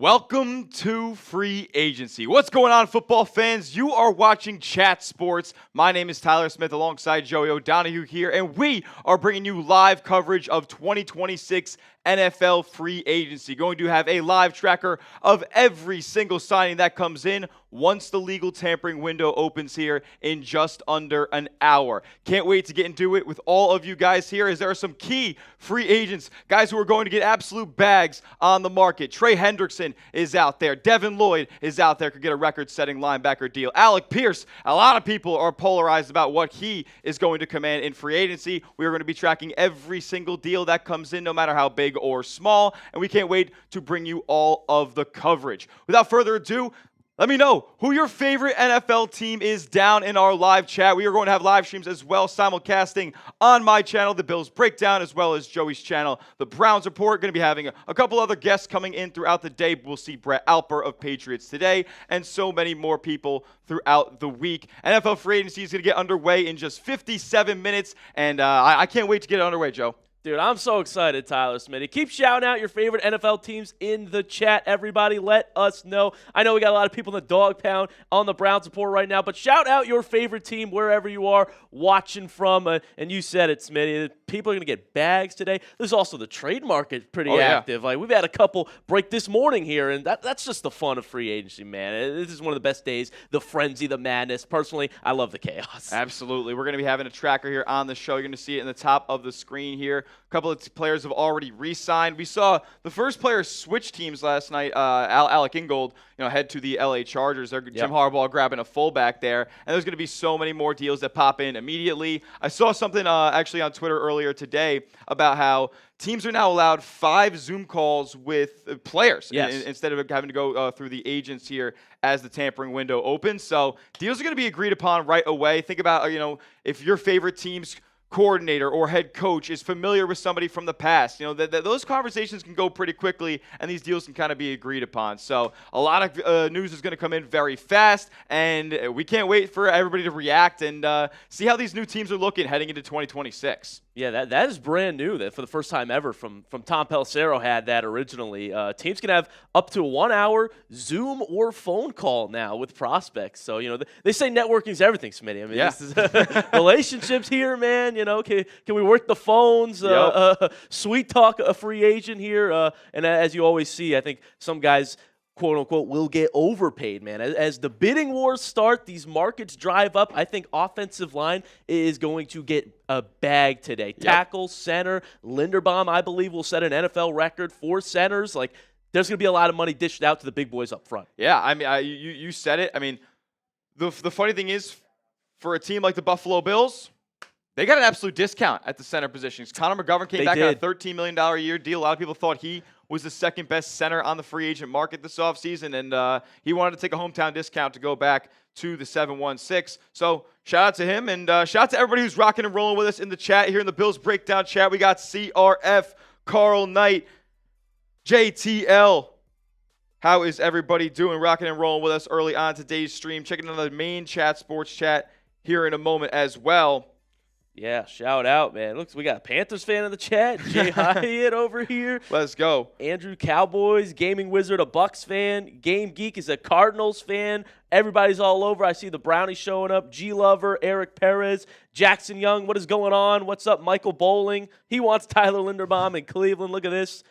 Welcome to Free Agency. What's going on, football fans? You are watching Chat Sports. My name is Tyler Smith alongside Joey O'Donohue here, and we are bringing you live coverage of 2026 NFL Free Agency. Going to have a live tracker of every single signing that comes in once the legal tampering window opens here in just under an hour. Can't wait to get into it with all of you guys here, as there are some key free agents, guys who are going to get absolute bags on the market. Trey Hendrickson is out there. Devin Lloyd is out there, could get a record-setting linebacker deal. Alec Pierce, a lot of people are polarized about what he is going to command in free agency. We are going to be tracking every single deal that comes in, no matter how big or small, and we can't wait to bring you all of the coverage. Without further ado, let me know who your favorite NFL team is down in our live chat. We are going to have live streams as well, simulcasting on my channel, the Bills Breakdown, as well as Joey's channel, the Browns Report. Going to be having a couple other guests coming in throughout the day. We'll see Brett Alper of Patriots Today and so many more people throughout the week. NFL free agency is going to get underway in just 57 minutes, and I can't wait to get it underway, Joe. Dude, I'm so excited, Tyler Smitty. Keep shouting out your favorite NFL teams in the chat. Everybody, let us know. I know we got a lot of people in the dog pound on the Browns Report right now, but shout out your favorite team wherever you are watching from. And you said it, Smitty. People are going to get bags today. There's also the trade market pretty active. Like, we've had a couple break this morning here, and that's just the fun of free agency, man. This is one of the best days, the frenzy, the madness. Personally, I love the chaos. Absolutely. We're going to be having a tracker here on the show. You're going to see it in the top of the screen here. A couple of players have already re-signed. We saw the first player switch teams last night. Alec Ingold, head to the LA Chargers. Jim Harbaugh grabbing a fullback there, and there's going to be so many more deals that pop in immediately. I saw something actually on Twitter earlier today about how teams are now allowed 5 Zoom calls with players instead of having to go through the agents here as the tampering window opens. So deals are going to be agreed upon right away. Think about if your favorite team's coordinator or head coach is familiar with somebody from the past. Those conversations can go pretty quickly, and these deals can kind of be agreed upon. So a lot of news is going to come in very fast, and we can't wait for everybody to react and see how these new teams are looking heading into 2026. Yeah, that is brand new. That for the first time ever from Tom Pelissero had that originally. Teams can have up to a 1-hour Zoom or phone call now with prospects. So, they say networking is everything, Smitty. I mean, this is relationships here, man. Can we work the phones? Sweet talk a free agent here. And as you always see, I think some guys, quote unquote, will get overpaid, man. As the bidding wars start, these markets drive up. I think offensive line is going to get a bag today. Tackle, center, Linderbaum, I believe, will set an NFL record for centers. Like, there's going to be a lot of money dished out to the big boys up front. Yeah, I mean, you said it. I mean, the funny thing is, for a team like the Buffalo Bills, they got an absolute discount at the center positions. Connor McGovern came back on a $13 million a year deal. A lot of people thought he was the second best center on the free agent market this offseason, and he wanted to take a hometown discount to go back to the 716. So shout out to him, and shout out to everybody who's rocking and rolling with us in the chat here in the Bills Breakdown chat. We got CRF, Carl Knight, JTL. How is everybody doing? Rocking and rolling with us early on today's stream. Checking out the main chat, sports chat, here in a moment as well. Yeah, shout out, man. Looks, we got a Panthers fan in the chat. Jay Hyatt over here. Let's go. Andrew Cowboys, Gaming Wizard, a Bucks fan. Game Geek is a Cardinals fan. Everybody's all over. I see the Brownies showing up. G Lover, Eric Perez, Jackson Young. What is going on? What's up, Michael Bowling? He wants Tyler Linderbaum in Cleveland. Look at this.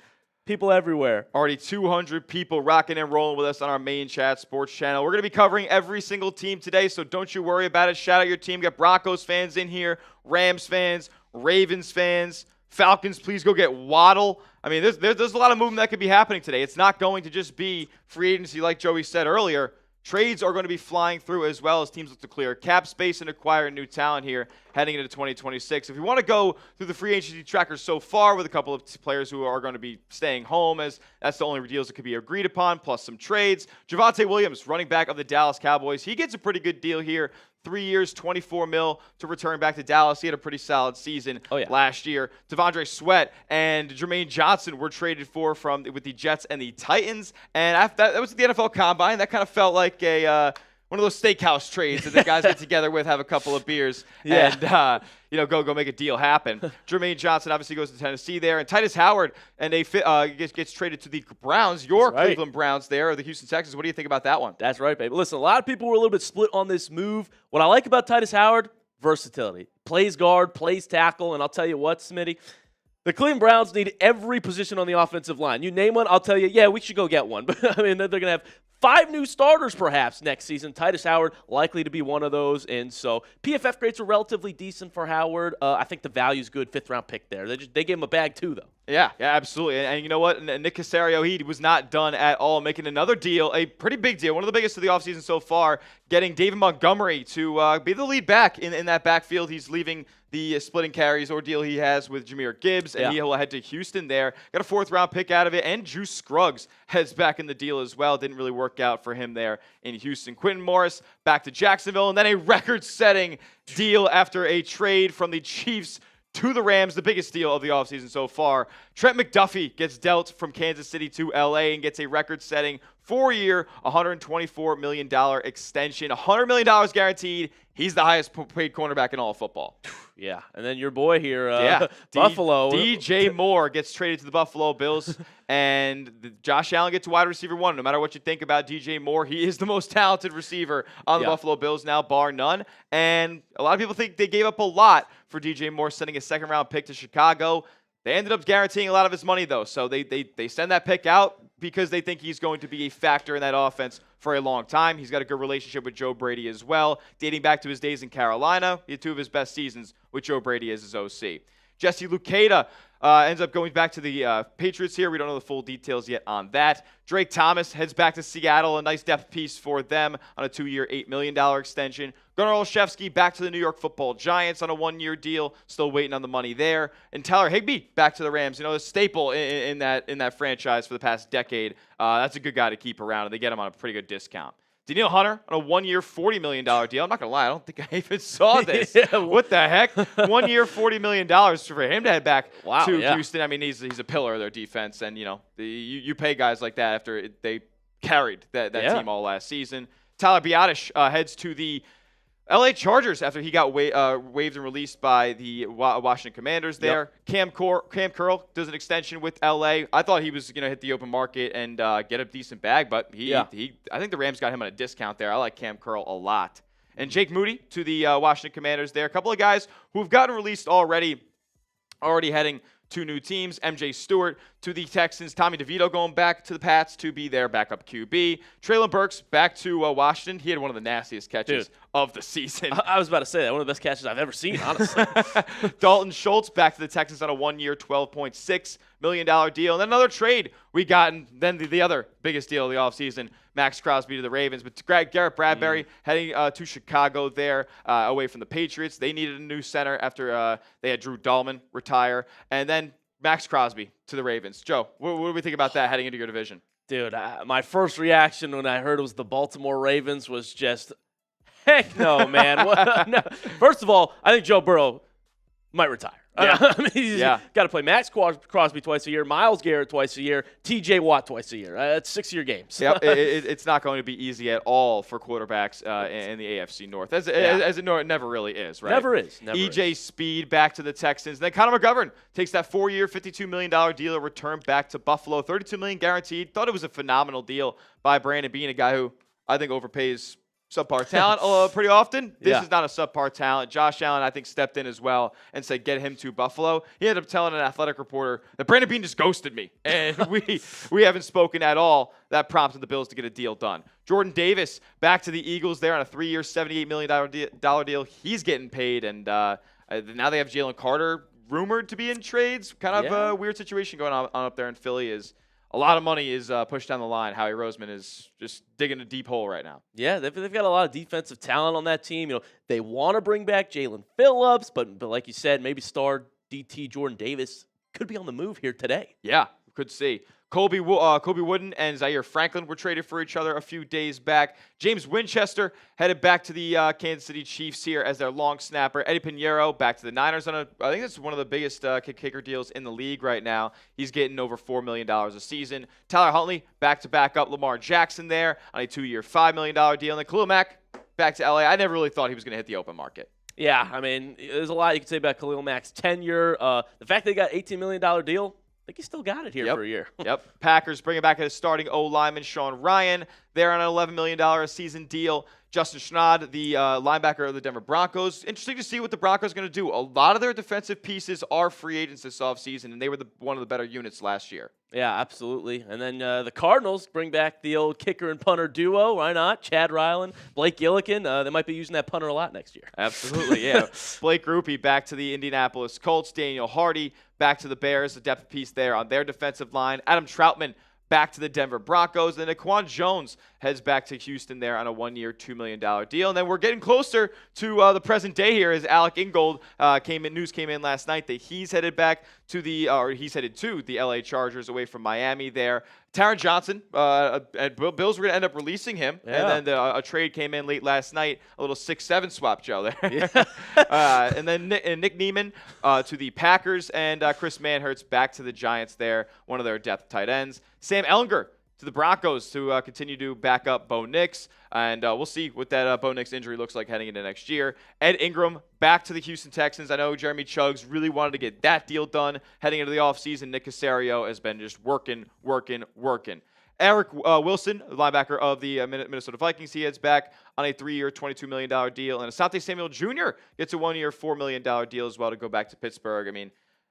People everywhere. Already 200 people rocking and rolling with us on our main chat sports channel. We're going to be covering every single team today, so don't you worry about it. Shout out your team. Got Broncos fans in here, Rams fans, Ravens fans, Falcons. Please go get Waddle. I mean, there's a lot of movement that could be happening today. It's not going to just be free agency like Joey said earlier. Trades are going to be flying through as well as teams look to clear cap space and acquire new talent here heading into 2026. If you want to go through the free agency tracker so far with a couple of players who are going to be staying home, as that's the only deals that could be agreed upon, plus some trades. Javonte Williams, running back of the Dallas Cowboys, he gets a pretty good deal here. 3 years, $24 million to return back to Dallas. He had a pretty solid season last year. Devondre Sweat and Jermaine Johnson were traded with the Jets and the Titans. And after that was the NFL Combine. That kind of felt like a one of those steakhouse trades that the guys get together with, have a couple of beers, and go make a deal happen. Jermaine Johnson obviously goes to Tennessee there, and Titus Howard and gets traded to the Browns. Your Cleveland Browns there, or the Houston Texans. What do you think about that one? That's right, baby. Listen, a lot of people were a little bit split on this move. What I like about Titus Howard, versatility. Plays guard, plays tackle, and I'll tell you what, Smitty, the Cleveland Browns need every position on the offensive line. You name one, I'll tell you, yeah, we should go get one. But I mean, they're going to have 5 new starters perhaps next season. Titus Howard likely to be one of those. And so PFF grades are relatively decent for Howard. I think the value's good, 5th-round pick there. They gave him a bag too, though. Yeah, absolutely. And you know what? Nick Caserio, he was not done at all, making another deal, a pretty big deal, one of the biggest of the offseason so far, getting David Montgomery to be the lead back in that backfield. He's leaving the splitting carries ordeal he has with Jahmyr Gibbs, and he will head to Houston there. Got a 4th-round pick out of it, and Juice Scruggs heads back in the deal as well. Didn't really work out for him there in Houston. Quentin Morris back to Jacksonville, and then a record-setting deal after a trade from the Chiefs to the Rams, the biggest deal of the offseason so far. Trent McDuffie gets dealt from Kansas City to L.A. and gets a record-setting 4-year, $124 million extension. $100 million guaranteed. He's the highest paid cornerback in all of football. Yeah, and then your boy here, Buffalo. DJ Moore gets traded to the Buffalo Bills, and Josh Allen gets wide receiver 1. No matter what you think about DJ Moore, he is the most talented receiver on the Buffalo Bills now, bar none. And a lot of people think they gave up a lot for DJ Moore, sending a 2nd-round pick to Chicago. They ended up guaranteeing a lot of his money, though, so they send that pick out because they think he's going to be a factor in that offense for a long time. He's got a good relationship with Joe Brady as well, dating back to his days in Carolina. He had 2 of his best seasons with Joe Brady as his OC. Jesse Luketa ends up going back to the Patriots here. We don't know the full details yet on that. Drake Thomas heads back to Seattle, a nice depth piece for them on a 2-year, $8 million extension. Gunnar Olszewski back to the New York Football Giants on a 1-year deal, still waiting on the money there. And Tyler Higbee back to the Rams, a staple in that franchise for the past decade. That's a good guy to keep around, and they get him on a pretty good discount. Daniil Hunter on a 1-year, $40 million deal. I'm not going to lie, I don't think I even saw this. What the heck? 1 year, $40 million for him to head back to Houston. I mean, he's a pillar of their defense, and, you pay guys like that after they carried that team all last season. Tyler Biadasz heads to the L.A. Chargers after he got waived and released by the Washington Commanders there. Cam Curl does an extension with L.A. I thought he was going to hit the open market and get a decent bag, but I think the Rams got him on a discount there. I like Cam Curl a lot. And Jake Moody to the Washington Commanders there. A couple of guys who have gotten released already heading 2 new teams. MJ Stewart to the Texans. Tommy DeVito going back to the Pats to be their backup QB. Traylon Burks back to Washington. He had one of the nastiest catches of the season. I was about to say that. One of the best catches I've ever seen, honestly. Dalton Schultz back to the Texans on a 1-year, $12.6 million deal. And then another trade we got, and then the other biggest deal of the offseason, Max Crosby to the Ravens. But Garrett Bradbury heading to Chicago there, away from the Patriots. They needed a new center after they had Drew Dahlman retire. And then Max Crosby to the Ravens. Joe, what do we think about that heading into your division? Dude, my first reaction when I heard it was the Baltimore Ravens was just, heck no, man. No. First of all, I think Joe Burrow might retire. I mean, he's got to play Max Crosby twice a year, Myles Garrett twice a year, T.J. Watt twice a year. That's 6-year games. Yep, it's not going to be easy at all for quarterbacks in the AFC North, as it never really is, right? Never is. E.J. Speed back to the Texans. Then Connor McGovern takes that 4-year, $52 million deal to return back to Buffalo, $32 million guaranteed. Thought it was a phenomenal deal by Brandon Beane, a guy who I think overpays subpar talent pretty often. This is not a subpar talent. Josh Allen, I think, stepped in as well and said, get him to Buffalo. He ended up telling an athletic reporter that Brandon Beane just ghosted me, and we haven't spoken at all. That prompted the Bills to get a deal done. Jordan Davis back to the Eagles there on a 3-year, $78 million deal. He's getting paid, and now they have Jalen Carter rumored to be in trades. Kind of a weird situation going on up there in Philly. Is a lot of money is pushed down the line. Howie Roseman is just digging a deep hole right now. Yeah, they've got a lot of defensive talent on that team. They want to bring back Jalen Phillips, but like you said, maybe star DT Jordan Davis could be on the move here today. Yeah, Could see. Kobe Wooden and Zaire Franklin were traded for each other a few days back. James Winchester headed back to the Kansas City Chiefs here as their long snapper. Eddie Pinheiro back to the Niners I think that's one of the biggest kicker deals in the league right now. He's getting over $4 million a season. Tyler Huntley back to back up Lamar Jackson there on a 2-year, $5 million deal. And then Khalil Mack back to LA. I never really thought he was going to hit the open market. Yeah, I mean, there's a lot you can say about Khalil Mack's tenure. The fact they got $18 million deal, I think he still got it here for a year. Yep. Packers bringing back a starting O-lineman, Sean Ryan. They're on an $11 million a season deal. Justin Schnaud, the linebacker of the Denver Broncos. Interesting to see what the Broncos are going to do. A lot of their defensive pieces are free agents this offseason, and they were one of the better units last year. Yeah, absolutely. And then the Cardinals bring back the old kicker and punter duo. Why not? Chad Ryland, Blake Gillikin. They might be using that punter a lot next year. Absolutely, yeah. Blake Grupe back to the Indianapolis Colts. Daniel Hardy back to the Bears. The depth piece there on their defensive line. Adam Troutman back to the Denver Broncos. And Naquan Jones heads back to Houston there on a 1-year, $2 million deal. And then we're getting closer to the present day here as Alec Ingold news came in last night that he's headed back to the LA Chargers away from Miami there. Taron Johnson, and Bills were going to end up releasing him. Yeah. And then a trade came in late last night, a little 6-7 swap, Joe, there. Yeah. And then Nick Neiman to the Packers, and Chris Manhertz back to the Giants there, one of their depth tight ends. Sam Ellinger to the Broncos to continue to back up Bo Nix. And we'll see what that Bo Nix injury looks like heading into next year. Ed Ingram back to the Houston Texans. I know Jeremy Chuggs really wanted to get that deal done heading into the offseason. Nick Caserio has been just working. Eric Wilson, the linebacker of the Minnesota Vikings, he heads back on a 3-year, $22 million deal. And Asante Samuel Jr. gets a 1-year, $4 million deal as well to go back to Pittsburgh. I mean,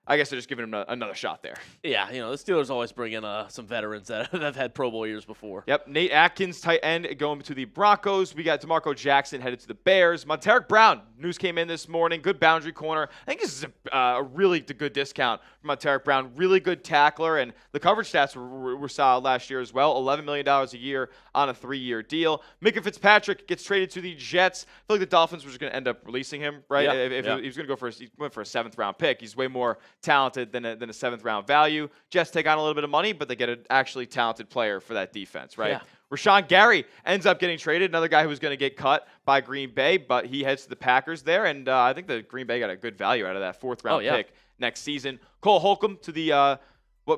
I guess they're just giving him another shot there. Yeah, the Steelers always bring in some veterans that have had Pro Bowl years before. Yep, Nate Atkins, tight end, going to the Broncos. We got DeMarco Jackson headed to the Bears. Monteric Brown, news came in this morning, good boundary corner. I think this is a really good discount for Monteric Brown. Really good tackler, and the coverage stats were solid last year as well. $11 million a year on a 3-year deal. Minka Fitzpatrick gets traded to the Jets. I feel like the Dolphins were just going to end up releasing him, right? Yeah, if he was going to go he went for a 7th-round pick. He's way more talented than a 7th-round value. Jets take on a little bit of money, but they get an actually talented player for that defense, right? Yeah. Rashawn Gary ends up getting traded, another guy who was going to get cut by Green Bay, but he heads to the Packers there, and I think the Green Bay got a good value out of that 4th-round pick next season. Cole Holcomb to the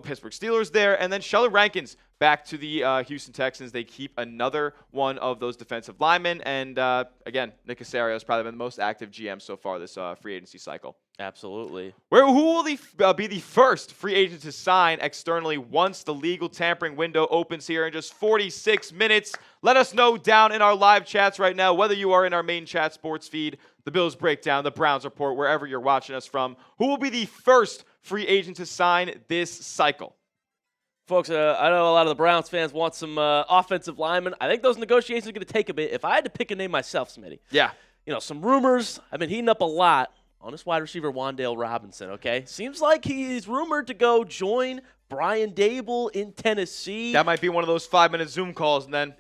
Pittsburgh Steelers there, and then Sheldon Rankins back to the Houston Texans. They keep another one of those defensive linemen, and again, Nick Caserio has probably been the most active GM so far this free agency cycle. Absolutely. Who will be the first free agent to sign externally once the legal tampering window opens here in just 46 minutes? Let us know down in our live chats right now, whether you are in our main chat sports feed, the Bills Breakdown, the Browns Report, wherever you're watching us from. Who will be the first free agent to sign this cycle? Folks, I know a lot of the Browns fans want some offensive linemen. I think those negotiations are going to take a bit. If I had to pick a name myself, Smitty. Yeah. Some rumors. I've been heating up a lot on this wide receiver, Wan'Dale Robinson, okay? Seems like he's rumored to go join Brian Dable in Tennessee. That might be one of those 5-minute Zoom calls, and then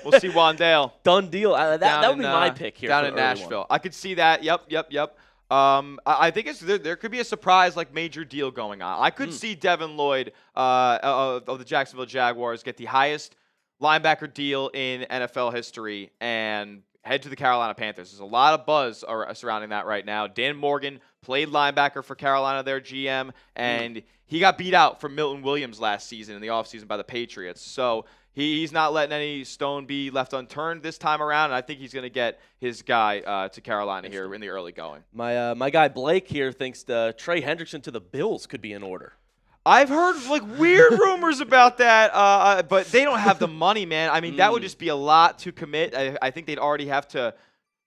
we'll see Wan'Dale. Done deal. That would be my pick here. Down in Nashville. I could see that. Yep. I think there could be a surprise, major deal going on. I could see Devin Lloyd of the Jacksonville Jaguars get the highest linebacker deal in NFL history and head to the Carolina Panthers. There's a lot of buzz surrounding that right now. Dan Morgan played linebacker for Carolina, their GM, and he got beat out from Milton Williams last season in the offseason by the Patriots. So he's not letting any stone be left unturned this time around, and I think he's going to get his guy to Carolina here in the early going. My guy Blake here thinks Trey Hendrickson to the Bills could be in order. I've heard weird rumors about that, but they don't have the money, man. I mean, that would just be a lot to commit. I think they'd already have to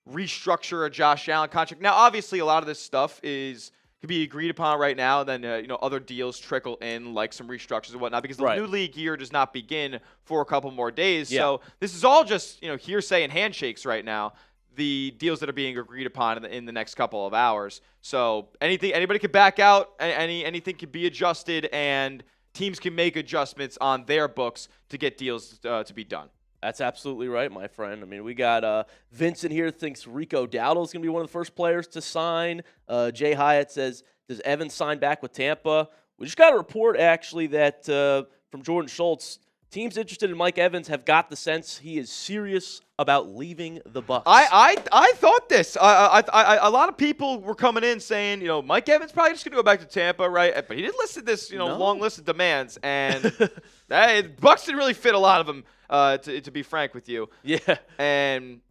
restructure a Josh Allen contract. Now, obviously, a lot of this stuff could be agreed upon right now, and then other deals trickle in, like some restructures and whatnot, because the new league year does not begin for a couple more days. Yeah. So this is all just hearsay and handshakes right now. The deals that are being agreed upon in the next couple of hours. So anybody could back out, anything could be adjusted, and teams can make adjustments on their books to get deals to be done. That's absolutely right, my friend. I mean, we got Vincent here thinks Rico Dowdle is going to be one of the first players to sign. Jay Hyatt says, does Evans sign back with Tampa? We just got a report, actually, that from Jordan Schultz, teams interested in Mike Evans have got the sense he is serious about leaving the Bucs. I thought this. A lot of people were coming in saying, Mike Evans probably just going to go back to Tampa, right? But he did list this, long list of demands, and Bucs didn't really fit a lot of them, to be frank with you. Yeah. And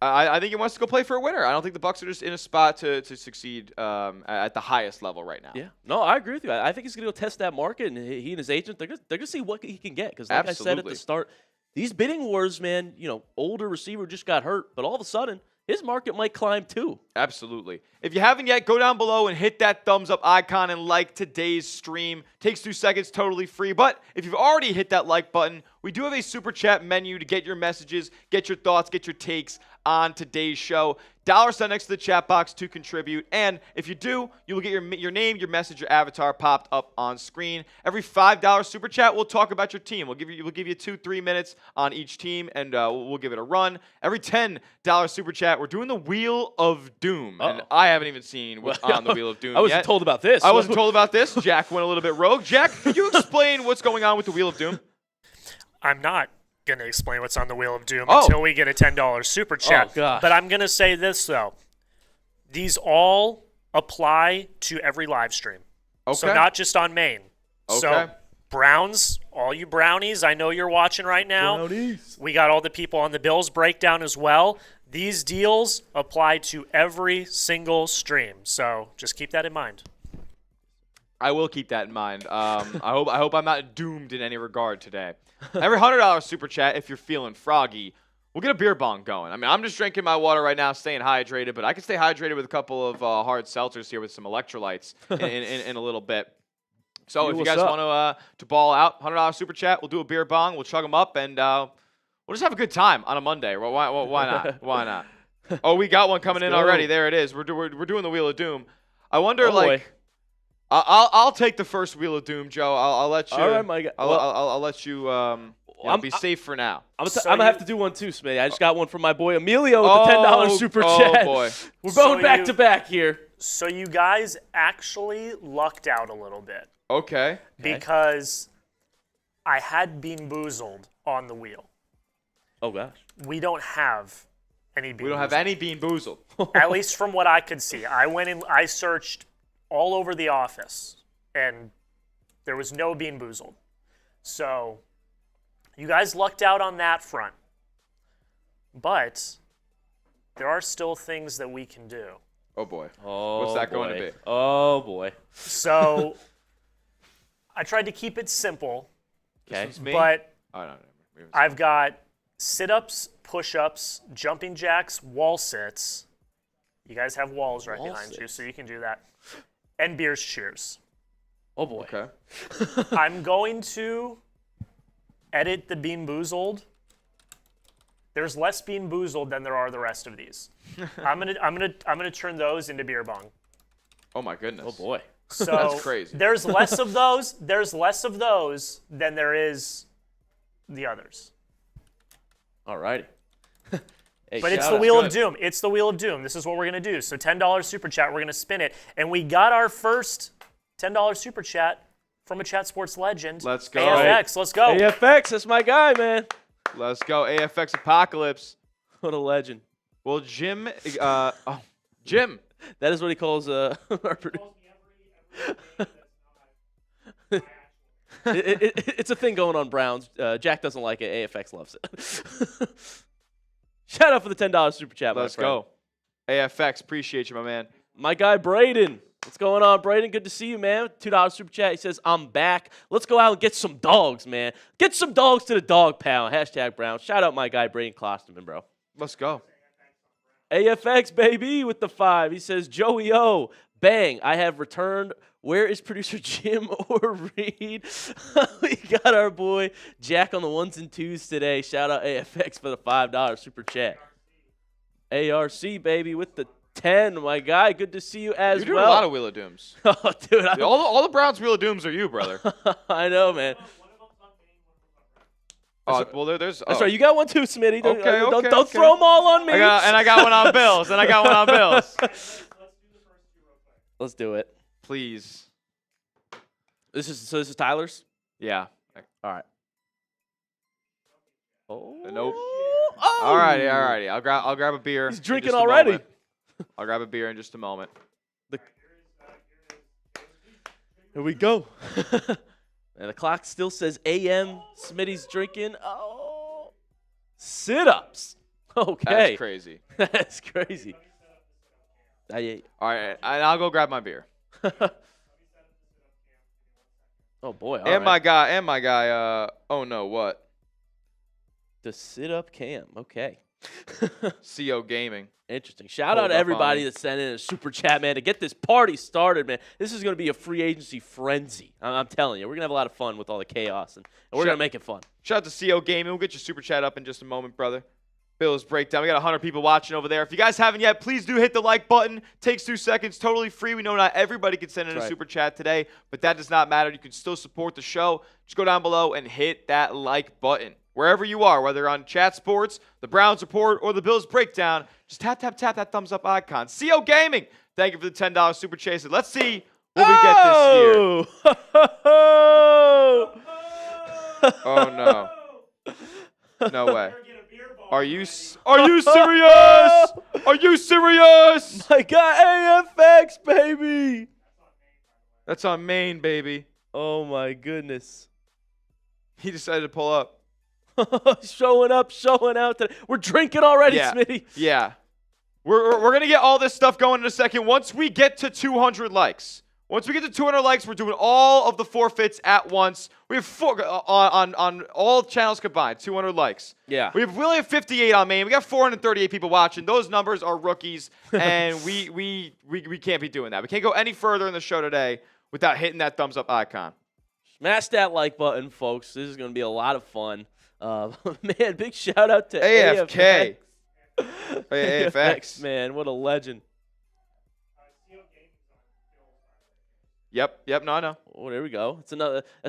I think he wants to go play for a winner. I don't think the Bucs are just in a spot to succeed at the highest level right now. Yeah. No, I agree with you. I think he's going to go test that market, and he and his agent, they're going to see what he can get. Because like I said at the start, these bidding wars, man, older receiver just got hurt, but all of a sudden, his market might climb too. Absolutely. If you haven't yet, go down below and hit that thumbs up icon and like today's stream. Takes 2 seconds, totally free. But if you've already hit that like button, we do have a super chat menu to get your messages, get your thoughts, get your takes on today's show. $sign next to the chat box to contribute. And if you do, you will get your name, your message, your avatar popped up on screen. Every $5 super chat, we'll talk about your team. We'll give you 2-3 minutes on each team, and we'll give it a run. Every $10 super chat, we're doing the Wheel of Doom. And I haven't even seen what's on the Wheel of Doom I wasn't yet. told about this. I wasn't told about this. Jack went a little bit rogue. Jack, could you explain what's going on with the Wheel of Doom? I'm not going to explain what's on the Wheel of Doom until we get a $10 super chat. Oh, gosh. But I'm going to say this, though. These all apply to every live stream. Okay. So not just on Maine. Okay. So Browns, all you Brownies, I know you're watching right now. Brownies. We got all the people on the Bills breakdown as well. These deals apply to every single stream. So just keep that in mind. I will keep that in mind. I hope I'm not doomed in any regard today. Every $100 super chat, if you're feeling froggy, we'll get a beer bong going. I mean, I'm just drinking my water right now, staying hydrated, but I can stay hydrated with a couple of hard seltzers here with some electrolytes in a little bit. So if you guys want to ball out, $100 super chat, we'll do a beer bong, we'll chug them up, and we'll just have a good time on a Monday. Well, why not? Why not? Oh, we got one coming in already. There it is. We're doing the Wheel of Doom. I wonder, boy. I'll take the first Wheel of Doom, Joe. I'll let you. All right, my guy. I'll let you. Be safe for now. I'm gonna have to do one too, Smitty. I just got one from my boy Emilio with the $10 super chat. Oh boy, we're going back to back here. So you guys actually lucked out a little bit. Okay. Because I had Bean Boozled on the wheel. Oh gosh. We don't have any Bean. We don't have any Bean Boozled. At least from what I could see. I went in. I searched all over the office, and there was no Bean Boozled. So you guys lucked out on that front. But there are still things that we can do. Oh boy. Oh, what's that going to be? Oh boy. So I tried to keep it simple. Okay. But no. I've got sit-ups, push-ups, jumping jacks, wall sits. You guys have walls right behind you, so you can do that. And beers cheers. Oh boy. Okay. I'm going to edit the Bean Boozled. There's less Bean Boozled than there are the rest of these. I'm gonna turn those into beer bong. Oh my goodness. Oh boy. So that's crazy. There's less of those. There's less of those than there is the others. All righty. Hey, but it's the Wheel of Doom. It's the Wheel of Doom. This is what we're going to do. So $10 super chat, we're going to spin it. And we got our first $10 super chat from a Chat Sports legend. Let's go. AFX, let's go. AFX, that's my guy, man. Let's go. AFX Apocalypse. What a legend. Well, Jim. Jim. That is what he calls our producer. It's a thing going on Browns. Jack doesn't like it. AFX loves it. Shout out for the $10 super chat, Let's go. AFX, appreciate you, my man. My guy, Braden. What's going on, Braden? Good to see you, man. $2 super chat. He says, I'm back. Let's go out and get some dogs, man. Get some dogs to the dog pound. Hashtag Brown. Shout out my guy, Braden Klosterman, bro. Let's go. AFX, baby, with the 5. He says, Joey O, bang, I have returned. Where is producer Jim or Reed? We got our boy Jack on the 1s and 2s today. Shout out AFX for the $5 super chat. ARC, baby, with the 10. My guy, good to see you as well. You're doing a lot of Wheel of Dooms. Oh, dude. All the Browns Wheel of Dooms are you, brother. I know, man. Well, there's. That's right. You got one too, Smitty. Okay, Don't throw them all on me. I got one on Bills. Let's do it. Please. This is Tyler's? Yeah. All right. Oh. Nope. Oh. Alrighty. I'll grab a beer. He's drinking in just a already. moment. I'll grab a beer in just a moment. Here we go. And the clock still says AM. Smitty's drinking. Oh. Sit-ups. Okay. That's crazy. That's crazy. All right, I'll go grab my beer. Oh boy! And my guy. Oh no, what? The sit-up cam. Okay. CO Gaming. Interesting. Shout out to everybody that sent in a super chat, man, to get this party started, man. This is going to be a free agency frenzy. I'm telling you, we're going to have a lot of fun with all the chaos, and we're going to make it fun. Shout out to CO Gaming. We'll get your super chat up in just a moment, brother. Bills breakdown. We got 100 people watching over there. If you guys haven't yet, please do hit the like button. Takes 2 seconds. Totally free. We know not everybody can send in a super chat today, but that does not matter. You can still support the show. Just go down below and hit that like button. Wherever you are, whether on Chat Sports, the Browns Report, or the Bills Breakdown, just tap that thumbs up icon. CO Gaming, thank you for the $10 super chase. Let's see what we get this year. Oh, no. No way. Are you serious? Are you serious? My God, AFX, baby. That's on Maine, baby. Oh, my goodness. He decided to pull up. Showing out today. We're drinking already, Smitty. Yeah. We're going to get all this stuff going in a second. Once we get to 200 likes, we're doing all of the forfeits at once. We have 4 on all channels combined, 200 likes. Yeah. We really have 58 on Maine. We got 438 people watching. Those numbers are rookies, and we can't be doing that. We can't go any further in the show today without hitting that thumbs up icon. Smash that like button, folks. This is going to be a lot of fun. Man, big shout out to AFK. AFX, man, what a legend. Yep, no, I know. Oh, there we go. That's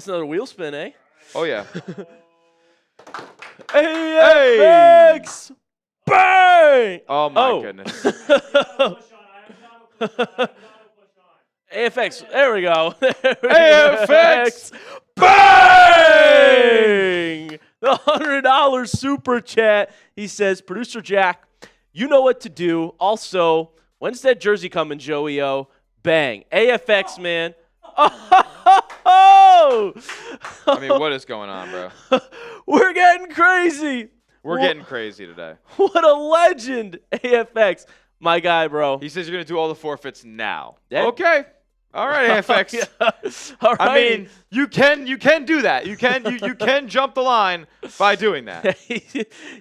another wheel spin, eh? Oh yeah. AFX! Bang! Oh my goodness. AFX, there we go. AFX! Bang! The $100 super chat. He says, Producer Jack, you know what to do. Also, when's that jersey coming, Joey O? Bang. AFX, man. Oh! I mean, what is going on, bro? We're getting crazy. We're getting crazy today. What a legend. AFX. My guy, bro. He says you're going to do all the forfeits now. Yeah. Okay. All right, AFX. Yeah. All right. I mean, you can do that. You can jump the line by doing that.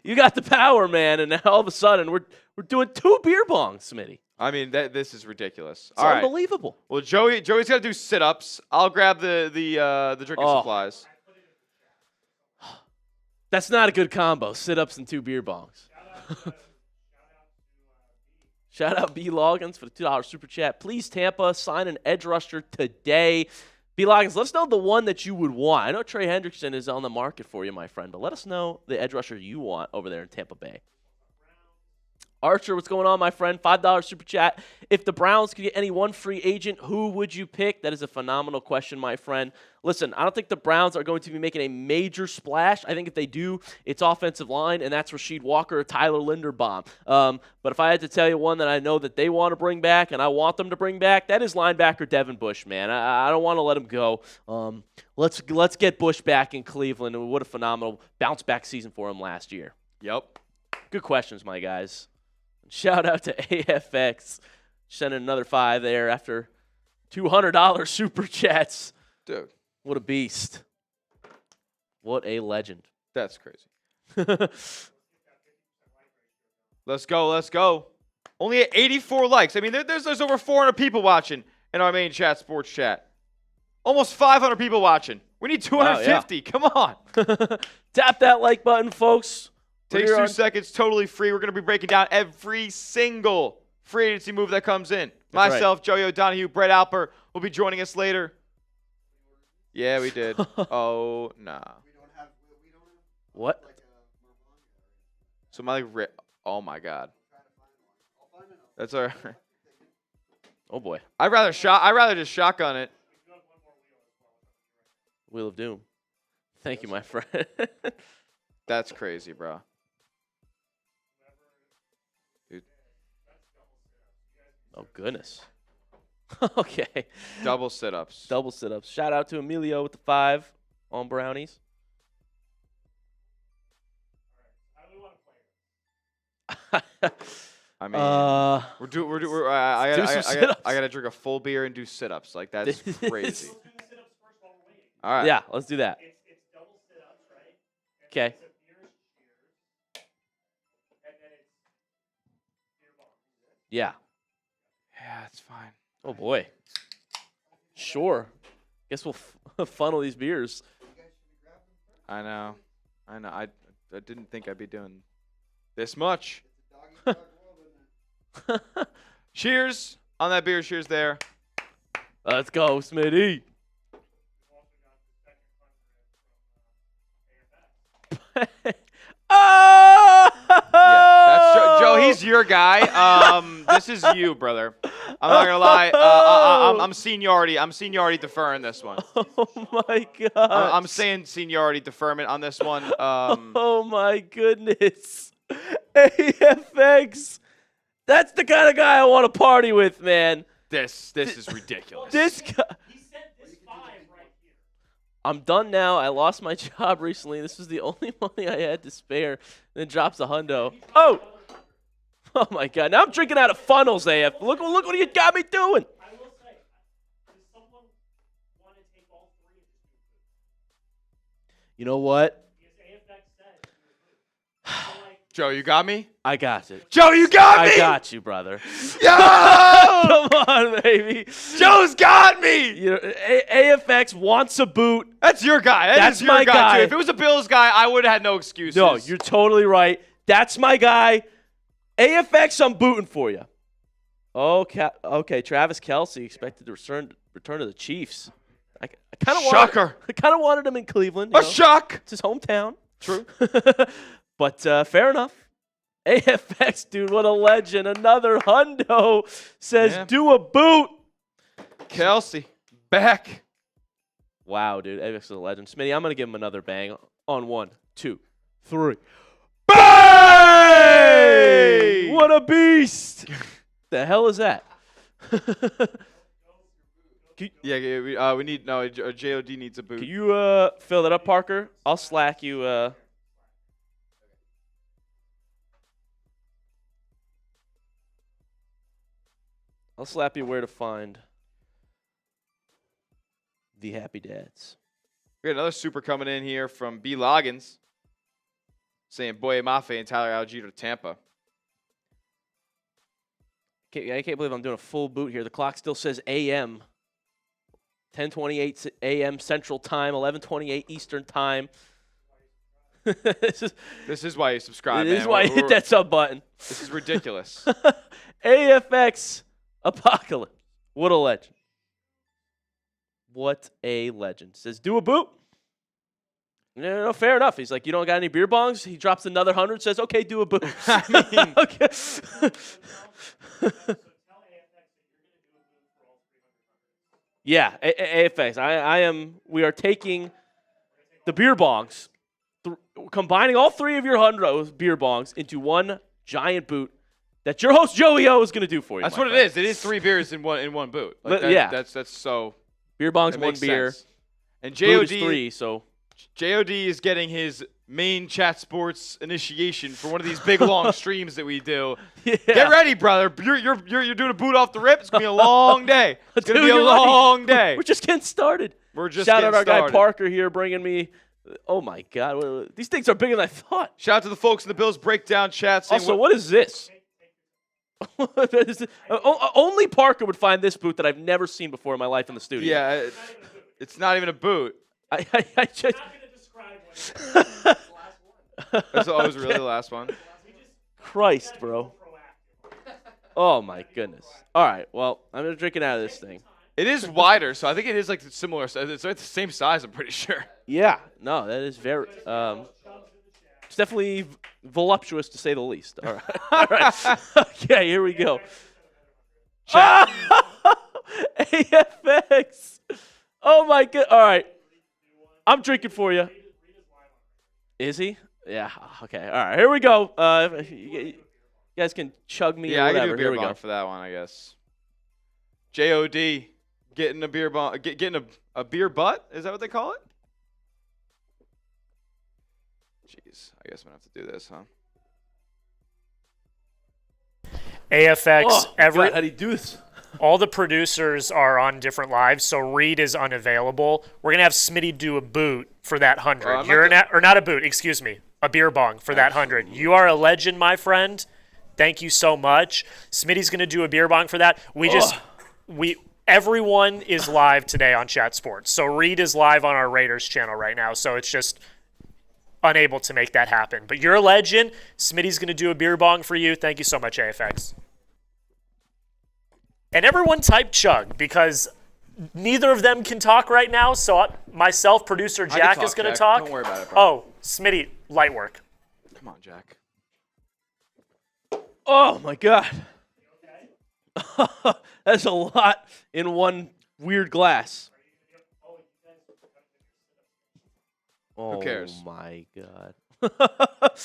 You got the power, man, and now all of a sudden we're doing 2 beer bongs, Smitty. I mean, this is ridiculous. It's unbelievable. Right. Well, Joey's got to do sit-ups. I'll grab the drinking supplies. That's not a good combo. Sit-ups and 2 beer bongs. Shout out B Loggins for the $2 super chat. Please, Tampa, sign an edge rusher today. B Loggins, let us know the one that you would want. I know Trey Hendrickson is on the market for you, my friend, but let us know the edge rusher you want over there in Tampa Bay. Archer, what's going on, my friend? $5 super chat. If the Browns could get any one free agent, who would you pick? That is a phenomenal question, my friend. Listen, I don't think the Browns are going to be making a major splash. I think if they do, it's offensive line, and that's Rasheed Walker or Tyler Linderbaum. But if I had to tell you one that I know that they want to bring back and I want them to bring back, that is linebacker Devin Bush, man. I don't want to let him go. Let's get Bush back in Cleveland, and what a phenomenal bounce-back season for him last year. Yep. Good questions, my guys. Shout out to AFX. Sending another 5 there after $200 super chats. Dude. What a beast. What a legend. That's crazy. Let's go. Only at 84 likes. I mean, there's over 400 people watching in our main chat, sports chat. Almost 500 people watching. We need 250. Wow, yeah. Come on. Tap that like button, folks. Takes 2 seconds, totally free. We're going to be breaking down every single free agency move that comes in. That's Myself, right. Joey O'Donohue, Brett Alper will be joining us later. Yeah, we did. Oh, nah. What? So oh my God. That's all right. Oh boy. I'd rather just shotgun it. Wheel of Doom. Thank you, my friend. That's crazy, bro. Dude. Oh, goodness. Okay. Double sit-ups. Double sit-ups. Shout out to Emilio with the 5 on brownies. I mean, I gotta drink a full beer and do sit-ups. Like, that's crazy. All right. Yeah, let's do that. It's double sit-ups, right? Okay. Yeah. Yeah, it's fine. Oh, boy. Sure. Guess we'll funnel these beers. I know. I didn't think I'd be doing this much. Cheers on that beer. Cheers there. Let's go, Smitty. Oh! Yeah, that's Joe. He's your guy. This is you, brother. I'm not gonna lie. I'm seniority. I'm seniority deferring this one. Oh my God. I'm saying seniority deferment on this one. Oh my goodness. AFX. That's the kind of guy I want to party with, man. This is ridiculous. This guy. He sent this 5 right here. I'm done now. I lost my job recently. This was the only money I had to spare. Then drops a hundo. Oh! Oh my God. Now I'm drinking out of funnels, AF. Look what you got me doing. I will say, does someone want to take all 3 of these? You know what? Because AFX said, Joe, you got me? I got it. Joe, you got me? I got you, brother. Yo! Come on, baby. Joe's got me! You know, AFX wants a boot. That's your guy. That's is your my guy. Too. If it was a Bills guy, I would have had no excuses. No, you're totally right. That's my guy. AFX, I'm booting for you. Okay, Travis Kelce expected to return to the Chiefs. I kind of wanted him in Cleveland. A shock. It's his hometown. True. But fair enough. AFX, dude, what a legend. Another hundo says, do a boot. Kelce, back. Wow, dude. AFX is a legend. Smitty, I'm going to give him another bang on 1, 2, 3. Bang! What a beast. The hell is that? We need, no, JOD needs a boot. Can you fill that up, Parker? I'll slack you. I'll slap you where to find the Happy Dads. We got another super coming in here from B. Loggins saying Boye Mafe and Tyler Algier to Tampa. I can't believe I'm doing a full boot here. The clock still says AM. 10:28 a.m. Central Time, 11:28 Eastern Time. This is why you subscribe, man. This is why you hit that sub button. This is ridiculous. AFX Apocalypse. What a legend. What a legend. Says, do a boot. No, fair enough. He's like, you don't got any beer bongs? He drops another 100, says, okay, do a boot. I mean, okay. Yeah, AFX. We are taking the beer bongs, combining all 3 of your hundreds beer bongs into one giant boot that your host Joey O is going to do for you. That's what it is. It is 3 beers in one boot. Like yeah, that's so. Beer bongs, 1 beer. Sense. And Boot JOD is 3. So JOD is getting his main chat sports initiation for one of these big long streams that we do. Yeah. Get ready, brother. You're doing a boot off the rip. It's gonna be a long day. It's gonna be a long day. We're just getting started. We're just Shout out our started. guy Parker here bringing me. Oh my God, these things are bigger than I thought. Shout out to the folks in the Bills breakdown chat. Saying Also, what is this? Only Parker would find this boot that I've never seen before in my life in the studio. Yeah, it's not even a boot. I just. I'm not going to describe what It was really the last one. Christ, bro. Oh my goodness. All right, well, I'm drinking out of this thing. It is wider, so I think it is like similar. It's like the same size. I'm pretty sure. Yeah, no, that is very. It's definitely voluptuous to say the least. All right, all right. Okay, here we go. AFX. Oh my god. All right. I'm drinking for you. Is he? Yeah. Okay. All right. Here we go. You guys can chug me or I whatever. can do a beer bong for that one, I guess. JOD, getting a beer bong, getting a beer butt? Is that what they call it? Jeez, I guess I'm going to have to do this, huh? AFX, God, how do you do this? all the producers are on different lives, so Reed is unavailable. We're going to have Smitty do a boot for that 100. Or not a boot, excuse me, a beer bong for that 100. You are a legend, my friend. Thank you so much. Smitty's going to do a beer bong for that. Everyone is live today on Chat Sports. So Reed is live on our Raiders channel right now, so it's just unable to make that happen. But you're a legend. Smitty's going to do a beer bong for you. Thank you so much, AFX. And everyone type chug because neither of them can talk right now. So myself, producer Jack, is going to talk. Don't worry about it, bro. Oh, Smitty, light work. Come on, Jack. Oh, my God. That's a lot in one weird glass. Who cares? Oh, my God. I'm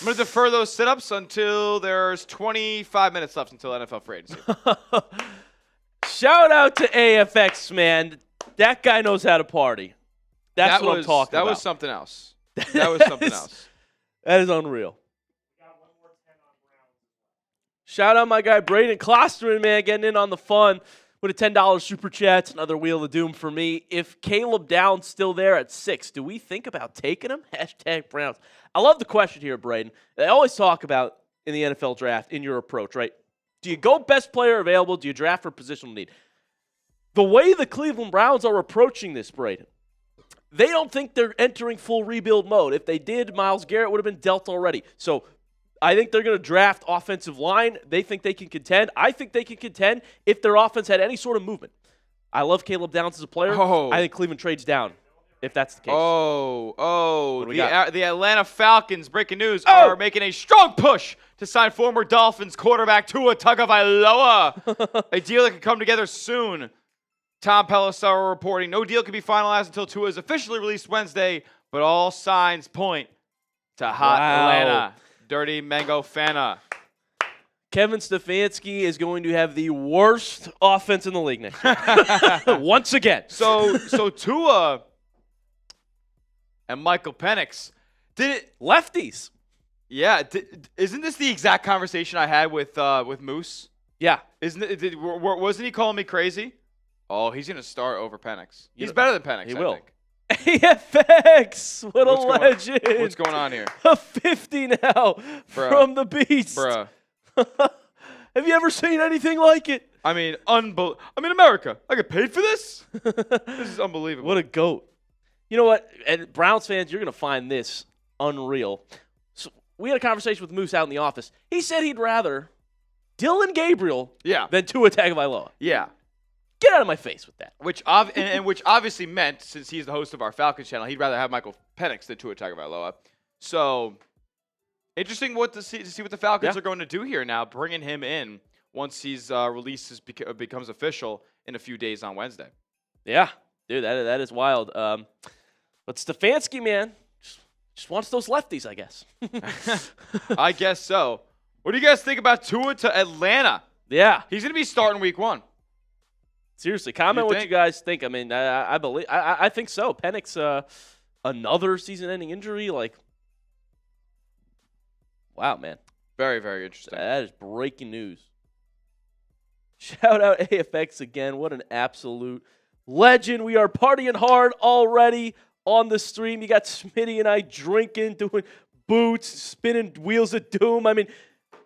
going to defer those sit-ups until there's 25 minutes left until NFL free agency. Shout out to AFX, man. That guy knows how to party. That's what I'm talking about. That was something else. That was something else. That is unreal. Shout out my guy Braden Klosterman, man, getting in on the fun with a $10 super chat. Another wheel of doom for me. If Caleb Downs still there at 6, do we think about taking him? # Browns. I love the question here, Braden. They always talk about in the NFL draft in your approach, right? Do you go best player available? Do you draft for positional need? The way the Cleveland Browns are approaching this, Braden, they don't think they're entering full rebuild mode. If they did, Myles Garrett would have been dealt already. So I think they're going to draft offensive line. They think they can contend. I think they can contend if their offense had any sort of movement. I love Caleb Downs as a player. Oh. I think Cleveland trades down if that's the case. The Atlanta Falcons, breaking news, are making a strong push to sign former Dolphins quarterback Tua Tagovailoa. A deal that could come together soon. Tom Pelissero reporting no deal can be finalized until Tua is officially released Wednesday, but all signs point to hot Atlanta. Dirty Mango Fana. Kevin Stefanski is going to have the worst offense in the league next year. Once again. So Tua and Michael Penix lefties. Yeah, isn't this the exact conversation I had with Moose? Yeah. Wasn't he calling me crazy? Oh, he's going to start over Penix. He's better than Penix, He will. think. AFX, what a legend. What's going on here? A 50 now from the Beast. Bruh. Have you ever seen anything like it? I mean, America, I get paid for this? This is unbelievable. What a goat. You know what? And Browns fans, you're going to find this unreal. So we had a conversation with Moose out in the office. He said he'd rather Dylan Gabriel than Tua Tagovailoa. Yeah. Get out of my face with that. Which obviously meant, since he's the host of our Falcons channel, he'd rather have Michael Penix than Tua Tagovailoa. So, interesting to see what the Falcons are going to do here now, bringing him in once he's becomes official in a few days on Wednesday. Yeah, dude, that is wild. But Stefanski, man, just wants those lefties, I guess. I guess so. What do you guys think about Tua to Atlanta? Yeah. He's going to be starting week 1. Seriously, comment what you guys think. I mean, I think so. Penix, another season-ending injury, wow, man. Very, very interesting. That is breaking news. Shout out AFX again. What an absolute legend. We are partying hard already on the stream. You got Smitty and I drinking, doing boots, spinning wheels of doom. I mean,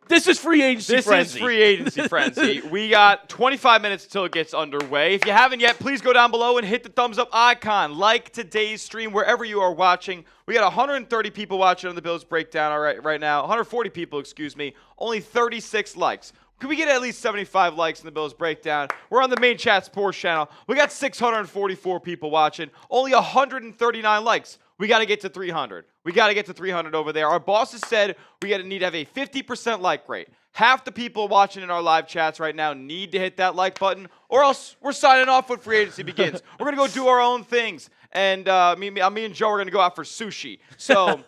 this is free agency frenzy. This is free agency frenzy. We got 25 minutes until it gets underway. If you haven't yet, please go down below and hit the thumbs up icon. Like today's stream wherever you are watching. We got 130 people watching on the Bills Breakdown right now. 140 people, excuse me. Only 36 likes. Can we get at least 75 likes in the Bills Breakdown? We're on the main Chat Sports channel. We got 644 people watching. Only 139 likes. We got to get to 300. We got to get to 300 over there. Our bosses said we need to have a 50% like rate. Half the people watching in our live chats right now need to hit that like button, or else we're signing off when free agency begins. We're going to go do our own things. And me and Joe are going to go out for sushi. So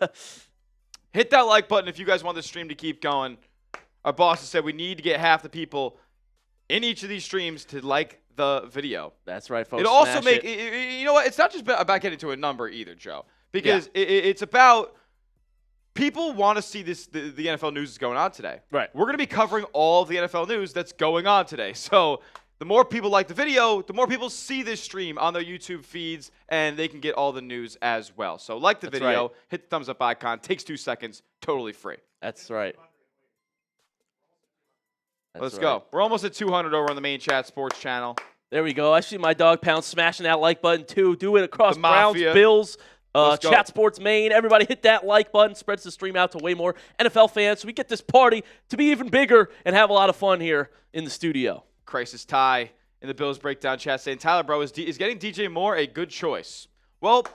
hit that like button if you guys want the stream to keep going. Our boss has said we need to get half the people in each of these streams to like the video. That's right, folks. It'll also make, you know what, it's not just about getting to a number either, Joe. Because it's about people want to see the NFL news is going on today. Right. We're going to be covering all of the NFL news that's going on today. So the more people like the video, the more people see this stream on their YouTube feeds, and they can get all the news as well. So like the video, hit the thumbs up icon. Takes 2 seconds, totally free. That's right. Let's go. We're almost at 200 over on the main chat sports channel. There we go. I see my dog Pound smashing that like button too. Do it across The Browns, Mafia. Bills, Let's go. Chat Sports Main. Everybody hit that like button. Spreads the stream out to way more NFL fans. So we get this party to be even bigger and have a lot of fun here in the studio. Crisis Ty in the Bills breakdown chat saying, Tyler, bro, is getting DJ Moore a good choice? Well,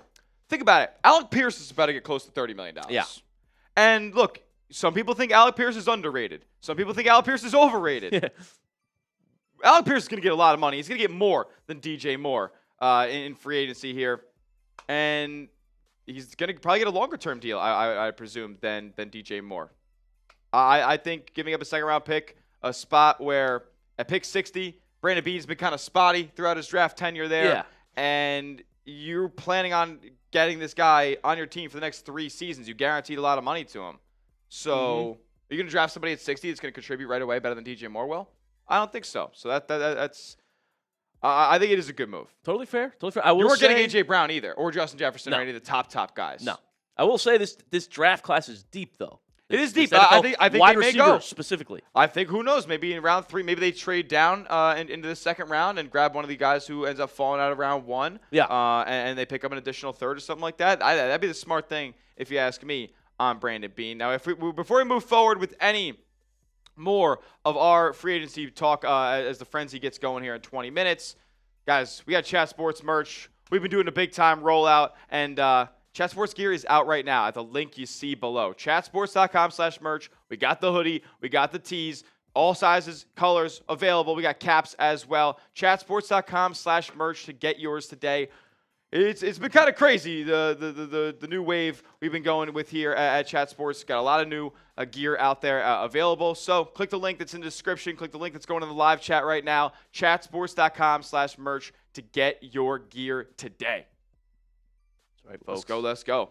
think about it. Alec Pierce is about to get close to $30 million. Yeah. And look, some people think Alec Pierce is underrated. Some people think Alec Pierce is overrated. Alec Pierce is going to get a lot of money. He's going to get more than DJ Moore in free agency here. And he's going to probably get a longer-term deal, I presume, than DJ Moore. I think giving up a second-round pick, a spot where at pick 60, Brandon Beane's been kind of spotty throughout his draft tenure there. Yeah. And you're planning on getting this guy on your team for the next 3 seasons. You guaranteed a lot of money to him. So are you going to draft somebody at 60 that's going to contribute right away better than DJ Moore will? I don't think so. So that's I think it is a good move. Totally fair. Totally fair. I will You weren't say, getting A.J. Brown either, or Justin Jefferson, No. or any of the top guys. No. I will say this draft class is deep, though. It is This deep. I think wide they may receiver go. specifically. I think, who knows, maybe in round 3, maybe they trade down into the second round and grab one of the guys who ends up falling out of round 1. Yeah. And they pick up an additional third or something like that. That'd be the smart thing, if you ask me, on Brandon Beane. Now, before we move forward with any more of our free agency talk as the frenzy gets going here in 20 minutes, guys, we got Chat Sports merch. We've been doing a big-time rollout, and Chat Sports gear is out right now at the link you see below. Chatsports.com/merch. We got the hoodie. We got the tees. All sizes, colors available. We got caps as well. Chatsports.com/merch to get yours today. It's been kind of crazy, the new wave we've been going with here at Chat Sports. Got a lot of new gear out there available. So click the link that's in the description. Click the link that's going in the live chat right now. Chatsports.com/merch to get your gear today. That's right, folks. Let's go.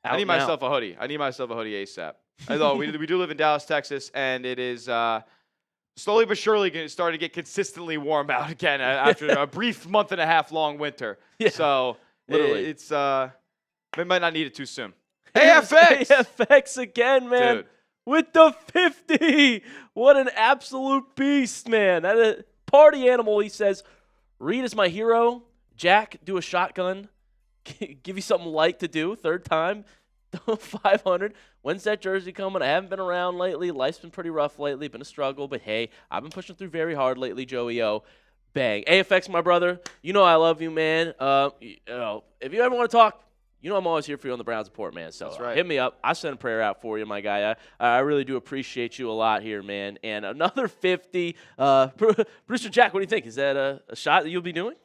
I need now. myself a hoodie. ASAP. Although we do live in Dallas, Texas, and it is slowly but surely starting to get consistently warm out again after a brief month and a half long winter. Yeah, so literally. We might not need it too soon. AFX! AFX again, man. Dude. With the 50. What an absolute beast, man. That is party animal, he says. Reed is my hero. Jack, do a shotgun. Give you something light to do. Third time. 500. When's that jersey coming? I haven't been around lately. Life's been pretty rough lately. Been a struggle, but hey, I've been pushing through very hard lately, Joey O. Bang. AFX, my brother. You know I love you, man. If you ever want to talk, you know I'm always here for you on the Browns Report, man. So hit me up. I send a prayer out for you, my guy. I really do appreciate you a lot here, man. And another 50. Brewster Jack, what do you think? Is that a shot that you'll be doing?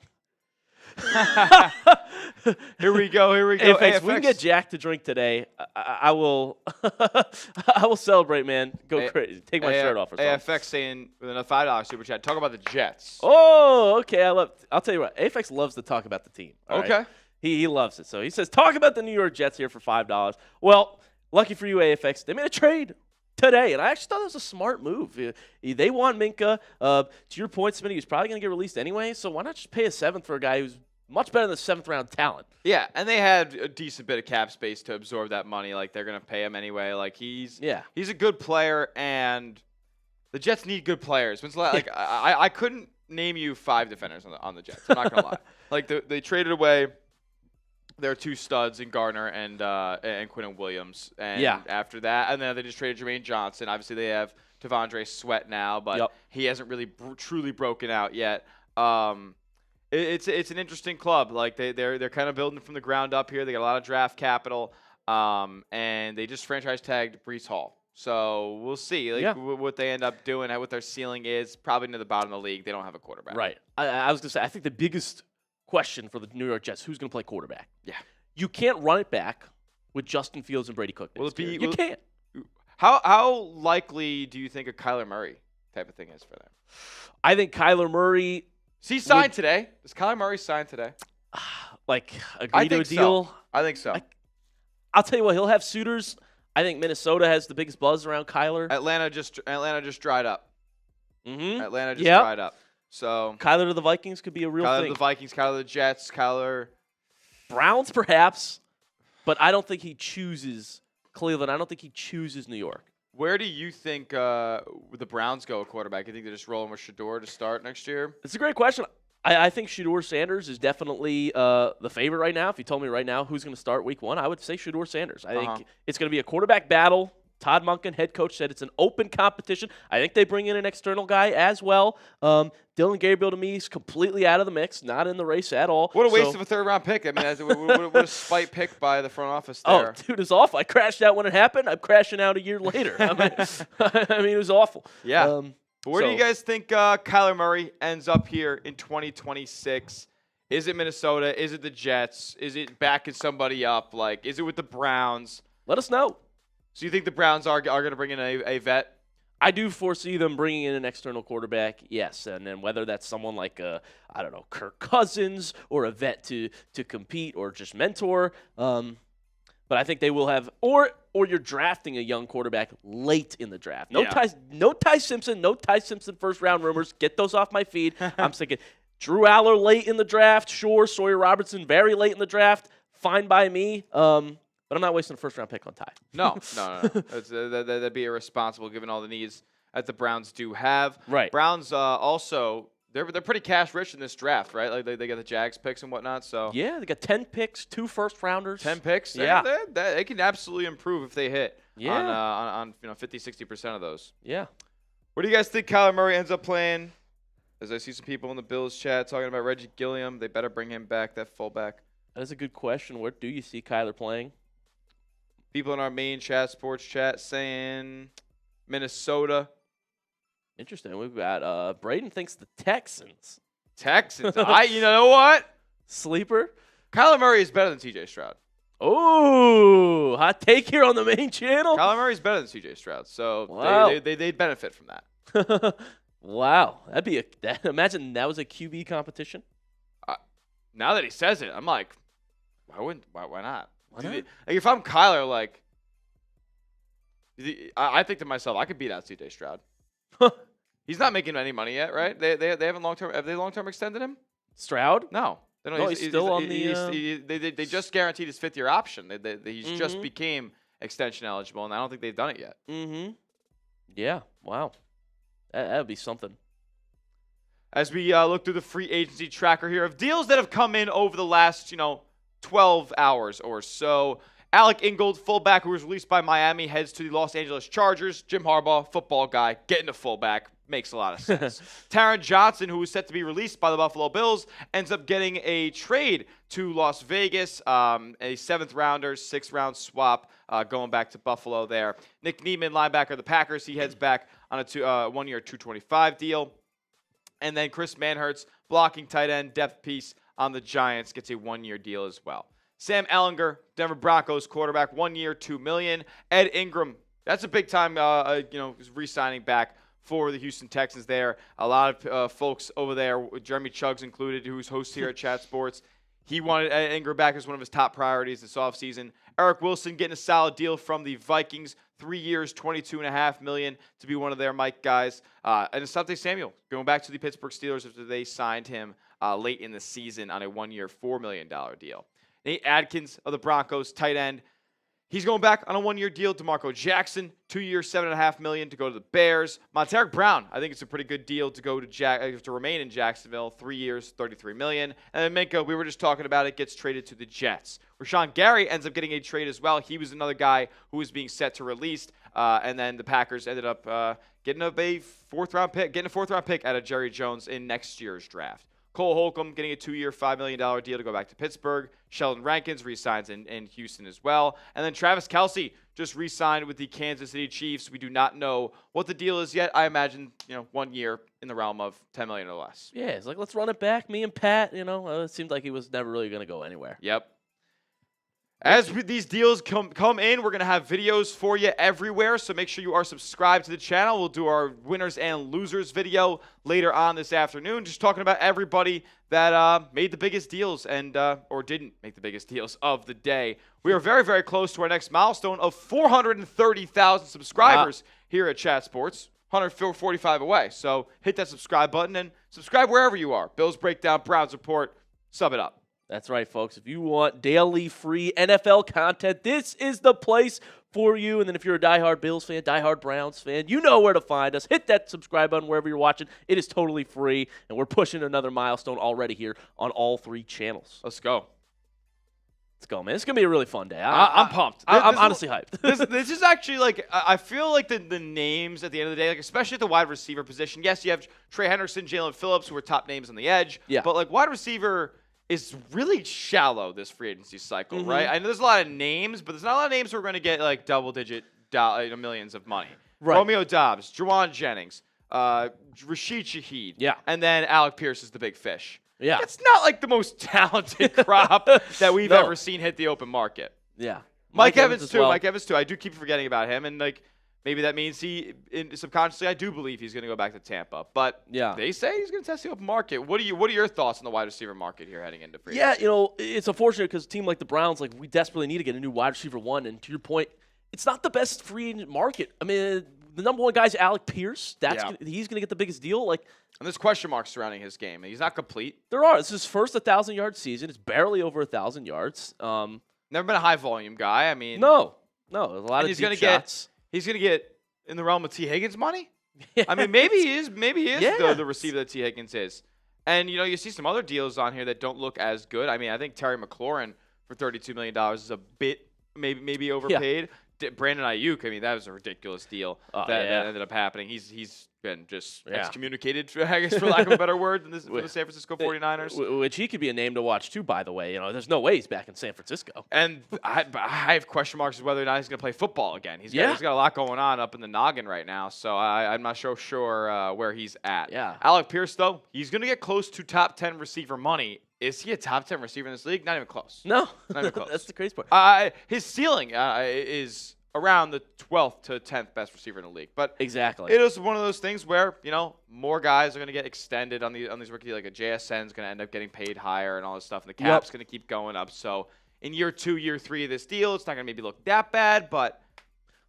Here we go. If AFX. we can get Jack to drink today, I will I will celebrate, man. Go crazy. Take my shirt off or something. AFX saying with another $5 super chat, talk about the Jets. Oh, okay. I'll tell you what. AFX loves to talk about the team. all right? Okay. He loves it. So he says, talk about the New York Jets here for $5. Well, lucky for you, AFX, they made a trade today, and I actually thought it was a smart move. They want Minka. To your point, Smitty, he's probably going to get released anyway, so why not just pay a 7th for a guy who's much better than the 7th-round talent? Yeah, and they had a decent bit of cap space to absorb that money. Like, they're going to pay him anyway. Like, he's a good player, and the Jets need good players. I couldn't name you 5 defenders on the Jets. I'm not going to lie. Like, they traded away their 2 studs in Gardner and Quinnen Williams. And after that, and then they just traded Jermaine Johnson. Obviously, they have Devondre Sweat now, but he hasn't really truly broken out yet. It's an interesting club. Like they're kind of building from the ground up here. They got a lot of draft capital, and they just franchise tagged Breece Hall. So we'll see what they end up doing, what their ceiling is. Probably near the bottom of the league. They don't have a quarterback. Right. I was going to say, I think the biggest question for the New York Jets, who's going to play quarterback? Yeah. You can't run it back with Justin Fields and Brady Cook. You can't. How likely do you think a Kyler Murray type of thing is for them? I think Kyler Murray. Is he signed today? Does Kyler Murray sign today? Agree to a deal? So. I think so. I'll tell you what, he'll have suitors. I think Minnesota has the biggest buzz around Kyler. Atlanta just dried up. Mm-hmm. Atlanta just dried up. So Kyler to the Vikings could be a real thing. Kyler to the Vikings, Kyler to the Jets, Kyler Browns perhaps, but I don't think he chooses Cleveland. I don't think he chooses New York. Where do you think the Browns go at quarterback? You think they're just rolling with Shador to start next year? It's a great question. I think Shador Sanders is definitely the favorite right now. If you told me right now who's going to start week 1, I would say Shador Sanders. I think it's going to be a quarterback battle. Todd Monken, head coach, said it's an open competition. I think they bring in an external guy as well. Dylan Gabriel, to me, is completely out of the mix, not in the race at all. What a waste of a third-round pick. I mean, what a spite pick by the front office there. Oh, dude, it's awful. I crashed out when it happened. I'm crashing out a year later. I mean, it was awful. Yeah. Where do you guys think Kyler Murray ends up here in 2026? Is it Minnesota? Is it the Jets? Is it backing somebody up? Is it with the Browns? Let us know. So you think the Browns are going to bring in a vet? I do foresee them bringing in an external quarterback, yes. And then whether that's someone like, Kirk Cousins or a vet to compete or just mentor. But I think they will have – or you're drafting a young quarterback late in the draft. No Ty Simpson first-round rumors. Get those off my feed. I'm thinking Drew Aller late in the draft, sure. Sawyer Robertson very late in the draft, fine by me. But I'm not wasting a first-round pick on Ty. No. That'd be irresponsible given all the needs that the Browns do have. Right. Browns also – They're pretty cash rich in this draft, right? They got the Jags picks and whatnot. So yeah, they got 10 picks, 2 first-rounders. 10 picks. Yeah, they can absolutely improve if they hit. Yeah. On 50-60% of those. Yeah. Where do you guys think Kyler Murray ends up playing? As I see some people in the Bills chat talking about Reggie Gilliam, they better bring him back, that fullback. That is a good question. Where do you see Kyler playing? People in our main chat, sports chat, saying Minnesota. Interesting. We've got Braden thinks the Texans. You know what? Sleeper. Kyler Murray is better than C.J. Stroud. Oh, hot take here on the main channel. Kyler Murray is better than C.J. Stroud, so wow. they'd benefit from that. Wow, that'd be imagine that was a QB competition. Now that he says it, I'm like, why not? Why not? If I'm Kyler, I think to myself, I could beat out C.J. Stroud. He's not making any money yet, right? They haven't long-term. Have they long-term extended him? Stroud? No. He's still on the. They just guaranteed his 5th-year option. He's just became extension eligible, and I don't think they've done it yet. Mm-hmm. Yeah. Wow. That would be something. As we look through the free agency tracker here of deals that have come in over the last 12 hours or so. Alec Ingold, fullback who was released by Miami, heads to the Los Angeles Chargers. Jim Harbaugh, football guy, getting a fullback. Makes a lot of sense. Taron Johnson, who was set to be released by the Buffalo Bills, ends up getting a trade to Las Vegas, a 7th-rounder, 6th-round swap going back to Buffalo there. Nick Neiman, linebacker of the Packers, he heads back on a 1-year, $225 deal. And then Chris Manhertz, blocking tight end, depth piece on the Giants, gets a 1-year deal as well. Sam Ehlinger, Denver Broncos quarterback, 1 year, $2 million. Ed Ingram, that's a big time, re-signing back for the Houston Texans there. A lot of folks over there, Jeremy Chuggs included, who's host here at Chat Sports. He wanted Ed Ingram back as one of his top priorities this offseason. Eric Wilson getting a solid deal from the Vikings, 3 years, $22.5 million to be one of their Mike guys. And Asante Samuel going back to the Pittsburgh Steelers after they signed him late in the season on a 1-year, $4 million deal. Nate Adkins of the Broncos, tight end. He's going back on a 1-year deal. DeMarco Jackson, 2 years, $7.5 million to go to the Bears. Montaric Brown, I think it's a pretty good deal to go to remain in Jacksonville. 3 years, $33 million. And then Minka, we were just talking about it, gets traded to the Jets. Rashawn Gary ends up getting a trade as well. He was another guy who was being set to release. And then the Packers ended up getting a 4th-round pick out of Jerry Jones in next year's draft. Cole Holcomb getting a 2-year, $5 million deal to go back to Pittsburgh. Sheldon Rankins re-signs in Houston as well. And then Travis Kelce just re-signed with the Kansas City Chiefs. We do not know what the deal is yet. I imagine, 1 year in the realm of $10 million or less. Yeah, it's like, let's run it back, me and Pat. It seemed like he was never really going to go anywhere. Yep. As these deals come in, we're going to have videos for you everywhere, so make sure you are subscribed to the channel. We'll do our winners and losers video later on this afternoon, just talking about everybody that made the biggest deals and or didn't make the biggest deals of the day. We are very, very close to our next milestone of 430,000 subscribers here at Chat Sports. 145 away, so hit that subscribe button and subscribe wherever you are. Bills Breakdown, Browns Report, sub it up. That's right, folks. If you want daily free NFL content, this is the place for you. And then if you're a diehard Bills fan, diehard Browns fan, you know where to find us. Hit that subscribe button wherever you're watching. It is totally free, and we're pushing another milestone already here on all 3 channels. Let's go. Let's go, man. It's going to be a really fun day. I'm pumped. I'm honestly hyped. This is actually, like, I feel like the names at the end of the day, like, especially at the wide receiver position. Yes, you have Trey Henderson, Jalen Phillips, who are top names on the edge. Yeah. But, like, wide receiver is really shallow this free agency cycle, right? I know there's a lot of names, but there's not a lot of names who are going to get, like, double-digit millions of money. Right. Romeo Doubs, Juwan Jennings, Rashid Shaheed. Yeah. And then Alec Pierce is the big fish. Yeah. It's not like the most talented crop that we've ever seen hit the open market. Yeah. Mike Evans too. Well. Mike Evans too. I do keep forgetting about him, and like maybe that means subconsciously I do believe he's going to go back to Tampa. But they say he's going to test the open market. What are your thoughts on the wide receiver market here heading into free agency? Yeah, it's unfortunate because a team like the Browns, like, we desperately need to get a new wide receiver 1. And to your point, it's not the best free agent market. I mean, the number 1 guy is Alec Pierce. He's going to get the biggest deal. Like, and there's question marks surrounding his game. He's not complete. There are. It's his first 1,000-yard season. It's barely over 1,000 yards. Never been a high volume guy. I mean, no, there's a lot of deep shots. He's going to get in the realm of T. Higgins money. Yeah. I mean, maybe he is. Maybe he is the receiver that T. Higgins is. And you see some other deals on here that don't look as good. I mean, I think Terry McLaurin for $32 million is a bit maybe overpaid. Yeah. Brandon Ayuk, I mean, that was a ridiculous deal that ended up happening. He's been just excommunicated, I guess, for lack of a better word, than the San Francisco 49ers. Which he could be a name to watch, too, by the way. There's no way he's back in San Francisco. And I have question marks as whether or not he's going to play football again. He's got a lot going on up in the noggin right now, so I'm not sure where he's at. Yeah. Alec Pierce, though, he's going to get close to top 10 receiver money. Is he a top 10 receiver in this league? Not even close. No. Not even close. That's the crazy part. His ceiling is around the 12th to 10th best receiver in the league. But exactly, it is one of those things where, more guys are going to get extended on these rookies. Like a JSN is going to end up getting paid higher and all this stuff. And the cap's going to keep going up. So in year 2, year 3 of this deal, it's not going to maybe look that bad. But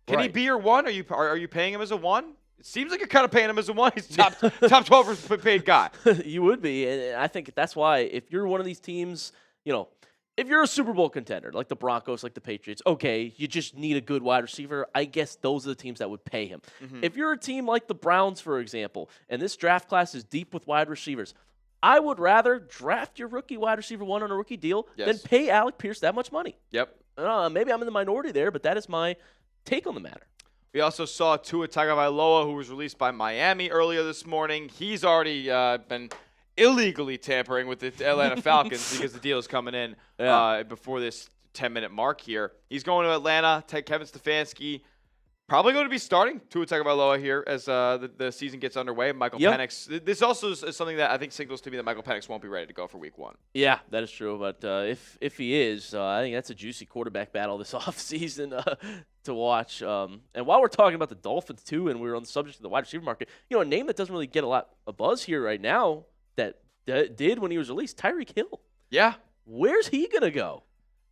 can he be your 1? Are you paying him as a 1? It seems like you're kind of paying him as a 1. He's top 12 paid guy. You would be. And I think that's why if you're one of these teams, if you're a Super Bowl contender, like the Broncos, like the Patriots, okay, you just need a good wide receiver. I guess those are the teams that would pay him. Mm-hmm. If you're a team like the Browns, for example, and this draft class is deep with wide receivers, I would rather draft your rookie wide receiver 1 on a rookie deal than pay Alec Pierce that much money. Yep. Maybe I'm in the minority there, but that is my take on the matter. We also saw Tua Tagovailoa, who was released by Miami earlier this morning. He's already been illegally tampering with the Atlanta Falcons because the deal is coming in before this 10-minute mark here. He's going to Atlanta. Kevin Stefanski probably going to be starting Tua Tagovailoa here as the season gets underway. Michael Penix. This also is something that I think signals to me that Michael Penix won't be ready to go for Week 1. Yeah, that is true. But if he is, I think that's a juicy quarterback battle this offseason to watch. And while we're talking about the Dolphins too, and we're on the subject of the wide receiver market, a name that doesn't really get a lot of buzz here right now that did when he was released, Tyreek Hill. Yeah. Where's he going to go?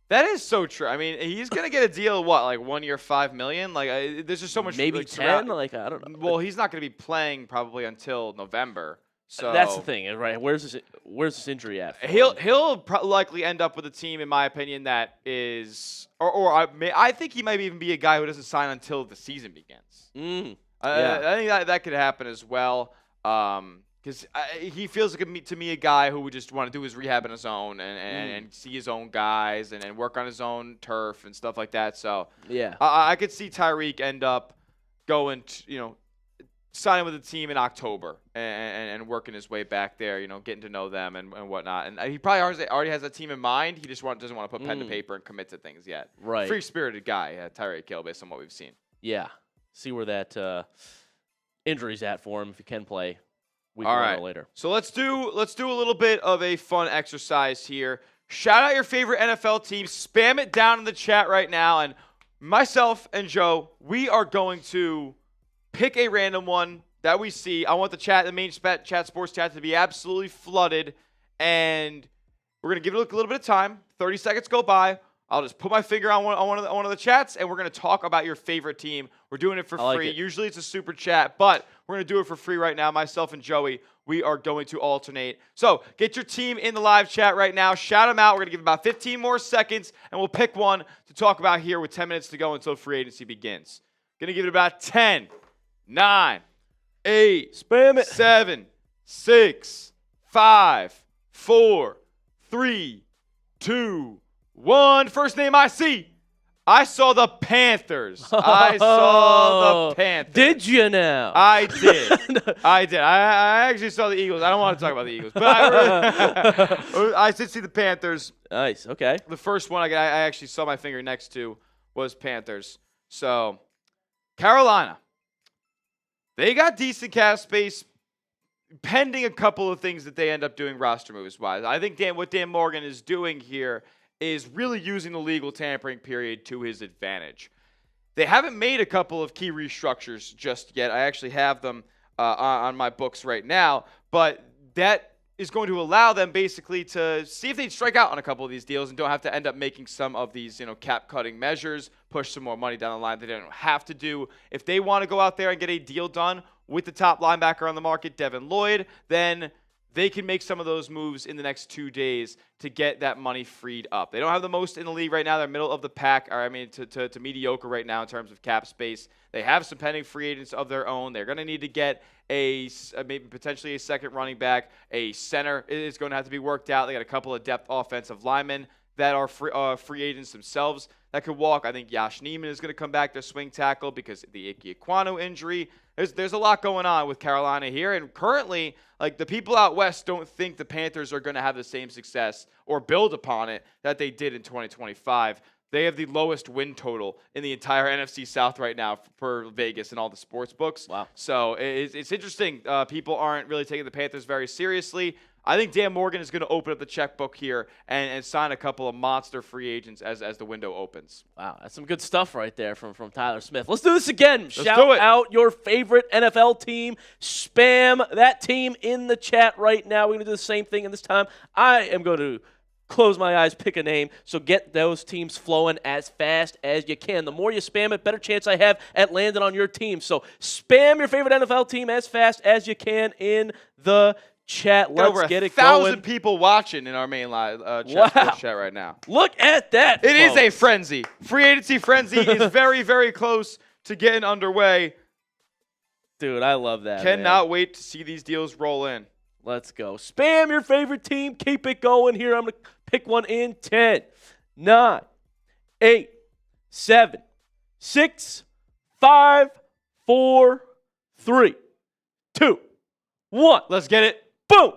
That is so true. I mean, he's going to get a deal, like 1 year, $5 million? Like, there's just so much. Maybe 10? I don't know. Well, he's not going to be playing probably until November. So that's the thing, right? Where's this injury at? He'll likely end up with a team, in my opinion, that is, I think he might even be a guy who doesn't sign until the season begins. I think that could happen as well. Because he feels like to me a guy who would just want to do his rehab on his own and see his own guys and work on his own turf and stuff like that. So I could see Tyreek end up going signing with the team in October and working his way back there, getting to know them and whatnot. And he probably already has a team in mind. He just doesn't want to put pen to paper and commit to things yet. Right. Free-spirited guy, Tyreek Hill, based on what we've seen. Yeah. See where that injury's at for him if he can play week All one right. or later. So let's do a little bit of a fun exercise here. Shout out your favorite NFL team. Spam it down in the chat right now. And myself and Joe, we are going to pick a random one that we see. I want the main chat sports chat to be absolutely flooded. And we're going to give it a little bit of time. 30 seconds go by. I'll just put my finger on one of the chats, and we're going to talk about your favorite team. We're doing it for free. Usually it's a super chat, but we're going to do it for free right now. Myself and Joey, we are going to alternate. So get your team in the live chat right now. Shout them out. We're going to give about 15 more seconds, and we'll pick one to talk about here with 10 minutes to go until free agency begins. Going to give it about 10, 9, 8, Spam it. 7, 6, 5, 4, 3, 2, 1. First name I see. I saw the Panthers. I saw the Panthers. Did you now? I did. I did. I actually saw the Eagles. I don't want to talk about the Eagles, but I did see the Panthers. Nice. Okay. The first one I actually saw my finger next to was Panthers. So, Carolina. They got decent cap space pending a couple of things that they end up doing roster moves-wise. I think what Dan Morgan is doing here is really using the legal tampering period to his advantage. They haven't made a couple of key restructures just yet. I actually have them on my books right now, but that is going to allow them basically to see if they strike out on a couple of these deals and don't have to end up making some of these, cap-cutting measures, push some more money down the line they don't have to do. If they want to go out there and get a deal done with the top linebacker on the market, Devin Lloyd, then they can make some of those moves in the next 2 days to get that money freed up. They don't have the most in the league right now. They're middle of the pack, to mediocre right now in terms of cap space. They have some pending free agents of their own. They're going to need to get maybe potentially a second running back. A center is going to have to be worked out. They got a couple of depth offensive linemen that are free agents themselves that could walk. I think Yash Neiman is going to come back, their swing tackle, because of the Ike Ekwonu injury. There's a lot going on with Carolina here, and currently, the people out west don't think the Panthers are going to have the same success or build upon it that they did in 2025. They have the lowest win total in the entire NFC South right now for Vegas and all the sports books. Wow. So it's interesting. People aren't really taking the Panthers very seriously. I think Dan Morgan is going to open up the checkbook here and sign a couple of monster free agents as the window opens. Wow, that's some good stuff right there from Tyler Smith. Let's do this again. Let's Shout do it. out your favorite NFL team. Spam that team in the chat right now. We're going to do the same thing, and this time I am going to close my eyes, pick a name, so get those teams flowing as fast as you can. The more you spam it, better chance I have at landing on your team. So spam your favorite NFL team as fast as you can in the chat. Let's get it going. Over 1,000 people watching in our main live chat right now. Look at that. It is a frenzy. Free agency frenzy is very, very close to getting underway. Dude, I love that. Cannot wait to see these deals roll in. Let's go. Spam your favorite team. Keep it going here. I'm going to pick one in 10, 9, 8, 7, 6, 5, 4, 3, 2, 1. Let's get it. Boom.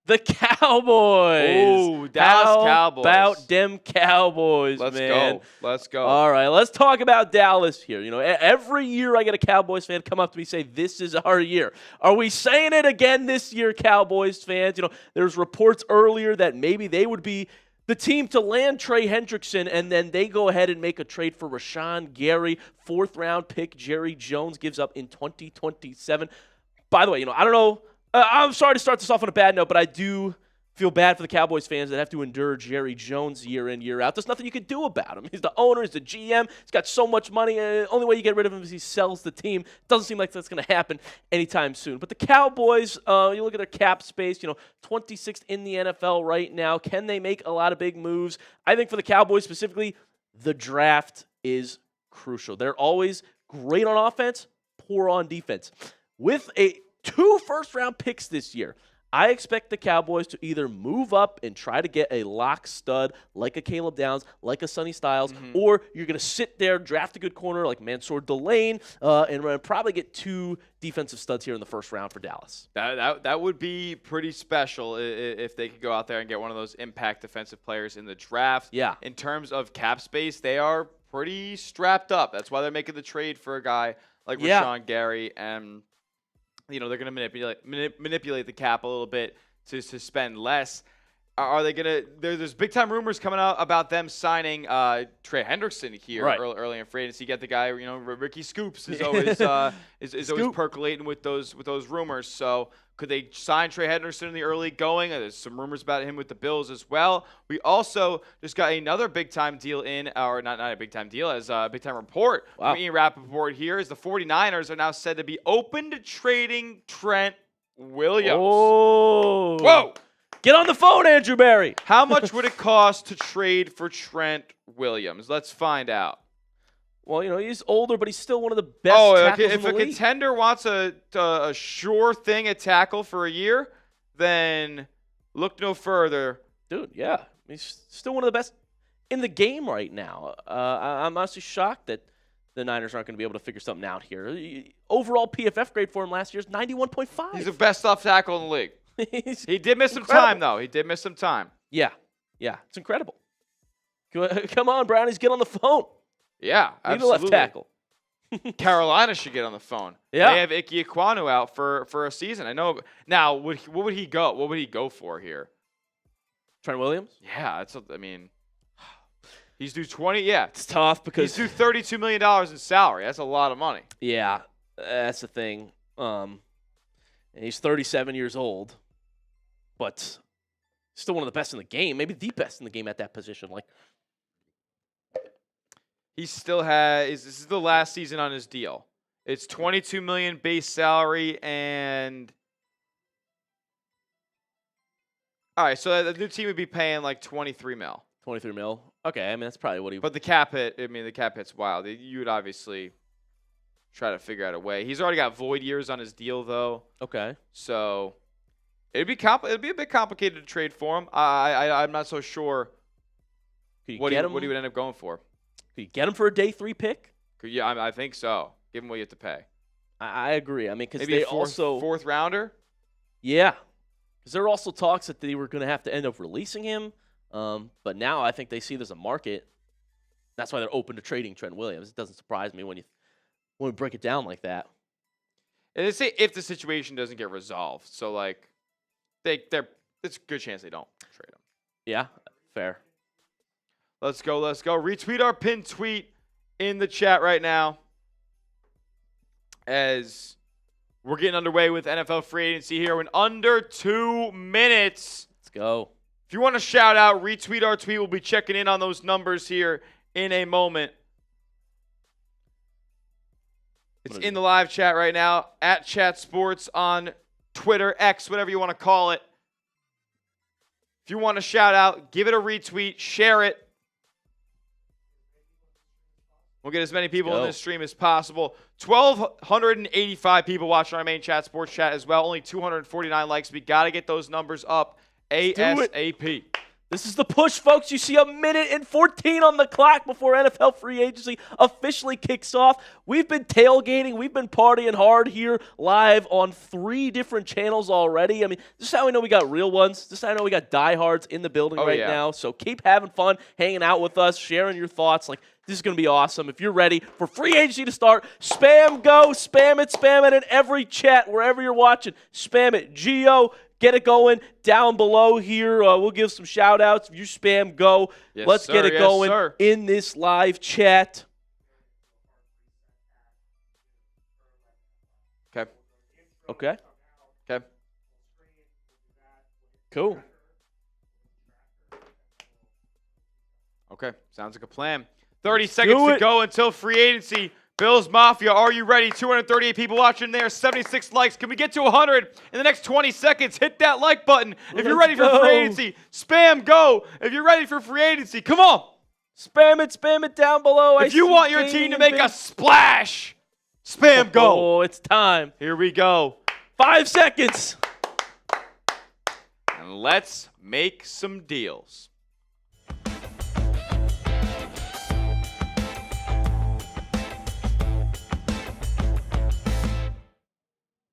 The Cowboys. Ooh, Dallas Cowboys. How about them Cowboys, Let's man? Let's go. All right, let's talk about Dallas here. Every year I get a Cowboys fan come up to me and say, this is our year. Are we saying it again this year, Cowboys fans? There's reports earlier that maybe they would be the team to land Trey Hendrickson, and then they go ahead and make a trade for Rashawn Gary, 4th-round pick Jerry Jones gives up in 2027. By the way, I don't know. I'm sorry to start this off on a bad note, but I do feel bad for the Cowboys fans that have to endure Jerry Jones year in, year out. There's nothing you can do about him. He's the owner. He's the GM. He's got so much money. Only way you get rid of him is he sells the team. Doesn't seem like that's going to happen anytime soon. But the Cowboys, you look at their cap space, 26th in the NFL right now. Can they make a lot of big moves? I think for the Cowboys specifically, the draft is crucial. They're always great on offense, poor on defense. With 2 first-round picks this year, I expect the Cowboys to either move up and try to get a lock stud like a Caleb Downs, like a Sonny Styles, or you're going to sit there, draft a good corner like Mansour Delane, and probably get 2 defensive studs here in the first round for Dallas. That would be pretty special if they could go out there and get one of those impact defensive players in the draft. Yeah. In terms of cap space, they are pretty strapped up. That's why they're making the trade for a guy like Rashawn Gary, and they're going to manipulate the cap a little bit to spend less. Are they going to? There's big time rumors coming out about them signing Trey Hendrickson here early in free agency. Get the guy, Ricky Scoops is always always percolating with those rumors. So could they sign Trey Hendrickson in the early going? There's some rumors about him with the Bills as well. We also just got another big time deal or not a big time deal, as a big time report from Ian Rappaport here, is the 49ers are now said to be open to trading Trent Williams. Oh. Whoa. Get on the phone, Andrew Berry. How much would it cost to trade for Trent Williams? Let's find out. Well, he's older, but he's still one of the best tackles in the league. If a contender wants a sure thing at tackle for a year, then look no further. Dude, yeah. He's still one of the best in the game right now. I'm honestly shocked that the Niners aren't going to be able to figure something out here. Overall PFF grade for him last year is 91.5. He's the best off tackle in the league. He did miss some time, though. He did miss some time. Yeah. It's incredible. Come on, Brownies, get on the phone. Yeah, Need absolutely. a left tackle. Carolina should get on the phone. Yeah. They have Ike Ekwonu out for a season. I know. Now, what would he go? What would he go for here? Trent Williams? Yeah, he's due 20. Yeah, It's tough because he's due $32 million in salary. That's a lot of money. Yeah, that's the thing. And he's 37 years old, but still one of the best in the game, maybe the best in the game at that position. He still has. This is the last season on his deal. It's $22 million base salary, and all right. So the new team would be paying like $23 million. 23 mil. Okay, that's probably what he. But the cap hit. The cap hit's wild. You would obviously try to figure out a way. He's already got void years on his deal, though. Okay. So it'd be a bit complicated to trade for him. I'm not so sure what he would end up going for. Could you get him for a day 3 pick? Yeah, I think so. Give him what you have to pay. I agree. Because maybe they also fourth rounder. Yeah, because there are also talks that they were going to have to end up releasing him. But now I think they see there's a market. That's why they're open to trading Trent Williams. It doesn't surprise me when we break it down like that. And they say if the situation doesn't get resolved. So it's a good chance they don't trade him. Yeah, fair. Let's go. Retweet our pinned tweet in the chat right now as we're getting underway with NFL free agency here in under 2 minutes. Let's go. If you want to shout out, retweet our tweet. We'll be checking in on those numbers here in a moment. It's in the live chat right now, at Chat Sports on Twitter, X, whatever you want to call it. If you want to shout out, give it a retweet, share it. We'll get as many people in this stream as possible. 1,285 people watching our main Chat Sports chat as well. Only 249 likes. We got to get those numbers up ASAP. This is the push, folks. You see 1:14 on the clock before NFL free agency officially kicks off. We've been tailgating. We've been partying hard here live on 3 different channels already. This is how we know we got real ones. This is how I know we got diehards in the building now. So keep having fun, hanging out with us, sharing your thoughts. This is going to be awesome. If you're ready for free agency to start, spam it in every chat, wherever you're watching. Spam it. Geo, get it going down below here. We'll give some shout-outs. If you spam go, let's get it going in this live chat. Okay. Cool. Okay, sounds like a plan. 30 seconds to go until free agency. Bills Mafia, are you ready? 238 people watching there, 76 likes. Can we get to 100 in the next 20 seconds? Hit that like button. If you're ready for free agency, spam go. If you're ready for free agency, come on. Spam it down below. If you want your team to make a splash, spam go. Oh, it's time. Here we go. 5 seconds. and let's make some deals.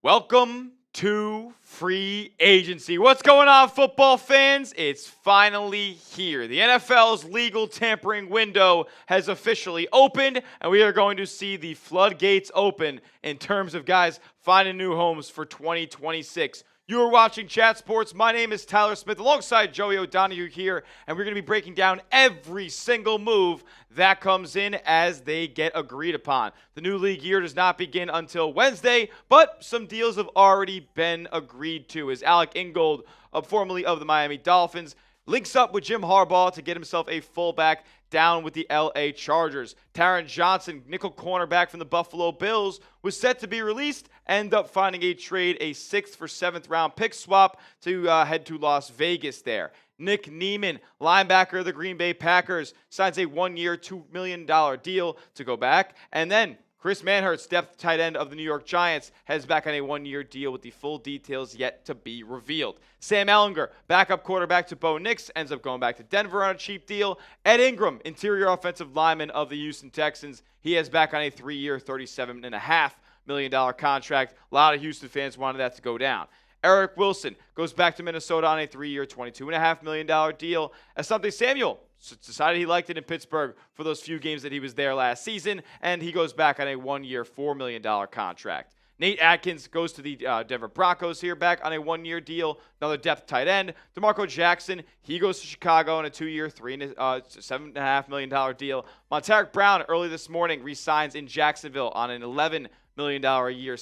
Welcome to free agency. What's going on, football fans? It's finally here. The NFL's legal tampering window has officially opened, and we are going to see the floodgates open in terms of guys finding new homes for 2026. You are watching Chat Sports. My name is Tyler Smith alongside Joey O'Donoghue here, and we're going to be breaking down every single move that comes in as they get agreed upon. The new league year does not begin until Wednesday, but some deals have already been agreed to as Alec Ingold, formerly of the Miami Dolphins, links up with Jim Harbaugh to get himself a fullback down with the LA Chargers. Taron Johnson, nickel cornerback from the Buffalo Bills, was set to be released, ended up finding a trade, a 6th for 7th round pick swap to head to Las Vegas there. Nick Neiman, linebacker of the Green Bay Packers, signs a 1-year, $2 million deal to go back. And then Chris Manhertz, depth tight end of the New York Giants, heads back on a 1-year deal with the full details yet to be revealed. Sam Ehlinger, backup quarterback to Bo Nix, ends up going back to Denver on a cheap deal. Ed Ingram, interior offensive lineman of the Houston Texans, he heads back on a 3-year, $37.5 million contract. A lot of Houston fans wanted that to go down. Eric Wilson goes back to Minnesota on a 3-year, $22.5 million deal. Asante Samuel decided he liked it in Pittsburgh for those few games that he was there last season, and he goes back on a 1-year, $4 million contract. Nate Atkins goes to the Denver Broncos here, back on a 1-year deal, another depth tight end. DeMarco Jackson, he goes to Chicago on a 2-year, $7.5 million deal. Monteric Brown, early this morning, re-signs in Jacksonville on an $11 million a year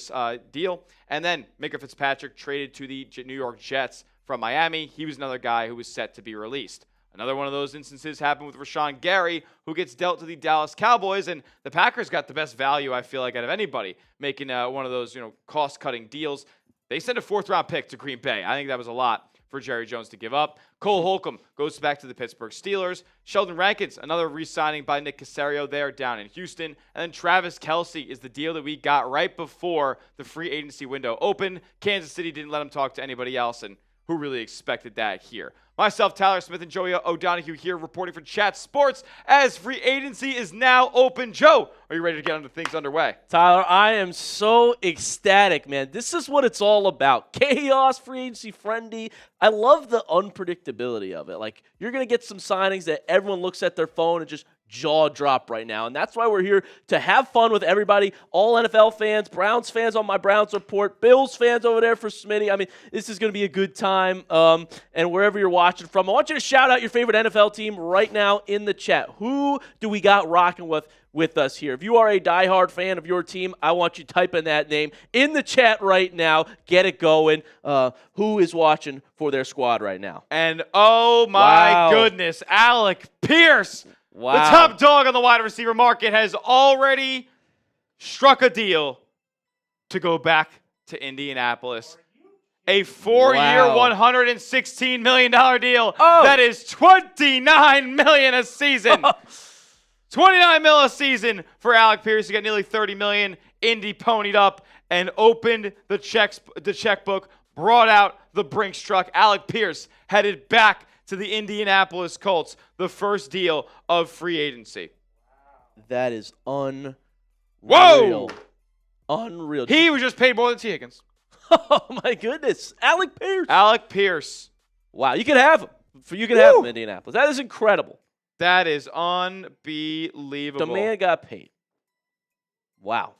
deal. And then Minka Fitzpatrick traded to the New York Jets from Miami. He was another guy who was set to be released. Another one of those instances happened with Rashawn Gary, who gets dealt to the Dallas Cowboys, and the Packers got the best value, I feel like, out of anybody, making one of those cost-cutting deals. They sent a 4th-round pick to Green Bay. I think that was a lot for Jerry Jones to give up. Cole Holcomb goes back to the Pittsburgh Steelers. Sheldon Rankins, another re-signing by Nick Caserio there down in Houston. And then Travis Kelce is the deal that we got right before the free agency window opened. Kansas City didn't let him talk to anybody else, and who really expected that here? Myself, Tyler Smith, and Joey O'Donoghue here reporting for Chat Sports as free agency is now open. Joe, are you ready to get into things underway? Tyler, I am so ecstatic, man. This is what it's all about. Chaos, free agency friendly. I love the unpredictability of it. Like, you're going to get some signings that everyone looks at their phone and just jaw drop right now. And that's why we're here to have fun with everybody, all NFL fans, Browns fans on my Browns report, Bills fans over there for Smitty. I mean, this is going to be a good time. And wherever you're watching from, I want you to shout out your favorite NFL team right now in the chat. Who do we got rocking with us here? If you are a diehard fan of your team, I want you to type in that name in the chat right now. Get it going. Who is watching for their squad right now? And oh my goodness, Alec Pierce, the top dog on the wide receiver market, has already struck a deal to go back to Indianapolis. A 4-year, $116 million deal. That is $29 million a season. $29 million a season for Alec Pierce. He got nearly $30 million. Indy ponied up and opened the checkbook, brought out the Brinks truck. Alec Pierce headed back to the Indianapolis Colts, the first deal of free agency. That is unreal. Whoa! Unreal. He was just paid more than T. Higgins. Oh, my goodness. Alec Pierce. Alec Pierce. Wow, you can have him. You can have him in Indianapolis. That is incredible. That is unbelievable. The man got paid. Wow.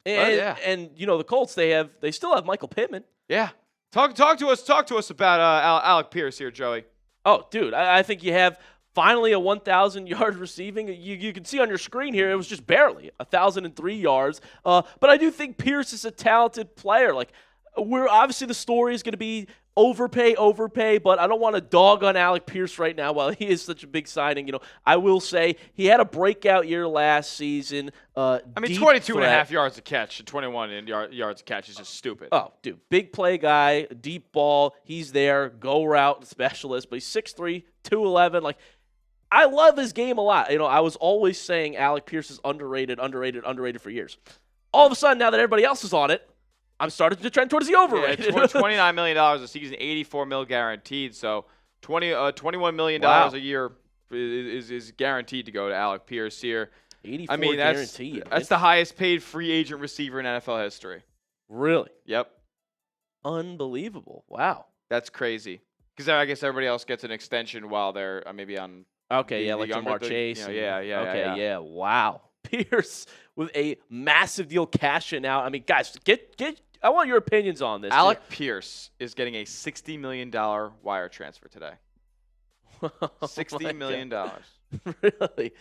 And, and the Colts, they still have Michael Pittman. Yeah. Talk to us about Alec Pierce here, Joey. Oh, dude, I think you have finally a 1,000-yard receiving. You can see on your screen here, it was just barely 1,003 yards. But I do think Pierce is a talented player. Like, obviously the story is going to be overpay, but I don't want to dog on Alec Pierce right now while he is such a big signing. I will say he had a breakout year last season. 22 and a half yards a catch, 21 yards a catch is just stupid. Oh, dude, big play guy, deep ball. He's there, go route specialist, but he's 6'3", 211. Like, I love his game a lot. I was always saying Alec Pierce is underrated for years. All of a sudden, now that everybody else is on it, I'm starting to trend towards the overrated. Yeah, $29 million a season, $84 million guaranteed. So $21 million a year is guaranteed to go to Alec Pierce here. 84 I mean, guaranteed. That's the highest paid free agent receiver in NFL history. Really? Yep. Unbelievable. Wow. That's crazy. Because I guess everybody else gets an extension while they're maybe on. Okay, like Jamar Chase. Yeah. Wow. Pierce with a massive deal cashing out. I mean, guys, get. I want your opinions on this. Alec Pierce is getting a $60 million wire transfer today. $60 million. Really?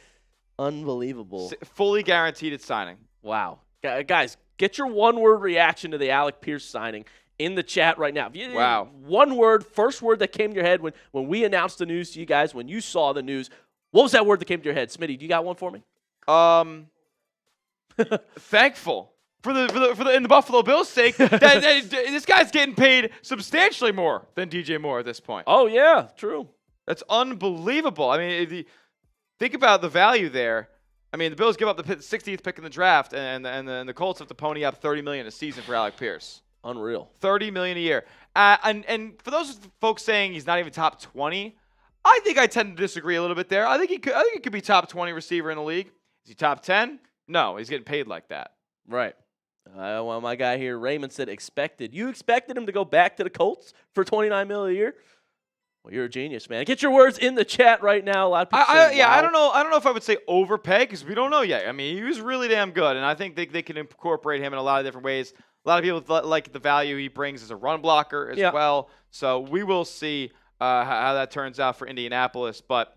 Unbelievable. Fully guaranteed at signing. Wow. Guys, get your one-word reaction to the Alec Pierce signing in the chat right now. Wow. One word, first word that came to your head when we announced the news to you guys, when you saw the news. What was that word that came to your head? Smitty, do you got one for me? Thankful for the in the Buffalo Bills' sake that this guy's getting paid substantially more than DJ Moore at this point. Oh yeah, true. That's unbelievable. I mean, think about the value there. I mean, the Bills give up the 60th pick in the draft, and the Colts have to pony up $30 million a season for Alec Pierce. Unreal. $30 million a year. And for those folks saying he's not even top 20, I think I tend to disagree a little bit there. I think he could be top 20 receiver in the league. Is he top 10? No, he's getting paid like that. Right. Well, my guy here, Raymond, said expected. You expected him to go back to the Colts for $29 million a year? Well, you're a genius, man. Get your words in the chat right now. A lot of people saying, wow. I don't know if I would say overpay because we don't know yet. I mean, he was really damn good, and I think they can incorporate him in a lot of different ways. A lot of people like the value he brings as a run blocker as well. So we will see how that turns out for Indianapolis. But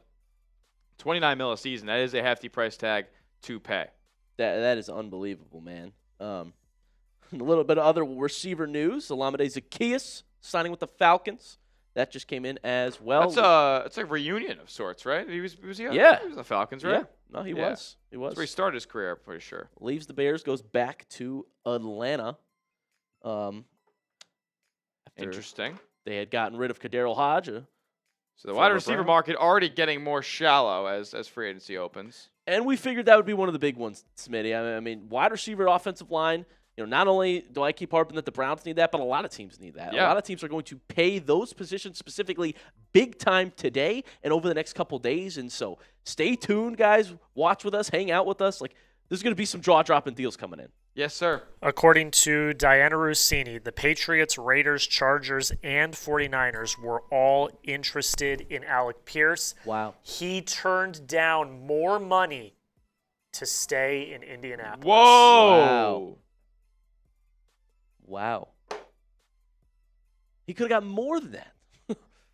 $29 million a season, that is a hefty price tag to pay. That is unbelievable, man. A little bit of other receiver news. Olamide Zaccheaus signing with the Falcons. That just came in as well. It's a reunion of sorts, right? He was Yeah. He was the Falcons, right? Yeah. No, he was. He was. That's where he started his career, I'm pretty sure. Leaves the Bears, goes back to Atlanta. Interesting. They had gotten rid of Kaderil Hodge. So the wide receiver market already getting more shallow as free agency opens. And we figured that would be one of the big ones, Smitty. I mean, wide receiver, offensive line. You know, not only do I keep harping that the Browns need that, but a lot of teams need that. Yeah. A lot of teams are going to pay those positions specifically big time today and over the next couple days. And so stay tuned, guys. Watch with us. Hang out with us. Like, there's going to be some jaw-dropping deals coming in. Yes, sir. According to Diana Rossini, the Patriots, Raiders, Chargers, and 49ers were all interested in Alec Pierce. Wow. He turned down more money to stay in Indianapolis. Whoa. Wow. He could have got more than that.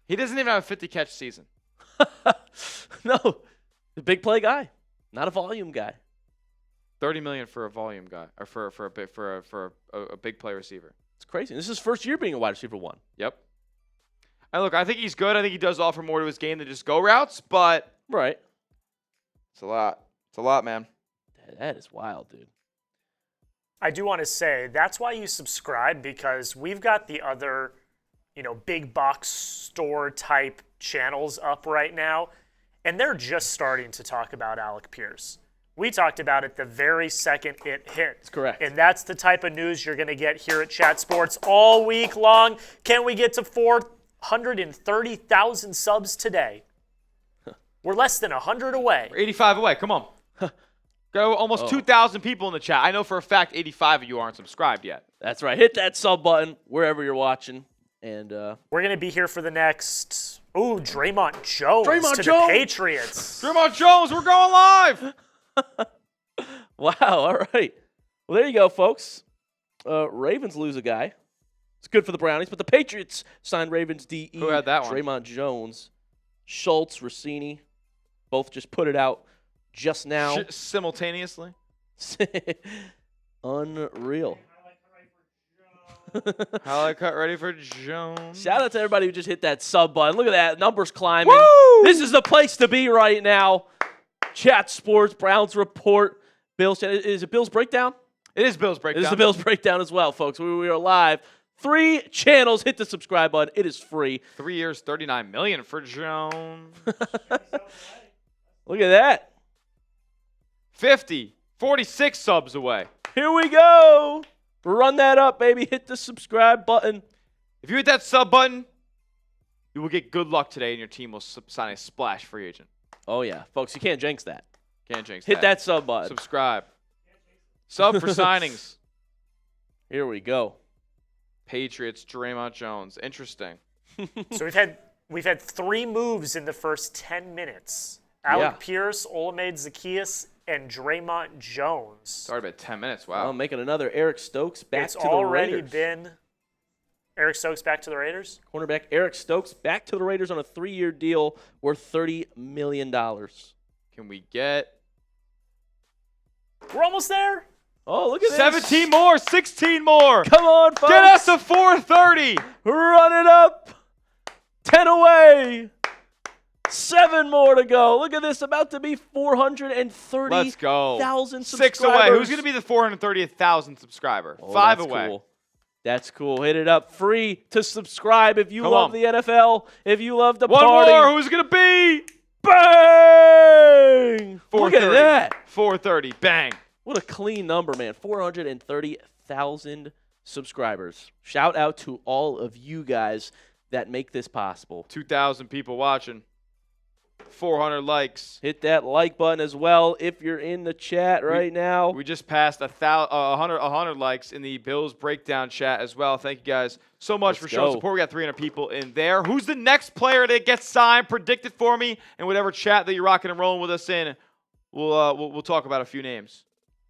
He doesn't even have a 50-catch season. No. The big play guy, not a volume guy. $30 million for a volume guy, or for a big play receiver. It's crazy. This is his first year being a wide receiver one. Yep. And look, I think he's good. I think he does offer more to his game than just go routes, but right. It's a lot. It's a lot, man. That is wild, dude. I do want to say that's why you subscribe, because we've got the other, big box store type channels up right now, and they're just starting to talk about Alec Pierce. We talked about it the very second it hit. That's correct. And that's the type of news you're going to get here at Chat Sports all week long. Can we get to 430,000 subs today? We're less than 100 away. We're 85 away. Come on. Got almost 2,000 people in the chat. I know for a fact 85 of you aren't subscribed yet. That's right. Hit that sub button wherever you're watching. And we're going to be here for the next... Ooh, Draymond Jones to Jones. the Patriots. Draymond Jones, we're going live. Wow, all right. Well, there you go, folks. Ravens lose a guy. It's good for the Brownies, but the Patriots signed Ravens DE. Who had that one? Draymond Jones. Schultz, Rossini, both just put it out just now. Simultaneously. Unreal. Highlight cut ready for Jones. Shout out to everybody who just hit that sub button. Look at that. Numbers climbing. Woo! This is the place to be right now. Chat Sports, Browns Report, Bills. Is it Bills Breakdown? It is Bills Breakdown. It is the Bills Breakdown as well, folks. We are live. 3 channels. Hit the subscribe button. It is free. 3 years, $39 million for Jones. Look at that. 46 subs away. Here we go. Run that up, baby. Hit the subscribe button. If you hit that sub button, you will get good luck today, and your team will sign a splash free agent. Oh, yeah. Folks, you can't jinx that. Can't jinx Hit that sub button. Subscribe. Sub for signings. Here we go. Patriots, Draymond Jones. Interesting. So we've had 3 moves in the first 10 minutes. Alec Pierce, Olamide Zaccheaus, and Draymond Jones. Started at 10 minutes. Wow. Well, making another Eric Stokes back It's to the already Raiders. been Eric Stokes back to the Raiders. Cornerback Eric Stokes back to the Raiders on a 3-year deal worth $30 million. Can we get We're almost there. Oh, look at this. 17 more, 16 more? Come on, folks. Get us a 430. Run it up. 10 away. 7 more to go. Look at this. About to be 430,000 Let's go. subscribers. 6 away. Who's going to be the 430,000 subscriber? Oh, 5 that's away. Cool. That's cool. Hit it up. Free to subscribe if you Come love on. the NFL, if you love the One party. more. Who's going to be? Bang! Look at 430. that. 430. Bang. What a clean number, man. 430,000 subscribers. Shout out to all of you guys that make this possible. 2,000 people watching. 400 likes. Hit that like button as well if you're in the chat right now. We just passed 100 likes in the Bills breakdown chat as well. Thank you guys so much for showing support. We got 300 people in there. Who's the next player that gets signed? Predict it for me, and whatever chat that you're rocking and rolling with us in, we'll talk about a few names.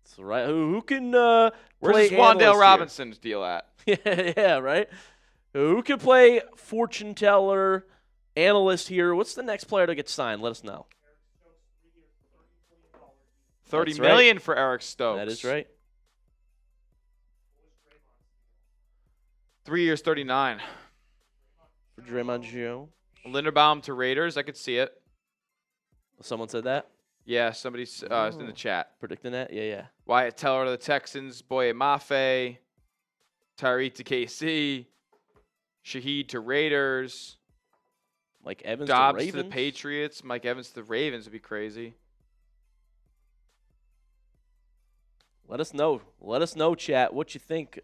That's right. Who can Where's play this Wandale analyst Robinson's deal at? here? Yeah, right. Who can play fortune teller, analyst here? What's the next player to get signed? Let us know. $30 million for Eric Stokes. That is right. 3 years, 39. For Draymond Jones. Linderbaum to Raiders. I could see it. Someone said that? Yeah, somebody's in the chat. Predicting that? Yeah. Wyatt Teller to the Texans. Boye Mafe. Tyreek to KC. Shaheed to Raiders. Mike Evans Dobbs to to the Ravens. Patriots. Mike Evans to the Ravens would be crazy. Let us know. Let us know, chat, what you think.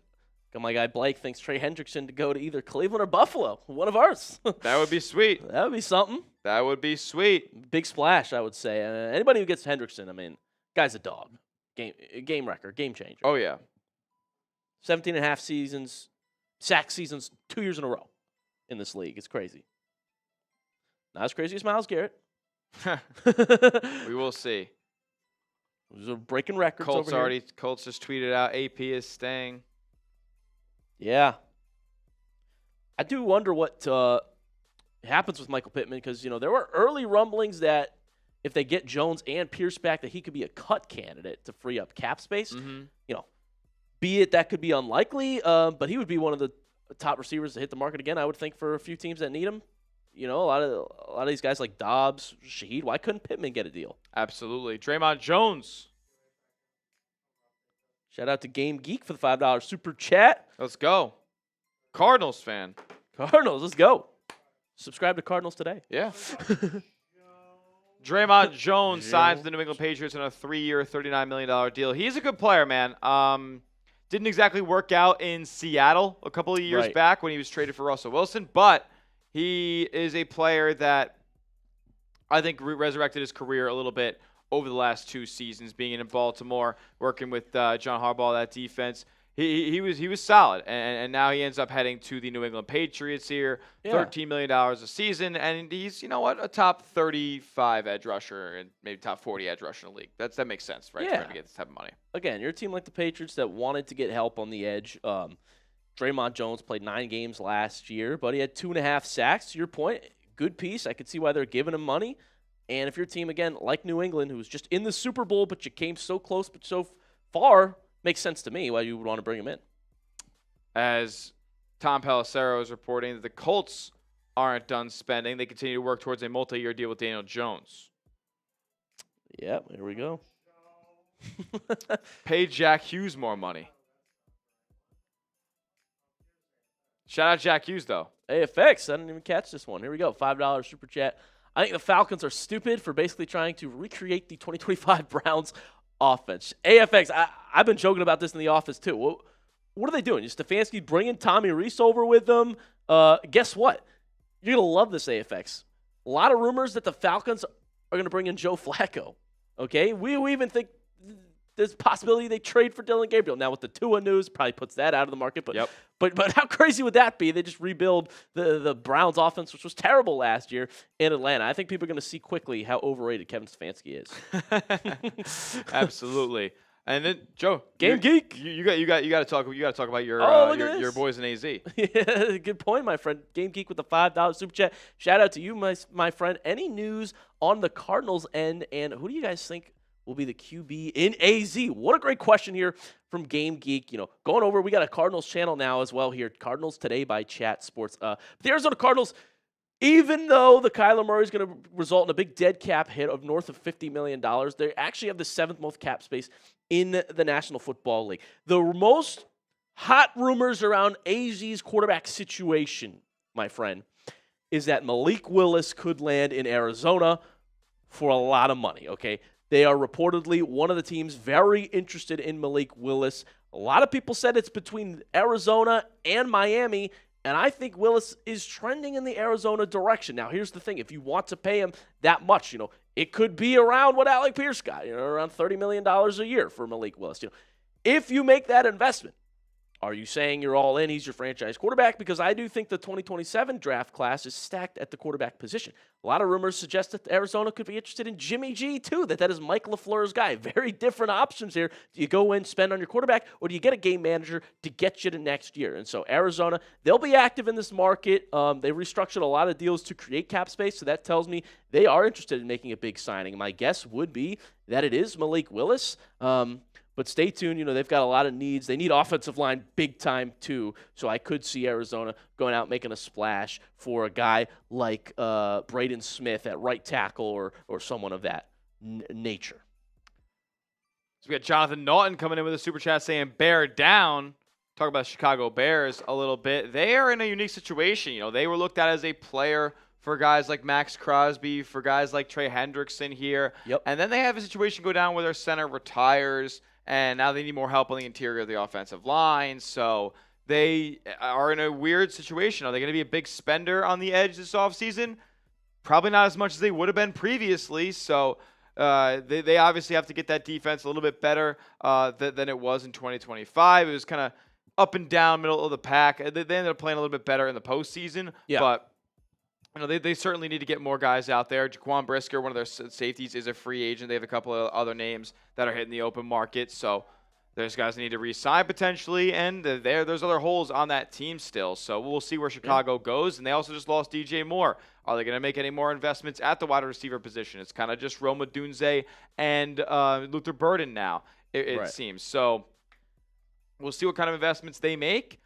My guy Blake thinks Trey Hendrickson to go to either Cleveland or Buffalo. One of ours. That would be sweet. That would be something. That would be sweet. Big splash, I would say. Anybody who gets Hendrickson, I mean, guy's a dog. Game record, game changer. Oh, yeah. 17 and a half seasons, sack seasons 2 years in a row in this league. It's crazy. Not as crazy as Myles Garrett. We will see. Those are breaking records over here. Colts just tweeted out AP is staying. Yeah. I do wonder what happens with Michael Pittman because, there were early rumblings that if they get Jones and Pierce back, that he could be a cut candidate to free up cap space. Mm-hmm. Be it that could be unlikely, but he would be one of the top receivers to hit the market again, I would think, for a few teams that need him. A lot of these guys like Dobbs, Shaheed, why couldn't Pittman get a deal? Absolutely. Draymond Jones. Shout out to Game Geek for the $5 super chat. Let's go. Cardinals fan. Cardinals, let's go. Subscribe to Cardinals today. Yeah. Draymond Jones signs the New England Patriots on a 3-year, $39 million deal. He's a good player, man. Didn't exactly work out in Seattle a couple of years back when he was traded for Russell Wilson, but he is a player that I think resurrected his career a little bit over the last 2 seasons, being in Baltimore, working with John Harbaugh, that defense. He was solid, and now he ends up heading to the New England Patriots here, $13 million a season, and he's, a top 35 edge rusher and maybe top 40 edge rusher in the league. That makes sense, right, for him to get this type of money. Again, you're a team like the Patriots that wanted to get help on the edge. Draymond Jones played 9 games last year, but he had 2.5 sacks. To your point, good piece. I could see why they're giving him money. And if your team, again, like New England, who's just in the Super Bowl, but you came so close but so far, makes sense to me why you would want to bring him in. As Tom Pelissero is reporting that the Colts aren't done spending. They continue to work towards a multi-year deal with Daniel Jones. Yep, here we go. Pay Jack Hughes more money. Shout out Jack Hughes, though. AFX, I didn't even catch this one. Here we go, $5 super chat. I think the Falcons are stupid for basically trying to recreate the 2025 Browns offense. AFX, I've been joking about this in the office too. what are they doing? Is Stefanski bringing Tommy Reese over with them? Guess what? You're going to love this, AFX. A lot of rumors that the Falcons are going to bring in Joe Flacco. Okay? We even think there's a possibility they trade for Dylan Gabriel. Now, with the Tua news, probably puts that out of the market. But how crazy would that be? They just rebuild the Browns offense, which was terrible last year in Atlanta. I think people are going to see quickly how overrated Kevin Stefanski is. Absolutely. And then Joe, Game Geek, you got to talk about your your boys in AZ. Yeah, good point, my friend. Game Geek with the $5 super chat. Shout out to you, my friend. Any news on the Cardinals end, and who do you guys think will be the QB in AZ? What a great question here from Game Geek. Going over, we got a Cardinals channel now as well here. Cardinals Today by Chat Sports. The Arizona Cardinals, even though the Kyler Murray is going to result in a big dead cap hit of north of $50 million, they actually have the 7th most cap space in the National Football League. The most hot rumors around AZ's quarterback situation, my friend, is that Malik Willis could land in Arizona for a lot of money, okay? They are reportedly one of the teams very interested in Malik Willis. A lot of people said it's between Arizona and Miami, and I think Willis is trending in the Arizona direction. Now, here's the thing. If you want to pay him that much, it could be around what Alec Pierce got, around $30 million a year for Malik Willis. If you make that investment, are you saying you're all in? He's your franchise quarterback? Because I do think the 2027 draft class is stacked at the quarterback position. A lot of rumors suggest that Arizona could be interested in Jimmy G, too, that is Mike LaFleur's guy. Very different options here. Do you go in, spend on your quarterback, or do you get a game manager to get you to next year? And so Arizona, they'll be active in this market. They restructured a lot of deals to create cap space, so that tells me they are interested in making a big signing. My guess would be that it is Malik Willis. But stay tuned. They've got a lot of needs. They need offensive line big time, too. So I could see Arizona going out making a splash for a guy like Braden Smith at right tackle or someone of that nature. So we got Jonathan Naughton coming in with a super chat saying, bear down. Talk about Chicago Bears a little bit. They are in a unique situation. They were looked at as a player for guys like Max Crosby, for guys like Trey Hendrickson here. Yep. And then they have a situation go down where their center retires. And now they need more help on the interior of the offensive line. So they are in a weird situation. Are they going to be a big spender on the edge this offseason? Probably not as much as they would have been previously. So they obviously have to get that defense a little bit better than it was in 2025. It was kind of up and down, middle of the pack. They ended up playing a little bit better in the postseason. Yeah. But they certainly need to get more guys out there. Jaquan Brisker, one of their safeties, is a free agent. They have a couple of other names that are hitting the open market. So there's guys that need to re-sign potentially, and there's other holes on that team still. So we'll see where Chicago goes. And they also just lost DJ Moore. Are they going to make any more investments at the wide receiver position? It's kind of just Roma Dunze and Luther Burden now, it seems. So we'll see what kind of investments they make.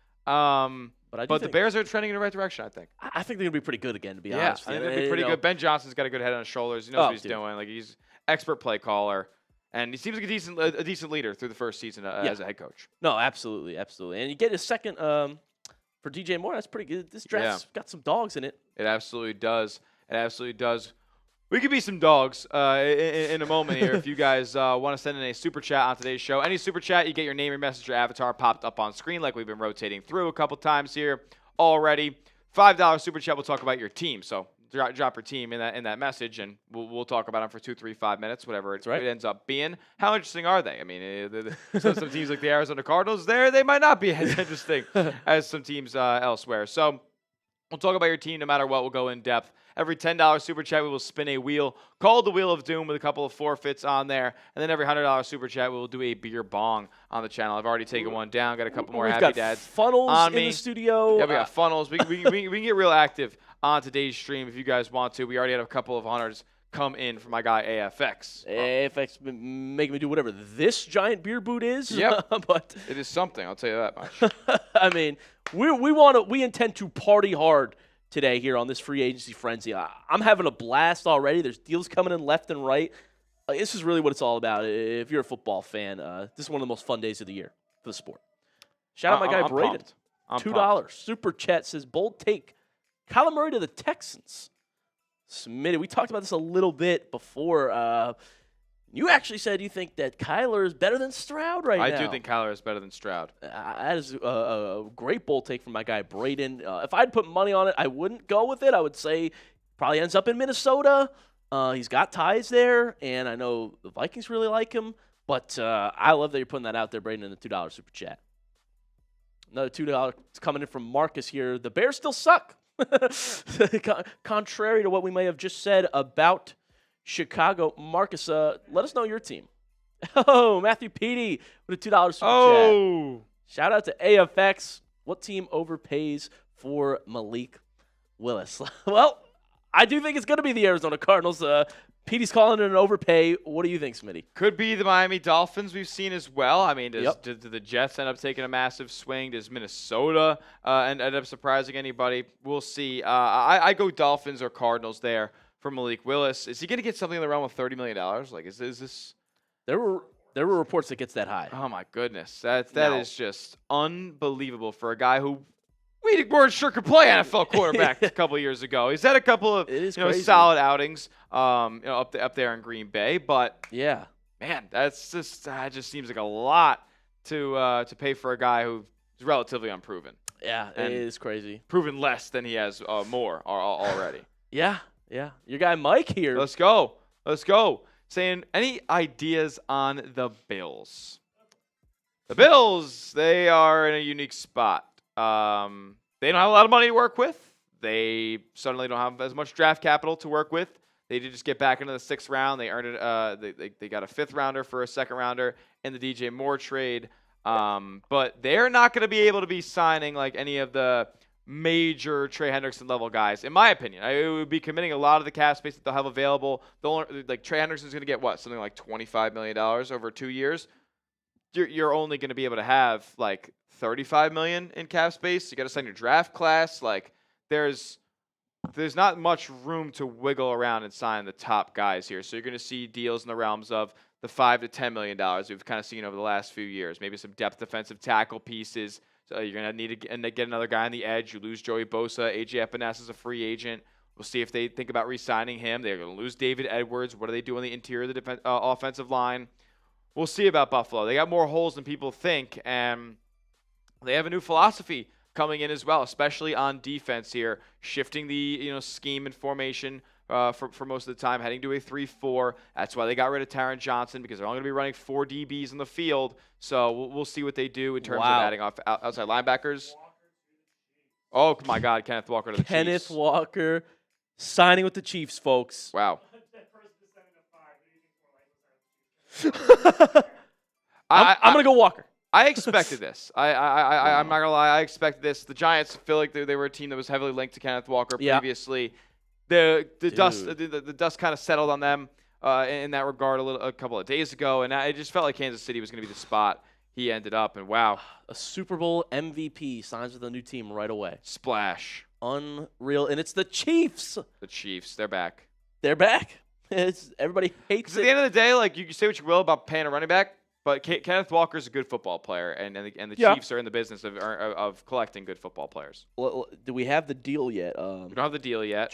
But the Bears are trending in the right direction, I think. I think they're going to be pretty good again, to be honest. I think they'll be pretty good. Ben Johnson's got a good head on his shoulders. He knows what he's doing. Like, he's expert play caller. And he seems like a decent leader through the first season as a head coach. No, absolutely. And you get a second for DJ Moore. That's pretty good. This draft's got some dogs in it. It absolutely does. We could be some dogs in a moment here if you guys want to send in a super chat on today's show. Any super chat, you get your name, your message, your avatar popped up on screen like we've been rotating through a couple times here already. $5 super chat, we'll talk about your team. So drop your team in that message, and we'll talk about them for 2, 3, 5 minutes, whatever it ends up being. How interesting are they? I mean, some teams like the Arizona Cardinals, they might not be as interesting as some teams elsewhere. So we'll talk about your team no matter what. We'll go in depth. Every $10 super chat, we will spin a wheel called the Wheel of Doom with a couple of forfeits on there. And then every $100 super chat, we will do a beer bong on the channel. I've already taken one down. Got a couple more happy dads funnels on in me. The studio. Yeah, we got funnels. We can get real active on today's stream if you guys want to. We already had a couple of hunters come in from my guy AFX. AFX making me do whatever this giant beer boot is. Yep. But it is something, I'll tell you that much. I mean, we intend to party hard today here on this free agency frenzy. I'm having a blast already. There's deals coming in left and right. This is really what it's all about. If you're a football fan, this is one of the most fun days of the year for the sport. Shout out my guy Braden. $2 super chat says bold take. Kyler Murray to the Texans. Submitted. We talked about this a little bit before. You actually said you think that Kyler is better than Stroud right now. I do think Kyler is better than Stroud. That is a great bold take from my guy Braden. If I'd put money on it, I wouldn't go with it. I would say probably ends up in Minnesota. He's got ties there, and I know the Vikings really like him. But I love that you're putting that out there, Braden, in the $2 super chat. Another $2 coming in from Marcus here. The Bears still suck. Contrary to what we may have just said about Chicago. Marcus, let us know your team. Oh, Matthew Petey with a $2 super chat. Shout out to AFX. What team overpays for Malik Willis? Well, I do think it's going to be the Arizona Cardinals. Petey's calling it an overpay. What do you think, Smitty? Could be the Miami Dolphins we've seen as well. I mean, did the Jets end up taking a massive swing? Does Minnesota end up surprising anybody? We'll see. I go Dolphins or Cardinals there for Malik Willis. Is he going to get something in the realm of $30 million? Like, is this? There were reports that gets that high. Oh, my goodness. That is just unbelievable for a guy who we weren't sure could play NFL quarterback a couple of years ago. He's had a couple of solid outings up there in Green Bay, but yeah, man, that just seems like a lot to pay for a guy who's relatively unproven. Yeah, it is crazy. Proven less than he has more already. Yeah. Your guy Mike here. Let's go. Saying, any ideas on the Bills? The Bills, they are in a unique spot. They don't have a lot of money to work with. They suddenly don't have as much draft capital to work with. They did just get back into the 6th round. They earned it. They got a 5th rounder for a 2nd rounder in the DJ Moore trade. But they're not going to be able to be signing like any of the major Trey Hendrickson level guys, in my opinion. It would be committing a lot of the cap space that they'll have available. Trey Hendrickson's going to get something like $25 million over 2 years. You're only going to be able to have like $35 million in cap space. You got to sign your draft class. Like there's not much room to wiggle around and sign the top guys here. So you're going to see deals in the realms of the $5 to $10 million we've kind of seen over the last few years. Maybe some depth defensive tackle pieces. So you're going to need to get another guy on the edge. You lose Joey Bosa. AJ Epinesa is a free agent. We'll see if they think about re-signing him. They're going to lose David Edwards. What do they do on the interior of the offensive line? We'll see about Buffalo. They got more holes than people think, and they have a new philosophy coming in as well, especially on defense here, shifting the scheme and formation for most of the time, heading to a 3-4. That's why they got rid of Taron Johnson, because they're only going to be running 4 DBs in the field. So we'll see what they do in terms of adding outside linebackers. Oh, my God, Kenneth Walker to the Chiefs. Kenneth Walker signing with the Chiefs, folks. Wow. I'm going to go Walker. I expected this. I'm not going to lie. I expected this. The Giants feel like they were a team that was heavily linked to Kenneth Walker previously. The dust kind of settled on them in that regard a couple of days ago, and I just felt like Kansas City was going to be the spot he ended up, and wow. A Super Bowl MVP signs with a new team right away. Splash. Unreal, and it's the Chiefs. The Chiefs, they're back. They're back. Everybody hates it. At the end of the day, like you can say what you will about paying a running back, but Kenneth Walker's a good football player, and the Chiefs are in the business of collecting good football players. Well, do we have the deal yet? We don't have the deal yet.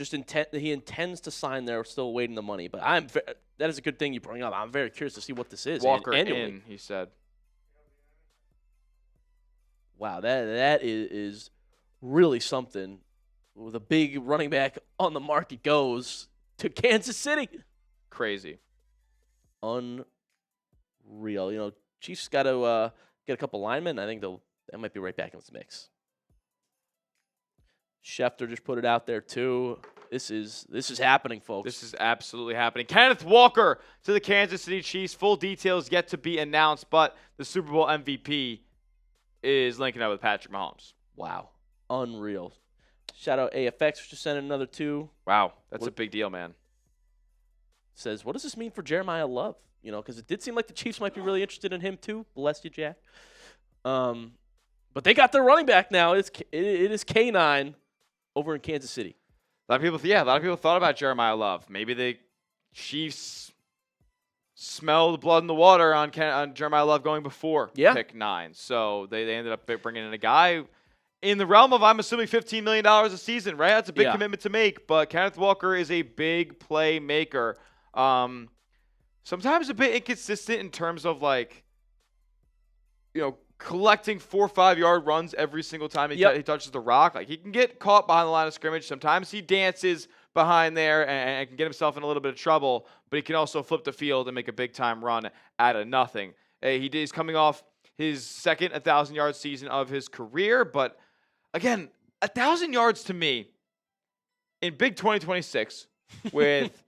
He intends to sign there. We're still waiting the money, but that is a good thing you bring up. I'm very curious to see what this is. Walker annually. in, he said. Wow, that is really something. With a big running back on the market goes to Kansas City. Crazy. Unreal. Chiefs got to get a couple linemen. I think that might be right back in this mix. Schefter just put it out there too. This is happening, folks. This is absolutely happening. Kenneth Walker to the Kansas City Chiefs. Full details yet to be announced, but the Super Bowl MVP is linking up with Patrick Mahomes. Wow. Unreal. Shout out AFX for just sending another 2. Wow. That's a big deal, man. Says, what does this mean for Jeremiah Love? Because it did seem like the Chiefs might be really interested in him too. Bless you, Jack. But they got their running back now. It is K9 over in Kansas City. A lot of people thought about Jeremiah Love. Maybe the Chiefs smell the blood in the water on Jeremiah Love going before pick 9. So they ended up bringing in a guy in the realm of, I'm assuming, $15 million a season, right? That's a big commitment to make, but Kenneth Walker is a big playmaker. sometimes a bit inconsistent in terms of like, collecting 4 or 5 yard runs every single time he touches the rock. Like he can get caught behind the line of scrimmage. Sometimes he dances behind there and can get himself in a little bit of trouble, but he can also flip the field and make a big time run out of nothing. He's coming off his second 1,000-yard season of his career, but again, 1,000 yards to me in Big 2026 with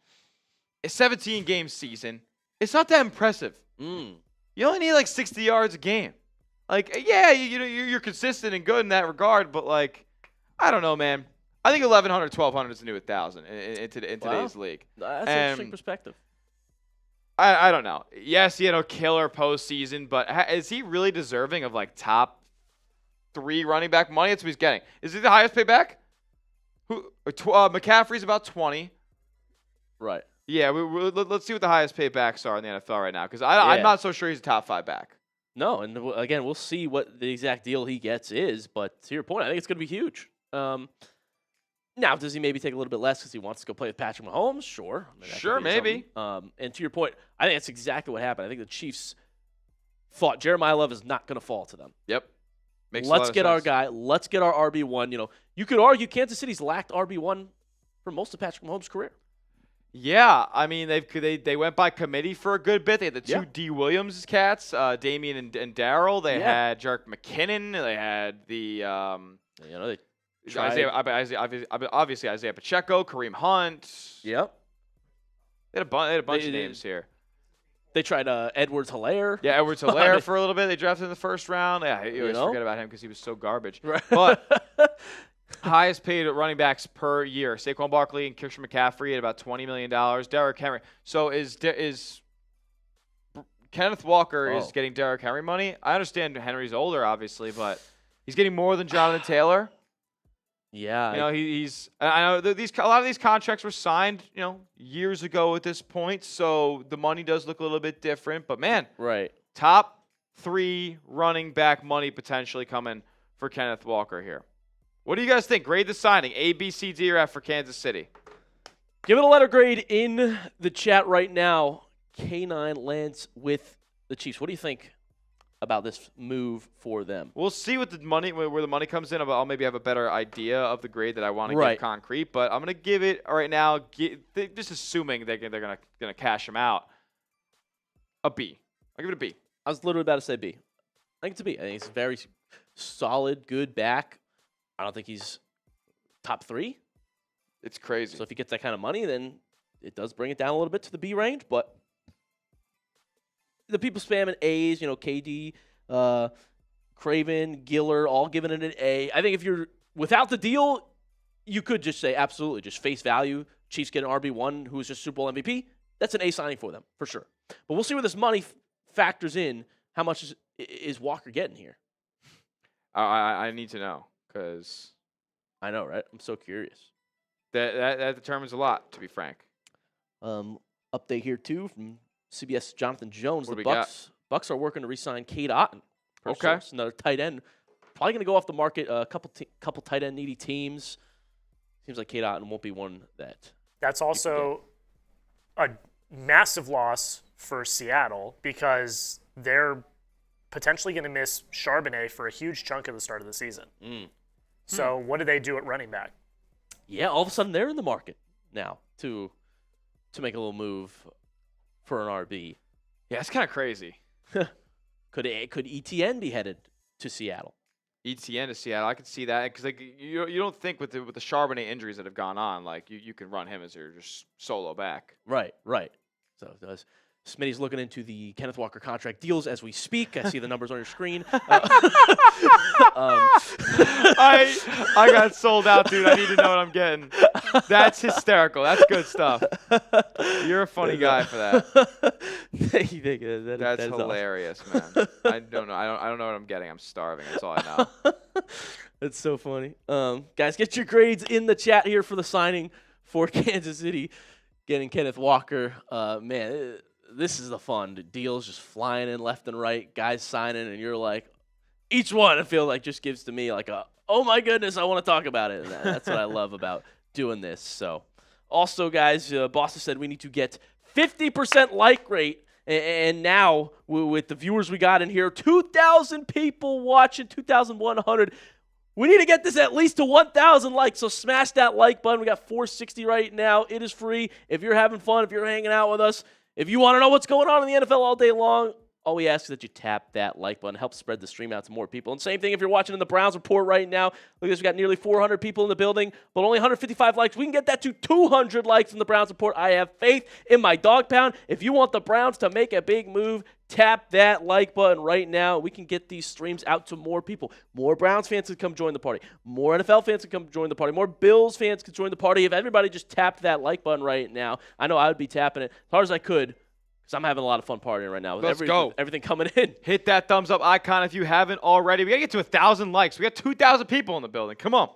a 17-game season, it's not that impressive. You only need like 60 yards a game. Like, yeah, you're consistent and good in that regard, but like, I don't know, man. I think 1,100, 1,200 is the new 1,000 in today's league. That's an interesting perspective. I don't know. Yes, he had a killer postseason, but is he really deserving of like top 3 running back money? That's what he's getting. Is he the highest paid back? McCaffrey's about 20. Right. Yeah, let's see what the highest paid backs are in the NFL right now, because I'm not so sure he's a top 5 back. No, and again, we'll see what the exact deal he gets is, but to your point, I think it's going to be huge. Now, does he maybe take a little bit less because he wants to go play with Patrick Mahomes? Sure. I mean, sure, maybe. And to your point, I think that's exactly what happened. I think the Chiefs thought Jeremiah Love is not going to fall to them. Yep. Let's get our guy. Let's get our RB1. You could argue Kansas City's lacked RB1 for most of Patrick Mahomes' career. Yeah, I mean they went by committee for a good bit. They had the 2 D. Williams cats, Damian and Darryl. They had Jarek McKinnon. They had the obviously Isaiah Pacheco, Kareem Hunt. Yep. They had a bunch of names here. They tried Edwards-Helaire. Yeah, Edwards-Helaire for a little bit. They drafted in the first round. Yeah, you always forget about him because he was so garbage. Right. But highest paid running backs per year: Saquon Barkley and Christian McCaffrey at about $20 million. Derrick Henry. So is Kenneth Walker is getting Derrick Henry money? I understand Henry's older, obviously, but he's getting more than Jonathan Taylor. Yeah, he's. I know a lot of these contracts were signed, years ago at this point, so the money does look a little bit different. But man, right, top 3 running back money potentially coming for Kenneth Walker here. What do you guys think? Grade the signing: A, B, C, D, or F for Kansas City? Give it a letter grade in the chat right now. K9 lands with the Chiefs. What do you think about this move for them? We'll see what where the money comes in. I'll maybe have a better idea of the grade that I want to give concrete. But I'm gonna give it right now. Just assuming they're gonna cash him out. A B. I'll give it a B. I was literally about to say B. I think it's a B. I think it's a very solid, good back. I don't think he's top 3. It's crazy. So if he gets that kind of money, then it does bring it down a little bit to the B range. But the people spamming A's, KD, Craven, Giller, all giving it an A. I think if you're without the deal, you could just say absolutely, just face value. Chiefs get an RB1 who's just Super Bowl MVP. That's an A signing for them, for sure. But we'll see where this money factors in. How much is Walker getting here? I need to know, because I know, right? I'm so curious. That determines a lot, to be frank. Update here, too, from CBS Jonathan Jones. The Bucks are working to re-sign Cade Otton. Okay. Another tight end. Probably going to go off the market. A couple tight end needy teams. Seems like Cade Otton won't be one that. That's also a massive loss for Seattle, because they're potentially going to miss Charbonnet for a huge chunk of the start of the season. So what do they do at running back? Yeah, all of a sudden they're in the market now to make a little move for an RB. Yeah, it's kind of crazy. Could ETN be headed to Seattle? ETN to Seattle, I could see that, because you don't think with the Charbonnet injuries that have gone on, like you can run him as your just solo back. Right. So does. Smitty's looking into the Kenneth Walker contract deals as we speak. I see the numbers on your screen. I got sold out, dude. I need to know what I'm getting. That's hysterical. That's good stuff. You're a funny guy for that. Thank you. That's hilarious, awesome. Man. I don't know. I don't know what I'm getting. I'm starving. That's all I know. That's so funny. Guys, get your grades in the chat here for the signing for Kansas City, getting Kenneth Walker. Man. This is the fun. The deals just flying in left and right, guys signing, and you're like, each one I feel like just gives to me like oh my goodness, I want to talk about it. And that's what I love about doing this. So, also, guys, Boston said we need to get 50% like rate. And now, with the viewers we got in here, 2,000 people watching, 2,100. We need to get this at least to 1,000 likes, so smash that like button. We got 460 right now. It is free. If you're having fun, if you're hanging out with us, if you want to know what's going on in the NFL all day long, all we ask is that you tap that like button, help spread the stream out to more people. And same thing if you're watching in the Browns Report right now. Look at this, we got nearly 400 people in the building, but only 155 likes. We can get that to 200 likes in the Browns Report. I have faith in my dog pound. If you want the Browns to make a big move, tap that like button right now. We can get these streams out to more people. More Browns fans can come join the party. More NFL fans can come join the party. More Bills fans can join the party. If everybody just tapped that like button right now, I know I would be tapping it as hard as I could. Because I'm having a lot of fun partying right now with everything coming in. Hit that thumbs up icon if you haven't already. We got to get to 1,000 likes. We got 2,000 people in the building. Come on.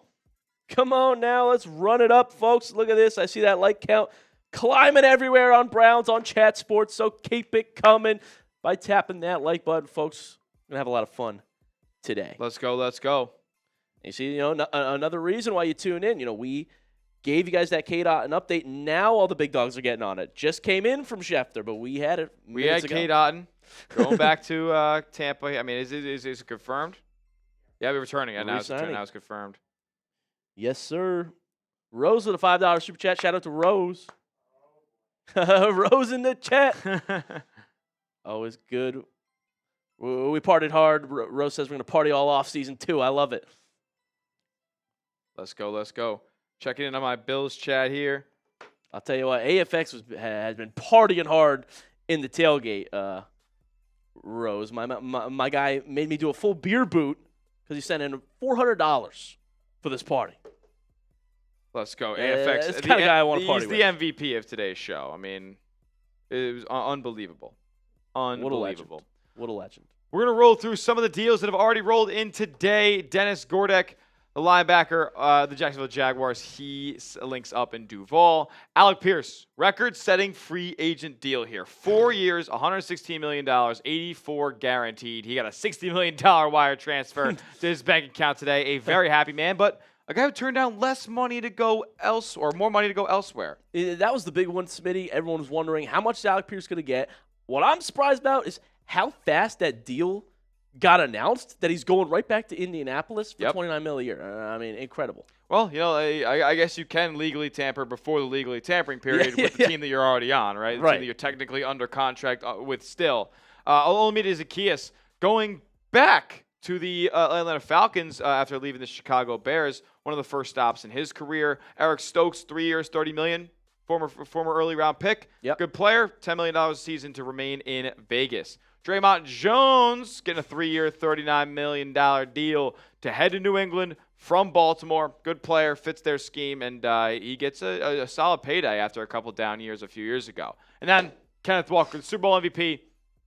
Come on now. Let's run it up, folks. Look at this. I see that like count climbing everywhere on Browns, on Chat Sports. So keep it coming by tapping that like button, folks. We're going to have a lot of fun today. Let's go. Let's go. You see, another reason why you tune in, we gave you guys that K-Dot an update. Now all the big dogs are getting on it. Just came in from Schefter, but we had it. We had K-Dot going back to Tampa. I mean, is it confirmed? Yeah, we're returning. Now it's confirmed. Yes, sir. Rose with a $5 super chat. Shout out to Rose. Rose in the chat. Always good. We partied hard. Rose says we're going to party all off season 2. I love it. Let's go. Let's go. Checking in on my Bills chat here. I'll tell you what, AFX has been partying hard in the tailgate. Rose, my guy made me do a full beer boot because he sent in $400 for this party. Let's go. AFX. That's the kind of guy I want to party with. He's the MVP of today's show. I mean, it was unbelievable. Unbelievable. What a legend. We're going to roll through some of the deals that have already rolled in today. Dennis Gordek, the linebacker, the Jacksonville Jaguars, he links up in Duval. Alec Pierce, record-setting free agent deal here. 4 years, $116 million, 84 guaranteed. He got a $60 million wire transfer to his bank account today. A very happy man, but a guy who turned down less money to go or more money to go elsewhere. That was the big one, Smitty. Everyone was wondering how much is Alec Pierce going to get. What I'm surprised about is how fast that deal got announced, that he's going right back to Indianapolis for $29 million a year. I mean, incredible. Well, I guess you can legally tamper before the legally tampering period with the team that you're already on, right? The team that you're technically under contract with still. Olamide Zaccheaus going back to the Atlanta Falcons after leaving the Chicago Bears, one of the first stops in his career. Eric Stokes, 3 years, $30 million. Former early round pick. Yep. Good player. $10 million a season to remain in Vegas. Draymond Jones getting a 3-year, $39 million deal to head to New England from Baltimore. Good player, fits their scheme, and he gets a solid payday after a couple down years a few years ago. And then Kenneth Walker, the Super Bowl MVP,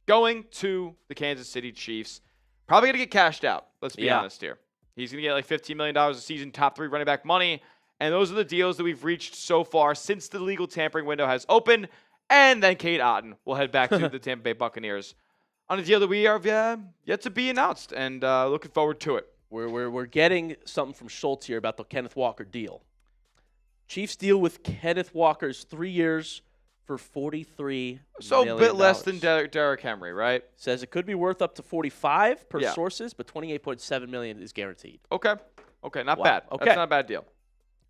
going to the Kansas City Chiefs. Probably going to get cashed out. Let's be honest here. He's going to get like $15 million a season, top 3 running back money. And those are the deals that we've reached so far since the legal tampering window has opened. And then Kate Otten will head back to the Tampa Bay Buccaneers on a deal that we are yet to be announced, and looking forward to it. We're getting something from Schultz here about the Kenneth Walker deal. Chiefs deal with Kenneth Walker's 3 years for $43 so million. A bit less than Derrick Henry, right? Says it could be worth up to 45 per sources, but $28.7 million is guaranteed. Okay, not bad. Okay. That's not a bad deal.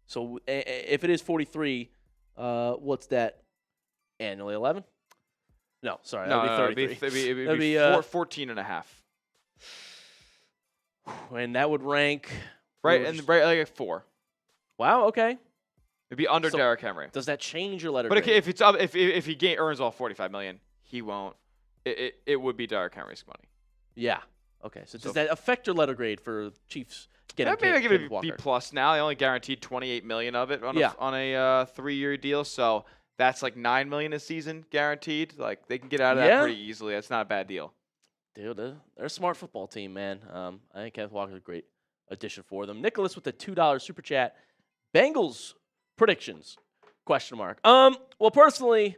So if it is 43, what's that annually? 11? No, sorry. No, that'd be 33. It'd be 14 and a half. And that would rank right like 4. Wow, okay. It'd be under Derrick Henry. Does that change your letter? But if it's up, if he earns all $45 million, he won't. It would be Derrick Henry's money. Yeah. Okay. So does that affect your letter grade for Chiefs getting? Maybe I give it a B+ now. They only guaranteed $28 million of it on a 3-year deal, so that's like $9 million a season guaranteed. Like they can get out of that pretty easily. That's not a bad deal. Dude, they're a smart football team, man. I think Kenneth Walker's a great addition for them. Nicholas with the $2 super chat. Bengals predictions? ? Well, personally,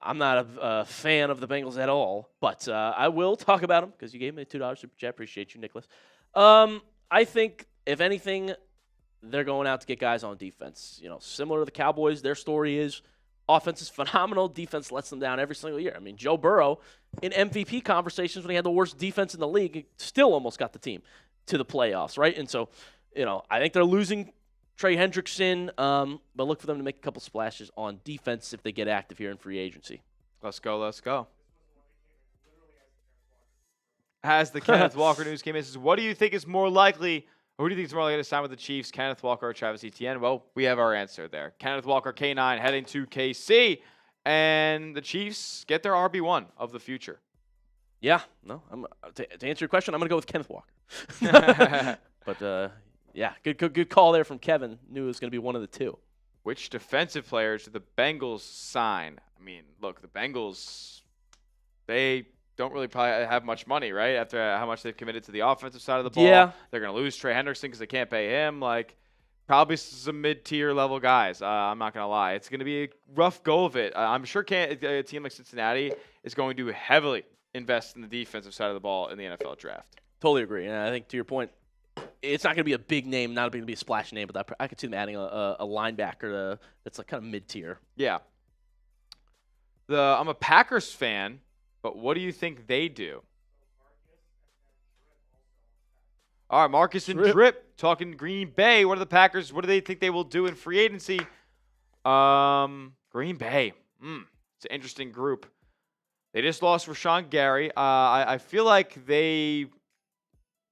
I'm not a fan of the Bengals at all, but I will talk about them because you gave me a $2 super chat. Appreciate you, Nicholas. I think, if anything, they're going out to get guys on defense. Similar to the Cowboys, their story is Offense is phenomenal. Defense lets them down every single year. I mean, Joe Burrow, in MVP conversations when he had the worst defense in the league, still almost got the team to the playoffs, right? And so, I think they're losing Trey Hendrickson, but look for them to make a couple splashes on defense if they get active here in free agency. Let's go. As the Kenneth Walker news came in, says, what do you think is more likely, or who do you think is more likely to sign with the Chiefs, Kenneth Walker or Travis Etienne? Well, we have our answer there. Kenneth Walker, K9, heading to KC, and the Chiefs get their RB1 of the future. Yeah, no. To answer your question, I'm going to go with Kenneth Walker. But, yeah, good call there from Kevin. Knew it was going to be one of the two. Which defensive players did the Bengals sign? I mean, look, the Bengals, they don't really probably have much money, right? After how much they've committed to the offensive side of the ball. Yeah. They're going to lose Trey Hendrickson because they can't pay him. Like, probably some mid-tier level guys. I'm not going to lie. It's going to be a rough go of it. I'm sure a team like Cincinnati is going to heavily invest in the defensive side of the ball in the NFL draft. Totally agree. And I think to your point, it's not going to be a big name, not going to be a splash name, but I could see them adding a linebacker that's like kind of mid-tier. Yeah. I'm a Packers fan, but what do you think they do? All right, Marcus and Drip talking Green Bay. What are the Packers? What do they think they will do in free agency? Green Bay. It's an interesting group. They just lost Rashawn Gary. I feel like they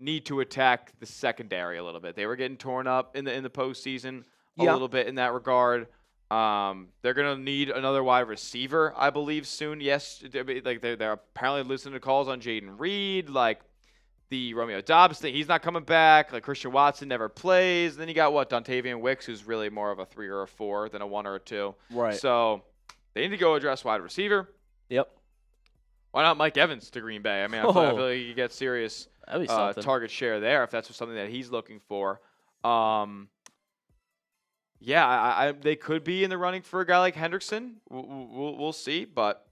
need to attack the secondary a little bit. They were getting torn up in the postseason a little bit in that regard. They're gonna need another wide receiver, I believe, soon. Yes, like they're apparently listening to calls on Jaden Reed, like the Romeo Dobbs thing. He's not coming back. Like Christian Watson never plays. And then you got Dontavian Wicks, who's really more of a 3 or a 4 than a 1 or a 2. Right. So they need to go address wide receiver. Yep. Why not Mike Evans to Green Bay? I mean, I feel like you could get serious target share there if that's something that he's looking for. Yeah, they could be in the running for a guy like Hendrickson. We'll see, but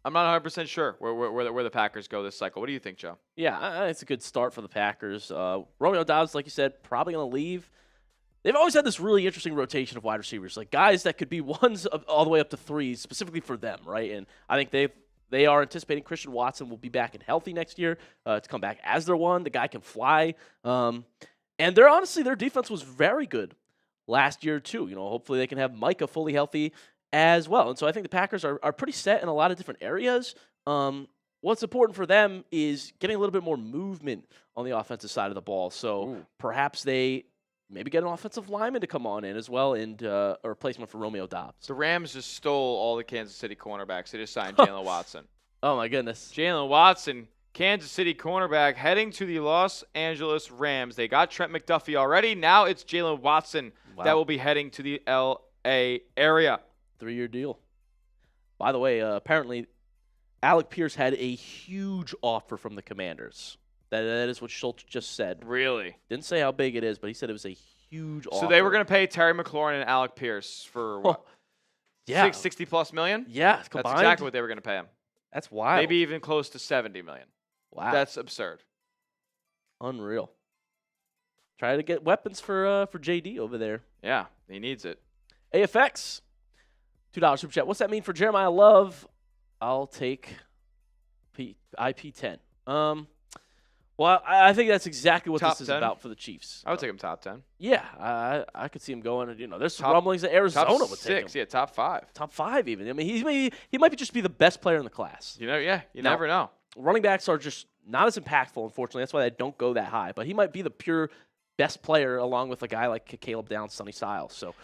I'm not 100% sure where the Packers go this cycle. What do you think, Joe? Yeah, it's a good start for the Packers. Romeo Dobbs, like you said, probably going to leave. They've always had this really interesting rotation of wide receivers, like guys that could be ones all the way up to 3s, specifically for them, right? And I think they are anticipating Christian Watson will be back and healthy next year to come back as their 1. The guy can fly. And their defense was very good last year too. Hopefully they can have Micah fully healthy as well. And so I think the Packers are pretty set in a lot of different areas. What's important for them is getting a little bit more movement on the offensive side of the ball. So perhaps they maybe get an offensive lineman to come on in as well and a replacement for Romeo Dobbs. The Rams just stole all the Kansas City cornerbacks. They just signed Jalen Watson. Oh, my goodness. Jalen Watson, Kansas City cornerback, heading to the Los Angeles Rams. They got Trent McDuffie already. Now it's Jalen Watson that will be heading to the L.A. area. 3-year deal. By the way, apparently Alec Pierce had a huge offer from the Commanders. That is what Schultz just said. Really? Didn't say how big it is, but he said it was a huge offer. So they were going to pay Terry McLaurin and Alec Pierce for what? Yeah. 60+ million? Yeah, combined. That's exactly what they were going to pay him. That's wild. Maybe even close to 70 million. Wow. That's absurd. Unreal. Try to get weapons for JD over there. Yeah, he needs it. AFX, $2 super chat. What's that mean for Jeremiah Love? I'll take IP10. Well, I think that's exactly what Top this is 10? about for the Chiefs. I would take him top 10. Yeah, I could see him going. There's some rumblings that Arizona top would 6, take him. Yeah, top 5. Top 5 even. I mean, he might just be the best player in the class. You never know. Running backs are just not as impactful, unfortunately. That's why they don't go that high. But he might be the pure best player along with a guy like Caleb Downs, Sonny Styles. So.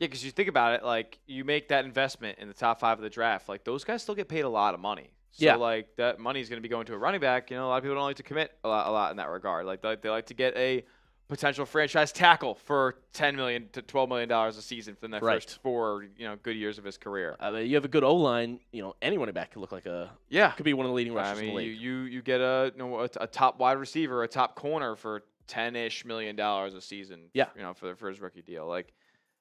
Yeah, because you think about it, like, you make that investment in the top 5 of the draft. Like, those guys still get paid a lot of money. So, like, that money is going to be going to a running back. A lot of people don't like to commit a lot in that regard. Like, they like to get a potential franchise tackle for $10 million to $12 million a season for the first 4, good years of his career. You have a good O-line. Any running back could look like could be one of the leading rushers in the league. You get a top wide receiver, a top corner for $10-ish million a season. Yeah. For his rookie deal. Like,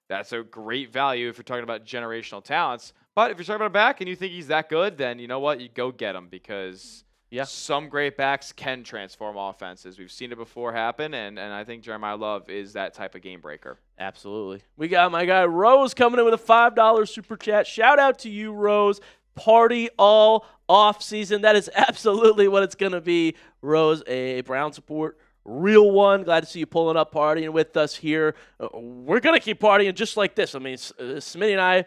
that's a great value if you're talking about generational talents. But if you're talking about a back and you think he's that good, then you know what? You go get him because Yeah. Some great backs can transform offenses. We've seen it before happen, and I think Jeremiah Love is that type of game breaker. Absolutely. We got my guy Rose coming in with a $5 super chat. Shout out to you, Rose. Party all off season. That is absolutely what it's going to be. Rose, a Brown support, real one. Glad to see you pulling up, partying with us here. We're going to keep partying just like this. I mean, Smitty and I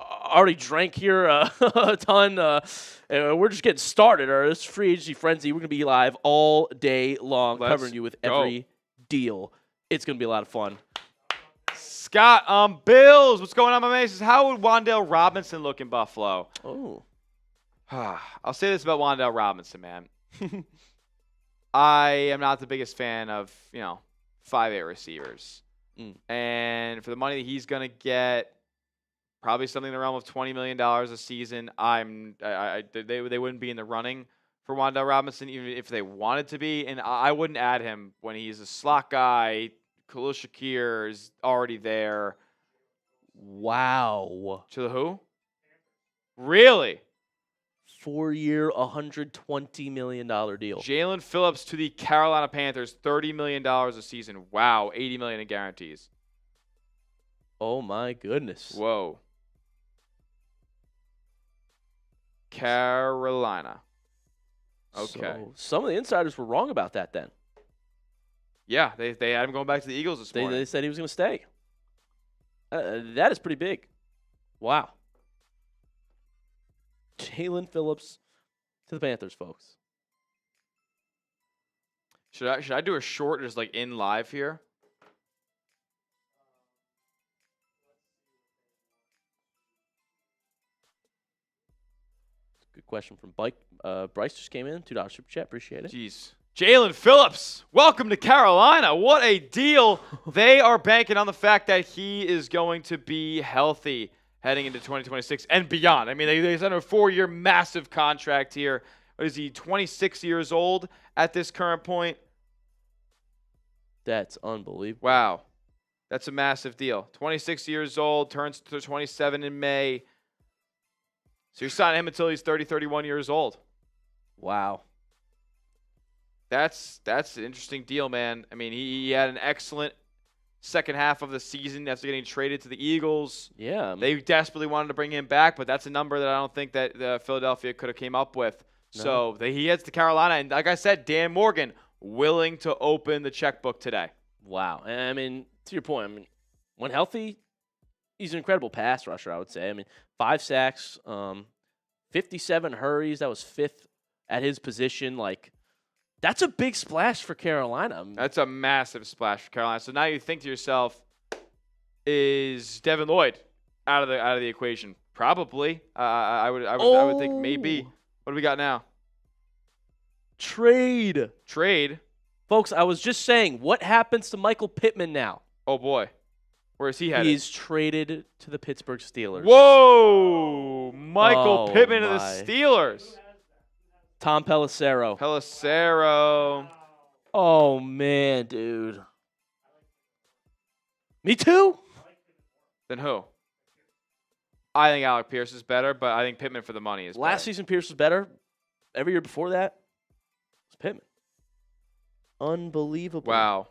already drank here a ton. We're just getting started. This free agency frenzy, we're going to be live all day long, covering you with every deal. It's going to be a lot of fun. Scott, Bills, what's going on, my man? Says, how would Wan'Dale Robinson look in Buffalo? Oh. I'll say this about Wan'Dale Robinson, man. I am not the biggest fan of, 5'8" receivers. And for the money that he's going to get, probably something in the realm of $20 million a season, they wouldn't be in the running for Wan'Dale Robinson, even if they wanted to be. And I wouldn't add him when he's a slot guy. Khalil Shakir is already there. Wow. To the who? Really? 4-year, $120 million deal. Jalen Phillips to the Carolina Panthers, $30 million a season. Wow, $80 million in guarantees. Oh, my goodness. Whoa. Carolina. Okay. So some of the insiders were wrong about that then. Yeah, they had him going back to the Eagles this morning. They said he was going to stay. That is pretty big. Wow. Jalen Phillips to the Panthers, folks. Should I do a short just like in live here? Good question from Bryce. Just came in. $2 super chat. Appreciate it. Jeez. Jalen Phillips, welcome to Carolina. What a deal. They are banking on the fact that he is going to be healthy heading into 2026 and beyond. I mean, they signed a 4-year massive contract here. What is he, 26 years old at this current point? That's unbelievable. Wow. That's a massive deal. 26 years old, turns to 27 in May. So you're signing him until he's 30, 31 years old. Wow. That's an interesting deal, man. I mean, he had an excellent second half of the season after getting traded to the Eagles. Yeah. They desperately wanted to bring him back, but that's a number that I don't think that Philadelphia could have came up with. No. So he heads to Carolina, and like I said, Dan Morgan willing to open the checkbook today. Wow. And I mean, to your point, I mean, when healthy, he's an incredible pass rusher, I would say. I mean, 5 sacks, 57 hurries. That was 5th at his position. Like, that's a big splash for Carolina. That's a massive splash for Carolina. So now you think to yourself, is Devin Lloyd out of the equation? Probably. I would think maybe. What do we got now? Trade. Folks, I was just saying, what happens to Michael Pittman now? Oh, boy. Where is he headed? He's traded to the Pittsburgh Steelers. Whoa! Michael Pittman to the Steelers. Tom Pelissero. Oh, man, dude. Me too? Then who? I think Alec Pierce is better, but I think Pittman for the money is better. Last season, Pierce was better. Every year before that, it was Pittman. Unbelievable. Wow.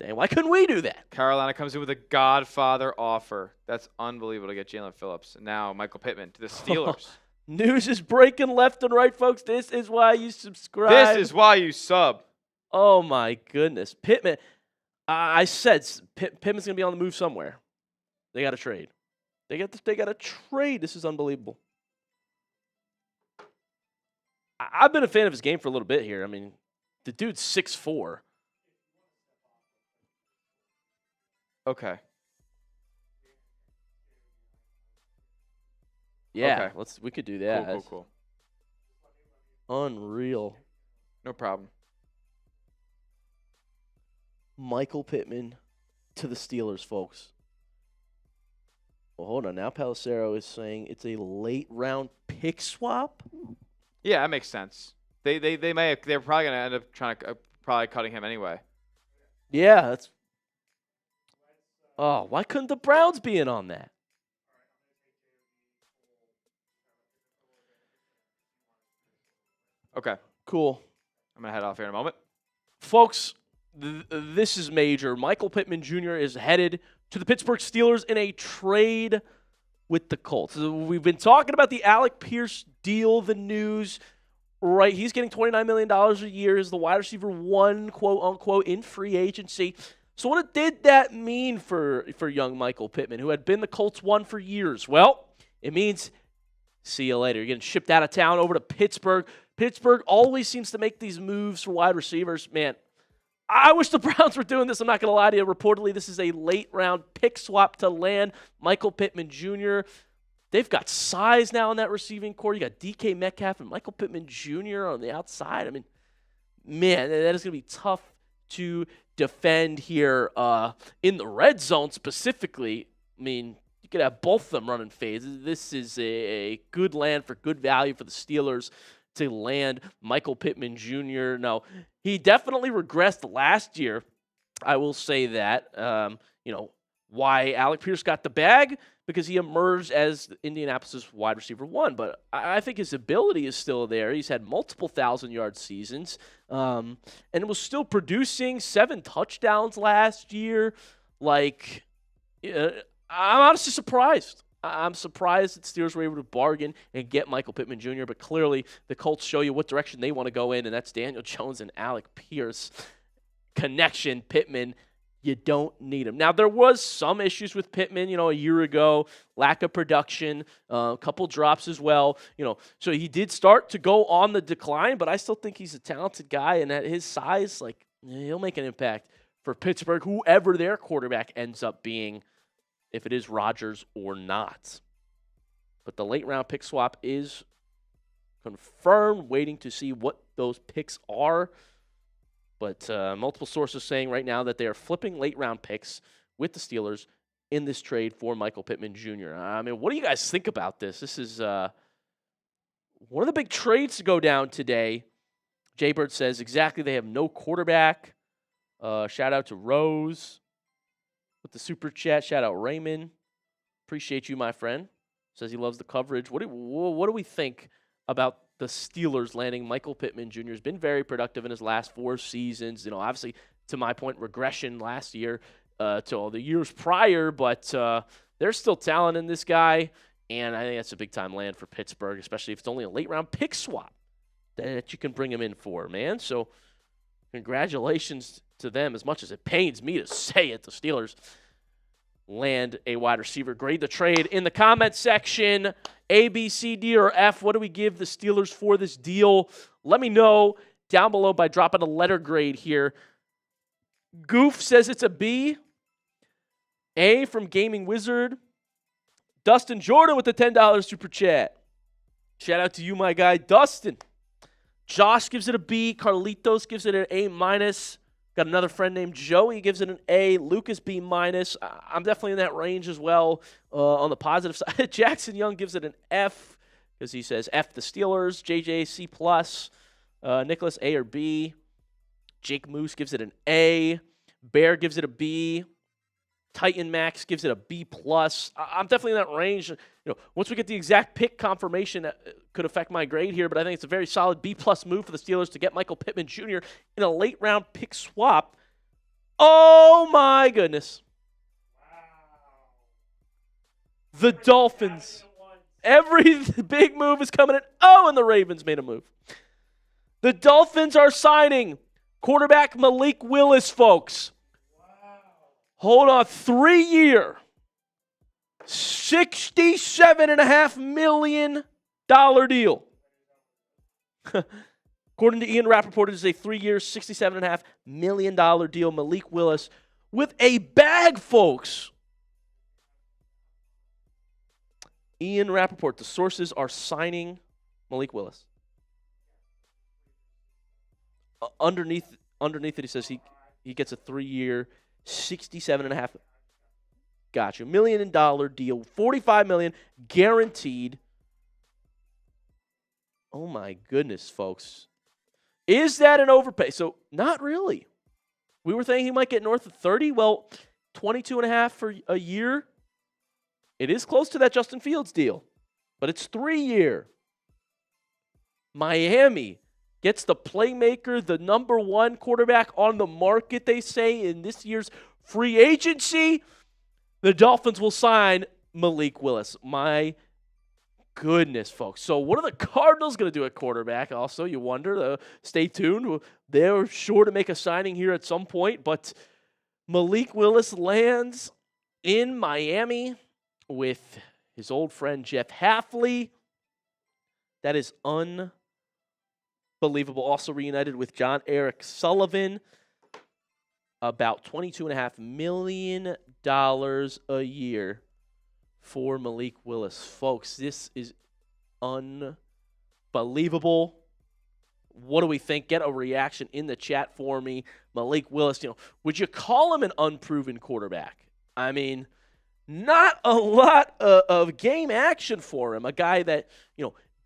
Dang, why couldn't we do that? Carolina comes in with a Godfather offer. That's unbelievable to get Jalen Phillips. And now Michael Pittman to the Steelers. News is breaking left and right, folks. This is why you subscribe. This is why you sub. Oh, my goodness. Pittman. I said Pittman's going to be on the move somewhere. They got to trade. They got to trade. This is unbelievable. I've been a fan of his game for a little bit here. I mean, the dude's 6'4". Okay. Yeah, okay. We could do that. Cool. Unreal. No problem. Michael Pittman to the Steelers, folks. Well, hold on. Now Pelissero is saying it's a late round pick swap. Yeah, that makes sense. They're probably gonna end up probably cutting him anyway. Yeah, that's. Oh, why couldn't the Browns be in on that? Okay. Cool. I'm going to head off here in a moment. Folks, this is major. Michael Pittman Jr. is headed to the Pittsburgh Steelers in a trade with the Colts. We've been talking about the Alec Pierce deal, the news, right? He's getting $29 million a year as the wide receiver 1, quote unquote, in free agency. So what did that mean for young Michael Pittman, who had been the Colts 1 for years? Well, it means see you later. You're getting shipped out of town over to Pittsburgh. Pittsburgh always seems to make these moves for wide receivers. Man, I wish the Browns were doing this. I'm not going to lie to you. Reportedly, this is a late-round pick swap to land Michael Pittman Jr. They've got size now in that receiving core. You got DK Metcalf and Michael Pittman Jr. on the outside. I mean, man, that is going to be tough to defend here in the red zone specifically. I mean, you could have both of them running fades. This is a good land for good value for the Steelers to land Michael Pittman Jr. Now, he definitely regressed last year. I will say that. Why Alec Pierce got the bag? Because he emerged as Indianapolis' wide receiver 1. But I think his ability is still there. He's had multiple 1,000-yard seasons. And was still producing 7 touchdowns last year. I'm honestly surprised. I'm surprised that Steelers were able to bargain and get Michael Pittman Jr., but clearly the Colts show you what direction they want to go in, and that's Daniel Jones and Alec Pierce. Connection, Pittman, you don't need him. Now, there was some issues with Pittman, a year ago, lack of production, a couple drops as well. So he did start to go on the decline, but I still think he's a talented guy, and at his size, he'll make an impact for Pittsburgh, whoever their quarterback ends up being, if it is Rodgers or not. But the late-round pick swap is confirmed, waiting to see what those picks are. But multiple sources saying right now that they are flipping late-round picks with the Steelers in this trade for Michael Pittman Jr. I mean, what do you guys think about this? This is one of the big trades to go down today. Jay Bird says exactly they have no quarterback. Shout out to Rose with the super chat. Shout out Raymond. Appreciate you, my friend. Says he loves the coverage. What do we think about the Steelers landing Michael Pittman Jr.? Has been very productive in his last 4 seasons. Obviously, to my point, regression last year to all the years prior, but there's still talent in this guy, and I think that's a big-time land for Pittsburgh, especially if it's only a late-round pick swap that you can bring him in for, man. So congratulations to them, as much as it pains me to say it. The Steelers land a wide receiver. Grade the trade in the comment section. A, B, C, D, or F. What do we give the Steelers for this deal? Let me know down below by dropping a letter grade here. Goof says it's a B. A from Gaming Wizard. Dustin Jordan with the $10 super chat. Shout out to you, my guy, Dustin. Josh gives it a B. Carlitos gives it an A-. Got another friend named Joey, gives it an A. Lucas, B-. I'm definitely in that range as well on the positive side. Jackson Young gives it an F because he says F the Steelers. JJ, C+. Nicholas, A or B. Jake Moose gives it an A. Bear gives it a B. Titan Max gives it a B+. I'm definitely in that range. Once we get the exact pick confirmation, that could affect my grade here, but I think it's a very solid B+ move for the Steelers to get Michael Pittman Jr. in a late-round pick swap. Oh, my goodness. Wow. The Dolphins. Every big move is coming in. Oh, and the Ravens made a move. The Dolphins are signing quarterback Malik Willis, folks. Hold on, 3-year, $67.5 million deal. According to Ian Rappaport, it is a 3-year, $67.5 million deal. Malik Willis with a bag, folks. Ian Rappaport, the sources are signing Malik Willis. Underneath it, he says he gets a 3-year, $67.5 million deal, $45 million guaranteed. Oh my goodness, folks. Is that an overpay? So not really. We were thinking he might get north of 30. Well, 22.5 for a year. It is close to that Justin Fields deal, but it's 3-year. Miami gets the playmaker, the number 1 quarterback on the market, they say, in this year's free agency. The Dolphins will sign Malik Willis. My goodness, folks. So what are the Cardinals going to do at quarterback? Also, you wonder. Stay tuned. They're sure to make a signing here at some point, but Malik Willis lands in Miami with his old friend Jeff Hafley. That is unbelievable. Also reunited with John Eric Sullivan. About $22.5 million a year for Malik Willis. Folks, this is unbelievable. What do we think? Get a reaction in the chat for me. Malik Willis, would you call him an unproven quarterback? I mean, not a lot of game action for him. A guy that,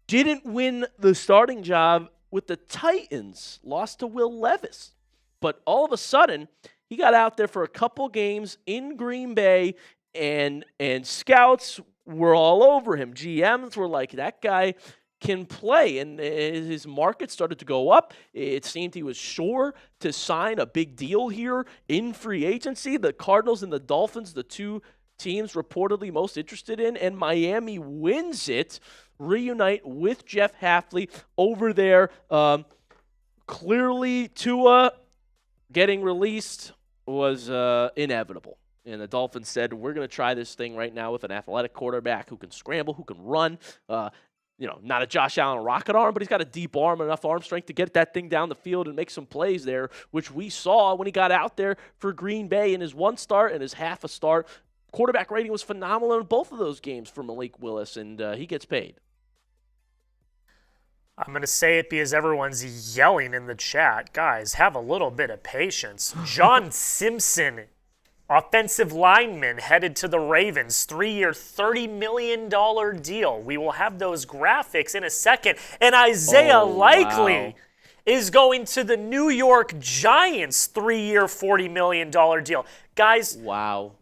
didn't win the starting job with the Titans, lost to Will Levis. But all of a sudden, he got out there for a couple games in Green Bay, and scouts were all over him. GMs were like, that guy can play, and his market started to go up. It seemed he was sure to sign a big deal here in free agency. The Cardinals and the Dolphins, the two teams reportedly most interested in, and Miami wins it. Reunite with Jeff Hafley over there. Clearly, Tua getting released was inevitable. And the Dolphins said, we're going to try this thing right now with an athletic quarterback who can scramble, who can run. Not a Josh Allen rocket arm, but he's got a deep arm, enough arm strength to get that thing down the field and make some plays there, which we saw when he got out there for Green Bay in his one start and his half a start. Quarterback rating was phenomenal in both of those games for Malik Willis, and he gets paid. I'm going to say it because everyone's yelling in the chat. Guys, have a little bit of patience. John Simpson, offensive lineman, headed to the Ravens. 3-year, $30 million deal. We will have those graphics in a second. And Isaiah Likely is going to the New York Giants. 3-year, $40 million deal. Guys,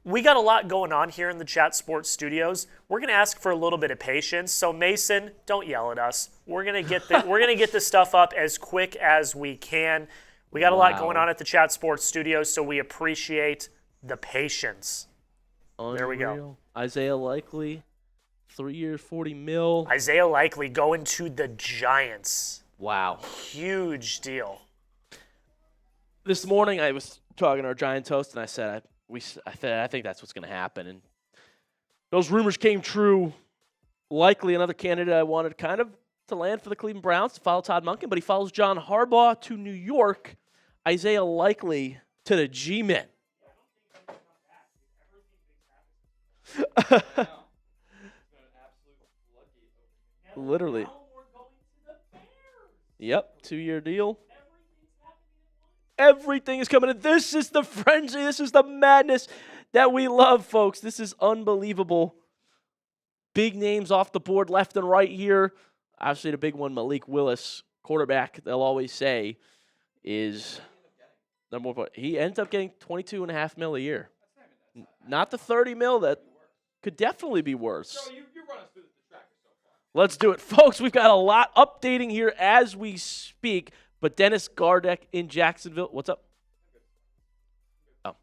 we got a lot going on here in the Chat Sports Studios. We're going to ask for a little bit of patience. So Mason, don't yell at us. We're going to get this stuff up as quick as we can. We got a lot going on at the Chat Sports Studios, so we appreciate the patience. Unreal. There we go. Isaiah Likely, 3 years, $40 million. Isaiah Likely going to the Giants. Wow. Huge deal. This morning I was talking to our Giants host, and I said, I think that's what's going to happen. And those rumors came true. Likely another candidate I wanted kind of to land for the Cleveland Browns to follow Todd Monken, but he follows John Harbaugh to New York. Isaiah Likely to the G-Men. Literally. Yep, 2-year deal. Everything is coming in. This is the frenzy. This is the madness that we love, folks. This is unbelievable. Big names off the board left and right here. Obviously, the big one, Malik Willis, quarterback, they'll always say, is number one. He ends up getting $22.5 million a year. Not the $30 million that could definitely be worse. Let's do it. Folks, we've got a lot updating here as we speak. But Dennis Gardeck in Jacksonville. What's up? Oh.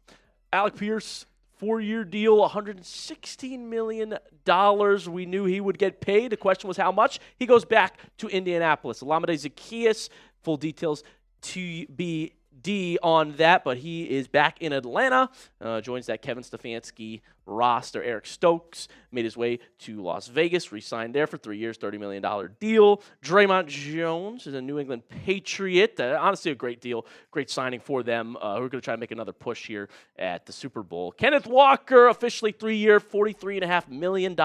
Alec Pierce, 4-year deal, $116 million. We knew he would get paid. The question was how much. He goes back to Indianapolis. Olamide Zaccheaus, full details TBD on that, but he is back in Atlanta. Joins that Kevin Stefanski roster. Eric Stokes made his way to Las Vegas, re-signed there for 3 years, $30 million deal. Draymond Jones is a New England Patriot. Honestly, a great deal, great signing for them. Who are going to try to make another push here at the Super Bowl. Kenneth Walker, officially 3-year, $43.5 million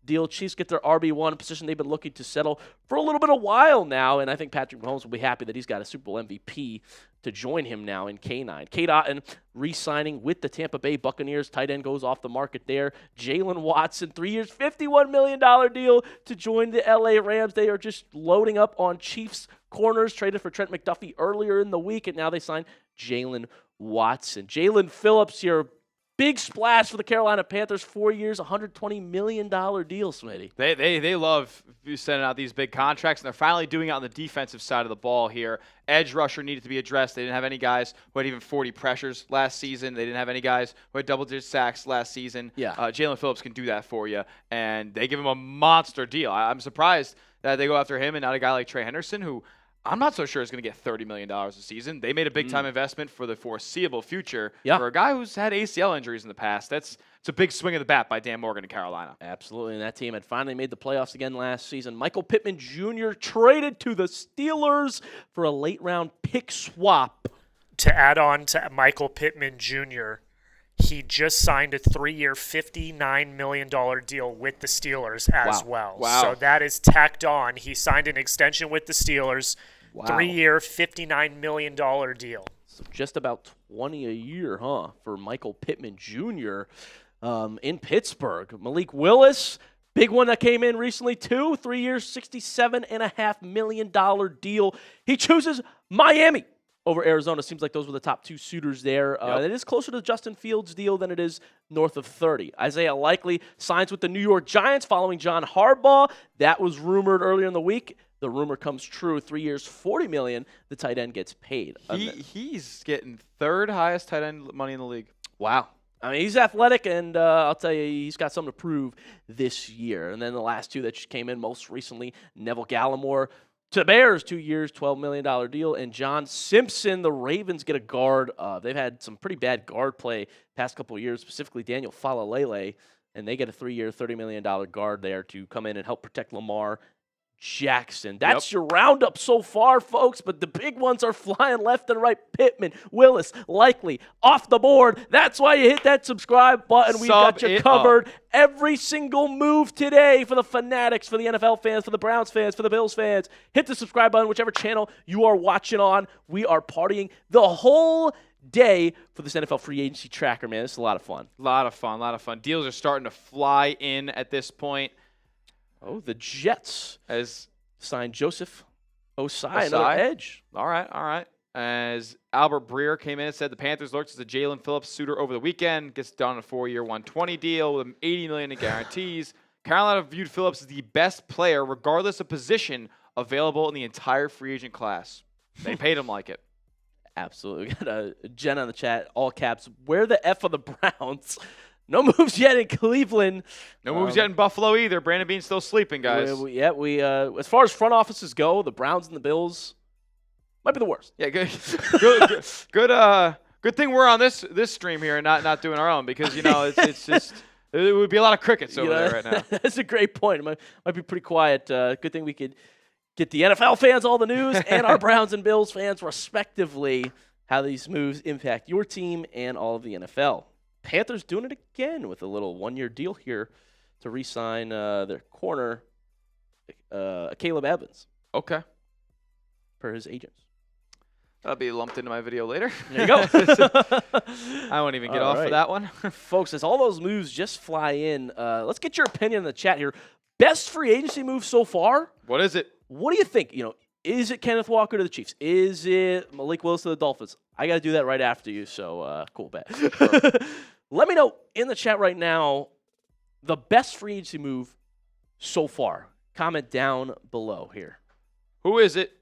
deal. Chiefs get their RB1 position they've been looking to settle for a little bit of while now, and I think Patrick Mahomes will be happy that he's got a Super Bowl MVP to join him now in K9. Kate Otten re-signing with the Tampa Bay Buccaneers. Tight end goes off the market there. Jalen Watson, 3 years, $51 million deal to join the LA Rams. They are just loading up on Chiefs corners, traded for Trent McDuffie earlier in the week, and now they signed Jalen Watson. Jalen Phillips here, big splash for the Carolina Panthers. 4 years, $120 million deal, Smitty. They love sending out these big contracts, and they're finally doing it on the defensive side of the ball here. Edge rusher needed to be addressed. They didn't have any guys who had even 40 pressures last season. They didn't have any guys who had double-digit sacks last season. Yeah. Jalen Phillips can do that for you, and they give him a monster deal. I'm surprised that they go after him and not a guy like Trey Henderson, who I'm not so sure is going to get $30 million a season. They made a big-time investment for the foreseeable future. Yeah. For a guy who's had ACL injuries in the past, it's a big swing of the bat by Dan Morgan in Carolina. Absolutely, and that team had finally made the playoffs again last season. Michael Pittman Jr. traded to the Steelers for a late-round pick swap. To add on to Michael Pittman Jr., he just signed a 3-year, $59 million deal with the Steelers as well. Wow. So that is tacked on. He signed an extension with the Steelers, 3-year, $59 million deal. So just about 20 a year, for Michael Pittman Jr. In Pittsburgh. Malik Willis, big one that came in recently too. 3 years, $67.5 million deal. He chooses Miami over Arizona. Seems like those were the top two suitors there. It is closer to the Justin Fields deal than it is north of 30. Isaiah Likely signs with the New York Giants following John Harbaugh. That was rumored earlier in the week. The rumor comes true. 3 years, $40 million. The tight end gets paid. He's getting third highest tight end money in the league. Wow. I mean, he's athletic, and I'll tell you, he's got something to prove this year. And then the last two that just came in most recently, Neville Gallimore to the Bears, 2 years, $12 million deal. And John Simpson, the Ravens get a guard. They've had some pretty bad guard play past couple of years, specifically Daniel Falalele, and they get a 3-year, $30 million guard there to come in and help protect Lamar Jackson. That's your roundup so far, folks, but the big ones are flying left and right. Pittman, Willis, Likely, off the board. That's why you hit that subscribe button. We've got you covered. Every single move today for the Fanatics, for the NFL fans, for the Browns fans, for the Bills fans. Hit the subscribe button, whichever channel you are watching on. We are partying the whole day for this NFL free agency tracker, man. This is a lot of fun. A lot of fun. Deals are starting to fly in at this point. Oh, the Jets has signed Joseph Osai, another edge. All right. As Albert Breer came in and said the Panthers looked as a Jalen Phillips suitor over the weekend, gets done a 4-year, $120 deal with $80 million in guarantees. Carolina viewed Phillips as the best player, regardless of position, available in the entire free agent class. They paid him like it. Absolutely. We got a Jen on the chat, all caps. Where the F are the Browns? No moves yet in Cleveland. No moves yet in Buffalo either. Brandon Beane's still sleeping, guys. We as far as front offices go, the Browns and the Bills might be the worst. Yeah, good thing we're on this stream here and not doing our own, because it's just it would be a lot of crickets over there right now. That's a great point. It might be pretty quiet. Good thing we could get the NFL fans all the news and our Browns and Bills fans respectively, how these moves impact your team and all of the NFL. Panthers doing it again with a little 1-year deal here to re-sign their corner, Caleb Evans. Okay. Per his agents. That'll be lumped into my video later. There you go. I won't even get off for that one. Folks, as all those moves just fly in, let's get your opinion in the chat here. Best free agency move so far? What is it? What do you think? Is it Kenneth Walker to the Chiefs? Is it Malik Willis to the Dolphins? I got to do that right after you, so cool bet. Let me know in the chat right now the best free agency move so far. Comment down below here. Who is it?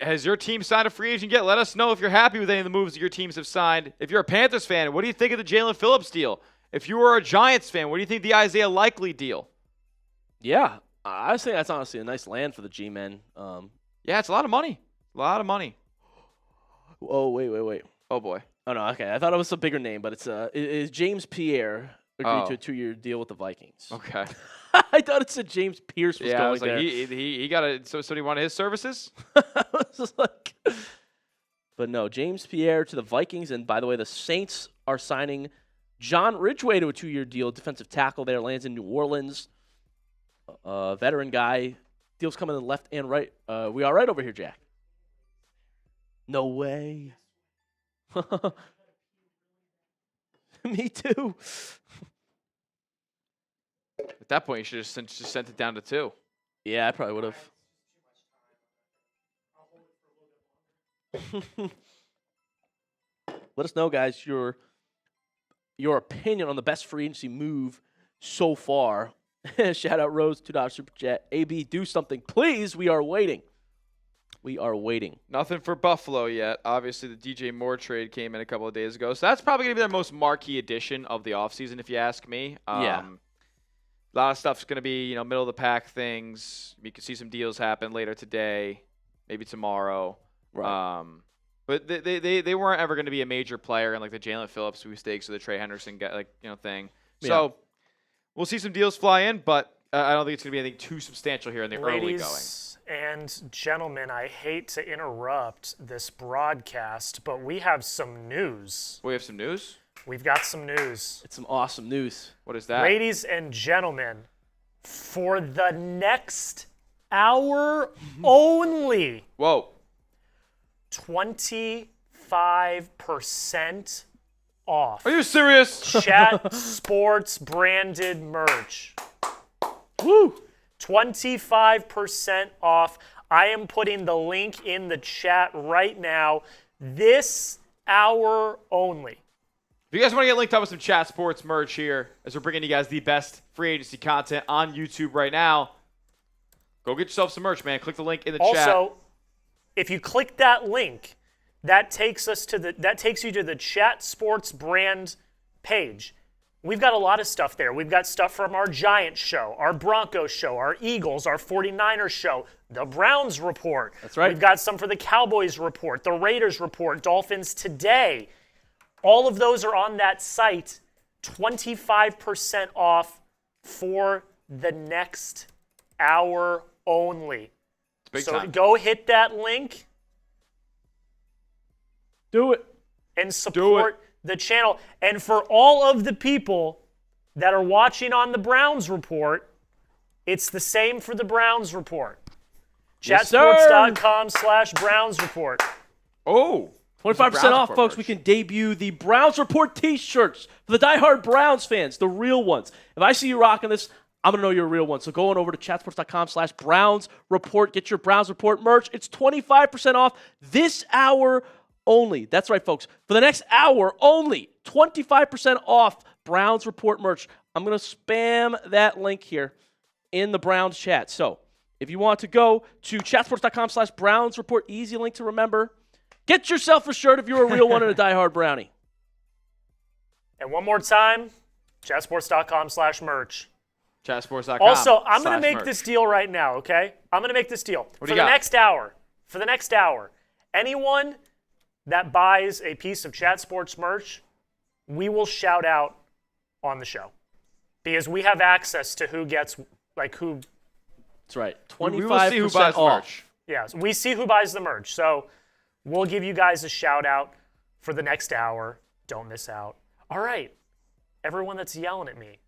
Has your team signed a free agent yet? Let us know if you're happy with any of the moves that your teams have signed. If you're a Panthers fan, what do you think of the Jalen Phillips deal? If you were a Giants fan, what do you think of the Isaiah Likely deal? Yeah, I think that's honestly a nice land for the G-men. Yeah, it's a lot of money. A lot of money. Oh, wait. Oh, boy. Oh, no, okay. I thought it was a bigger name, but it's James Pierre agreed to a 2-year deal with the Vikings. Okay. I thought it said James Pierce was going I was like, there. he got it. So he wanted his services? But no, James Pierre to the Vikings. And by the way, the Saints are signing John Ridgeway to a 2-year deal. Defensive tackle there, lands in New Orleans. Veteran guy. Deals coming in left and right. We all right over here, Jack? No way. Me too. At that point, you should have just sent it down to 2. Yeah, I probably would have. Let us know, guys, your your opinion on the best free agency move so far. Shout out Rose, $2 super chat. AB, do something, please. We are waiting. We are waiting. Nothing for Buffalo yet. Obviously, the DJ Moore trade came in a couple of days ago. So that's probably going to be their most marquee addition of the offseason, if you ask me. Yeah. A lot of stuff's going to be, middle of the pack things. You could see some deals happen later today, maybe tomorrow. Right. But they weren't ever going to be a major player in like the Jalen Phillips sweepstakes or the Trey Henderson thing. So we'll see some deals fly in, but I don't think it's going to be anything too substantial here in the early going. Ladies and gentlemen, I hate to interrupt this broadcast, but we have some news. We have some news? We've got some news. It's some awesome news. What is that? Ladies and gentlemen, for the next hour only. Whoa. 25% off. Are you serious? Chat Sports branded merch. Woo! 25% off. I am putting the link in the chat right now. This hour only. If you guys want to get linked up with some Chat Sports merch here, as we're bringing you guys the best free agency content on YouTube right now, go get yourself some merch, man. Click the link in the chat. Also, if you click that link, that takes you to the Chat Sports brand page. We've got a lot of stuff there. We've got stuff from our Giants show, our Broncos show, our Eagles, our 49ers show, the Browns report. That's right. We've got some for the Cowboys report, the Raiders report, Dolphins Today. All of those are on that site. 25% off for the next hour only. It's big So time. go hit that link Do it. and support the channel. And for all of the people that are watching on the Browns report, it's the same for the Browns report. Yes, Chatsports.com/Browns report. Oh. 25% off, folks. Merch. We can debut the Browns Report t-shirts for the diehard Browns fans, the real ones. If I see you rocking this, I'm going to know you're a real one. So go on over to chatsports.com/Browns report. Get your Browns Report merch. It's 25% off this hour only. That's right, folks. For the next hour only, 25% off Browns Report merch. I'm going to spam that link here in the Browns chat. So if you want to go to chatsports.com/Browns report, easy link to remember. Get yourself a shirt if you're a real one and a diehard Brownie. And one more time, chatsports.com/merch. Chatsports.com. Also, I'm going to make /merch. this deal right now, okay? I'm going to make this deal. What do For you the got? next hour, anyone that buys a piece of Chat Sports merch, we will shout out on the show. Because we have access to who gets, who. That's right. 25% We will see who buys off. merch. Yeah, so we see who buys the merch. So we'll give you guys a shout out for the next hour. Don't miss out. All right, everyone that's yelling at me.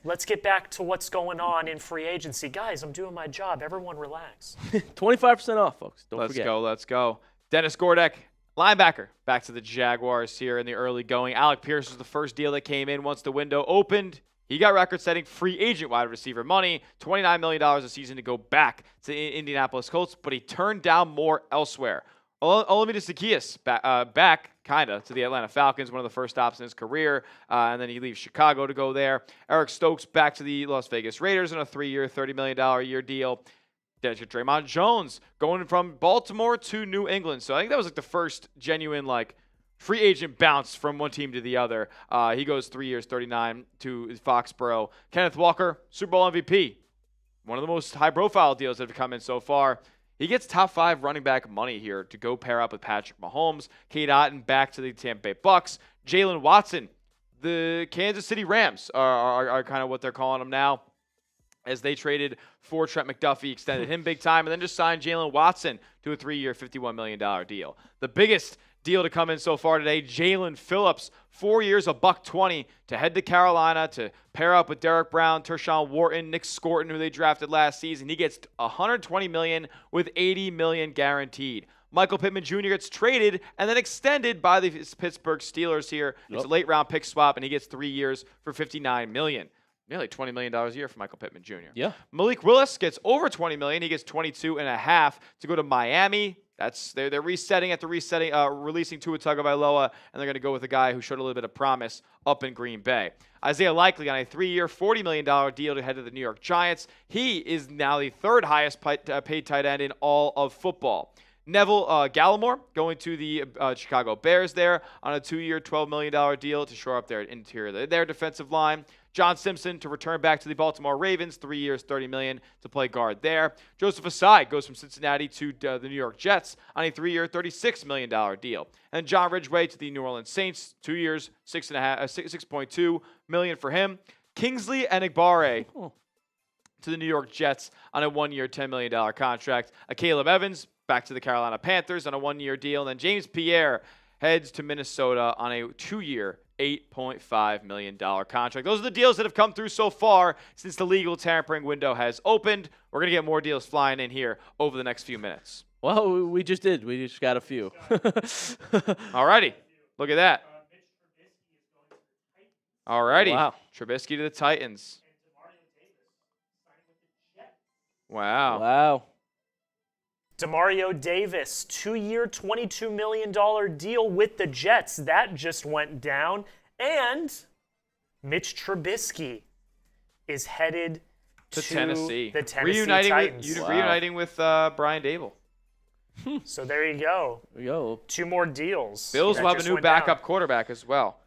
Let's get back to what's going on in free agency. Guys, I'm doing my job. Everyone relax. 25% off, folks. Don't forget. Let's go. Dennis Gordek, linebacker, back to the Jaguars here in the early going. Alec Pierce was the first deal that came in once the window opened. He got record-setting free agent wide receiver money, $29 million a season to go back to Indianapolis Colts, but he turned down more elsewhere. Olamide Zaccheaus back, kind of, to the Atlanta Falcons, one of the first stops in his career, and then he leaves Chicago to go there. Eric Stokes back to the Las Vegas Raiders on a 3-year, $30 million a year deal. Draymond Jones going from Baltimore to New England. So I think that was the first genuine free agent bounce from one team to the other. He goes 3 years, 39 to Foxborough. Kenneth Walker, Super Bowl MVP. One of the most high-profile deals that have come in so far. He gets top 5 running back money here to go pair up with Patrick Mahomes. Kate Otten back to the Tampa Bay Bucks. Jalen Watson, the Kansas City Rams are kind of what they're calling him now, as they traded for Trent McDuffie, extended him big time, and then just signed Jalen Watson to a 3-year, $51 million deal. The biggest deal to come in so far today, Jalen Phillips, 4 years, $120 to head to Carolina to pair up with Derek Brown, Tershawn Wharton, Nick Scorton, who they drafted last season. He gets $120 million with $80 million guaranteed. Michael Pittman Jr. gets traded and then extended by the Pittsburgh Steelers here. Yep. It's a late-round pick swap, and he gets 3 years for $59 million. Nearly $20 million a year for Michael Pittman Jr. Yeah. Malik Willis gets over $20 million. He gets $22.5 to go to Miami. They're resetting after releasing Tua Tagovailoa, and they're going to go with a guy who showed a little bit of promise up in Green Bay. Isaiah Likely on a 3-year, $40 million deal to head to the New York Giants. He is now the third highest paid tight end in all of football. Neville Gallimore going to the Chicago Bears there on a 2-year, $12 million deal to shore up their interior, their defensive line. John Simpson to return back to the Baltimore Ravens, 3 years, $30 million to play guard there. Joseph Asai goes from Cincinnati to the New York Jets on a 3-year, $36 million deal. And John Ridgeway to the New Orleans Saints, 2 years, $6.2 million for him. Kingsley Enagbare to the New York Jets on a 1-year, $10 million contract. Caleb Evans back to the Carolina Panthers on a 1-year deal. And then James Pierre heads to Minnesota on a 2-year, $8.5 million contract. Those are the deals that have come through so far since the legal tampering window has opened. We're going to get more deals flying in here over the next few minutes. Well, we just did. We just got a few. Alrighty. Look at that. Alrighty. Wow. Trubisky to the Titans. Wow. Wow. Demario Davis, 2-year, $22 million deal with the Jets. That just went down. And Mitch Trubisky is headed to Tennessee. The Tennessee Titans. Reuniting with Brian Dable. So there you go. There we go. 2 more deals. Bills will have a new backup quarterback as well.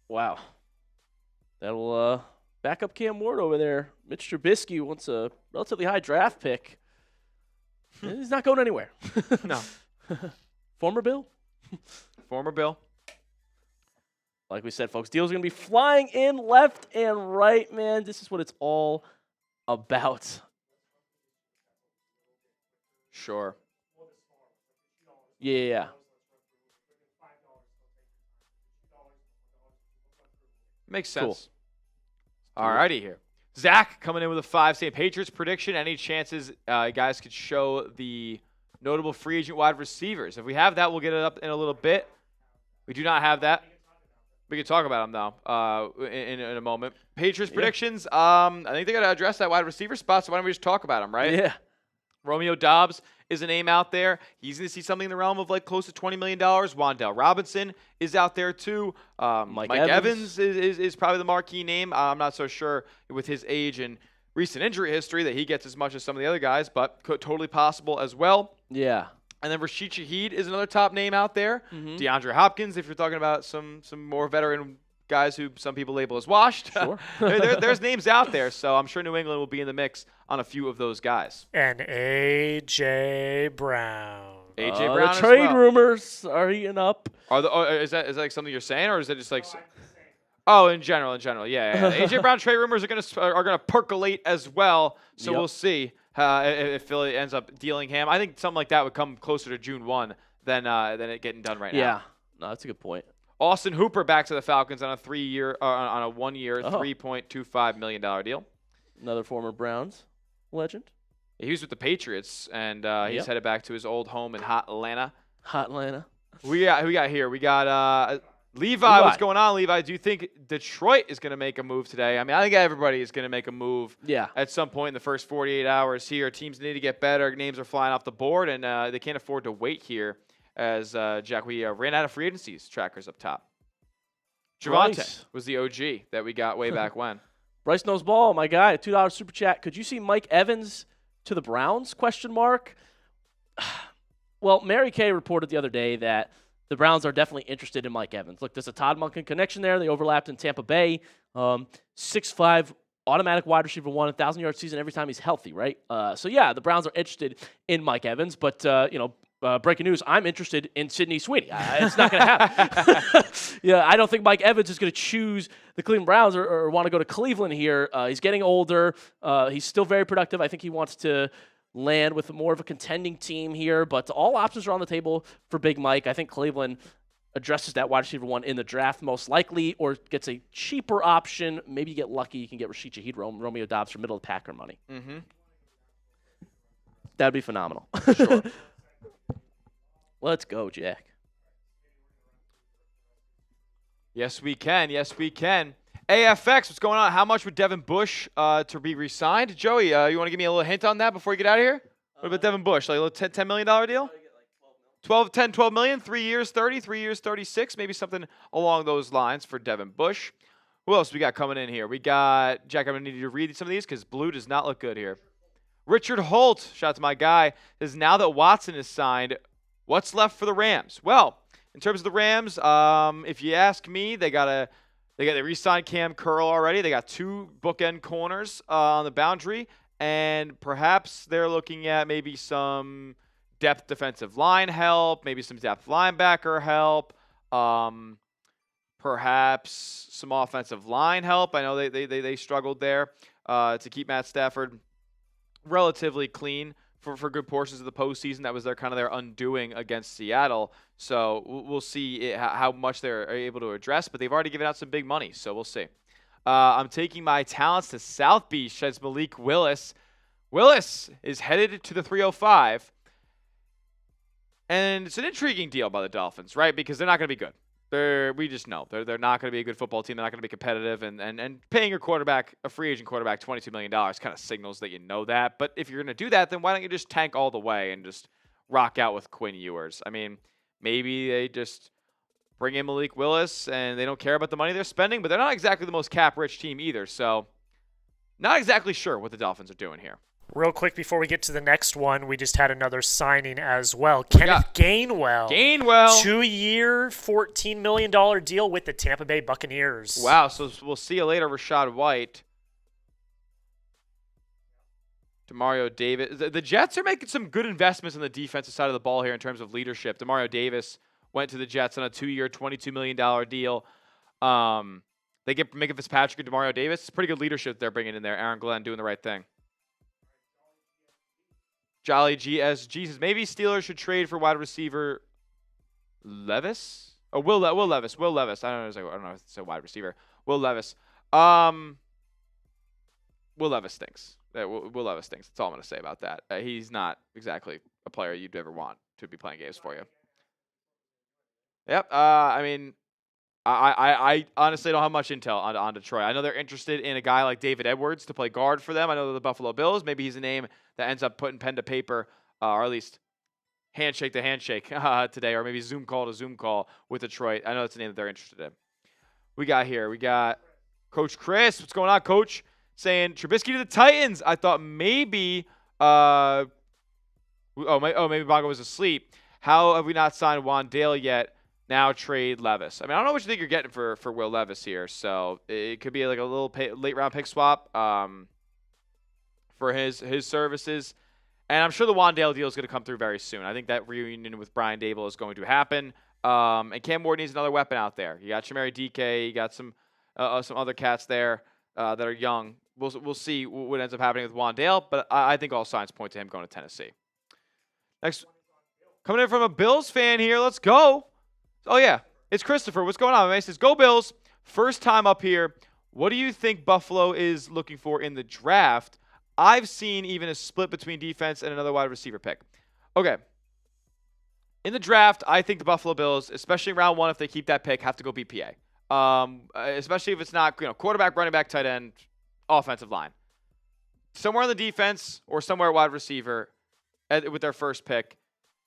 Wow. That'll back up Cam Ward over there. Mitch Trubisky wants a relatively high draft pick. He's not going anywhere. No. Former Bill. Like we said, folks, deals are going to be flying in left and right, man. This is what it's all about. Sure. Yeah. Makes sense. Cool. Alrighty here. Zach coming in with a 5-state Patriots prediction. Any chances guys could show the notable free agent wide receivers? If we have that, we'll get it up in a little bit. We do not have that. We can talk about them, though, in a moment. Patriots predictions. I think they got to address that wide receiver spot, so why don't we just talk about them, right? Yeah. Romeo Doubs is a name out there. He's going to see something in the realm of like close to $20 million. Wan'Dale Robinson is out there too. Mike Evans is probably the marquee name. I'm not so sure with his age and recent injury history that he gets as much as some of the other guys, but totally possible as well. Yeah. And then Rashid Shaheed is another top name out there. Mm-hmm. DeAndre Hopkins, if you're talking about some more veteran guys who some people label as washed. Sure. There's names out there, so I'm sure New England will be in the mix on a few of those guys. And A.J. Brown. A.J. Brown the trade rumors are heating up. Is that like something you're saying, or is it just like? Oh, in general, yeah. A.J. Brown trade rumors are gonna percolate as well, so we'll see if Philly ends up dealing him. I think something like that would come closer to June 1 than it getting done right now. Yeah, no, that's a good point. Austin Hooper back to the Falcons on a 1-year, $3.25 million deal. Another former Browns legend. He was with the Patriots, and he's headed back to his old home in hot Atlanta. Who we got here? We got Levi. What's going on, Levi? Do you think Detroit is going to make a move today? I mean, I think everybody is going to make a move at some point in the first 48 hours here. Teams need to get better. Names are flying off the board, and they can't afford to wait here. As Jack, we ran out of free agencies trackers up top. Javonte was the OG that we got way back when. Bryce knows ball, my guy. $2 super chat. Could you see Mike Evans to the Browns? ? Well, Mary Kay reported the other day that the Browns are definitely interested in Mike Evans. Look, there's a Todd Monken connection there. They overlapped in Tampa Bay. 6'5", automatic wide receiver 1, 1,000-yard season every time he's healthy, right? So yeah, the Browns are interested in Mike Evans, but breaking news, I'm interested in Sidney Sweeney. It's not going to happen. I don't think Mike Evans is going to choose the Cleveland Browns or want to go to Cleveland here. He's getting older. He's still very productive. I think he wants to land with more of a contending team here, but all options are on the table for Big Mike. I think Cleveland addresses that wide receiver 1 in the draft most likely, or gets a cheaper option. Maybe you get lucky. You can get Rashid Shaheed, Romeo Doubs for middle of the Packer money. Mm-hmm. That'd be phenomenal. Sure. Let's go, Jack. Yes, we can. AFX, what's going on? How much would Devin Bush to be re-signed? Joey, you want to give me a little hint on that before we get out of here? What about Devin Bush? Like a little $10 million deal? 12 million, 3 years, 30, 3 years, 36, maybe something along those lines for Devin Bush. Who else we got coming in here? We got, Jack, I'm going to need you to read some of these because blue does not look good here. Richard Holt, shout out to my guy, says now that Watson is signed, what's left for the Rams? Well, in terms of the Rams, if you ask me, they re-signed Cam Curl already. They got 2 bookend corners on the boundary, and perhaps they're looking at maybe some depth defensive line help, maybe some depth linebacker help, perhaps some offensive line help. I know they struggled there to keep Matt Stafford relatively clean for good portions of the postseason. That was their undoing against Seattle. So we'll see how much they're able to address, but they've already given out some big money, so we'll see. I'm taking my talents to South Beach, says Malik Willis. Willis is headed to the 305, and it's an intriguing deal by the Dolphins, right? Because they're not going to be good. We just know they're not going to be a good football team. They're not going to be competitive, and paying your quarterback, a free agent quarterback, $22 million kind of signals that you know that. But if you're going to do that, then why don't you just tank all the way and just rock out with Quinn Ewers? I mean, maybe they just bring in Malik Willis and they don't care about the money they're spending, but they're not exactly the most cap-rich team either. So not exactly sure what the Dolphins are doing here. Real quick before we get to the next one, we just had another signing as well. Kenneth Gainwell. 2-year, $14 million deal with the Tampa Bay Buccaneers. Wow, so we'll see you later, Rashad White. Demario Davis. The Jets are making some good investments on the defensive side of the ball here in terms of leadership. Demario Davis went to the Jets on a 2-year, $22 million deal. They get Minka Fitzpatrick and Demario Davis. It's pretty good leadership they're bringing in there. Aaron Glenn doing the right thing. Jolly GSG says maybe Steelers should trade for wide receiver Levis? Oh, Will Levis. Will Levis. I don't know if it's a wide receiver. Will Levis. Will Levis stinks. Will Levis stinks. That's all I'm going to say about that. He's not exactly a player you'd ever want to be playing games for you. Yep. I mean, I honestly don't have much intel on Detroit. I know they're interested in a guy like David Edwards to play guard for them. I know they're the Buffalo Bills. Maybe he's a name that ends up putting pen to paper, or at least handshake to handshake today, or maybe Zoom call to Zoom call with Detroit. I know that's a name that they're interested in. We got Coach Chris. What's going on, Coach? Saying Trubisky to the Titans. I thought maybe maybe Bongo was asleep. How have we not signed Wandale yet? Now trade Levis. I mean, I don't know what you think you're getting for Will Levis here. So it could be like a little late round pick swap for his services. And I'm sure the Wandale deal is going to come through very soon. I think that reunion with Brian Dable is going to happen. And Cam Ward needs another weapon out there. You got Shamari DK. You got some other cats there that are young. We'll see what ends up happening with Wandale. But I think all signs point to him going to Tennessee. Next, coming in from a Bills fan here. Let's go. Oh, yeah. It's Christopher. What's going on, man? He says, go Bills. First time up here. What do you think Buffalo is looking for in the draft? I've seen even a split between defense and another wide receiver pick. Okay. In the draft, I think the Buffalo Bills, especially round 1, if they keep that pick, have to go BPA. Especially if it's not quarterback, running back, tight end, offensive line. Somewhere on the defense or somewhere at wide receiver with their first pick.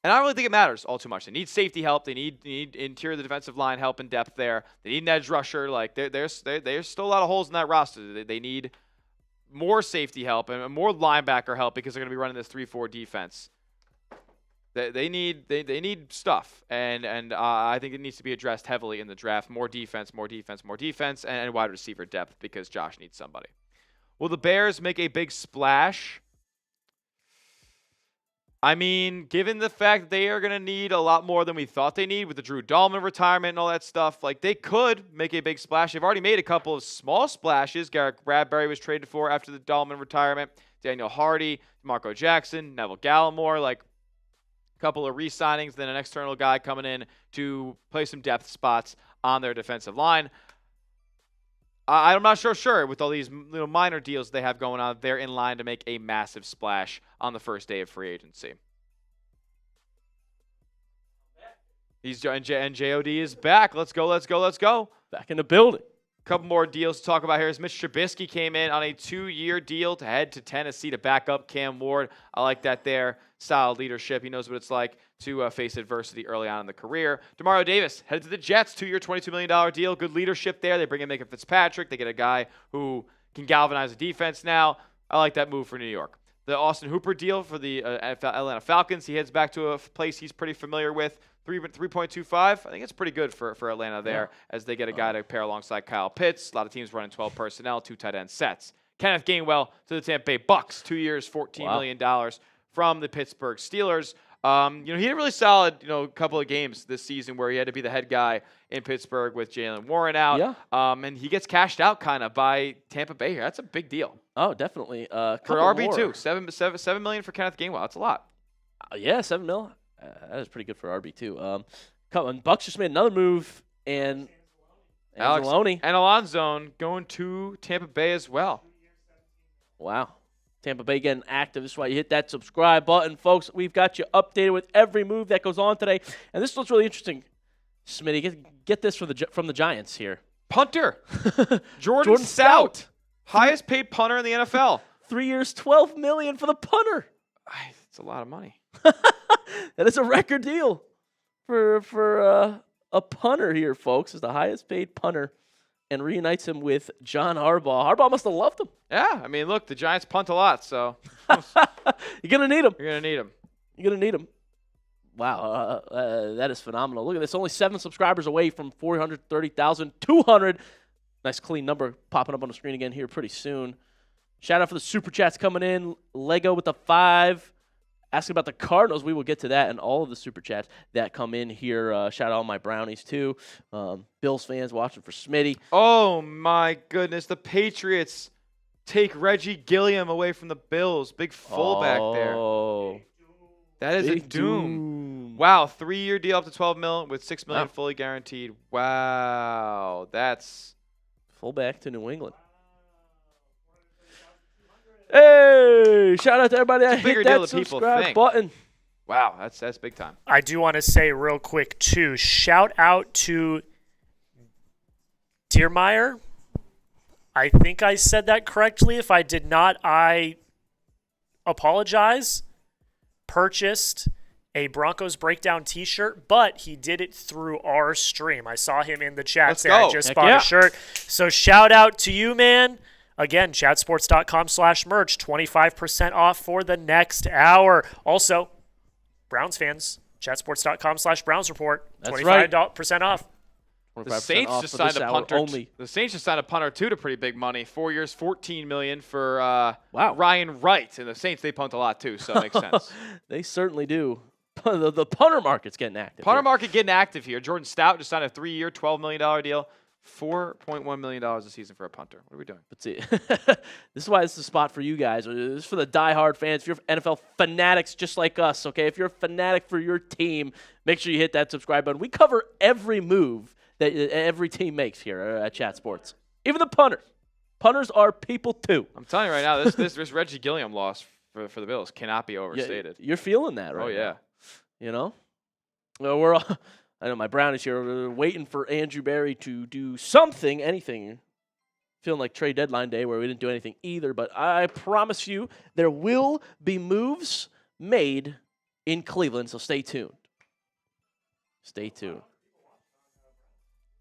And I don't really think it matters all too much. They need safety help. They need interior of the defensive line help and depth there. They need an edge rusher. Like there's still a lot of holes in that roster. They need more safety help and more linebacker help because they're going to be running this 3-4 defense. They need stuff, and I think it needs to be addressed heavily in the draft. More defense, and wide receiver depth because Josh needs somebody. Will the Bears make a big splash? I mean, given the fact that they are going to need a lot more than we thought they need with the Drew Dahlman retirement and all that stuff, like they could make a big splash. They've already made a couple of small splashes. Garrett Bradbury was traded for after the Dahlman retirement. Daniel Hardy, Marco Jackson, Neville Gallimore, like a couple of re-signings, then an external guy coming in to play some depth spots on their defensive line. I'm not sure with all these little minor deals they have going on, they're in line to make a massive splash on the first day of free agency. And JOD is back. Let's go. Back in the building. couple more deals to talk about here. Is Mitch Trubisky came in on a 2-year deal to head to Tennessee to back up Cam Ward. I like that there. Solid leadership. He knows what it's like to face adversity early on in the career. Demario Davis headed to the Jets, 2-year, $22 million deal. Good leadership there. They bring in Minka Fitzpatrick. They get a guy who can galvanize the defense now. I like that move for New York. The Austin Hooper deal for the Atlanta Falcons. He heads back to a place he's pretty familiar with. 3.25. I think it's pretty good for Atlanta there as they get a guy to pair alongside Kyle Pitts. A lot of teams running 12 personnel, 2 tight end sets. Kenneth Gainwell to the Tampa Bay Bucks, 2 years, $14 million from the Pittsburgh Steelers. He had a really solid, couple of games this season where he had to be the head guy in Pittsburgh with Jalen Warren out. Yeah. And he gets cashed out kind of by Tampa Bay here. That's a big deal. Oh, definitely. For RB2, $7 million for Kenneth Gainwell. That's a lot. Yeah, $7 million. That is pretty good for RB2. Bucks just made another move, and Alex Anzalone. And Alonzo going to Tampa Bay as well. Wow. Tampa Bay getting active. This is why you hit that subscribe button, folks. We've got you updated with every move that goes on today. And this one's really interesting. Smitty, get this from the Giants here. Punter. Jordan Stout. Highest paid punter in the NFL. 3 years, $12 million for the punter. It's a lot of money. That is a record deal for a punter here, folks. Is the highest paid punter and reunites him with John Harbaugh. Harbaugh must have loved him. Yeah, I mean, look, the Giants punt a lot, so. You're going to need him. You're going to need him. You're going to need him. Wow, that is phenomenal. Look at this. Only 7 subscribers away from 430,200. Nice clean number popping up on the screen again here pretty soon. Shout out for the Super Chats coming in. Lego with the 5. Asking about the Cardinals. We will get to that and all of the Super Chats that come in here. Shout out all my brownies, too. Bills fans watching for Smitty. Oh, my goodness. The Patriots take Reggie Gilliam away from the Bills. Big fullback there. That is a doom. Wow, 3-year deal up to $12 million with $6 million fully guaranteed. Wow, that's fullback to New England. Hey, shout out to everybody that hit that subscribe button. Wow, that's big time. I do want to say real quick, too, shout out to Diermeyer. I think I said that correctly. If I did not, I apologize. Purchased a Broncos Breakdown t-shirt, but he did it through our stream. I saw him in the chat say I just bought a shirt. So shout out to you, man. Again, chatsports.com/merch, 25% off for the next hour. Also, Browns fans, chatsports.com/Browns report, 25% off. The Saints just signed a punter. The Saints just signed a punter too to pretty big money. 4 years, $14 million for Ryan Wright. And the Saints, they punt a lot too, so it makes sense. They certainly do. The punter market's getting active. Punter market getting active here. Jordan Stout just signed a 3-year, $12 million deal. $4.1 million a season for a punter. What are we doing? Let's see. This is why this is the spot for you guys. This is for the diehard fans. If you're NFL fanatics just like us, okay? If you're a fanatic for your team, make sure you hit that subscribe button. We cover every move that every team makes here at Chat Sports. Even the punters. Punters are people too. I'm telling you right now, this Reggie Gilliam loss for the Bills cannot be overstated. You're feeling that right now. Oh, yeah. You know? Well, we're all, I know my brownies here are waiting for Andrew Berry to do something, anything. Feeling like trade deadline day where we didn't do anything either. But I promise you there will be moves made in Cleveland, so stay tuned. Stay tuned.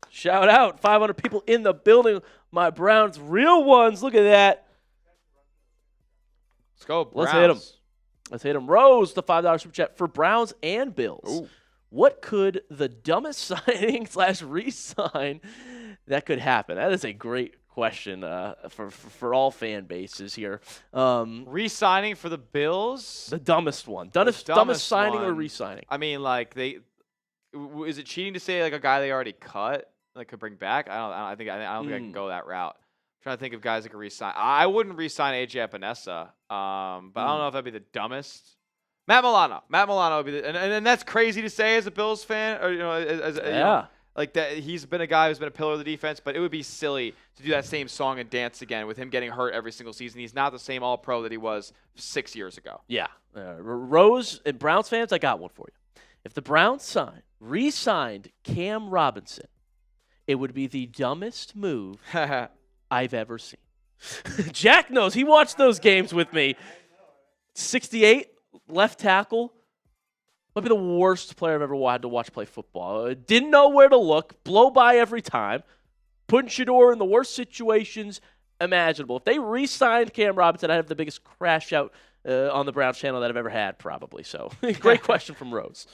Shout out, 500 people in the building. My Browns, real ones. Look at that. Let's go, Browns. Let's hit them. Rose, the $5 super chat for Browns and Bills. Ooh. What could the dumbest signing / re-sign that could happen? That is a great question for all fan bases here. Re-signing for the Bills? The dumbest one. Dumbest signing or re-signing? I mean, like, is it cheating to say like a guy they already cut that could bring back? I don't think I can go that route. I'm trying to think of guys that could re-sign. I wouldn't re-sign AJ Epinesa, but I don't know if that'd be the dumbest. Matt Milano would be and that's crazy to say as a Bills fan, or like that. He's been a guy who's been a pillar of the defense, but it would be silly to do that same song and dance again with him getting hurt every single season. He's not the same All-Pro that he was 6 years ago. Yeah, Rose and Browns fans, I got one for you. If the Browns re-signed Cam Robinson it would be the dumbest move I've ever seen. Jack knows. He watched those games with me. 68, left tackle. Might be the worst player I've ever had to watch play football. Didn't know where to look. Blow by every time. Putting Shador in the worst situations imaginable. If they re-signed Cam Robinson, I'd have the biggest crash out on the Browns channel that I've ever had, probably. So, great question from Rose.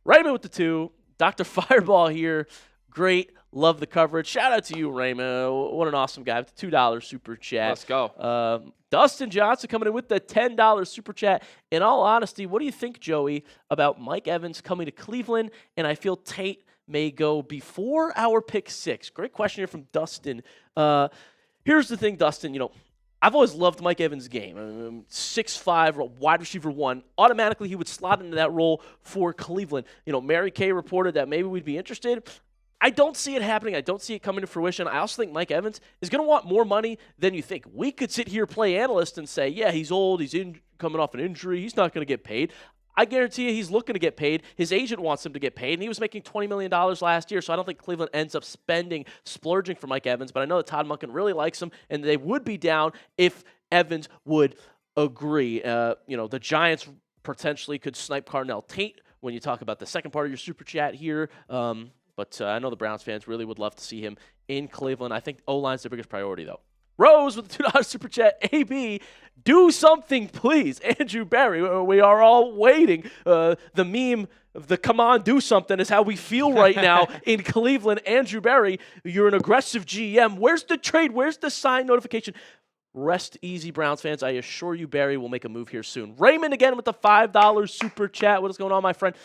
Raymond with the 2. Dr. Fireball here. Great. Love the coverage. Shout out to you, Raymond. What an awesome guy with the $2 super chat. Let's go. Dustin Johnson coming in with the $10 super chat. In all honesty, what do you think, Joey, about Mike Evans coming to Cleveland? And I feel Tate may go before our pick 6. Great question here from Dustin. Here's the thing, Dustin. I've always loved Mike Evans' game. 6'5", wide receiver 1. Automatically, he would slot into that role for Cleveland. Mary Kay reported that maybe we'd be interested. I don't see it happening. I don't see it coming to fruition. I also think Mike Evans is going to want more money than you think. We could sit here, play analyst, and say, yeah, he's old. He's coming off an injury. He's not going to get paid. I guarantee you he's looking to get paid. His agent wants him to get paid, and he was making $20 million last year, so I don't think Cleveland ends up splurging for Mike Evans, but I know that Todd Monken really likes him, and they would be down if Evans would agree. The Giants potentially could snipe Carnell Tate when you talk about the second part of your super chat here, but I know the Browns fans really would love to see him in Cleveland. I think O-line's their biggest priority, though. Rose with the $2 super chat. AB, do something, please. Andrew Barry, we are all waiting. The meme of the come on, do something is how we feel right now in Cleveland. Andrew Barry, you're an aggressive GM. Where's the trade? Where's the sign notification? Rest easy, Browns fans. I assure you Barry will make a move here soon. Raymond again with the $5 super chat. What is going on, my friend?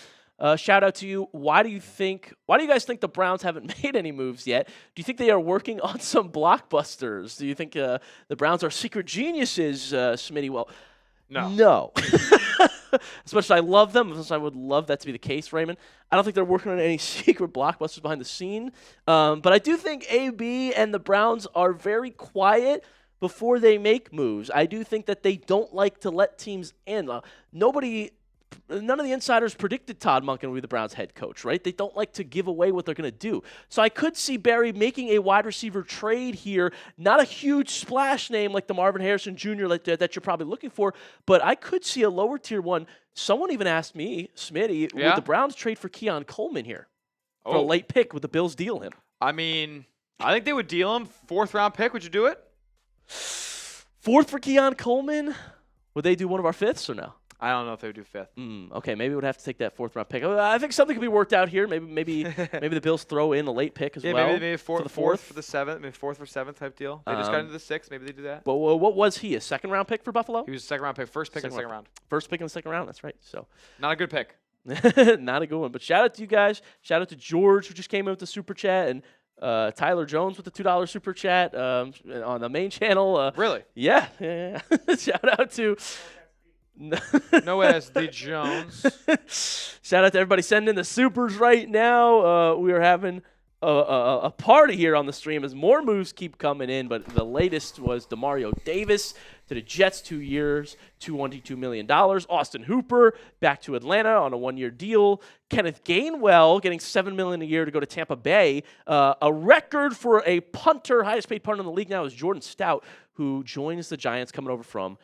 Shout out to you. Why do you guys think the Browns haven't made any moves yet? Do you think they are working on some blockbusters? Do you think the Browns are secret geniuses, Smitty? Well, no. As much as I love them, as much as I would love that to be the case, Raymond, I don't think they're working on any secret blockbusters behind the scene. But I do think AB and the Browns are very quiet before they make moves. I do think that they don't like to let teams in. None of the insiders predicted Todd Monken would be the Browns head coach, right? They don't like to give away what they're going to do. So I could see Barry making a wide receiver trade here. Not a huge splash name like the Marvin Harrison Jr. that you're probably looking for, but I could see a lower tier one. Someone even asked me, Smitty, would the Browns trade for Keon Coleman here for a late pick? Would the Bills deal him? I mean, I think they would deal him. 4th round pick. Would you do it? 4th for Keon Coleman? Would they do one of our 5ths or no? I don't know if they would do 5th. Okay, maybe we'd have to take that 4th round pick. I think something could be worked out here. Maybe the Bills throw in a late pick as well. Maybe for the 4th for the 7th, maybe 4th or 7th type deal. They just got into the 6th. Maybe they do that. But what was he? A 2nd round pick for Buffalo? He was a 2nd round pick. First pick in the 2nd round. First pick in the 2nd round. That's right. So not a good pick. Not a good one. But shout out to you guys. Shout out to George who just came in with the super chat, and Tyler Jones with the $2 super chat on the main channel. Really? Yeah. Shout out to. No SD Jones. Shout out to everybody sending in the supers right now. We are having a party here on the stream as more moves keep coming in, but the latest was DeMario Davis to the Jets, 2 years, $222 million. Austin Hooper back to Atlanta on a 1-year deal. Kenneth Gainwell getting $7 million a year to go to Tampa Bay. A record for a punter, highest paid punter in the league now is Jordan Stout, who joins the Giants coming over from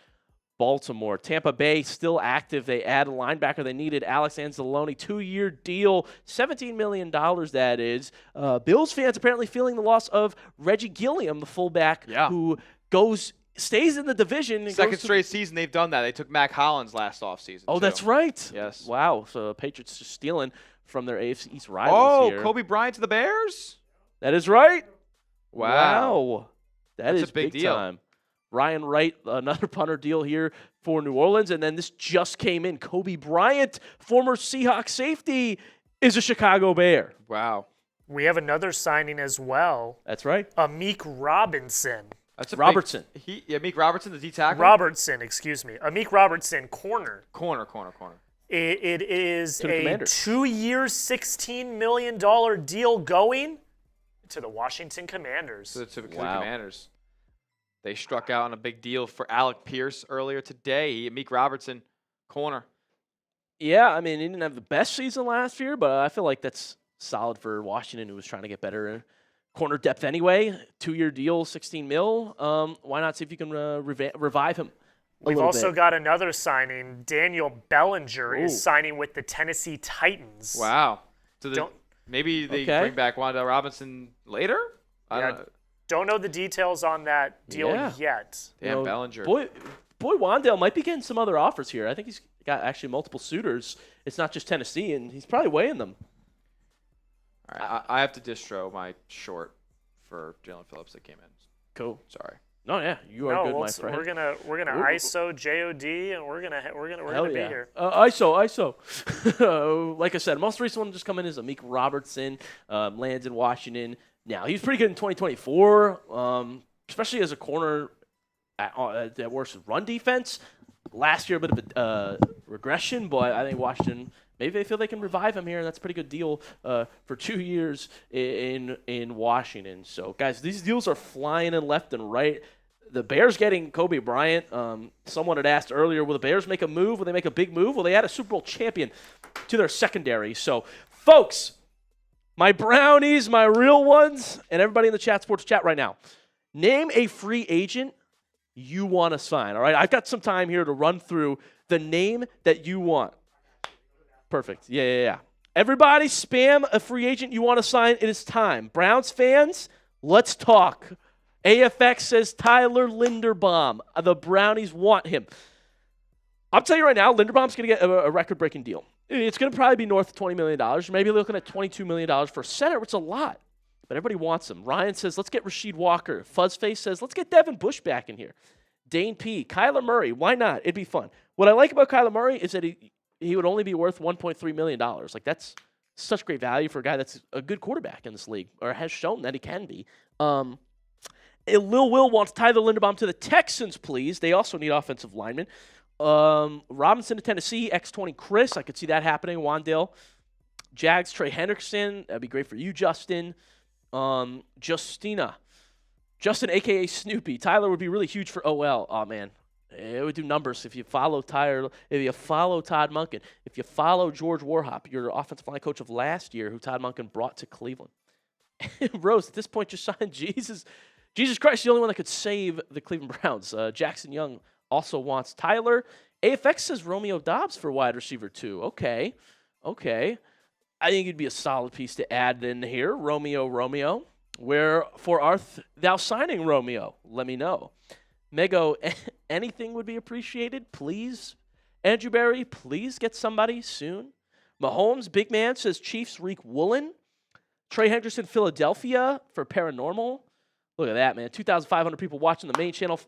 Baltimore. Tampa Bay still active. They add a linebacker they needed, Alex Anzalone, 2-year deal, $17 million that is. Bills fans apparently feeling the loss of Reggie Gilliam, the fullback, who stays in the division. And Second straight season they've done that. They took Mac Hollins last offseason. Oh, that's right. Yes. Wow. So Patriots just stealing from their AFC East rivals here. Kobe Bryant to the Bears? That is right. Wow. That's a big deal. Time. Ryan Wright, another punter deal here for New Orleans. And then this just came in. Kobe Bryant, former Seahawks safety, is a Chicago Bear. Wow. We have another signing as well. That's right. Amik Robinson. That's Robertson. Amik Robertson, the D tackle? Robertson, excuse me. Amik Robertson, corner. Corner. It is a 2-year, $16 million deal going to the Washington Commanders. To the Commanders. They struck out on a big deal for Alec Pierce earlier today. Amik Robertson, corner. Yeah, I mean, he didn't have the best season last year, but I feel like that's solid for Washington, who was trying to get better corner depth anyway. 2-year deal, $16 million. Why not see if you can revive him? We've also got another signing. Daniel Bellinger is signing with the Tennessee Titans. Wow. So maybe they bring back Wan'Dale Robinson later? Don't know the details on that deal yet. Damn, Bellinger. Boy, Wan'Dale might be getting some other offers here. I think he's got actually multiple suitors. It's not just Tennessee, and he's probably weighing them. All right, I have to distro my short for Jalen Phillips that came in. Cool. Sorry. No, yeah, you are good, my friend. We're gonna ISO JOD, and we're gonna be here. ISO. Like I said, most recent one just coming is Amik Robertson, lands in Washington. Now he's pretty good in 2024, especially as a corner that works with run defense. Last year, a bit of a regression, but I think Washington, maybe they feel they can revive him here, and that's a pretty good deal for 2 years in Washington. So, guys, these deals are flying in left and right. The Bears getting Kobe Bryant. Someone had asked earlier, will the Bears make a move? Will they make a big move? Will they add a Super Bowl champion to their secondary? So, folks, my brownies, my real ones, and everybody in the chat, sports chat right now, name a free agent you want to sign, all right? I've got some time here to run through the name that you want. Perfect. Yeah. Everybody spam a free agent you want to sign. It is time. Browns fans, let's talk. AFX says Tyler Linderbaum. The Brownies want him. I'll tell you right now, Linderbaum's going to get a record-breaking deal. It's going to probably be north of $20 million. Maybe looking at $22 million for a center, which is a lot. But everybody wants him. Ryan says, let's get Rasheed Walker. Fuzzface says, let's get Devin Bush back in here. Dane P. Kyler Murray. Why not? It'd be fun. What I like about Kyler Murray is that he would only be worth $1.3 million. Like, that's such great value for a guy that's a good quarterback in this league, or has shown that he can be. Lil Will wants Tyler Linderbaum to the Texans, please. They also need offensive linemen. Robinson to Tennessee, X20 Chris. I could see that happening. Wan'Dale. Jags, Trey Hendrickson. That'd be great for you, Justin. Justin, a.k.a. Snoopy. Tyler would be really huge for OL. Oh, man. It would do numbers if you follow Todd Monken, if you follow George Warhop, your offensive line coach of last year, who Todd Monken brought to Cleveland. Rose, at this point, just signed Jesus Christ, the only one that could save the Cleveland Browns. Jackson Young also wants Tyler. AFX says Romeo Doubs for wide receiver, too. Okay. I think it'd be a solid piece to add in here. Romeo. Where for art thou signing Romeo? Let me know. Mego, anything would be appreciated, please. Andrew Barry, please get somebody soon. Mahomes, big man, says Chiefs Reek Woolen. Trey Hendrickson, Philadelphia for Paranormal. Look at that, man. 2,500 people watching the main channel.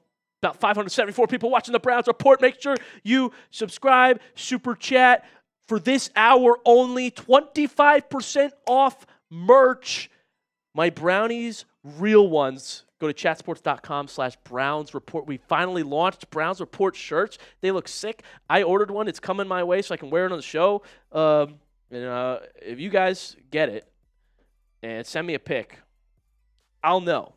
About 574 people watching the Browns Report. Make sure you subscribe, super chat. For this hour only, 25% off merch. My brownies, real ones. Go to chatsports.com/Browns Report. We finally launched Browns Report shirts. They look sick. I ordered one. It's coming my way so I can wear it on the show. If you guys get it and send me a pic, I'll know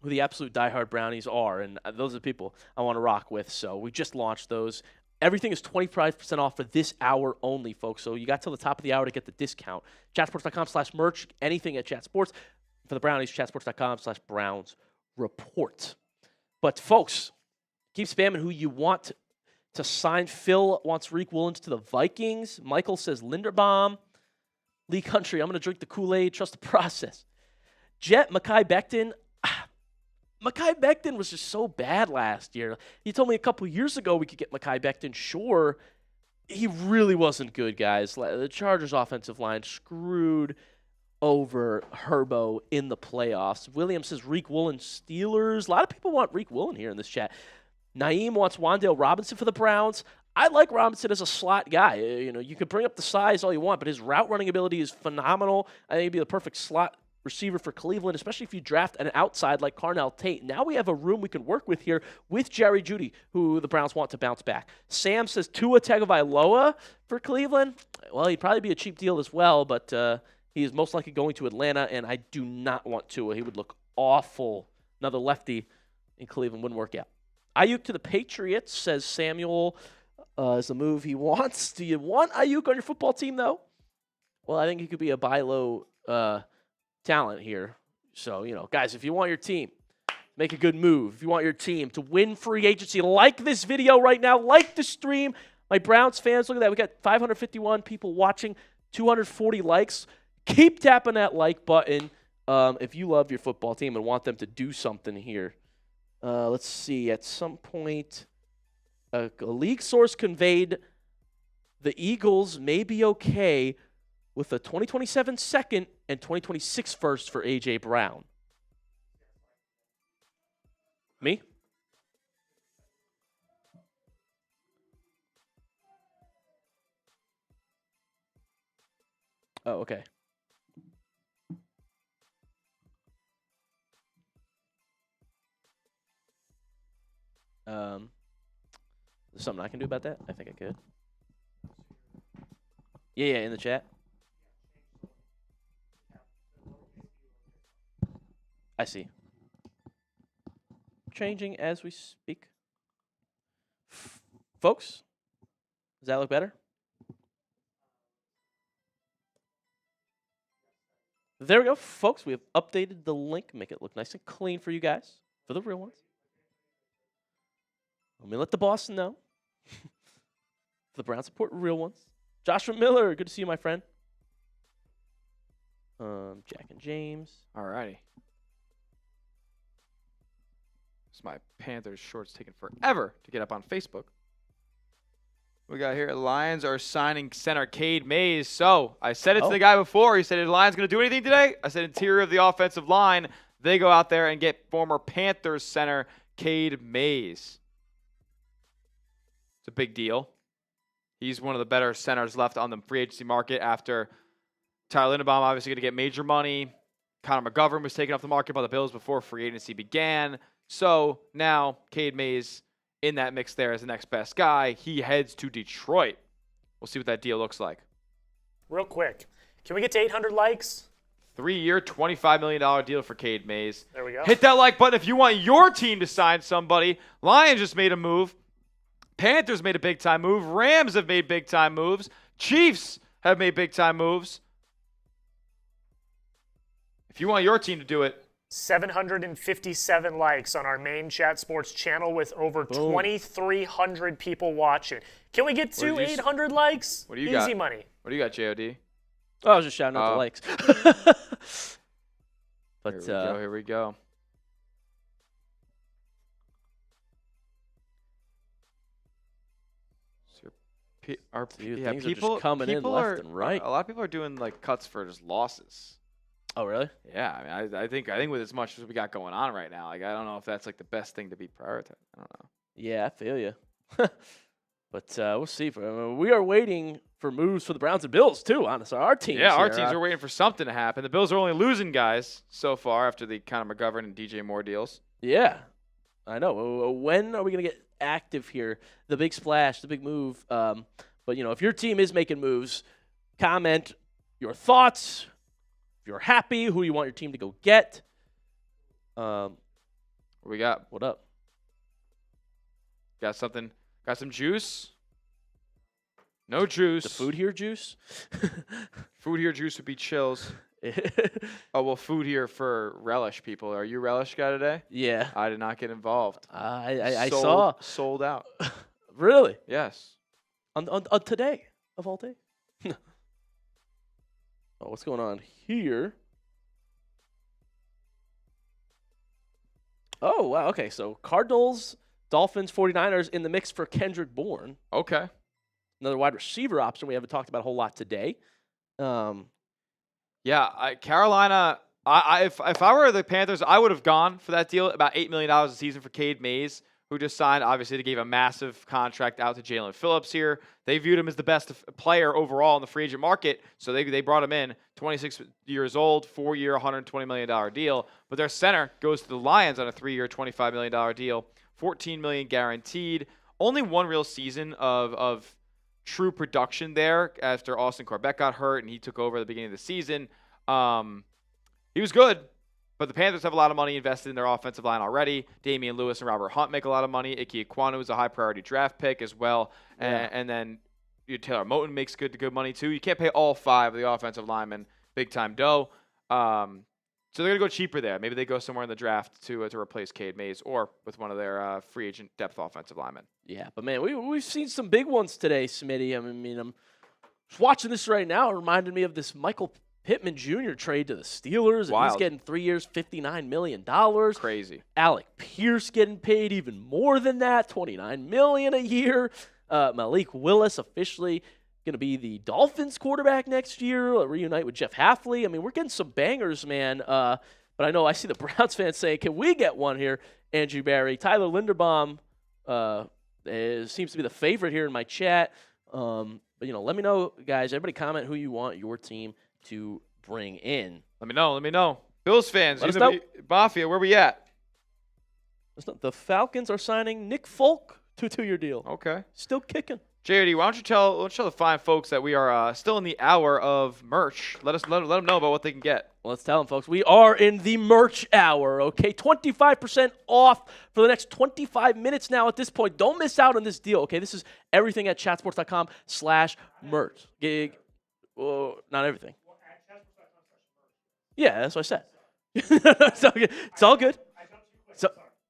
who the absolute diehard brownies are, and those are the people I want to rock with. So we just launched those. Everything is 25% off for this hour only, folks. So you got till the top of the hour to get the discount. Chatsports.com/merch, anything at Chatsports. For the Brownies, chatsports.com/Browns Report. But, folks, keep spamming who you want to sign. Phil wants Reek Woolens to the Vikings. Michael says Linderbaum. Lee Country, I'm going to drink the Kool-Aid, trust the process. Jet, Mekhi Becton. Mekhi Becton was just so bad last year. You told me a couple years ago we could get Mekhi Becton. Sure, he really wasn't good, guys. The Chargers' offensive line screwed over Herbo in the playoffs. Williams says Reek Woolen Steelers. A lot of people want Reek Woolen here in this chat. Naeem wants Wan'Dale Robinson for the Browns. I like Robinson as a slot guy. You could bring up the size all you want, but his route running ability is phenomenal. I think he'd be the perfect slot receiver for Cleveland, especially if you draft an outside like Carnell Tate. Now we have a room we can work with here with Jerry Jeudy, who the Browns want to bounce back. Sam says Tua Tagovailoa for Cleveland. Well, he'd probably be a cheap deal as well, but he is most likely going to Atlanta, and I do not want Tua. He would look awful. Another lefty in Cleveland wouldn't work out. Ayuk to the Patriots, says Samuel, is the move he wants. Do you want Ayuk on your football team, though? Well, I think he could be a buy low talent here. So, guys, if you want your team, make a good move. If you want your team to win free agency, like this video right now, like the stream. My Browns fans, look at that. We got 551 people watching, 240 likes. Keep tapping that like button if you love your football team and want them to do something here. Let's see. At some point, a league source conveyed the Eagles may be okay with a 2027 second and 2026 first for A.J. Brown. Me? Oh, okay. There's something I can do about that? I think I could. Yeah, in the chat. I see. Changing as we speak. Folks, does that look better? There we go, folks. We have updated the link, make it look nice and clean for you guys, for the real ones. Let me let the boss know. The Browns support real ones. Joshua Miller, good to see you, my friend. Jack and James. All righty. It's my Panthers shorts taking forever to get up on Facebook. We got here, Lions are signing center Cade Mays. So I said it to the guy before. He said, "Is the Lions going to do anything today?" I said, interior of the offensive line. They go out there and get former Panthers center Cade Mays. It's a big deal. He's one of the better centers left on the free agency market after Tyler Linderbaum obviously going to get major money. Connor McGovern was taken off the market by the Bills before free agency began. So now Cade Mays in that mix there as the next best guy. He heads to Detroit. We'll see what that deal looks like. Real quick, can we get to 800 likes? 3-year, $25 million deal for Cade Mays. There we go. Hit that like button if you want your team to sign somebody. Lions just made a move. Panthers made a big-time move. Rams have made big-time moves. Chiefs have made big-time moves. If you want your team to do it, 757 likes on our main Chat Sports channel with over 2,300 people watching. Can we get to 800 likes? What do you Easy got? money. What do you got, JOD? Oh, I was just shouting out the likes. But Here we go. Things are just coming in left and right. A lot of people are doing like cuts for just losses. Oh, really? Yeah, I mean, I think with as much as we got going on right now, like I don't know if that's like the best thing to be prioritized. I don't know. Yeah, I feel you. But we'll see. We are waiting for moves for the Browns and Bills too. Honestly, our teams. Yeah, our teams are waiting for something to happen. The Bills are only losing guys so far after the Connor McGovern and DJ Moore deals. Yeah, I know. When are we gonna get active here? The big splash, the big move. But if your team is making moves, comment your thoughts. If you're happy, who you want your team to go get. What we got? What up? Got something? Got some juice? No juice. The food here juice? Food here juice would be chills. Oh, well, food here for relish people. Are you relish guy today? Yeah. I did not get involved. I saw. Sold out. Really? Yes. On today, of all days. Oh, what's going on here? Oh, wow. Okay, so Cardinals, Dolphins, 49ers in the mix for Kendrick Bourne. Okay. Another wide receiver option we haven't talked about a whole lot today. Yeah, Carolina, if I were the Panthers, I would have gone for that deal, about $8 million a season for Cade Mays, who just signed. Obviously, they gave a massive contract out to Jalen Phillips here. They viewed him as the best player overall in the free agent market, so they brought him in, 26 years old, 4-year, $120 million deal. But their center goes to the Lions on a 3-year, $25 million deal, $14 million guaranteed. Only one real season of true production there after Austin Corbett got hurt and he took over at the beginning of the season. He was good. But the Panthers have a lot of money invested in their offensive line already. Damian Lewis and Robert Hunt make a lot of money. Ike Ekwonu is a high-priority draft pick as well. Yeah. And then Taylor Moton makes good money too. You can't pay all 5 of the offensive linemen big time dough. So they're gonna go cheaper there. Maybe they go somewhere in the draft to replace Cade Mays or with one of their free agent depth offensive linemen. Yeah, but man, we've seen some big ones today, Smitty. I mean, I'm just watching this right now. It reminded me of this Michael Pittman Jr. trade to the Steelers. And he's getting 3 years, $59 million. Crazy. Alec Pierce getting paid even more than that, $29 million a year. Malik Willis officially going to be the Dolphins quarterback next year, reunite with Jeff Hafley. I mean, we're getting some bangers, man. But I see the Browns fans saying, can we get one here, Andrew Barry? Tyler Linderbaum seems to be the favorite here in my chat. But, let me know, guys. Everybody comment who you want your team to bring in. Let me know. Bills fans, Let us know. Mafia, where we at? The Falcons are signing Nick Folk to a 2-year deal. Okay. Still kicking. JD, why don't you tell the fine folks that we are still in the hour of merch. Let them know about what they can get. Well, let's tell them, folks. We are in the merch hour, okay? 25% off for the next 25 minutes now at this point. Don't miss out on this deal, okay? This is everything at chatsports.com/merch. Not everything. Yeah, that's what I said. It's all good.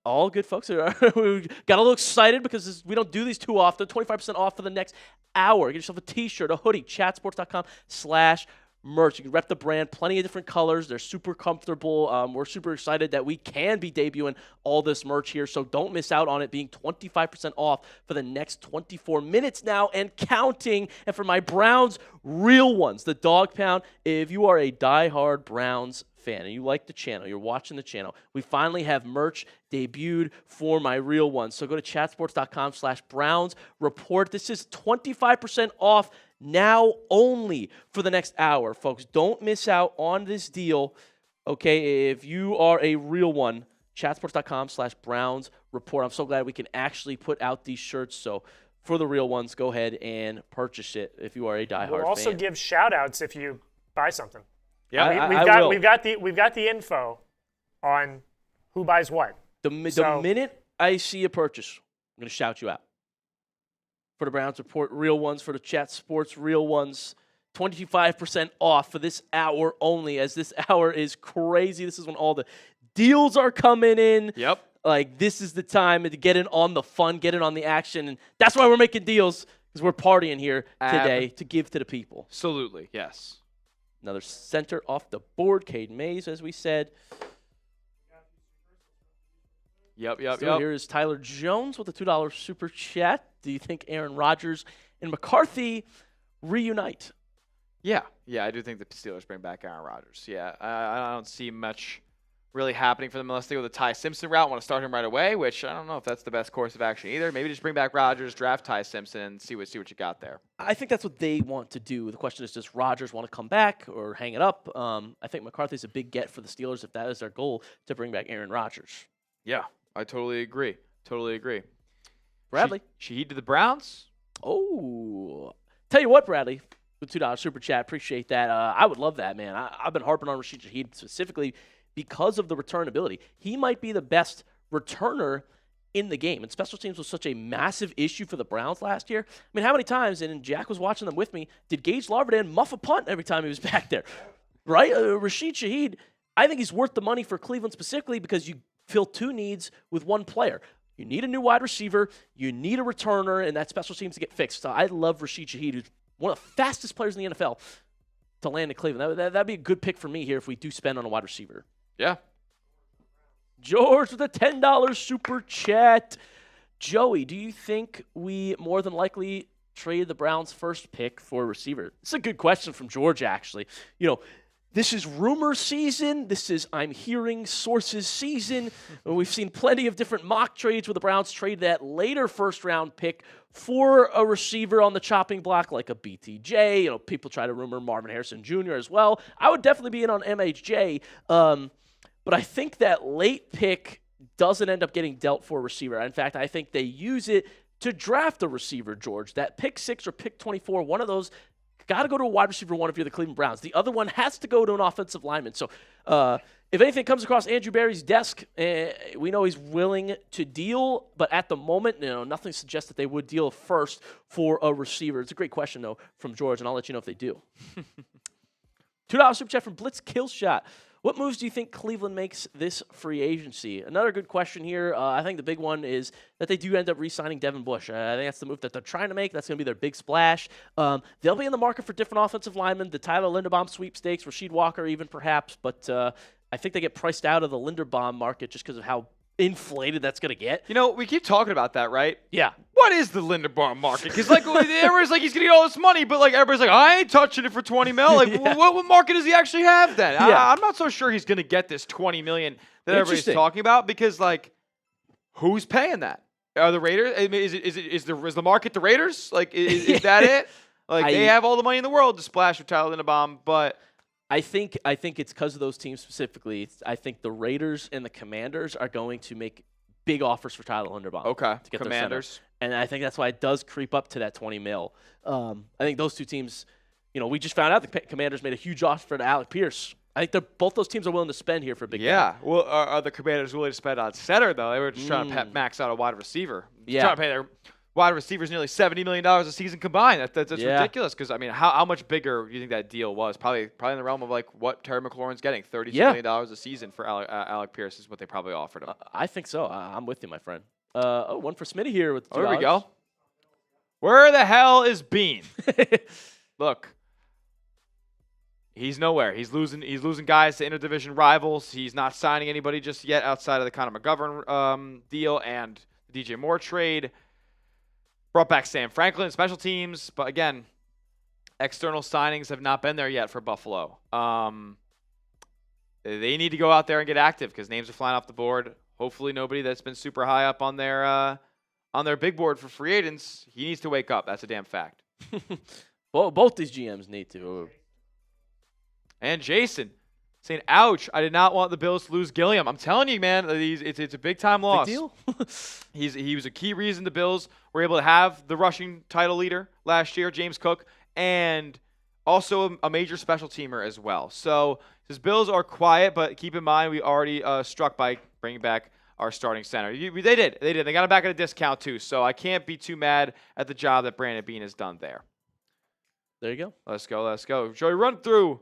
All good, folks. We got a little excited because we don't do these too often. 25% off for the next hour. Get yourself a t-shirt, a hoodie, chatsports.com/merch. You can rep the brand, plenty of different colors. They're super comfortable. We're super excited that we can be debuting all this merch here, so don't miss out on it being 25% off for the next 24 minutes now and counting. And for my Browns real ones, the Dog Pound, if you are a diehard Browns fan and you like the channel, you're watching the channel, we finally have merch debuted for my real ones. So go to chatsports.com/Browns report. This is 25% off now only for the next hour, folks. Don't miss out on this deal, okay? If you are a real one, chatsports.com/Browns report. I'm so glad we can actually put out these shirts. So for the real ones, go ahead and purchase it if you are a diehard fan. We'll also give shout outs if you buy something. Yeah, we've got the info on who buys what. The minute I see a purchase, I'm going to shout you out. For the Browns Report real ones, for the Chat Sports real ones, 25% off for this hour only, as this hour is crazy. This is when all the deals are coming in. Yep. Like, this is the time to get in on the fun, get in on the action. And that's why we're making deals, because we're partying here today to give to the people. Absolutely, yes. Another center off the board, Cade Mays, as we said. Yep. Here is Tyler Jones with a $2 super chat. Do you think Aaron Rodgers and McCarthy reunite? Yeah, I do think the Steelers bring back Aaron Rodgers. Yeah, I don't see much really happening for them unless they go the Ty Simpson route. Want to start him right away, which I don't know if that's the best course of action either. Maybe just bring back Rodgers, draft Ty Simpson, and see what you got there. I think that's what they want to do. The question is, does Rodgers want to come back or hang it up? I think McCarthy's a big get for the Steelers if that is their goal, to bring back Aaron Rodgers. Yeah, I totally agree. Bradley. Shaheed to the Browns? Oh. Tell you what, Bradley, with $2 super chat, appreciate that. I would love that, man. I've been harping on Rashid Shaheed specifically because of the return ability. He might be the best returner in the game. And special teams was such a massive issue for the Browns last year. I mean, how many times, and Jack was watching them with me, did Gage Larverdin muff a punt every time he was back there? Right? Rashid Shaheed, I think he's worth the money for Cleveland specifically because you fill two needs with one player. You need a new wide receiver, you need a returner, and that special teams to get fixed. So I love Rashid Shaheed, who's one of the fastest players in the NFL, to land in Cleveland. That'd be a good pick for me here if we do spend on a wide receiver. Yeah. George with a $10 super chat. Joey, do you think we more than likely trade the Browns' first pick for a receiver? It's a good question from George, actually. This is rumor season. This is I'm hearing sources season. We've seen plenty of different mock trades where the Browns trade that later first-round pick for a receiver on the chopping block like a BTJ. People try to rumor Marvin Harrison Jr. as well. I would definitely be in on MHJ. But I think that late pick doesn't end up getting dealt for a receiver. In fact, I think they use it to draft a receiver, George. That pick 6 or pick 24, one of those got to go to a wide receiver one if you're the Cleveland Browns. The other one has to go to an offensive lineman. So if anything comes across Andrew Berry's desk, we know he's willing to deal, but at the moment, nothing suggests that they would deal first for a receiver. It's a great question, though, from George, and I'll let you know if they do. $2 super chat from Blitz Killshot. What moves do you think Cleveland makes this free agency? Another good question here. I think the big one is that they do end up re-signing Devin Bush. I think that's the move that they're trying to make. That's going to be their big splash. They'll be in the market for different offensive linemen, the Tyler Linderbaum sweepstakes, Rasheed Walker even perhaps, but I think they get priced out of the Linderbaum market just because of how inflated that's going to get. We keep talking about that, right? Yeah. What is the Linderbaum market? Because everybody's like, he's going to get all this money, but everybody's like, I ain't touching it for $20 million. Yeah. What market does he actually have then? Yeah. I'm not so sure he's going to get this $20 million that everybody's talking about because who's paying that? Are the Raiders? I mean, is the market the Raiders? Is that it? They have all the money in the world to splash with Tyler Linderbaum, but I think it's because of those teams specifically. I think the Raiders and the Commanders are going to make big offers for Tyler Linderbaum. Okay, to get Commanders. And I think that's why it does creep up to that $20 million. I think those two teams, we just found out the Commanders made a huge offer to Alec Pierce. I think both those teams are willing to spend here for a big game. Yeah. Well, are the Commanders willing to spend on center, though? They were just trying to max out a wide receiver. Yeah. Trying to pay their wide receivers nearly $70 million a season combined. That's ridiculous because, how much bigger do you think that deal was? Probably in the realm of what Terry McLaurin's getting, $32 million a season for Alec Pierce is what they probably offered him. I think so. I'm with you, my friend. One for Smitty here with $2. There we go. Where the hell is Bean? Look, he's nowhere. He's losing guys to interdivision rivals. He's not signing anybody just yet outside of the Connor McGovern deal and the DJ Moore trade. Brought back Sam Franklin, special teams, but again, external signings have not been there yet for Buffalo. They need to go out there and get active because names are flying off the board. Hopefully nobody that's been super high up on their big board for free agents, he needs to wake up. That's a damn fact. Well, both these GMs need to. And Jason saying, ouch, I did not want the Bills to lose Gilliam. I'm telling you, man, it's a big-time loss. Big deal. He was a key reason the Bills were able to have the rushing title leader last year, James Cook, and also a major special teamer as well. So his Bills are quiet, but keep in mind we already struck by bringing back our starting center. They did. They got him back at a discount, too. So I can't be too mad at the job that Brandon Beane has done there. There you go. Let's go. Joey, run through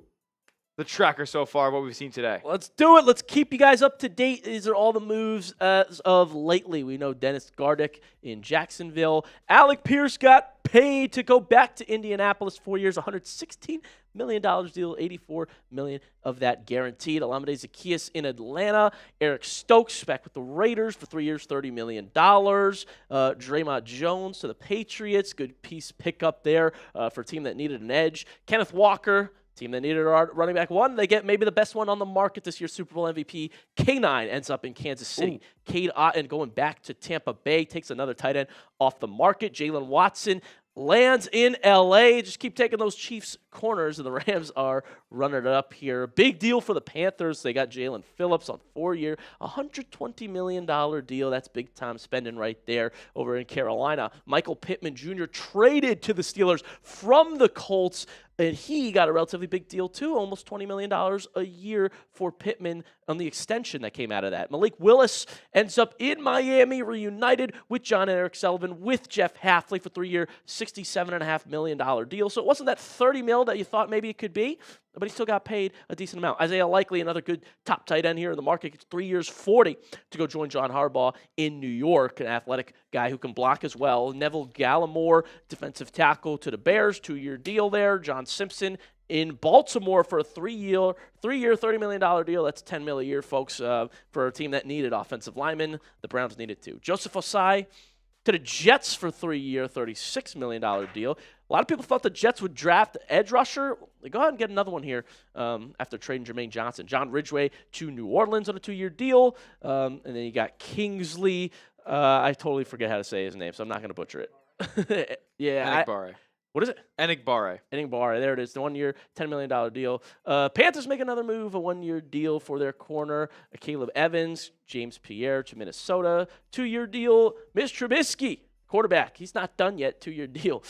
the tracker so far, what we've seen today. Let's do it. Let's keep you guys up to date. These are all the moves as of lately. We know Dennis Gardick in Jacksonville. Alec Pierce got paid to go back to Indianapolis, 4 years, $116 million deal, $84 million of that guaranteed. Olamide Zaccheaus in Atlanta. Eric Stokes back with the Raiders for 3 years, $30 million. Draymond Jones to the Patriots. Good piece pickup there for a team that needed an edge. Kenneth Walker, team that needed a running back one. They get maybe the best one on the market this year, Super Bowl MVP. K9 ends up in Kansas City. Cade Otton going back to Tampa Bay, takes another tight end off the market. Jalen Watson lands in L.A. Just keep taking those Chiefs corners, and the Rams are running it up here. Big deal for the Panthers. They got Jalen Phillips on 4 year, $120 million deal. That's big time spending right there over in Carolina. Michael Pittman Jr. traded to the Steelers from the Colts, and he got a relatively big deal too, almost $20 million a year for Pittman on the extension that came out of that. Malik Willis ends up in Miami, reunited with John and Eric Sullivan, with Jeff Hafley for 3 year, $67.5 million deal. So it wasn't that $30 million that you thought maybe it could be, but he still got paid a decent amount. Isaiah Likely, another good top tight end here in the market, gets 3 years, $40 to go join John Harbaugh in New York, an athletic guy who can block as well. Neville Gallimore, defensive tackle to the Bears, 2 year deal there. John Simpson in Baltimore for a 3 year, $30 million deal. That's $10 million a year, folks, for a team that needed offensive linemen. The Browns needed two. Joseph Osai to the Jets for 3 year, $36 million deal. A lot of people thought the Jets would draft edge rusher. They go ahead and get another one here after trading Jermaine Johnson. John Ridgeway to New Orleans on a 2 year deal. And then you got Kingsley. I totally forget how to say his name, so I'm not going to butcher it. Yeah. Enigbare. What is it? Enigbare. There it is. The 1 year, $10 million deal. Panthers make another move, a 1 year deal for their corner. Caleb Evans, James Pierre to Minnesota. 2 year deal. Mitch Trubisky, Quarterback, he's not done yet. 2-year deal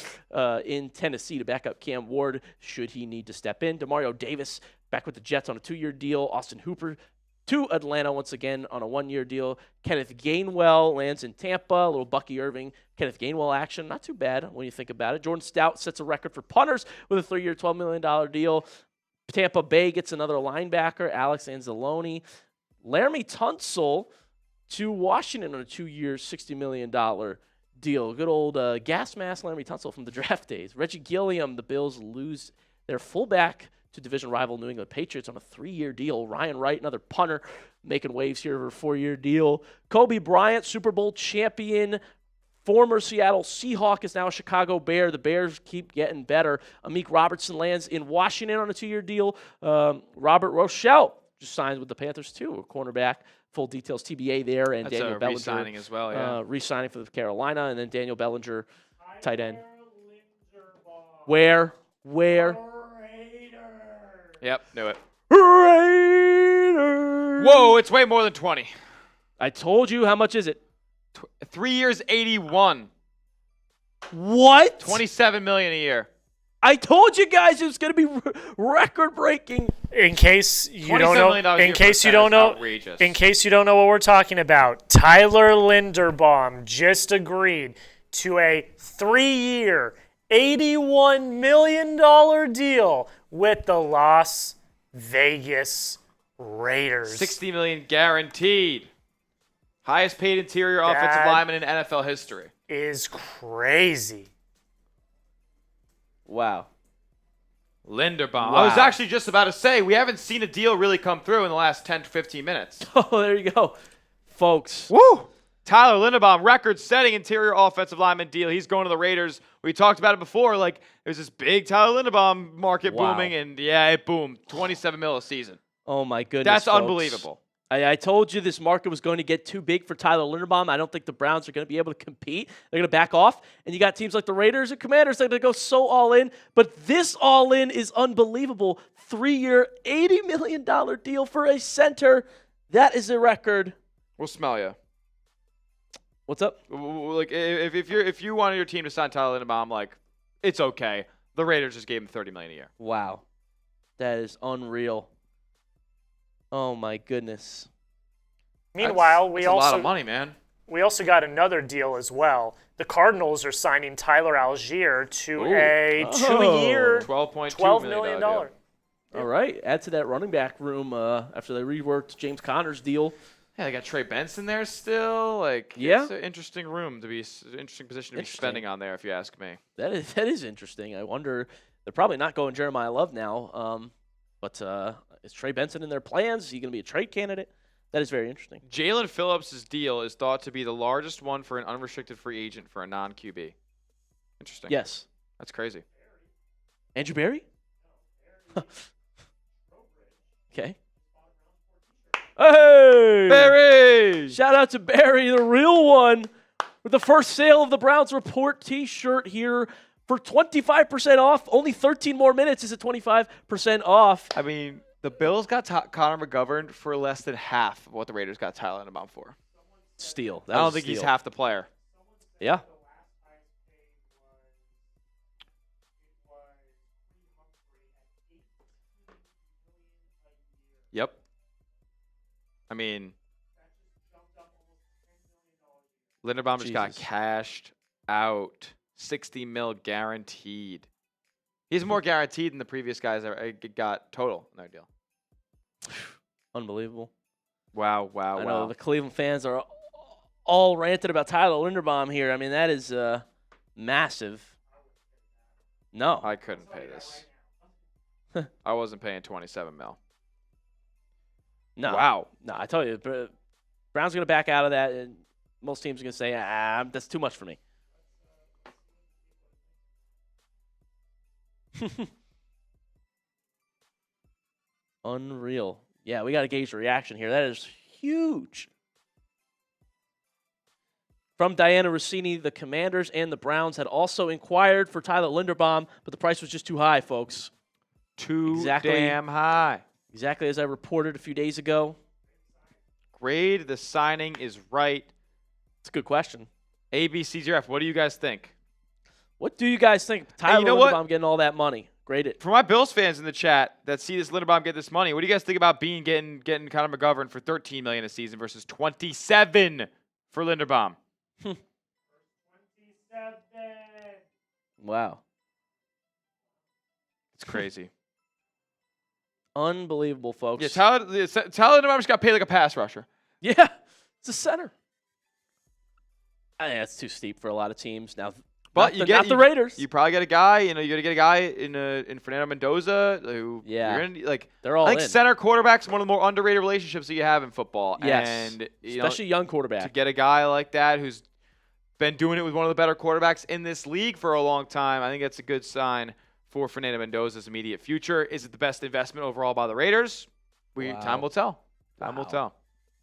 in Tennessee to back up Cam Ward should he need to step in. Demario Davis back with the Jets on a 2-year deal. Austin Hooper to Atlanta once again on a 1-year deal. Kenneth Gainwell lands in Tampa. A little Bucky Irving, Kenneth Gainwell action. Not too bad when you think about it. Jordan Stout sets a record for punters with a 3-year, $12 million deal. Tampa Bay gets another linebacker, Alex Anzalone. Laramie Tunsil to Washington on a 2-year, $60 million deal. Good old gas mask Laramie Tunsil from the draft days. Reggie Gilliam, the Bills lose their fullback to division rival New England Patriots on a 3-year deal. Ryan Wright, another punter, making waves here for a 4-year deal. Kobe Bryant, Super Bowl champion, former Seattle Seahawk, is now a Chicago Bear. The Bears keep getting better. Amik Robertson lands in Washington on a 2-year deal. Robert Rochelle just signed with the Panthers too, a cornerback. Full details TBA there. And That's Daniel a Bellinger re-signing as well, yeah. Re-signing for the Carolina, and then Daniel Bellinger, tight end. Where? Yep, knew it. Raiders. Whoa, it's way more than 20. I told you. How much is it? 3 years, 81. What? 27 million a year. I told you guys it was going to be record-breaking. In case you don't $27 know, million a in year case for you a don't center is know, outrageous. in case you don't know what we're talking about, Tyler Linderbaum just agreed to a 3-year, $81 million deal with the Las Vegas Raiders. 60 million guaranteed. Highest paid interior offensive lineman in NFL history. Is crazy. Wow. Linderbaum. Wow. I was actually just about to say, we haven't seen a deal really come through in the last 10 to 15 minutes. Oh, there you go, folks. Woo! Tyler Linderbaum, record-setting interior offensive lineman deal. He's going to the Raiders. We talked about it before. Like, there's this big Tyler Linderbaum market booming, and yeah, it boomed. 27 mil a season. Oh, my goodness, That's folks. unbelievable. I told you this market was going to get too big for Tyler Linderbaum. I don't think the Browns are going to be able to compete. They're going to back off. And you got teams like the Raiders and Commanders that are going to go so all in. But this all in is unbelievable. 3-year, $80 million deal for a center. That is a record. We'll smell you. What's up? Like, if you wanted your team to sign Tyler Linderbaum, like, it's okay. The Raiders just gave him $30 million a year. Wow. That is unreal. Oh, my goodness. Meanwhile, that's a lot of money, man. We also got another deal as well. The Cardinals are signing Tyler Algier to a 2-year, $12.2 million deal. All right. Add to that running back room after they reworked James Conner's deal. Yeah, they got Trey Benson there still. Like, yeah. It's an interesting room to be, interesting position to be spending on there, if you ask me. That is interesting. I wonder, they're probably not going Jeremiah Love now. But is Trey Benson in their plans? Is he going to be a trade candidate? That is very interesting. Jalen Phillips' deal is thought to be the largest one for an unrestricted free agent for a non-QB. Interesting. Yes. That's crazy. Andrew Berry? Okay. Hey! Barry! Shout out to Barry, the real one, with the first sale of the Browns Report t-shirt here for 25% off. Only 13 more minutes is it 25% off. I mean, the Bills got Connor McGovern for less than half of what the Raiders got Tyler Linderbaum for. Steal. I don't think he's half the player. Yeah. Yep. I mean, Linderbaum just got cashed out. 60 mil guaranteed. He's more guaranteed than the previous guys ever got total in their deal. Unbelievable. Wow. I know the Cleveland fans are all ranted about Tyler Linderbaum here. I mean, that is massive. No. I couldn't pay this. I wasn't paying 27 mil. No. Wow. No, I tell you, Brown's going to back out of that, and most teams are going to say, that's too much for me. Unreal. Yeah, we got to gauge the reaction here. That is huge. From Diana Rossini, the Commanders and the Browns had also inquired for Tyler Linderbaum, but the price was just too high, folks. Too damn high. Exactly as I reported a few days ago. Grade the signing is right. It's a good question. ABCGF, what do you guys think? What do you guys think? Tyler you know what? Linderbaum getting all that money. Great. For my Bills fans in the chat that see this Linderbaum get this money, what do you guys think about getting Connor McGovern for $13 million a season versus $27 for Linderbaum? Wow. It's crazy. Unbelievable, folks. Yeah, Tyler Linderbaum just got paid like a pass rusher. Yeah, it's a center. I think that's too steep for a lot of teams. Now, But not the Raiders. You probably get a guy. You got to get a guy in Fernando Mendoza who you're gonna, they're all I think in. center quarterback's one of the more underrated relationships that you have in football. Yes, and especially young quarterback. To get a guy like that who's been doing it with one of the better quarterbacks in this league for a long time, I think that's a good sign for Fernando Mendoza's immediate future. Is it the best investment overall by the Raiders? Time will tell. Time will tell.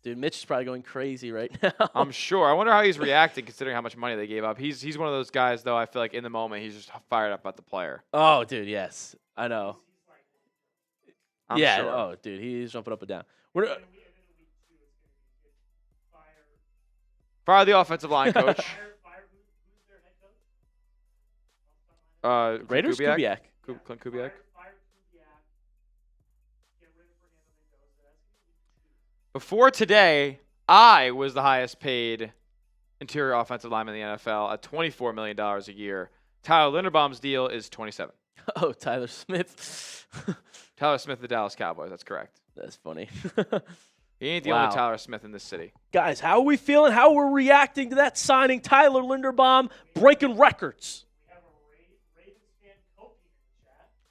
Dude, Mitch is probably going crazy right now. I'm sure. I wonder how he's reacting considering how much money they gave up. He's one of those guys, though, I feel like in the moment he's just fired up about the player. Oh, dude, yes. I know. I'm sure. Oh, dude, he's jumping up and down. Fire the offensive line coach. Raiders? Kubiak. Clint Kubiak. Before today, I was the highest paid interior offensive lineman in the NFL at $24 million a year. Tyler Linderbaum's deal is $27. Oh, Tyler Smith. Tyler Smith, the Dallas Cowboys. That's correct. That's funny. He ain't the only Tyler Smith in this city. Guys, how are we feeling? How we're reacting to that signing? Tyler Linderbaum breaking records.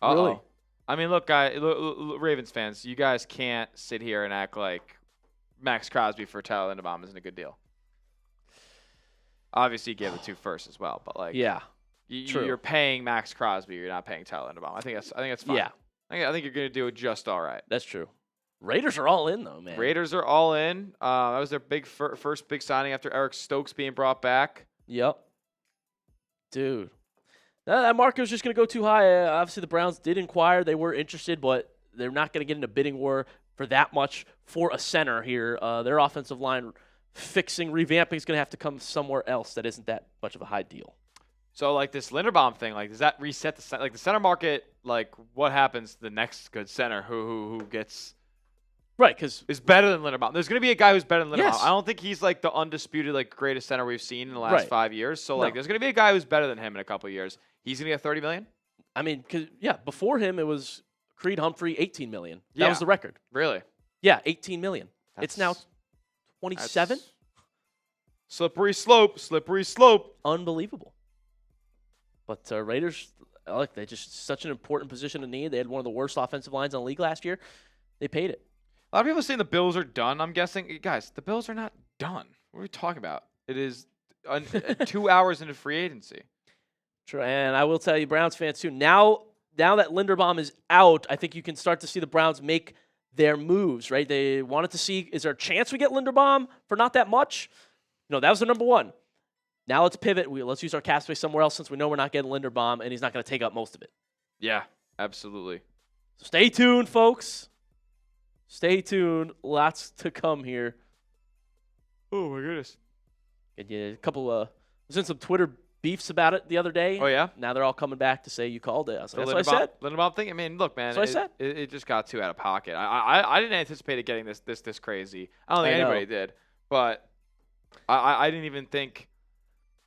Really? I mean, look, Ravens fans, you guys can't sit here and act like Max Crosby for Tyler Linderbaum isn't a good deal. Obviously, you gave the 2 first as well, but you're paying Max Crosby, you're not paying Tyler Linderbaum. I think that's fine. Yeah, I think you're gonna do it just all right. that's true. Raiders are all in though, man. Raiders are all in. That was their first big signing after Eric Stokes being brought back. Yep, dude. That market was just going to go too high. Obviously, the Browns did inquire. They were interested, but they're not going to get in a bidding war for that much for a center here. Their offensive line revamping is going to have to come somewhere else that isn't that much of a high deal. So, this Linderbaum thing, does that reset the center market? What happens to the next good center who gets right? Because is better than Linderbaum. There's going to be a guy who's better than Linderbaum. Yes. I don't think he's the undisputed greatest center we've seen in the last 5 years. So No. there's going to be a guy who's better than him in a couple of years. He's going to get $30 million. I mean, before him it was Creed Humphrey, $18 million. That Yeah. was the record. Really? Yeah, $18 million. It's now 27. Slippery slope. Unbelievable. But Raiders, they just such an important position to need. They had one of the worst offensive lines in the league last year. They paid it. A lot of people saying the Bills are done. I'm guessing, guys, the Bills are not done. What are we talking about? It is 2 hours into free agency. True, and I will tell you, Browns fans too. Now that Linderbaum is out, I think you can start to see the Browns make their moves. Right? They wanted to see, is there a chance we get Linderbaum for not that much? No, that was the number one. Now let's pivot. Let's use our cap space somewhere else since we know we're not getting Linderbaum, and he's not going to take up most of it. Yeah, absolutely. So stay tuned, folks. Stay tuned. Lots to come here. Oh my goodness. And a couple was in some Twitter beefs about it the other day. Oh yeah. Now they're all coming back to say you called it. I was like, The that's what I said. Linderbaum thing. I mean, look, man. That's what I said. It just got too out of pocket. I didn't anticipate it getting this crazy. I don't think anybody did. But I didn't even think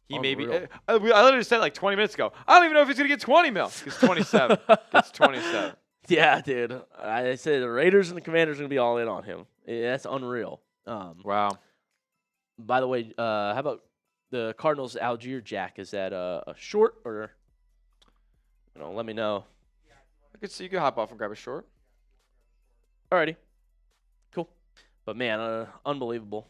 he maybe. I literally said 20 minutes ago. I don't even know if he's gonna get 20 mil. It's 27. It's 27. Yeah, dude. I said the Raiders and the Commanders are going to be all in on him. That's unreal. Wow. By the way, how about the Cardinals' Algier Jack? Is that a short or, let me know. I could see you could hop off and grab a short. Alrighty. Cool. But, man, unbelievable.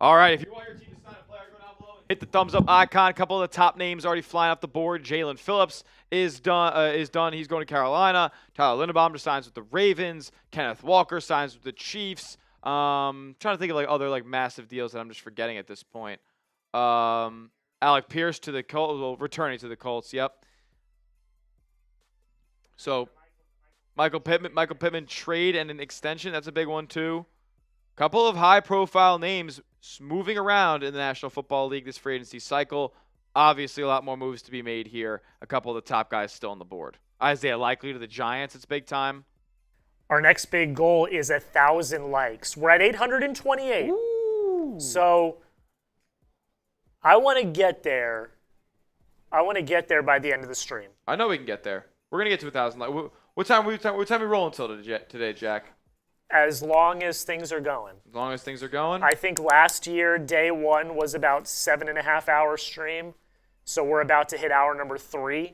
All right. If you want your team to sign a player, go down below and hit the thumbs up icon. A couple of the top names already flying off the board. Jalen Phillips is done. He's going to Carolina. Tyler Linderbaum just signs with the Ravens. Kenneth Walker signs with the Chiefs. Trying to think of other massive deals that I'm just forgetting at this point. Alec Pierce to the Colts, returning to the Colts. Yep. So Michael Pittman trade and an extension. That's a big one too. Couple of high-profile names moving around in the National Football League this free agency cycle. Obviously, a lot more moves to be made here. A couple of the top guys still on the board. Isaiah Likely to the Giants. It's big time. Our next big goal is 1,000 likes. We're at 828. Ooh. So I want to get there. I want to get there by the end of the stream. I know we can get there. We're going to get to 1,000 likes. What time we rolling until today, Jack? As long as things are going. As long as things are going? I think last year, day one was about 7.5 hour stream. So we're about to hit hour number 3.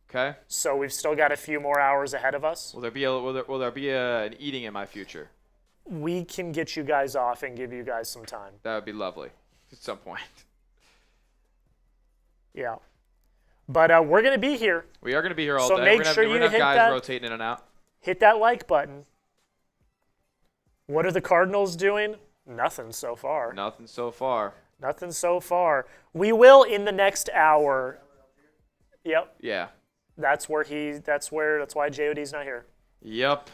Okay. So we've still got a few more hours ahead of us. Will there be an eating in my future? We can get you guys off and give you guys some time. That would be lovely at some point. Yeah. But we're going to be here. We are going to be here all So day. make sure you we're gonna hit have guys that- rotating in and out. Hit that like button. What are the Cardinals doing? Nothing so far. Nothing so far. Nothing so far. We will in the next hour. Yep. Yeah. That's why JOD's not here. Yep.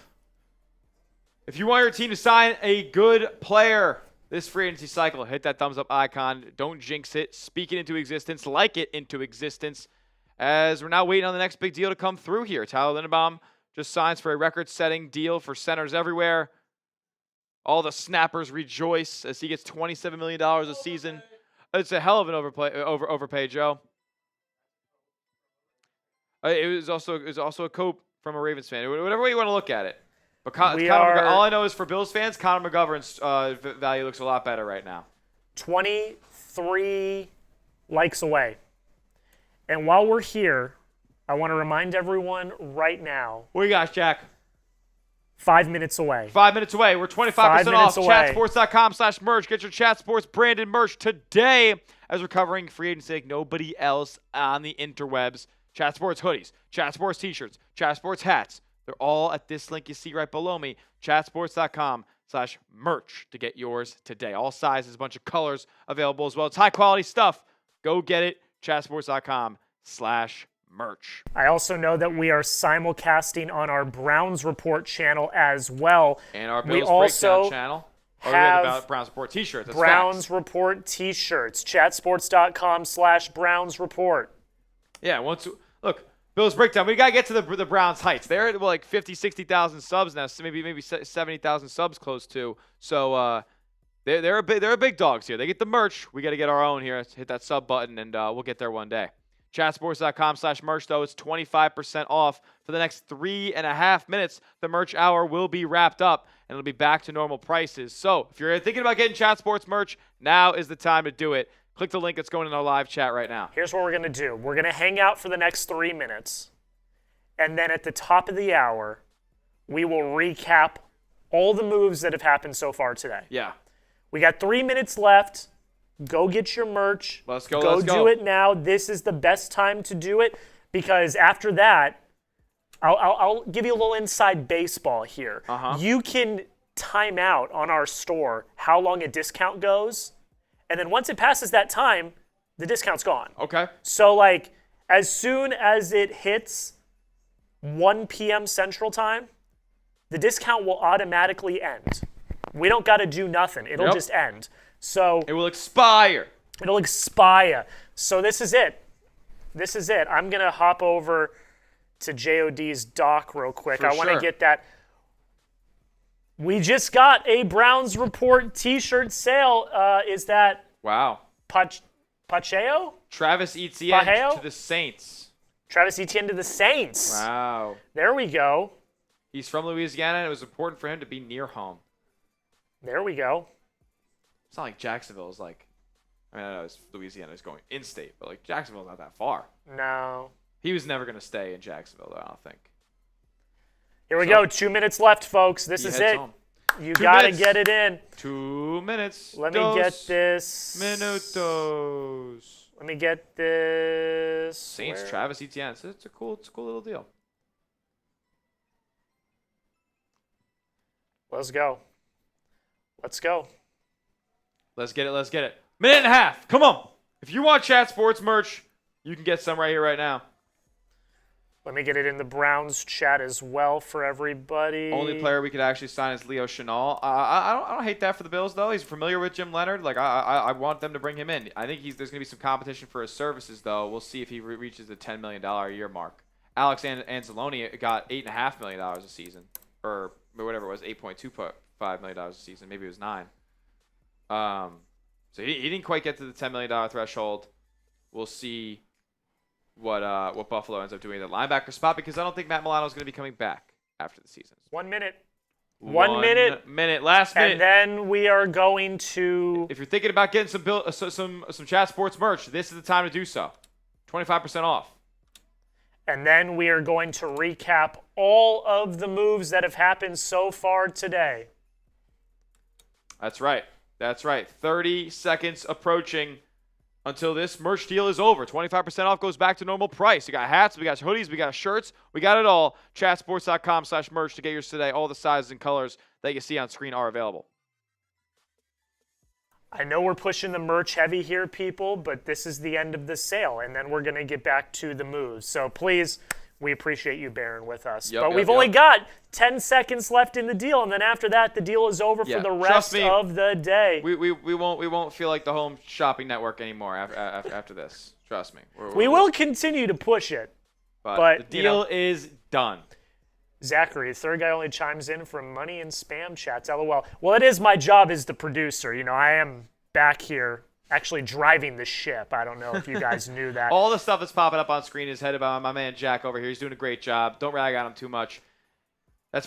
If you want your team to sign a good player this free agency cycle, hit that thumbs up icon. Don't jinx it. Speak it into existence. Like it into existence. As we're now waiting on the next big deal to come through here. Tyler Linderbaum just signs for a record-setting deal for centers everywhere. All the snappers rejoice as he gets $27 million a season. It's a hell of an overpay, Joe. It was also a cope from a Ravens fan. Whatever way you want to look at it. But all I know is for Bills fans, Connor McGovern's value looks a lot better right now. 23 likes away. And while we're here, I want to remind everyone right now. What do you got, Jack? 5 minutes away. 5 minutes away. We're 25% 5 minutes off. away. Chatsports.com/merch. Get your Chat Sports branded merch today as we're covering free agency like nobody else on the interwebs. Chat Sports hoodies, Chat Sports t-shirts, Chat Sports hats. They're all at this link you see right below me. Chatsports.com/merch to get yours today. All sizes, a bunch of colors available as well. It's high quality stuff. Go get it. Chatsports.com/merch. I also know that we are simulcasting on our Browns Report channel as well. And our we Bills also Breakdown channel. have about Browns Report t-shirts. That's Browns facts. Report t-shirts. Chatsports.com/Browns Report. Yeah, look, Bills Breakdown. We got to get to the Browns heights. They're at like 50, 60,000 subs now. So maybe 70,000 subs close to. So they're a big dogs here. They get the merch. We got to get our own here. Let's hit that sub button, and we'll get there one day. Chatsports.com/merch, though. It's 25% off for the next 3.5 minutes. The merch hour will be wrapped up, and it'll be back to normal prices. So if you're thinking about getting Chat Sports merch, now is the time to do it. Click the link that's going in our live chat right now. Here's what we're going to do. We're going to hang out for the next 3 minutes, and then at the top of the hour, we will recap all the moves that have happened so far today. Yeah. We got 3 minutes left. Go get your merch. Let's go. Go do it now. This is the best time to do it because after that, I'll give you a little inside baseball here. You can time out on our store how long a discount goes. And then once it passes that time, the discount's gone. Okay. So, like, as soon as it hits 1 p.m. Central Time, the discount will automatically end. We don't got to do nothing. It'll just end. So it will expire. It'll expire. So this is it. This is it. I'm going to hop over to JOD's doc real quick. I want to get that. We just got a Browns Report t-shirt sale. Is that Pacheco? Travis Etienne to the Saints. Travis Etienne to the Saints. Wow. There we go. He's from Louisiana, and it was important for him to be near home. There we go. It's not like Jacksonville is like, I know it's Louisiana is going in-state, but like Jacksonville's not that far. No. He was never going to stay in Jacksonville, though, I don't think. Here we go. 2 minutes left, folks. This is it. Home. You got to get it in. 2 minutes. Let me get this. Minutos. Let me get this. Saints, Travis Etienne. It's a cool little deal. Let's go. Let's go. Let's get it. Minute and a half. Come on. If you want Chat Sports merch, you can get some right here, right now. Let me get it in the Browns chat as well for everybody. Only player we could actually sign is Leo Chenal. I don't hate that for the Bills, though. He's familiar with Jim Leonard. Like, I want them to bring him in. I think there's going to be some competition for his services, though. We'll see if he reaches the $10 million a year mark. Alex Anzalone got $8.5 million a season, or whatever it was, $8.25 million a season. Maybe it was 9. So he didn't quite get to the $10 million threshold. We'll see what Buffalo ends up doing at the linebacker spot, because I don't think Matt Milano is going to be coming back after the season. 1 minute. 1 minute. Last minute. And then we are going to. If you're thinking about getting some Chat Sports merch, this is the time to do so. 25% off. And then we are going to recap all of the moves that have happened so far today. That's right. 30 seconds approaching until this merch deal is over. 25% off goes back to normal price. We got hats, we got hoodies, we got shirts, we got it all. Chatsports.com/merch to get yours today. All the sizes and colors that you see on screen are available. I know we're pushing the merch heavy here, people, but this is the end of the sale, and then we're going to get back to the moves. So please, we appreciate you bearing with us. But we've only got 10 seconds left in the deal, and then after that, the deal is over for the rest of the day. We won't feel like the home shopping network anymore after this. Trust me. We will continue to push it. But the deal is done. Zachary, the third guy, only chimes in from money and spam chats. LOL. Well, it is my job as the producer. I am back here actually driving the ship. I don't know if you guys knew that. All the stuff that's popping up on screen is headed by my man Jack over here. He's doing a great job. Don't rag on him too much. That's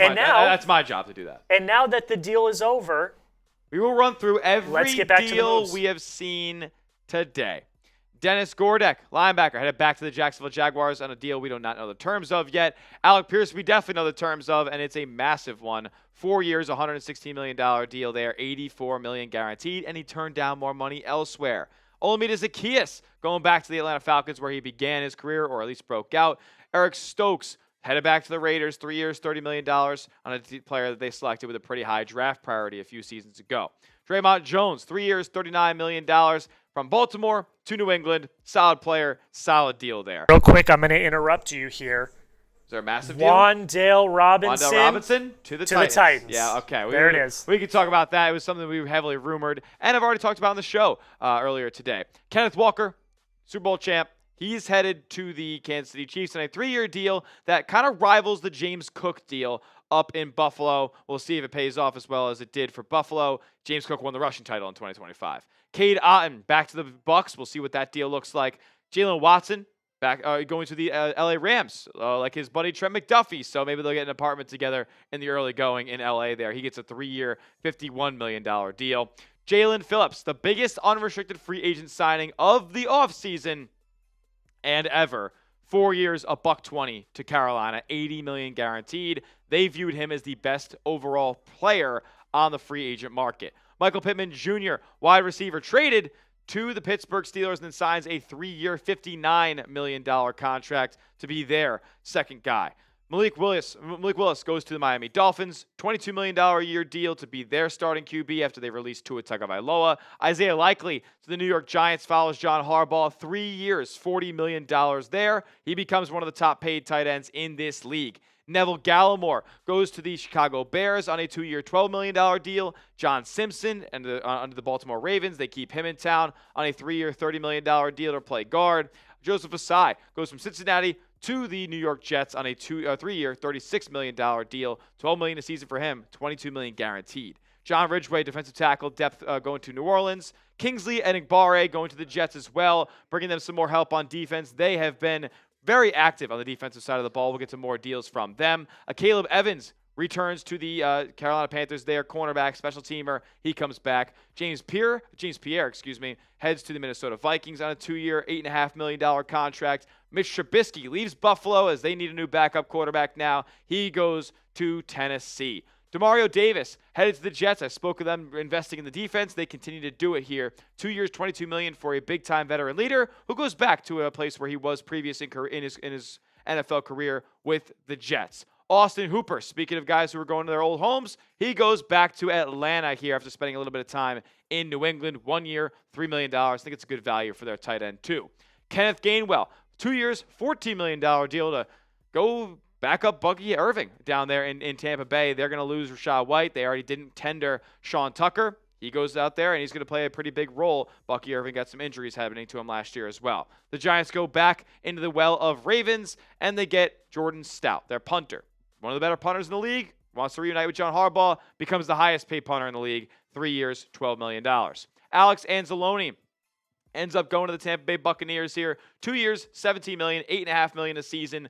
my job to do that. And now that the deal is over, we will run through every deal we have seen today. Dennis Gordek, linebacker, headed back to the Jacksonville Jaguars on a deal we do not know the terms of yet. Alec Pierce, we definitely know the terms of, and it's a massive one. 4 years, $116 million deal there, $84 million guaranteed, and he turned down more money elsewhere. Olamide Zaccheaus, going back to the Atlanta Falcons where he began his career, or at least broke out. Eric Stokes, headed back to the Raiders, 3 years, $30 million on a player that they selected with a pretty high draft priority a few seasons ago. Draymond Jones, 3 years, $39 million from Baltimore to New England. Solid player, solid deal there. Real quick, I'm going to interrupt you here. Is there a massive deal? Wandale Robinson to the Titans. Yeah, okay. There it is. We could talk about that. It was something we heavily rumored, and I've already talked about on the show earlier today. Kenneth Walker, Super Bowl champ. He's headed to the Kansas City Chiefs on a 3-year deal that kind of rivals the James Cook deal up in Buffalo. We'll see if it pays off as well as it did for Buffalo. James Cook won the rushing title in 2025. Cade Otton back to the Bucs. We'll see what that deal looks like. Jalen Watson back going to the LA Rams, like his buddy Trent McDuffie. So maybe they'll get an apartment together in the early going in LA there. He gets a 3-year, $51 million deal. Jalen Phillips, the biggest unrestricted free agent signing of the offseason and ever. 4 years, $120 to Carolina, $80 million guaranteed. They viewed him as the best overall player on the free agent market. Michael Pittman Jr., wide receiver, traded to the Pittsburgh Steelers and then signs a 3-year, $59 million contract to be their second guy. Malik Willis goes to the Miami Dolphins, $22 million a year deal to be their starting QB after they released Tua Tagovailoa. Isaiah Likely to the New York Giants follows John Harbaugh, 3 years, $40 million there. He becomes one of the top paid tight ends in this league. Neville Gallimore goes to the Chicago Bears on a 2-year, $12 million deal. John Simpson under the Baltimore Ravens, they keep him in town on a 3-year, $30 million deal to play guard. Joseph Asai goes from Cincinnati to the New York Jets on a 3-year, $36 million deal. $12 million a season for him, $22 million guaranteed. John Ridgeway, defensive tackle, depth going to New Orleans. Kingsley Enagbare going to the Jets as well, bringing them some more help on defense. They have been very active on the defensive side of the ball. We'll get some more deals from them. Caleb Evans returns to the Carolina Panthers. Their cornerback, special teamer. He comes back. James Pierre, heads to the Minnesota Vikings on a 2-year, $8.5 million contract. Mitch Trubisky leaves Buffalo as they need a new backup quarterback now. He goes to Tennessee. Demario Davis headed to the Jets. I spoke of them investing in the defense. They continue to do it here. 2 years, $22 million for a big-time veteran leader who goes back to a place where he was previous in his NFL career with the Jets. Austin Hooper, speaking of guys who are going to their old homes, he goes back to Atlanta here after spending a little bit of time in New England. 1 year, $3 million. I think it's a good value for their tight end, too. Kenneth Gainwell, 2 years, $14 million deal to go back up Bucky Irving down there in Tampa Bay. They're going to lose Rachaad White. They already didn't tender Sean Tucker. He goes out there, and he's going to play a pretty big role. Bucky Irving got some injuries happening to him last year as well. The Giants go back into the well of Ravens, and they get Jordan Stout, their punter. One of the better punters in the league. Wants to reunite with John Harbaugh. Becomes the highest paid punter in the league. 3 years, $12 million. Alex Anzalone ends up going to the Tampa Bay Buccaneers here. 2 years, $17 million, $8.5 million a season.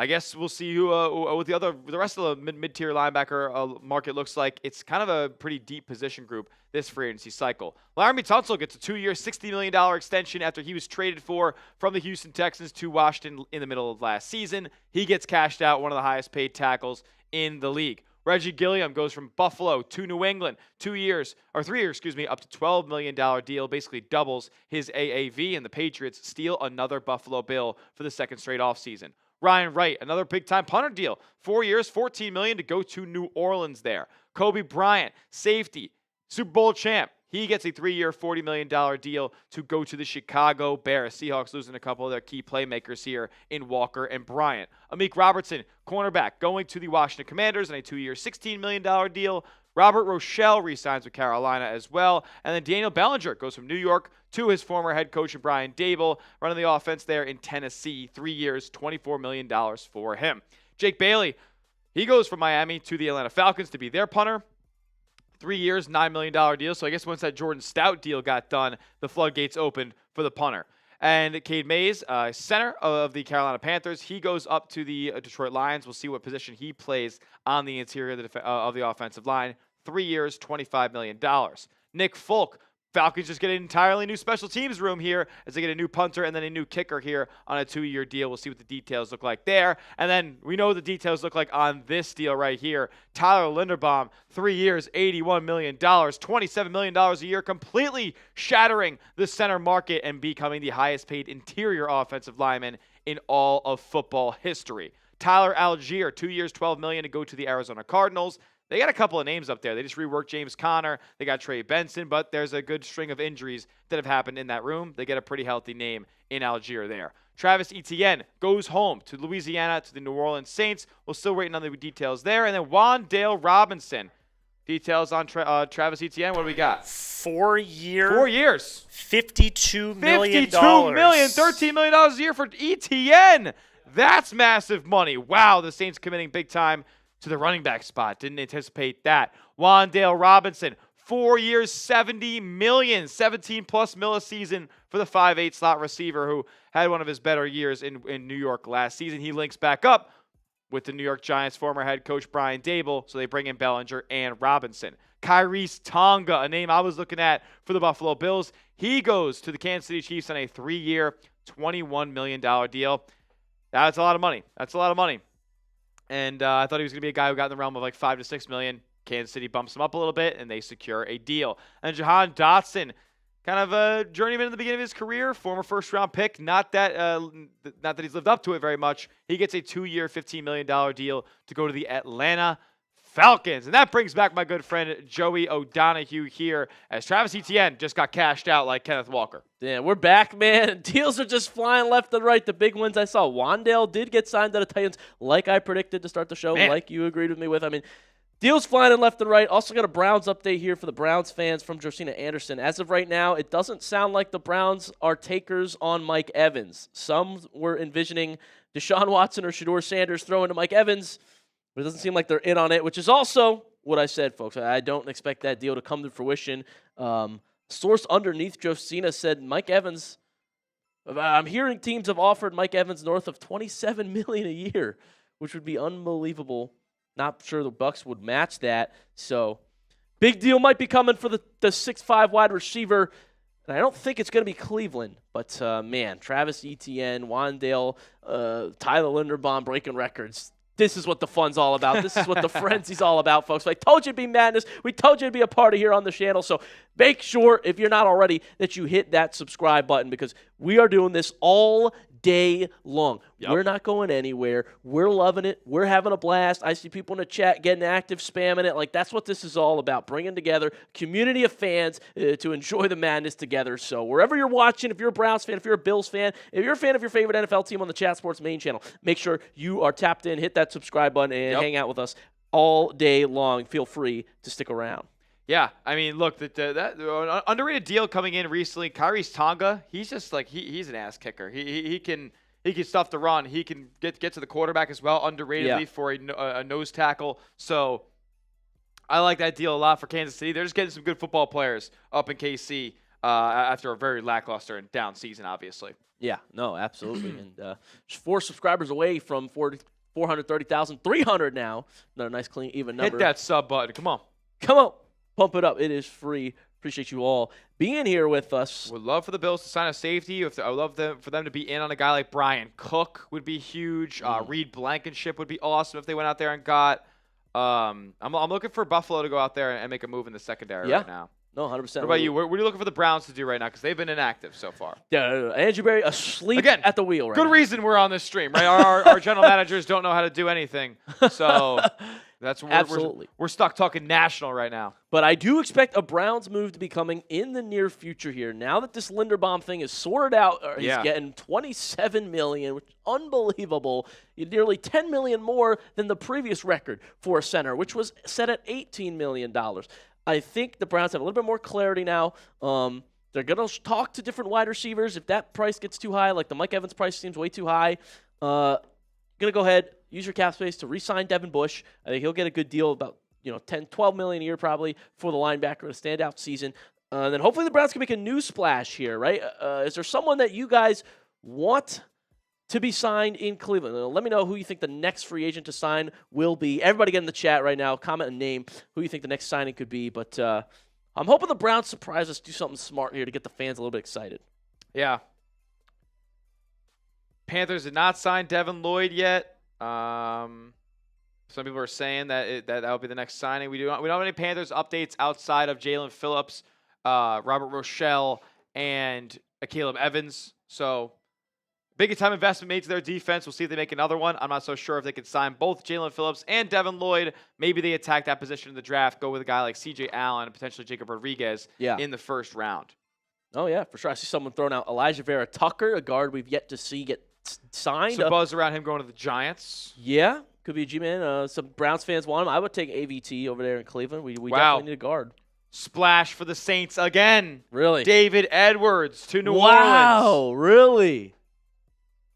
I guess we'll see who what the rest of the mid-tier linebacker market looks like. It's kind of a pretty deep position group this free agency cycle. Laramie Tunsil gets a 2-year, $60 million extension after he was traded from the Houston Texans to Washington in the middle of last season. He gets cashed out, one of the highest paid tackles in the league. Reggie Gilliam goes from Buffalo to New England, 3 years, up to $12 million deal, basically doubles his AAV, and the Patriots steal another Buffalo Bill for the second straight offseason. Ryan Wright, another big-time punter deal. 4 years, $14 million to go to New Orleans there. Kobe Bryant, safety, Super Bowl champ. He gets a 3-year, $40 million deal to go to the Chicago Bears. Seahawks losing a couple of their key playmakers here in Walker and Bryant. Amik Robertson, cornerback, going to the Washington Commanders on a 2-year, $16 million deal. Robert Rochelle re-signs with Carolina as well. And then Daniel Bellinger goes from New York to his former head coach, Brian Dable, running the offense there in Tennessee. 3 years, $24 million for him. Jake Bailey, he goes from Miami to the Atlanta Falcons to be their punter. 3 years, $9 million deal. So I guess once that Jordan Stout deal got done, the floodgates opened for the punter. And Cade Mays, center of the Carolina Panthers, he goes up to the Detroit Lions. We'll see what position he plays on the interior of the offensive line. 3 years, $25 million. Nick Folk, Falcons just get an entirely new special teams room here as they get a new punter and then a new kicker here on a 2-year deal. We'll see what the details look like there. And then we know what the details look like on this deal right here. Tyler Linderbaum, 3 years, $81 million, $27 million a year, completely shattering the center market and becoming the highest paid interior offensive lineman in all of football history. Tyler Algier, 2 years, $12 million to go to the Arizona Cardinals. They got a couple of names up there. They just reworked James Conner. They got Trey Benson, but there's a good string of injuries that have happened in that room. They get a pretty healthy name in Algier there. Travis Etienne goes home to Louisiana to the New Orleans Saints. We're still waiting on the details there. And then Wan'Dale Robinson. Details on Travis Etienne. What do we got? 4 years. 4 years. $52 million. $52 million. $13 million a year for Etienne. That's massive money. Wow, the Saints committing big time to the running back spot. Didn't anticipate that. Wan'Dale Robinson, 4 years, $70 million, 17+ mil a season for the 5'8" slot receiver who had one of his better years in New York last season. He links back up with the New York Giants former head coach Brian Dable, so they bring in Bellinger and Robinson. Kyrese Tonga, a name I was looking at for the Buffalo Bills. He goes to the Kansas City Chiefs on a 3-year, $21 million deal. That's a lot of money. And I thought he was going to be a guy who got in the realm of like $5 to $6 million. Kansas City bumps him up a little bit, and they secure a deal. And Jahan Dotson, kind of a journeyman in the beginning of his career, former first-round pick. Not that he's lived up to it very much. He gets a 2-year, $15 million deal to go to the Atlanta Falcons. And that brings back my good friend Joey O'Donohue here, as Travis Etienne just got cashed out like Kenneth Walker. Yeah, we're back, man. Deals are just flying left and right. The big wins I saw. Wan'Dale did get signed to the Titans like I predicted to start the show, like you agreed with me with. I mean, deals flying in left and right. Also got a Browns update here for the Browns fans from Josina Anderson. As of right now, it doesn't sound like the Browns are takers on Mike Evans. Some were envisioning Deshaun Watson or Shedeur Sanders throwing to Mike Evans, but it doesn't seem like they're in on it, which is also what I said, folks. I don't expect that deal to come to fruition. Source underneath Josina said Mike Evans, I'm hearing teams have offered Mike Evans north of $27 million a year, which would be unbelievable. Not sure the Bucs would match that. So big deal might be coming for the 6'5" wide receiver. And I don't think it's going to be Cleveland. But, man, Travis Etienne, Wan'Dale, Tyler Linderbaum breaking records. This is what the fun's all about. This is what the frenzy's all about, folks. I told you it'd be madness. We told you to be a part of here on the channel. So make sure, if you're not already, that you hit that subscribe button, because we are doing this all day long. Yep. We're not going anywhere. We're loving it. We're having a blast. I see people in the chat getting active, spamming it. Like, that's what this is all about, bringing together a community of fans to enjoy the madness together. So wherever you're watching, if you're a Browns fan, if you're a Bills fan, if you're a fan of your favorite NFL team on the Chat Sports main channel, make sure you are tapped in, hit that subscribe button, and hang out with us all day long. Feel free to stick around. Yeah, I mean, look, that underrated deal coming in recently, Kyrie's Tonga, he's just like he's an ass kicker. He can stuff the run. He can get to the quarterback as well, underratedly for a nose tackle. So I like that deal a lot for Kansas City. They're just getting some good football players up in KC after a very lackluster and down season, obviously. Yeah, no, absolutely. And just 4 subscribers away from 430,000, 300 now. Another nice, clean, even number. Hit that sub button. Come on. Come on. Pump it up. It is free. Appreciate you all being here with us. Would love for the Bills to sign a safety. I would love for them to be in on a guy like Brian Cook would be huge. Reed Blankenship would be awesome if they went out there and got. I'm looking for Buffalo to go out there and make a move in the secondary right now. No, 100%. What about you? What are you looking for the Browns to do right now? Because they've been inactive so far. Yeah, Andrew Berry asleep Again, at the wheel right good now. reason we're on this stream, right? Our general managers don't know how to do anything. So that's we're stuck talking national right now. But I do expect a Browns move to be coming in the near future here. Now that this Linderbaum thing is sorted out, he's getting $27 million, which is unbelievable. Nearly $10 million more than the previous record for a center, which was set at $18 million. I think the Browns have a little bit more clarity now. They're going to talk to different wide receivers. If that price gets too high, like the Mike Evans price seems way too high, going to go ahead, use your cap space to re-sign Devin Bush. I think he'll get a good deal, about 10, 12 million a year probably for the linebacker in a standout season. And then hopefully the Browns can make a new splash here, right? Is there someone that you guys want to be signed in Cleveland? Let me know who you think the next free agent to sign will be. Everybody get in the chat right now. Comment and name who you think the next signing could be. But I'm hoping the Browns surprise us, do something smart here to get the fans a little bit excited. Yeah. Panthers did not sign Devin Lloyd yet. Some people are saying that will be the next signing. We don't have any Panthers updates outside of Jalen Phillips, Robert Rochelle, and Caleb Evans. So big time investment made to their defense. We'll see if they make another one. I'm not so sure if they can sign both Jalen Phillips and Devin Lloyd. Maybe they attack that position in the draft, go with a guy like C.J. Allen and potentially Jacob Rodriguez in the first round. Oh, yeah, for sure. I see someone throwing out Elijah Vera Tucker, a guard we've yet to see get signed. Some buzz around him going to the Giants. Yeah, could be a G-man. Some Browns fans want him. I would take AVT over there in Cleveland. We definitely need a guard. Splash for the Saints again. Really? David Edwards to New Orleans. Wow, really?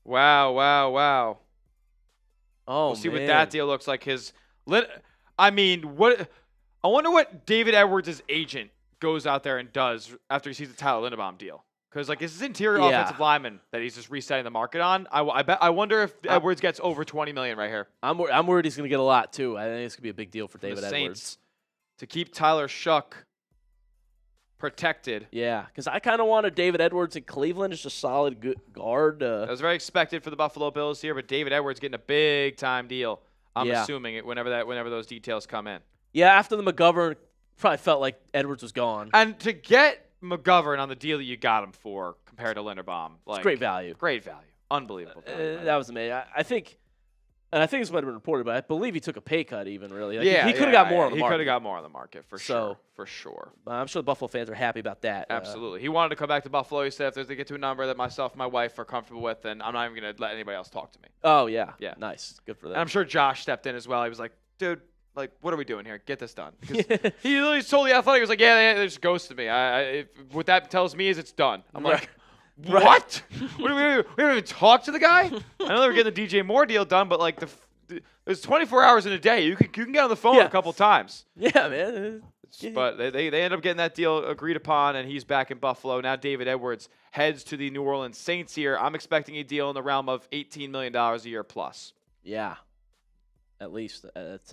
Wow. Oh, we'll see what that deal looks like. I wonder what David Edwards' agent goes out there and does after he sees the Tyler Linderbaum deal. Because is his interior offensive lineman that he's just resetting the market on? I wonder if Edwards gets over $20 million right here. I'm worried he's going to get a lot too. I think it's going to be a big deal for David Edwards. Saints to keep Tyler Shuck protected. Yeah, because I kind of wanted David Edwards in Cleveland as a solid good guard. That was very expected for the Buffalo Bills here, but David Edwards getting a big time deal. I'm assuming it whenever those details come in. Yeah, after the McGovern, probably felt like Edwards was gone. And to get McGovern on the deal that you got him for compared to Linderbaum, it's great value. Great value. Unbelievable. That was amazing. I think this might have been reported, but I believe he took a pay cut even, really. He could have got more on the market. He could have got more on the market, for sure. I'm sure the Buffalo fans are happy about that. Absolutely. He wanted to come back to Buffalo. He said if they get to a number that myself and my wife are comfortable with, then I'm not even going to let anybody else talk to me. Oh, yeah. Yeah. Nice. Good for that. And I'm sure Josh stepped in as well. He was like, dude, what are we doing here? Get this done. Because he literally told the Athletic, he was like, they just ghosted me. What that tells me is it's done. I'm like, what? We haven't even talked to the guy? I know they were getting the DJ Moore deal done, but there's 24 hours in a day. You can get on the phone a couple times. Yeah, man. But they end up getting that deal agreed upon, and he's back in Buffalo. Now David Edwards heads to the New Orleans Saints here. I'm expecting a deal in the realm of $18 million a year plus. Yeah, at least. That's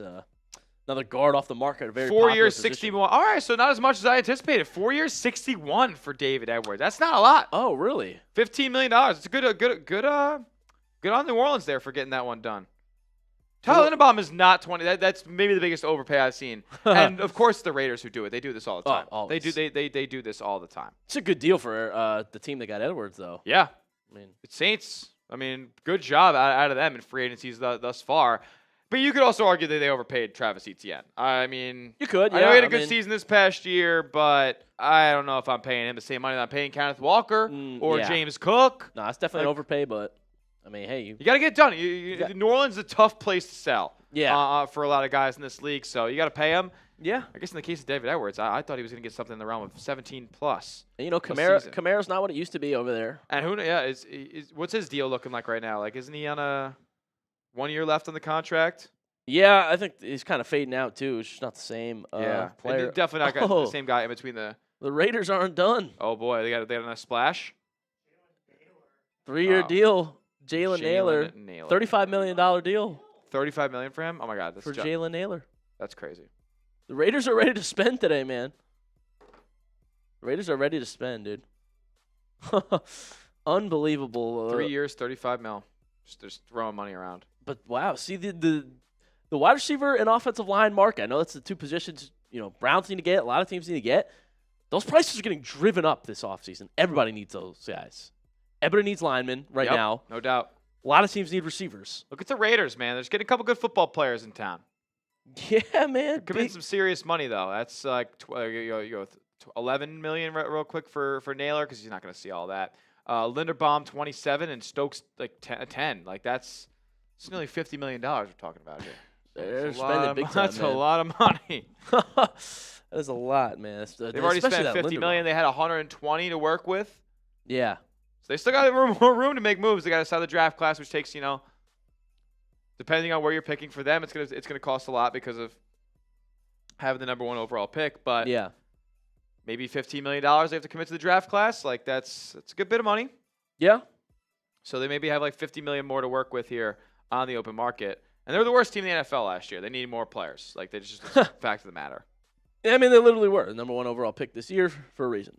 another guard off the market. A very 4 years, position. 61. All right, so not as much as I anticipated. 4 years, 61 for David Edwards. That's not a lot. Oh, really? $15 million. It's good on New Orleans there for getting that one done. Tyler Linderbaum is not 20. That's maybe the biggest overpay I've seen. And of course, the Raiders who do it. They do this all the time. They do this all the time. It's a good deal for the team that got Edwards, though. Yeah, I mean, it's Saints. I mean, good job out of them in free agencies thus far. But you could also argue that they overpaid Travis Etienne. I mean, You could, I know he yeah. had a good season this past year, but I don't know if I'm paying him the same money that I'm paying Kenneth Walker or yeah. James Cook. No, it's definitely an overpay, but I mean, hey, You got to get it done. New Orleans is a tough place to sell. Yeah. For a lot of guys in this league, so you got to pay him. yeah. I guess in the case of David Edwards, I thought he was going to get something in the realm of 17 plus. And, you know, season. Kamara's not what it used to be over there. And is what's his deal looking like right now? Like, isn't he on a 1 year left on the contract? Yeah, I think he's kind of fading out too. It's just not the same player. And definitely not the same guy in between the. The Raiders aren't done. Oh boy, they got a splash. 3-year deal. Jalen Naylor. $35 million deal. $35 million for him? Oh my God, for Jalen Naylor. That's crazy. The Raiders are ready to spend today, man. The Raiders are ready to spend, dude. Unbelievable. 3 years, $35 mil. Just throwing money around. But wow, see the wide receiver and offensive line market. I know that's the two positions, you know, Browns need to get, a lot of teams need to get. Those prices are getting driven up this offseason. Everybody needs those guys. Everybody needs linemen right now. No doubt. A lot of teams need receivers. Look at the Raiders, man. There's getting a couple good football players in town. Yeah, man. Commit some serious money though. That's like you go 11 million real quick for Naylor because he's not going to see all that. Linderbaum 27 and Stokes like 10. Like it's nearly $50 million we're talking about here. They're spending big time. That's a lot of money. That is a lot, man. They've already spent $50 million. They had 120 to work with. Yeah. So they still got more room to make moves. They got to sell the draft class, which takes, depending on where you're picking for them, it's gonna cost a lot because of having the number 1 overall pick. But yeah, maybe $15 million they have to commit to the draft class. Like that's a good bit of money. Yeah. So they maybe have like $50 million more to work with here on the open market. And they were the worst team in the NFL last year. They needed more players. Like they just fact of the matter. I mean, they literally were the number 1 overall pick this year for a reason.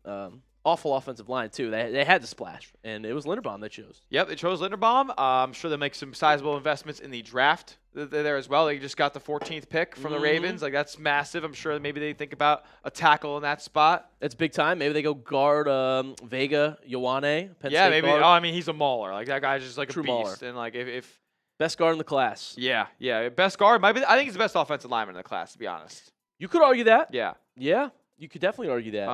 Awful offensive line, too. They had to splash, and it was Linderbaum they chose. Yep, they chose Linderbaum. I'm sure they'll make some sizable investments in the draft there as well. They just got the 14th pick from the Ravens. Like, that's massive. I'm sure maybe they think about a tackle in that spot. It's big time. Maybe they go guard Vega Ioane, Penn yeah, State maybe. guard. Oh, I mean, he's a mauler. Like, that guy's just like True a beast. mauler. And, like, if best guard in the class. Yeah. Best guard. I think he's the best offensive lineman in the class, to be honest. You could argue that. Yeah. Yeah. You could definitely argue that.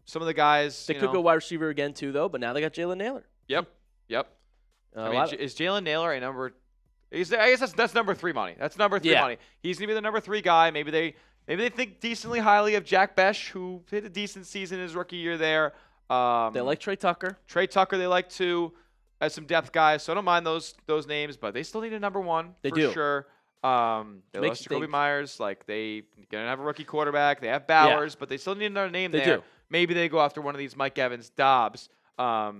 Some of the guys. They could go wide receiver again, too, though, but now they got Jalen Naylor. Yep. I mean, is Jalen Naylor a number? I guess that's number 3 money. That's number 3 money. He's gonna be the number 3 guy. Maybe they think decently highly of Jack Besh, who hit a decent season his rookie year there. They like Trey Tucker. Trey Tucker they like too, as some depth guys. So I don't mind those names, but they still need a number 1 they for do. sure. They lost Jacoby Myers. Like they gonna have a rookie quarterback. They have Bowers, but they still need another name They there. do. Maybe they go after one of these Mike Evans, Dobbs. I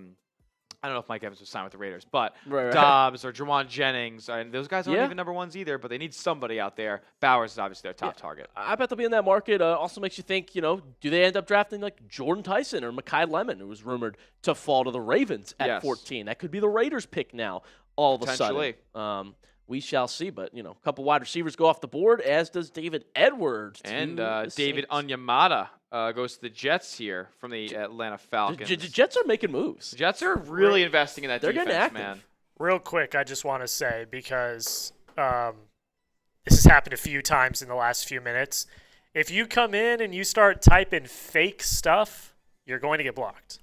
don't know if Mike Evans was signed with the Raiders, but Right. Dobbs or Juwan Jennings, and those guys aren't Yeah. even number 1s either, but they need somebody out there. Bowers is obviously their top target. I bet they'll be in that market. Also makes you think, do they end up drafting like Jordan Tyson or Mekhi Lemon, who was rumored to fall to the Ravens at 14? That could be the Raiders pick now all of a sudden. We shall see, but, a couple wide receivers go off the board, as does David Edwards. And David Onyemata goes to the Jets here from the Atlanta Falcons. The Jets are making moves. The Jets are really investing in that They're defense, getting active. man. Real quick, I just want to say, because this has happened a few times in the last few minutes, if you come in and you start typing fake stuff, you're going to get blocked.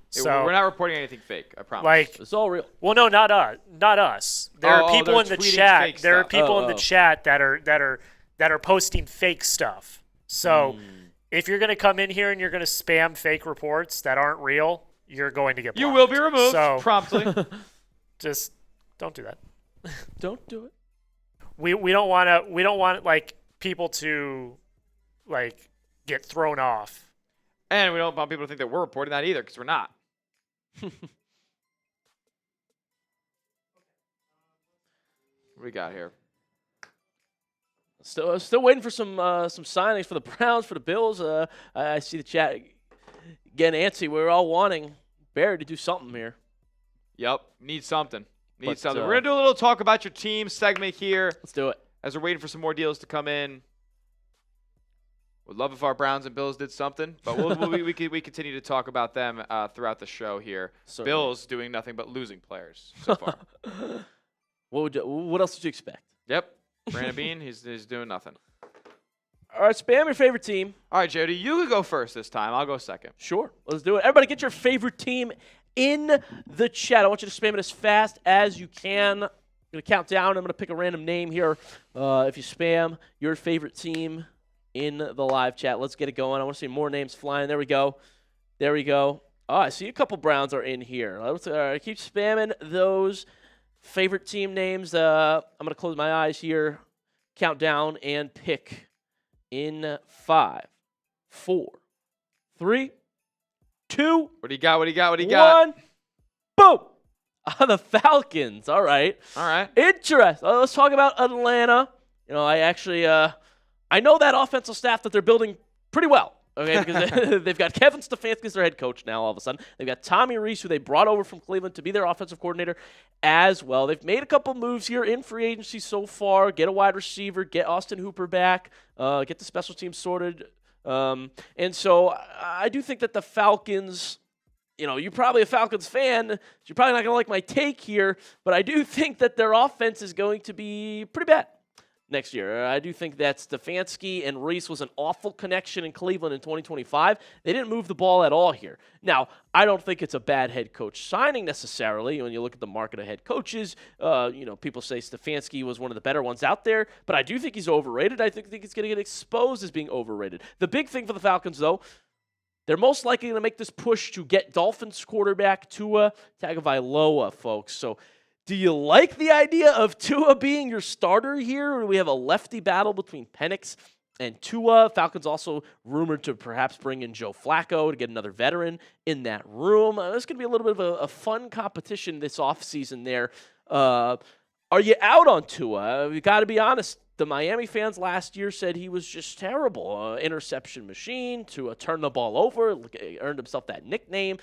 So we're not reporting anything fake, I promise. Like, it's all real. Well, no, not us. There are people in the chat. There are people in the chat that are posting fake stuff. So if you're going to come in here and you're going to spam fake reports that aren't real, you're going to get blocked. You will be removed promptly. Just don't do that. Don't do it. We don't want like people to like get thrown off. And we don't want people to think that we're reporting that either, because we're not. What do we got here? Still waiting for some signings for the Browns, for the Bills. I see the chat getting antsy. We're all wanting Barry to do something here. Yep, need something. We're But, going to do a little talk about your team segment here. Let's do it. As we're waiting for some more deals to come in. Would love if our Browns and Bills did something, but we continue to talk about them throughout the show here. Certainly. Bills doing nothing but losing players so far. What else did you expect? Yep. Brandon Bean, he's doing nothing. All right, spam your favorite team. All right, Jody, you can go first this time. I'll go second. Sure, let's do it. Everybody get your favorite team in the chat. I want you to spam it as fast as you can. I'm going to count down. I'm going to pick a random name here. If you spam your favorite team in the live chat, let's get it going. I want to see more names flying. There we go. Oh, I see a couple Browns are in here. Keep spamming those favorite team names. I'm going to close my eyes here, count down, and pick in 5, 4, 3, 2. What do you got? 1. Boom. The Falcons. All right. Interesting. Let's talk about Atlanta. I actually I know that offensive staff that they're building pretty well. Okay, because they've got Kevin Stefanski as their head coach now all of a sudden. They've got Tommy Rees, who they brought over from Cleveland to be their offensive coordinator as well. They've made a couple moves here in free agency so far. Get a wide receiver, get Austin Hooper back, get the special teams sorted. And so I do think that the Falcons, you're probably a Falcons fan. So you're probably not going to like my take here, but I do think that their offense is going to be pretty bad next year. I do think that Stefanski and Reese was an awful connection in Cleveland in 2025. They didn't move the ball at all here. Now, I don't think it's a bad head coach signing necessarily. When you look at the market of head coaches, people say Stefanski was one of the better ones out there, but I do think he's overrated. I think he's going to get exposed as being overrated. The big thing for the Falcons, though, they're most likely going to make this push to get Dolphins quarterback Tua Tagovailoa, folks. So do you like the idea of Tua being your starter here? We have a lefty battle between Penix and Tua. Falcons also rumored to perhaps bring in Joe Flacco to get another veteran in that room. This could be a little bit of a fun competition this offseason there. Are you out on Tua? We got to be honest. The Miami fans last year said he was just terrible. Interception machine, Tua turned the ball over, earned himself that nickname.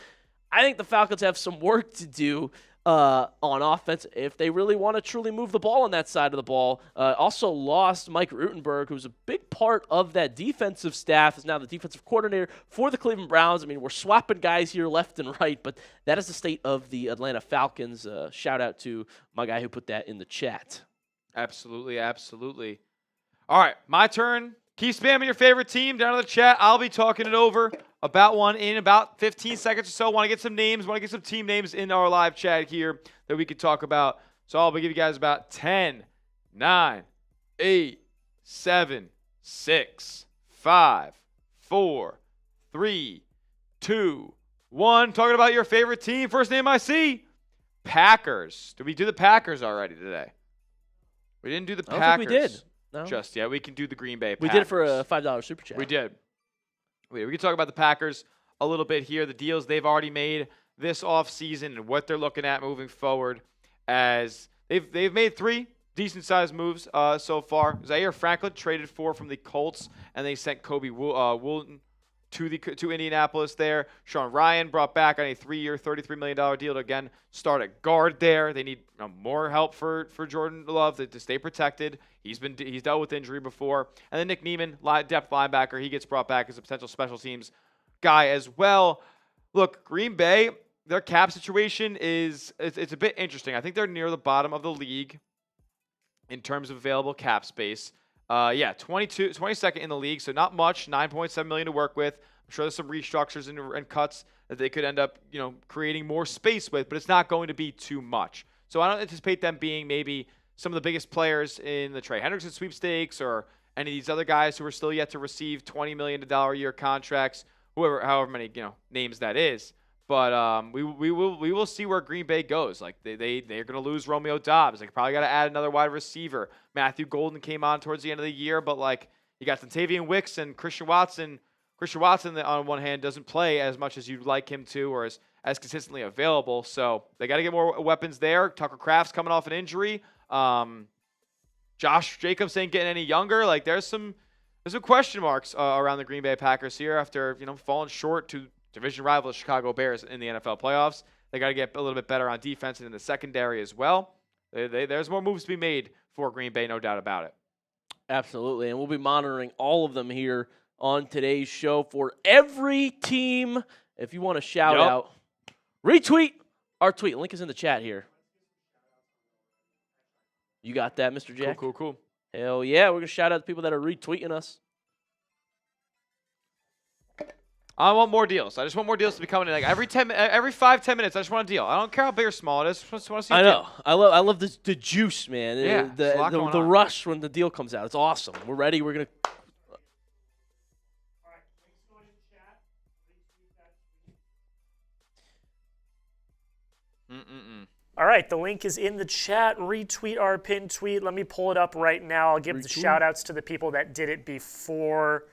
I think the Falcons have some work to do on offense if they really want to truly move the ball on that side of the ball. Also lost Mike Rutenberg, who's a big part of that defensive staff, is now the defensive coordinator for the Cleveland Browns. I mean, we're swapping guys here left and right, but that is the state of the Atlanta Falcons. Shout out to my guy who put that in the chat. Absolutely. All right, my turn. Keep spamming your favorite team down in the chat. I'll be talking it over about one in about 15 seconds or so. Want to get some names, want to get some team names in our live chat here that we could talk about. So I'll give you guys about 10, 9, 8, 7, 6, 5, 4, 3, 2, 1. Talking about your favorite team. First name I see, Packers. Did we do the Packers already today? We didn't do the Packers. I don't think we did. No. Just yet. We can do the Green Bay Packers. We did it for a $5 super chat. We did. We can talk about the Packers a little bit here, the deals they've already made this offseason and what they're looking at moving forward, as they've made 3 decent-sized moves so far. Zaire Franklin traded from the Colts, and they sent Kobe Woolton to Indianapolis there. Sean Ryan brought back on a 3-year, $33 million deal to, again, start at guard there. They need more help for Jordan Love to stay protected. He's dealt with injury before. And then Nick Niemann, depth linebacker, he gets brought back as a potential special teams guy as well. Look, Green Bay, their cap situation it's a bit interesting. I think they're near the bottom of the league in terms of available cap space. 22nd in the league, so not much, $9.7 million to work with. I'm sure there's some restructures and cuts that they could end up, creating more space with, but it's not going to be too much. So I don't anticipate them being maybe some of the biggest players in the Trey Hendrickson sweepstakes or any of these other guys who are still yet to receive $20 million a year contracts, however many names that is. But we will see where Green Bay goes. Like they're going to lose Romeo Doubs. They probably got to add another wide receiver. Matthew Golden came on towards the end of the year, but you got Dontavian Wicks and Christian Watson. Christian Watson, on one hand, doesn't play as much as you'd like him to, or as consistently available. So they got to get more weapons there. Tucker Kraft's coming off an injury. Josh Jacobs ain't getting any younger. There's some question marks around the Green Bay Packers here after falling short to division rival the Chicago Bears in the NFL playoffs. They got to get a little bit better on defense and in the secondary as well. There's more moves to be made for Green Bay, no doubt about it. Absolutely, and we'll be monitoring all of them here on today's show for every team. If you want to shout out, retweet our tweet. Link is in the chat here. You got that, Mr. Jack? Cool. Hell yeah. We're going to shout out the people that are retweeting us. I want more deals. I just want more deals to be coming in. Like every 5-10 minutes, I just want a deal. I don't care how big or small it is. I just want to see a I know. deal. I love the juice, man. Yeah, there's a lot going the on. rush when the deal comes out. It's awesome. We're ready. We're going to. All right, the link is in the chat. Retweet our pinned tweet. Let me pull it up right now. I'll give the shout-outs to the people that did it before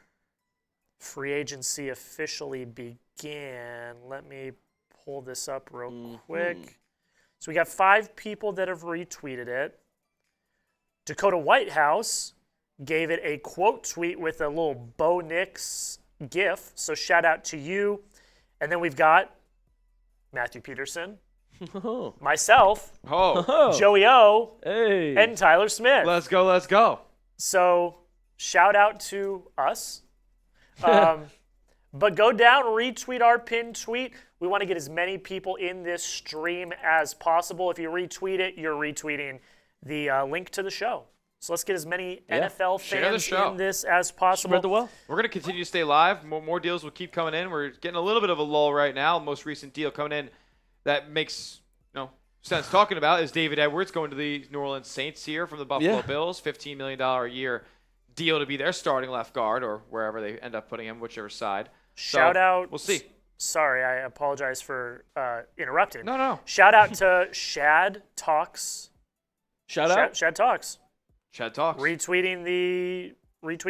free agency officially began. Let me pull this up real quick. So we got 5 people that have retweeted it. Dakota Whitehouse gave it a quote tweet with a little Bo Nix gif. So shout out to you. And then we've got Matthew Peterson, myself, Joey O, and Tyler Smith. Let's go. So shout out to us. But go down, retweet our pinned tweet. We want to get as many people in this stream as possible. If you retweet it, you're retweeting the link to the show. So let's get as many NFL fans in this as possible. Spread the wealth. We're going to continue to stay live. More deals will keep coming in. We're getting a little bit of a lull right now. Most recent deal coming in that makes sense talking about is David Edwards going to the New Orleans Saints here from the Buffalo Bills. $15 million a year deal to be their starting left guard or wherever they end up putting him, whichever side. Shout out. We'll see. Sorry, I apologize for interrupting. No. Shout out to Shad Talks. Shout out. Shad Talks. Chad Talks. Retweeting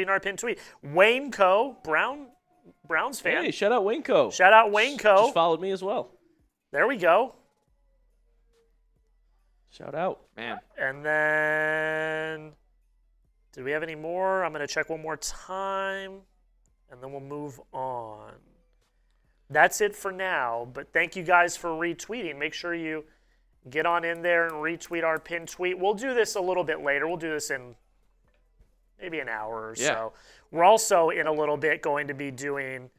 our pinned tweet. Wayne Co. Browns fan. Hey, shout out Wayne Co. Shout out Wayne Co. Just followed me as well. There we go. Shout out. Man. And then, did we have any more? I'm going to check one more time, and then we'll move on. That's it for now, but thank you guys for retweeting. Make sure you get on in there and retweet our pinned tweet. We'll do this a little bit later. We'll do this in maybe an hour or so. We're also, in a little bit, going to be doing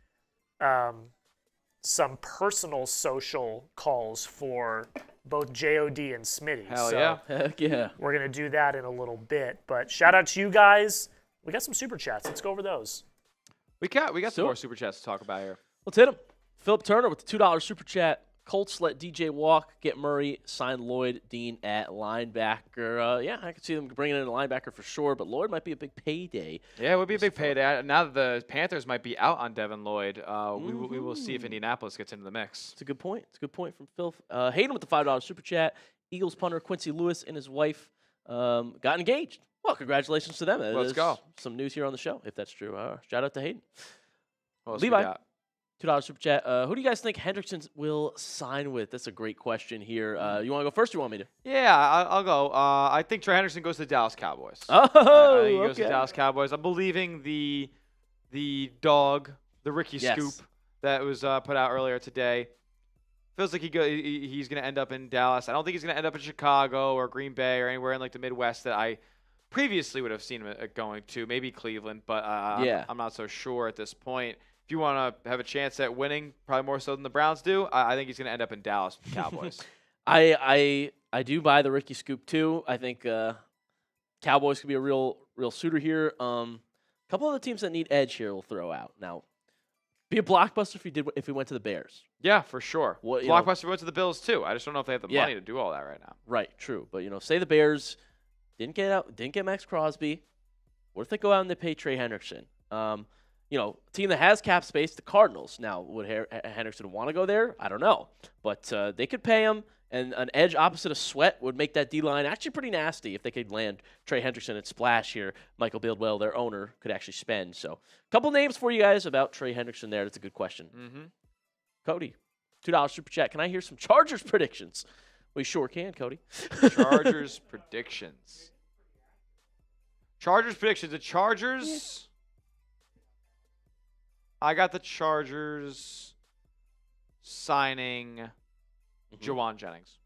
some personal social calls for both JOD and Smitty. Heck yeah. We're going to do that in a little bit. But shout out to you guys. We got some super chats. Let's go over those. We got some more super chats to talk about here. Let's hit them. Philip Turner with the $2 super chat. Colts let DJ walk, get Murray, sign Lloyd Dean at linebacker. I could see them bringing in a linebacker for sure, but Lloyd might be a big payday. Yeah, it would be a big payday. Now that the Panthers might be out on Devin Lloyd, we will see if Indianapolis gets into the mix. It's a good point. It's a good point from Phil. Hayden with the $5 super chat. Eagles punter Quincy Lewis and his wife got engaged. Well, congratulations to them. Let's go. Some news here on the show, if that's true. Shout out to Hayden. Levi. $2 super chat. Who do you guys think Hendrickson will sign with? That's a great question here. You want to go first or you want me to? Yeah, I'll go. I think Trey Henderson goes to the Dallas Cowboys. Oh, I think he goes to the Dallas Cowboys. I'm believing the dog, the Ricky Scoop that was put out earlier today. Feels like he's going to end up in Dallas. I don't think he's going to end up in Chicago or Green Bay or anywhere in like the Midwest that I previously would have seen him going to. Maybe Cleveland, but I'm not so sure at this point. If you want to have a chance at winning, probably more so than the Browns do, I think he's going to end up in Dallas with the Cowboys. I do buy the Ricky Scoop too. I think Cowboys could be a real suitor here. A couple of the teams that need edge here will throw out. Now, be a blockbuster if we went to the Bears. Yeah, for sure. Blockbuster went to the Bills too. I just don't know if they have the money to do all that right now. Right, true. But say the Bears didn't get Max Crosby. What if they go out and they pay Trey Hendrickson? Team that has cap space, the Cardinals. Now, would Hendrickson want to go there? I don't know. But they could pay him, and an edge opposite of Sweat would make that D-line actually pretty nasty if they could land Trey Hendrickson and splash here. Michael Bildwell, their owner, could actually spend. So, a couple names for you guys about Trey Hendrickson there. That's a good question. Mm-hmm. Cody, $2 super chat. Can I hear some Chargers predictions? We sure can, Cody. Chargers predictions. The Chargers... I got the Chargers signing Jawan Jennings.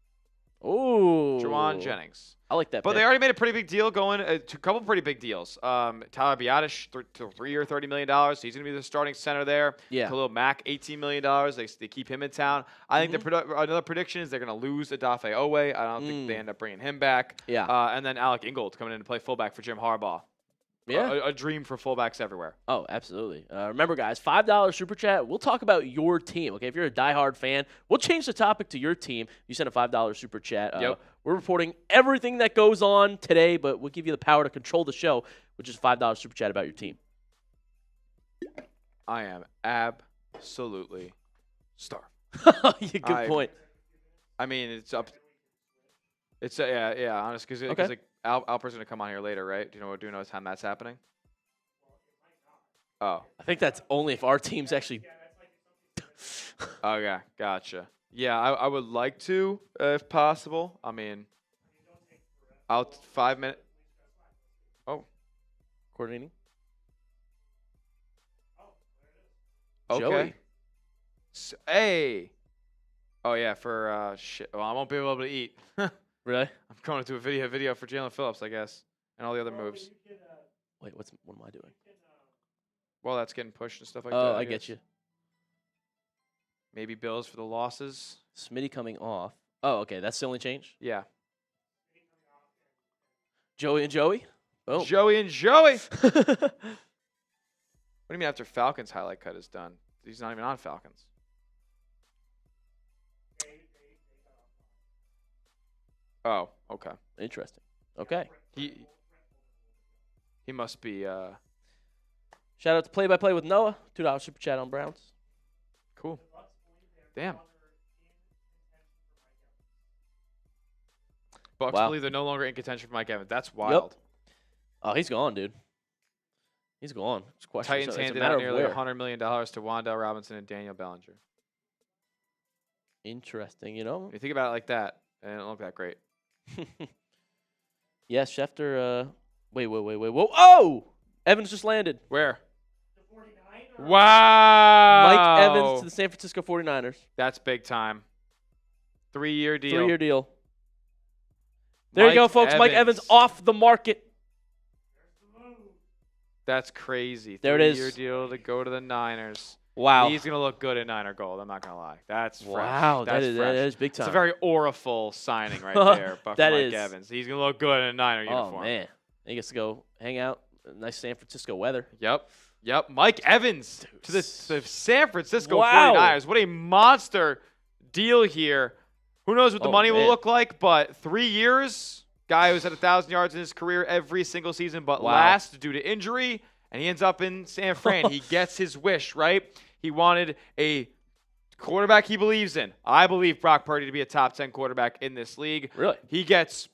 Ooh. Juwan Jennings. I like that But pick. they already made a pretty big deal going to a couple pretty big deals. Tyler Biadasz, 3-year, $30 million. So he's going to be the starting center there. Yeah. Khalil Mack, $18 million. They keep him in town. I think another prediction is they're going to lose Odafe Owe. I don't think they end up bringing him back. Yeah. And then Alec Ingold coming in to play fullback for Jim Harbaugh. Yeah. A dream for fullbacks everywhere. Oh, absolutely. Remember, guys, $5 super chat. We'll talk about your team. Okay, if you're a diehard fan, we'll change the topic to your team. You send a $5 super chat. Yep. We're reporting everything that goes on today, but we'll give you the power to control the show, which is $5 super chat about your team. I am absolutely starved. Yeah, good point. I mean, it's up. It's yeah. Honest, because like Alper's gonna come on here later, right? Do you know what time that's happening? Oh. I think that's only if our team's actually. Okay, gotcha. Yeah, I would like to, if possible. I mean, 5 minutes. Oh. Coordinating. Okay. Joey. Hey. Oh yeah, for shit. Well, I won't be able to eat. Really? I'm going to do a video for Jalen Phillips, I guess, and all the other moves. Wait, what am I doing? Well, that's getting pushed and stuff like that. Oh, I get you. Maybe Bills for the losses. Smitty coming off. Oh, okay. That's the only change? Yeah. Joey and Joey? Oh. Joey and Joey. What do you mean after Falcons highlight cut is done? He's not even on Falcons. Oh, okay. Interesting. Okay. He must be Shout out to Play by Play with Noah. $2 super chat on Browns. cool. Damn. Bucks believe they're no longer in contention for Mike Evans. That's wild. Yep. Oh, he's gone, dude. He's gone. Titans handed out nearly $100 million to Wan'Dale Robinson and Daniel Bellinger. Interesting, When you think about it like that, it don't look that great. Yes, Schefter. Wait. Whoa. Oh! Evans just landed. Where? Wow. Mike Evans to the San Francisco 49ers. That's big time. 3-year deal. 3-year deal. There you go, folks. Mike Evans off the market. That's crazy. There it is. 3-year deal to go to the Niners. Wow. He's going to look good in Niner gold. I'm not going to lie. That's fresh. Wow. That is big time. It's a very auraful signing right there. But That for Mike is. Evans. He's going to look good in a Niner uniform. Oh, man. He gets to go hang out. Nice San Francisco weather. Yep. Mike Evans to the San Francisco Wow. 49ers. What a monster deal here. Who knows what the money will look like, but 3 years. Guy who's had 1,000 yards in his career every single season, but last due to injury, and he ends up in San Fran. He gets his wish, right? He wanted a quarterback he believes in. I believe Brock Purdy to be a top 10 quarterback in this league. Really? He gets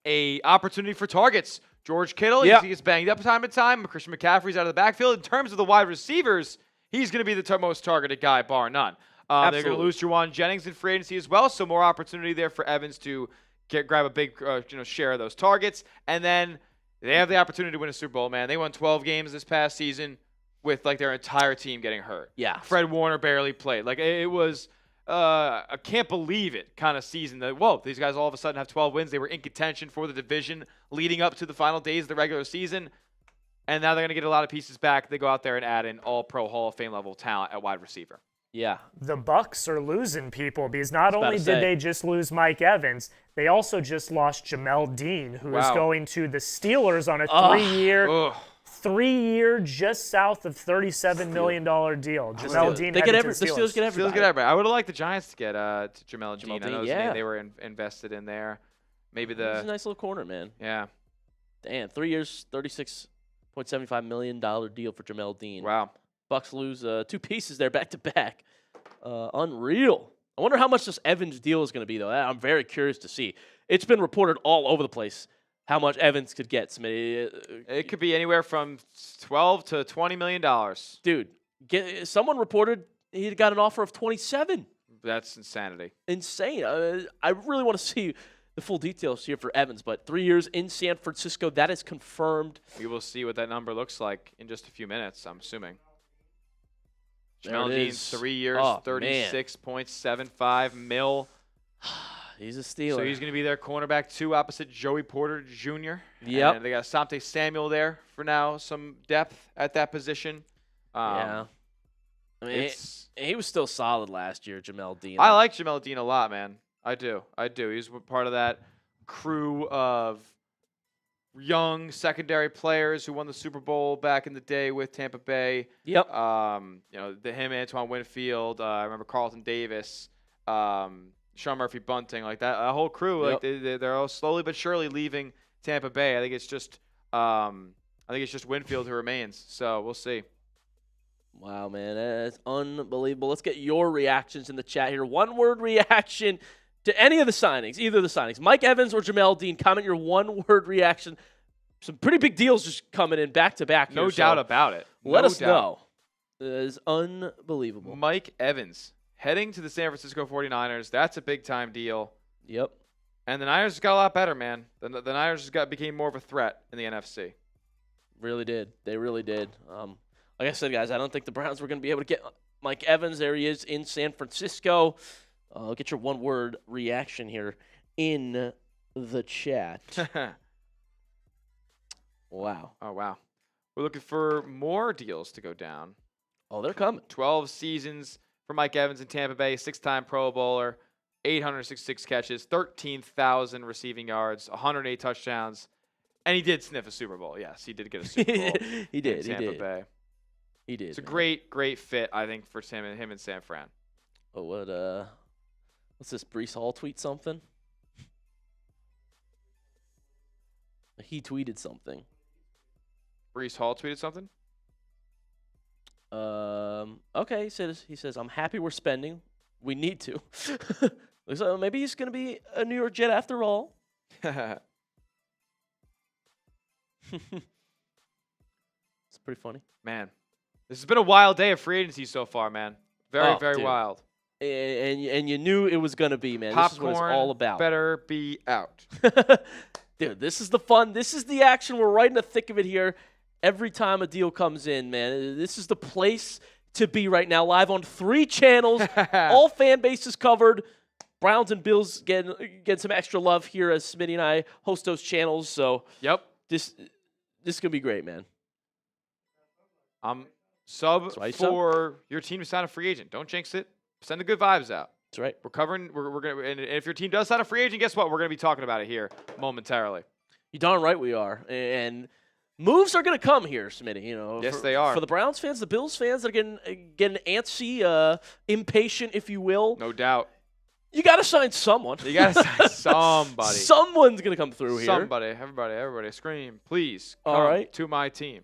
a opportunity for targets. George Kittle, he gets banged up time to time. Christian McCaffrey's out of the backfield. In terms of the wide receivers, he's going to be the most targeted guy, bar none. They're going to lose Juwan Jennings in free agency as well, so more opportunity there for Evans to grab a big share of those targets. And then they have the opportunity to win a Super Bowl, man. They won 12 games this past season with their entire team getting hurt. Yeah. Fred Warner barely played. It was I can't believe it kind of season that, whoa, these guys all of a sudden have 12 wins. They were in contention for the division leading up to the final days of the regular season. And now they're going to get a lot of pieces back. They go out there and add in all-pro Hall of Fame level talent at wide receiver. Yeah. The Bucks are losing people because not only did they just lose Mike Evans, they also just lost Jamel Dean, who is going to the Steelers on a 3-year, just south of $37 million deal. Jamel Dean the Steelers get everybody. I would have liked the Giants to get Jamel Dean. I know his yeah. name they were invested in there. Maybe He's a nice little corner, man. Yeah. Damn, 3 years, $36.75 million deal for Jamel Dean. Wow. Bucks lose 2 pieces there back to back. Unreal. I wonder how much this Evans deal is going to be, though. I'm very curious to see. It's been reported all over the place how much Evans could get. It could be anywhere from $12 to $20 million. Dude, someone reported he got an offer of 27. That's insanity. Insane. I really want to see the full details here for Evans, but 3 years in San Francisco, that is confirmed. We will see what that number looks like in just a few minutes, I'm assuming. There Jamel it Dean, is. 3 years, Oh, $36.75 mil. He's a Steeler. So he's going to be their cornerback 2 opposite Joey Porter Jr. Yep. And they got Asante Samuel there for now, some depth at that position. Yeah. I mean, he was still solid last year, Jamel Dean. I like Jamel Dean a lot, man. I do. He's part of that crew of young secondary players who won the Super Bowl back in the day with Tampa Bay. Yep. Him, Antoine Winfield. I remember Carlton Davis, Sean Murphy Bunting, like that. A whole crew. Yep. Like they're all slowly but surely leaving Tampa Bay. I think it's just Winfield who remains. So we'll see. Wow, man, that's unbelievable. Let's get your reactions in the chat here. One-word reaction to any of the signings, either of the signings. Mike Evans or Jamel Dean, comment your one-word reaction. Some pretty big deals just coming in back-to-back here. No doubt about it. Let us know. It is unbelievable. Mike Evans heading to the San Francisco 49ers. That's a big-time deal. Yep. And the Niners just got a lot better, man. The Niners just became more of a threat in the NFC. Really did. They really did. Like I said, guys, I don't think the Browns were going to be able to get Mike Evans. There he is in San Francisco. I'll get your one-word reaction here in the chat. Wow. Oh, wow. We're looking for more deals to go down. Oh, they're coming. 12 seasons for Mike Evans in Tampa Bay, 6-time Pro Bowler, 866 catches, 13,000 receiving yards, 108 touchdowns. And he did sniff a Super Bowl. Yes, he did get a Super Bowl. He did. In Tampa Bay. He did. It's a great fit, I think, for him and San Fran. Oh, what's this? Brees Hall tweet something? He tweeted something. Brees Hall tweeted something? Okay, he says, I'm happy we're spending. We need to. Looks like maybe he's going to be a New York Jet after all. It's pretty funny. Man, this has been a wild day of free agency so far, man. Very dude. wild. And you knew it was going to be, man. Popcorn this is what it's all about. Better be out. Dude, this is the fun. This is the action. We're right in the thick of it here. Every time a deal comes in, man, this is the place to be right now. Live on 3 channels, all fan bases covered. Browns and Bills getting some extra love here as Smitty and I host those channels. So, yep, this is gonna be great, man. Sub for your team to sign a free agent. Don't jinx it. Send the good vibes out. That's right. We're covering. We're gonna. And if your team does sign a free agent, guess what? We're gonna be talking about it here momentarily. You darn right we are. And moves are gonna come here, Smitty. Yes, they are. For the Browns fans, the Bills fans that are getting antsy, impatient, if you will. No doubt. You got to sign someone. You got to sign somebody. Someone's going to come through here. Somebody. Everybody. Scream. Please come all right. to my team.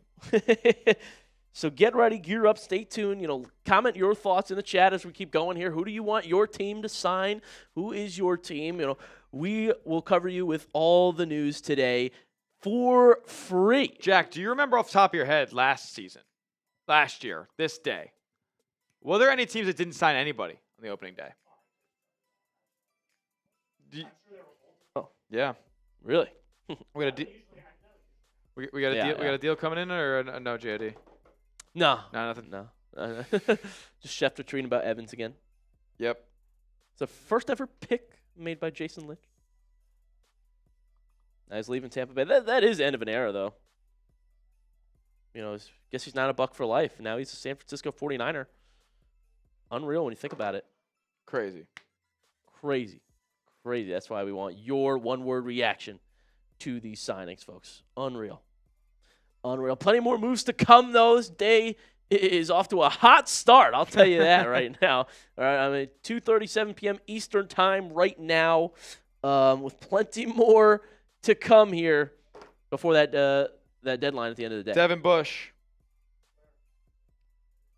So get ready. Gear up. Stay tuned. Comment your thoughts in the chat as we keep going here. Who do you want your team to sign? Who is your team? We will cover you with all the news today for free. Jack, do you remember off the top of your head last year, this day, were there any teams that didn't sign anybody on the opening day? Oh, yeah, really? we got a deal coming in, or no, JD? No, nothing. No, just Schefter tweeting about Evans again. Yep. It's the first ever pick made by Jason Licht. Now he's leaving Tampa Bay. That is the end of an era, though. I guess he's not a Buck for life. Now he's a San Francisco 49er. Unreal when you think about it. Crazy. That's why we want your one-word reaction to these signings, folks. Unreal. Plenty more moves to come, though. This day is off to a hot start. I'll tell you that right now. All right, 2:37 p.m. Eastern time right now, with plenty more to come here before that deadline at the end of the day. Devin Bush.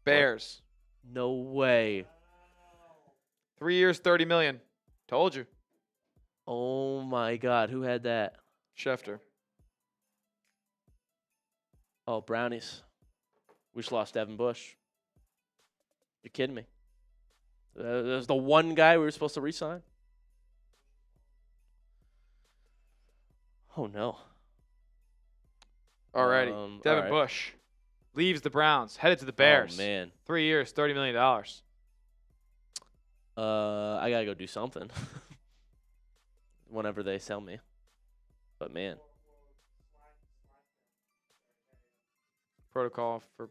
Bears. No way. 3 years, $30 million. Told you. Oh, my God. Who had that? Schefter. Oh, Brownies. We just lost Devin Bush. You're kidding me. There's the one guy we were supposed to re-sign. Oh, no. Alrighty. Devin Bush leaves the Browns, headed to the Bears. Oh, man. 3 years, $30 million. I got to go do something. whenever they sell me. But man, Protocol for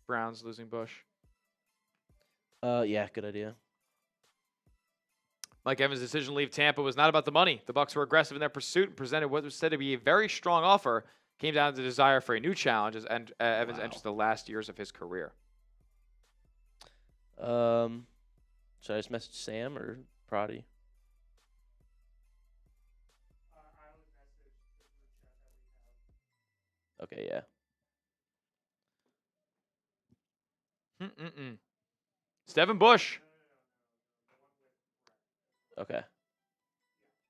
Browns losing Bush. yeah, good idea. Mike Evans' decision to leave Tampa was not about the money. The Bucs were aggressive in their pursuit and presented what was said to be a very strong offer. Came down to the desire for a new challenge as Evans enters the last years of his career. Should I just message Sam or Prodi? Okay, yeah. It's Devin Bush. Okay.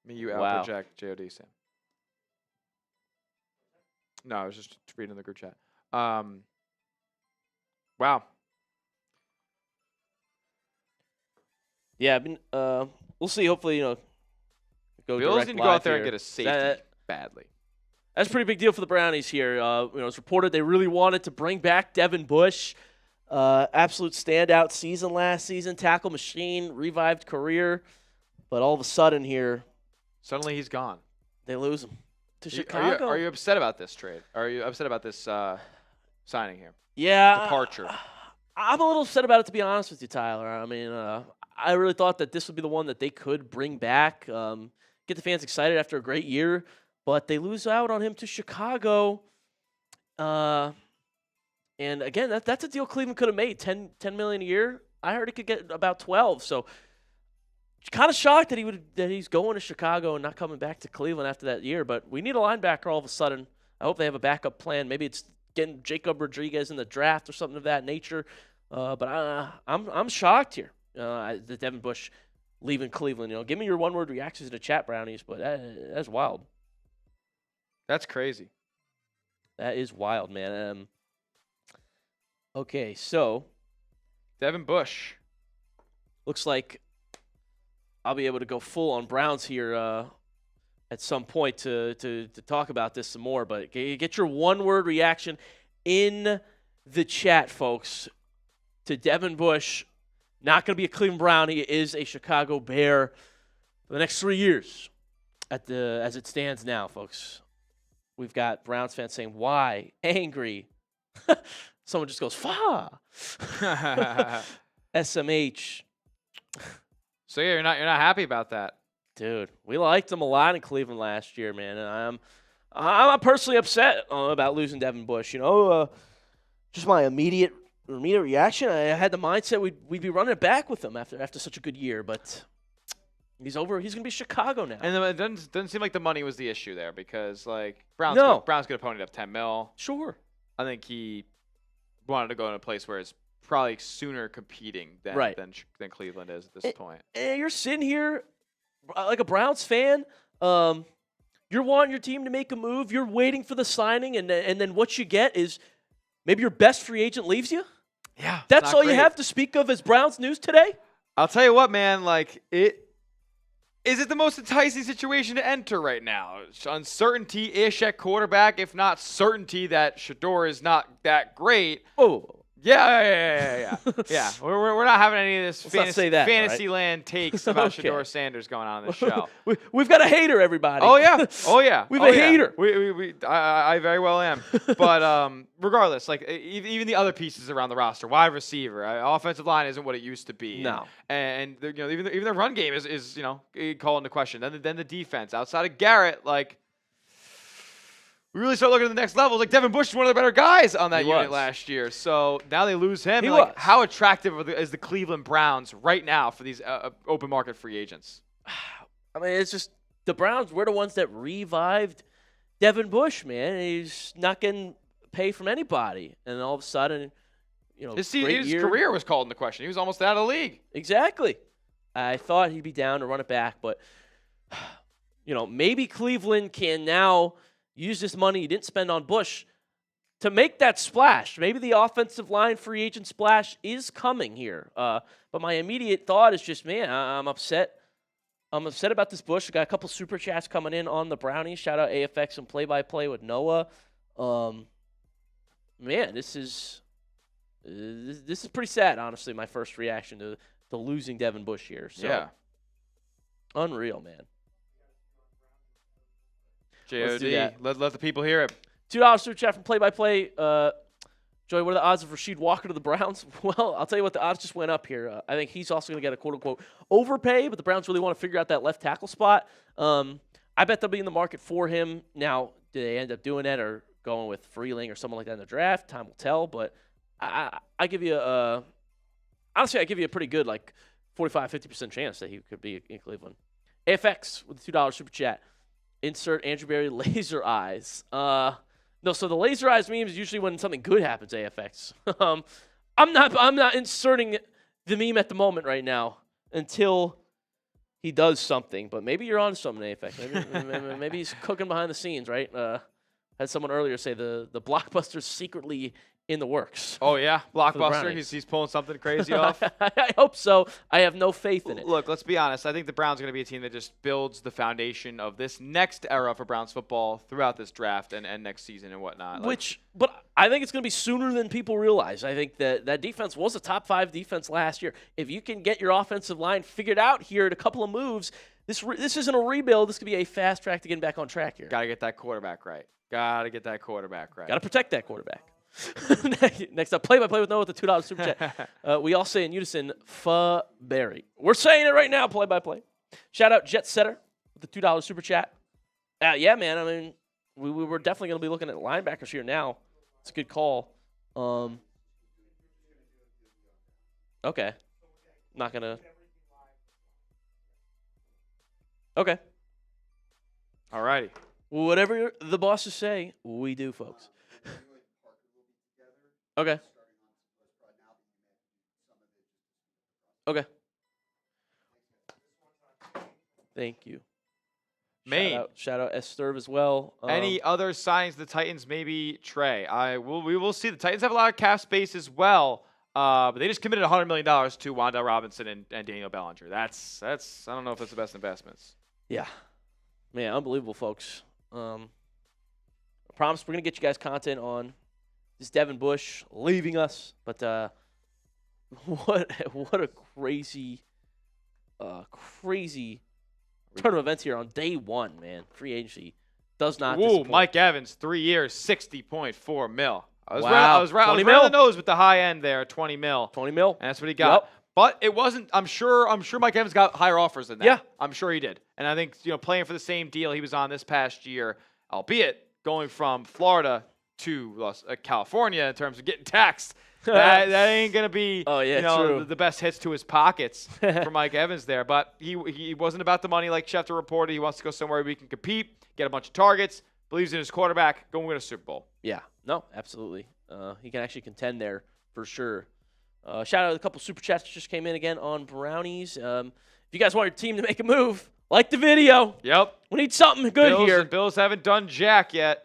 Me, you Wow. out project JOD Sam. No, I was just reading in the group chat. Wow. Yeah, we'll see. Hopefully, go Bills direct need to go out there and here. get a safety badly. That's a pretty big deal for the Brownies here. It's reported they really wanted to bring back Devin Bush. Absolute standout season last season, tackle machine, revived career. But all of a sudden here, Suddenly he's gone. they lose him to Chicago. Are you upset about this trade? Are you upset about this signing here? Yeah. Departure. I'm a little upset about it, to be honest with you, Tyler. I mean, I really thought that this would be the one that they could bring back, get the fans excited after a great year, but they lose out on him to Chicago. And again, that's a deal Cleveland could have made, $10 million a year. I heard he could get about 12. So kind of shocked that he's going to Chicago and not coming back to Cleveland after that year. But we need a linebacker all of a sudden. I hope they have a backup plan. Maybe it's getting Jacob Rodriguez in the draft or something of that nature. But I'm shocked here. The Devin Bush leaving Cleveland. Give me your one-word reactions in the chat, Brownies. But that's wild. That's crazy. That is wild, man. Okay, so Devin Bush. looks like I'll be able to go full on Browns here at some point to talk about this some more. But get your one-word reaction in the chat, folks, to Devin Bush. Not going to be a Cleveland Brown. He is a Chicago Bear for the next 3 years as it stands now, folks. We've got Browns fans saying, why? Angry. Someone just goes, fa. SMH. So yeah, you're not happy about that. Dude, we liked him a lot in Cleveland last year, man. And I'm personally upset about losing Devin Bush. Just my immediate reaction. I had the mindset we'd be running it back with him after such a good year, but he's over. He's gonna be Chicago now. And it doesn't seem like the money was the issue there because Browns could have ponied up $10 million. Sure. I think he wanted to go in a place where it's probably sooner competing than Cleveland is at this point. And you're sitting here like a Browns fan. You're wanting your team to make a move. You're waiting for the signing, and then what you get is maybe your best free agent leaves you. Yeah, that's all you have to speak of as Browns news today. I'll tell you what, man. Is it the most enticing situation to enter right now? Uncertainty-ish at quarterback, if not certainty that Shador is not that great. Oh. Yeah. Yeah. We're not having any of this fantasy land takes about Okay. Shador Sanders going on in this show. We've got a hater, everybody. Oh yeah. We have a hater. I very well am. But regardless, even the other pieces around the roster, wide receiver, offensive line isn't what it used to be. No. And even the run game is called into question. Then the defense outside of Garrett, we really start looking at the next level. Devin Bush is one of the better guys on that unit last year. So now they lose him. How attractive is the Cleveland Browns right now for these open market free agents? I mean, it's just the Browns were the ones that revived Devin Bush, man. He's not getting paid from anybody. And all of a sudden, his career was called into question. He was almost out of the league. Exactly. I thought he'd be down to run it back. But, maybe Cleveland can now use this money he didn't spend on Bush to make that splash. Maybe the offensive line free agent splash is coming here. But my immediate thought is just, man, I'm upset. I'm upset about this Bush. I got a couple super chats coming in on the Brownies. Shout out AFX and play-by-play with Noah. Man, this is pretty sad, honestly, my first reaction to losing Devin Bush here. So, yeah. Unreal, man. Let's do JOD. that. Let the people hear it. $2 super chat from play-by-play. Joey, what are the odds of Rasheed Walker to the Browns? Well, I'll tell you what, the odds just went up here. I think he's also going to get a quote-unquote overpay, but the Browns really want to figure out that left tackle spot. I bet they'll be in the market for him. Now, do they end up doing that or going with Freeling or someone like that in the draft? Time will tell, but I give you honestly, I give you a pretty good, 45-50% chance that he could be in Cleveland. AFX with the $2 super chat. Insert Andrew Berry laser eyes. No, so the laser eyes meme is usually when something good happens, AFX. I'm not inserting the meme at the moment right now until he does something, but maybe you're on something, AFX. Maybe he's cooking behind the scenes, right? Had someone earlier say the blockbuster's secretly in the works. Oh, yeah? Blockbuster? Brownies. He's pulling something crazy off? I hope so. I have no faith in it. Look, let's be honest. I think the Browns are going to be a team that just builds the foundation of this next era for Browns football throughout this draft and next season and whatnot. But I think it's going to be sooner than people realize. I think that defense was a top 5 defense last year. If you can get your offensive line figured out here in a couple of moves, this isn't a rebuild. This could be a fast track to getting back on track here. Got to get that quarterback right. Got to protect that quarterback. Next up, play-by-play with Noah with the $2 super chat. We all say in unison, Berry. We're saying it right now, play-by-play. Shout out Jet Setter with the $2 super chat. Yeah, man. I mean, we were definitely going to be looking at linebackers here now. It's a good call. Okay. Not going to. Okay. All righty. Whatever the bosses say, we do, folks. Okay. Okay. Thank you. Maine. Shout out S-Sturv as well. Any other signs the Titans? Maybe Trey. We will see. The Titans have a lot of cap space as well, but they just committed $100 million to Wan'Dale Robinson and Daniel Bellinger. That's I don't know if it's the best investments. Yeah, man, unbelievable, folks. I promise we're gonna get you guys content on this Devin Bush leaving us, but what a crazy turn of events here on day one, man. Free agency does not disappoint. Mike Evans, 3 years, $60.4 million. I was right on the nose with the high end there, $20 million. $20 million. And that's what he got. Yep. But it wasn't. I'm sure Mike Evans got higher offers than that. Yeah. I'm sure he did. And I think playing for the same deal he was on this past year, albeit going from Florida to California in terms of getting taxed. that ain't gonna be the best hits to his pockets for Mike Evans there. But he wasn't about the money like Schefter reported. He wants to go somewhere where he can compete, get a bunch of targets, believes in his quarterback, go win a Super Bowl. Yeah, no, absolutely. He can actually contend there for sure. Shout out to a couple super chats that just came in again on Brownies. If you guys want your team to make a move, like the video. Yep. We need something good here. Bills haven't done jack yet.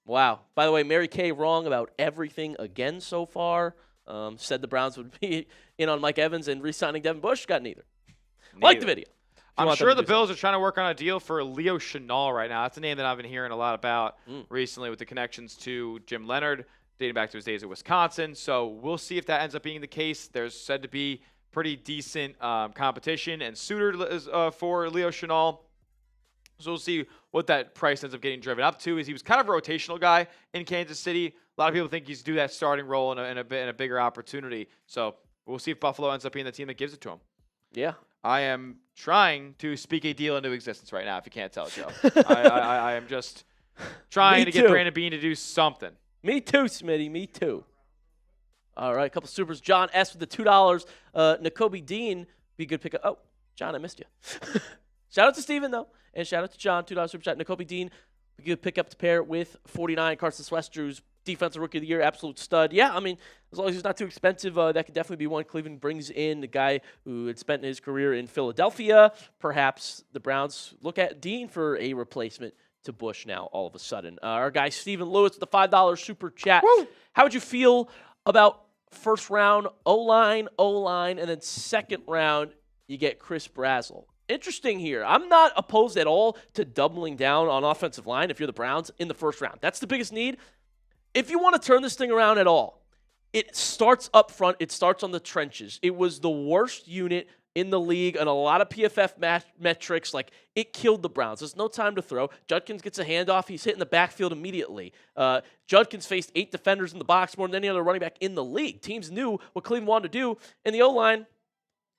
Wow. By the way, Mary Kay wrong about everything again so far. Said the Browns would be in on Mike Evans and re-signing Devin Bush. Got neither. Like the video. I'm sure the Bills are trying to work on a deal for Leo Chenal right now. That's a name that I've been hearing a lot about recently with the connections to Jim Leonard, dating back to his days at Wisconsin. So we'll see if that ends up being the case. There's said to be pretty decent competition and suitor for Leo Chenal. So we'll see what that price ends up getting driven up to. He was kind of a rotational guy in Kansas City. A lot of people think he's due that starting role in a bigger opportunity. So we'll see if Buffalo ends up being the team that gives it to him. Yeah. I am trying to speak a deal into existence right now, if you can't tell, Joe. I am just trying to get Brandon Beane to do something. Me too, Smitty. Me too. All right, a couple supers. John S. with the $2. Nakobe Dean, be a good pickup. Oh, John, I missed you. Shout out to Steven, though. And shout out to John, $2 super chat. Nakobe Dean, be a good pickup to pair with 49. Carson Swestrews, defensive rookie of the year, absolute stud. Yeah, I mean, as long as he's not too expensive, that could definitely be one. Cleveland brings in the guy who had spent his career in Philadelphia. Perhaps the Browns look at Dean for a replacement to Bush now all of a sudden. Our guy Stephen Lewis with the $5 super chat. Woo! How would you feel about first round O-line, and then second round you get Chris Brazzell? Interesting here. I'm not opposed at all to doubling down on offensive line if you're the Browns in the first round. That's the biggest need. If you want to turn this thing around at all, it starts up front. It starts on the trenches. It was the worst unit in the league and a lot of PFF metrics. Like, it killed the Browns. There's no time to throw. Judkins gets a handoff. He's hitting the backfield immediately. Judkins faced 8 defenders in the box, more than any other running back in the league. Teams knew what Cleveland wanted to do, and the O-line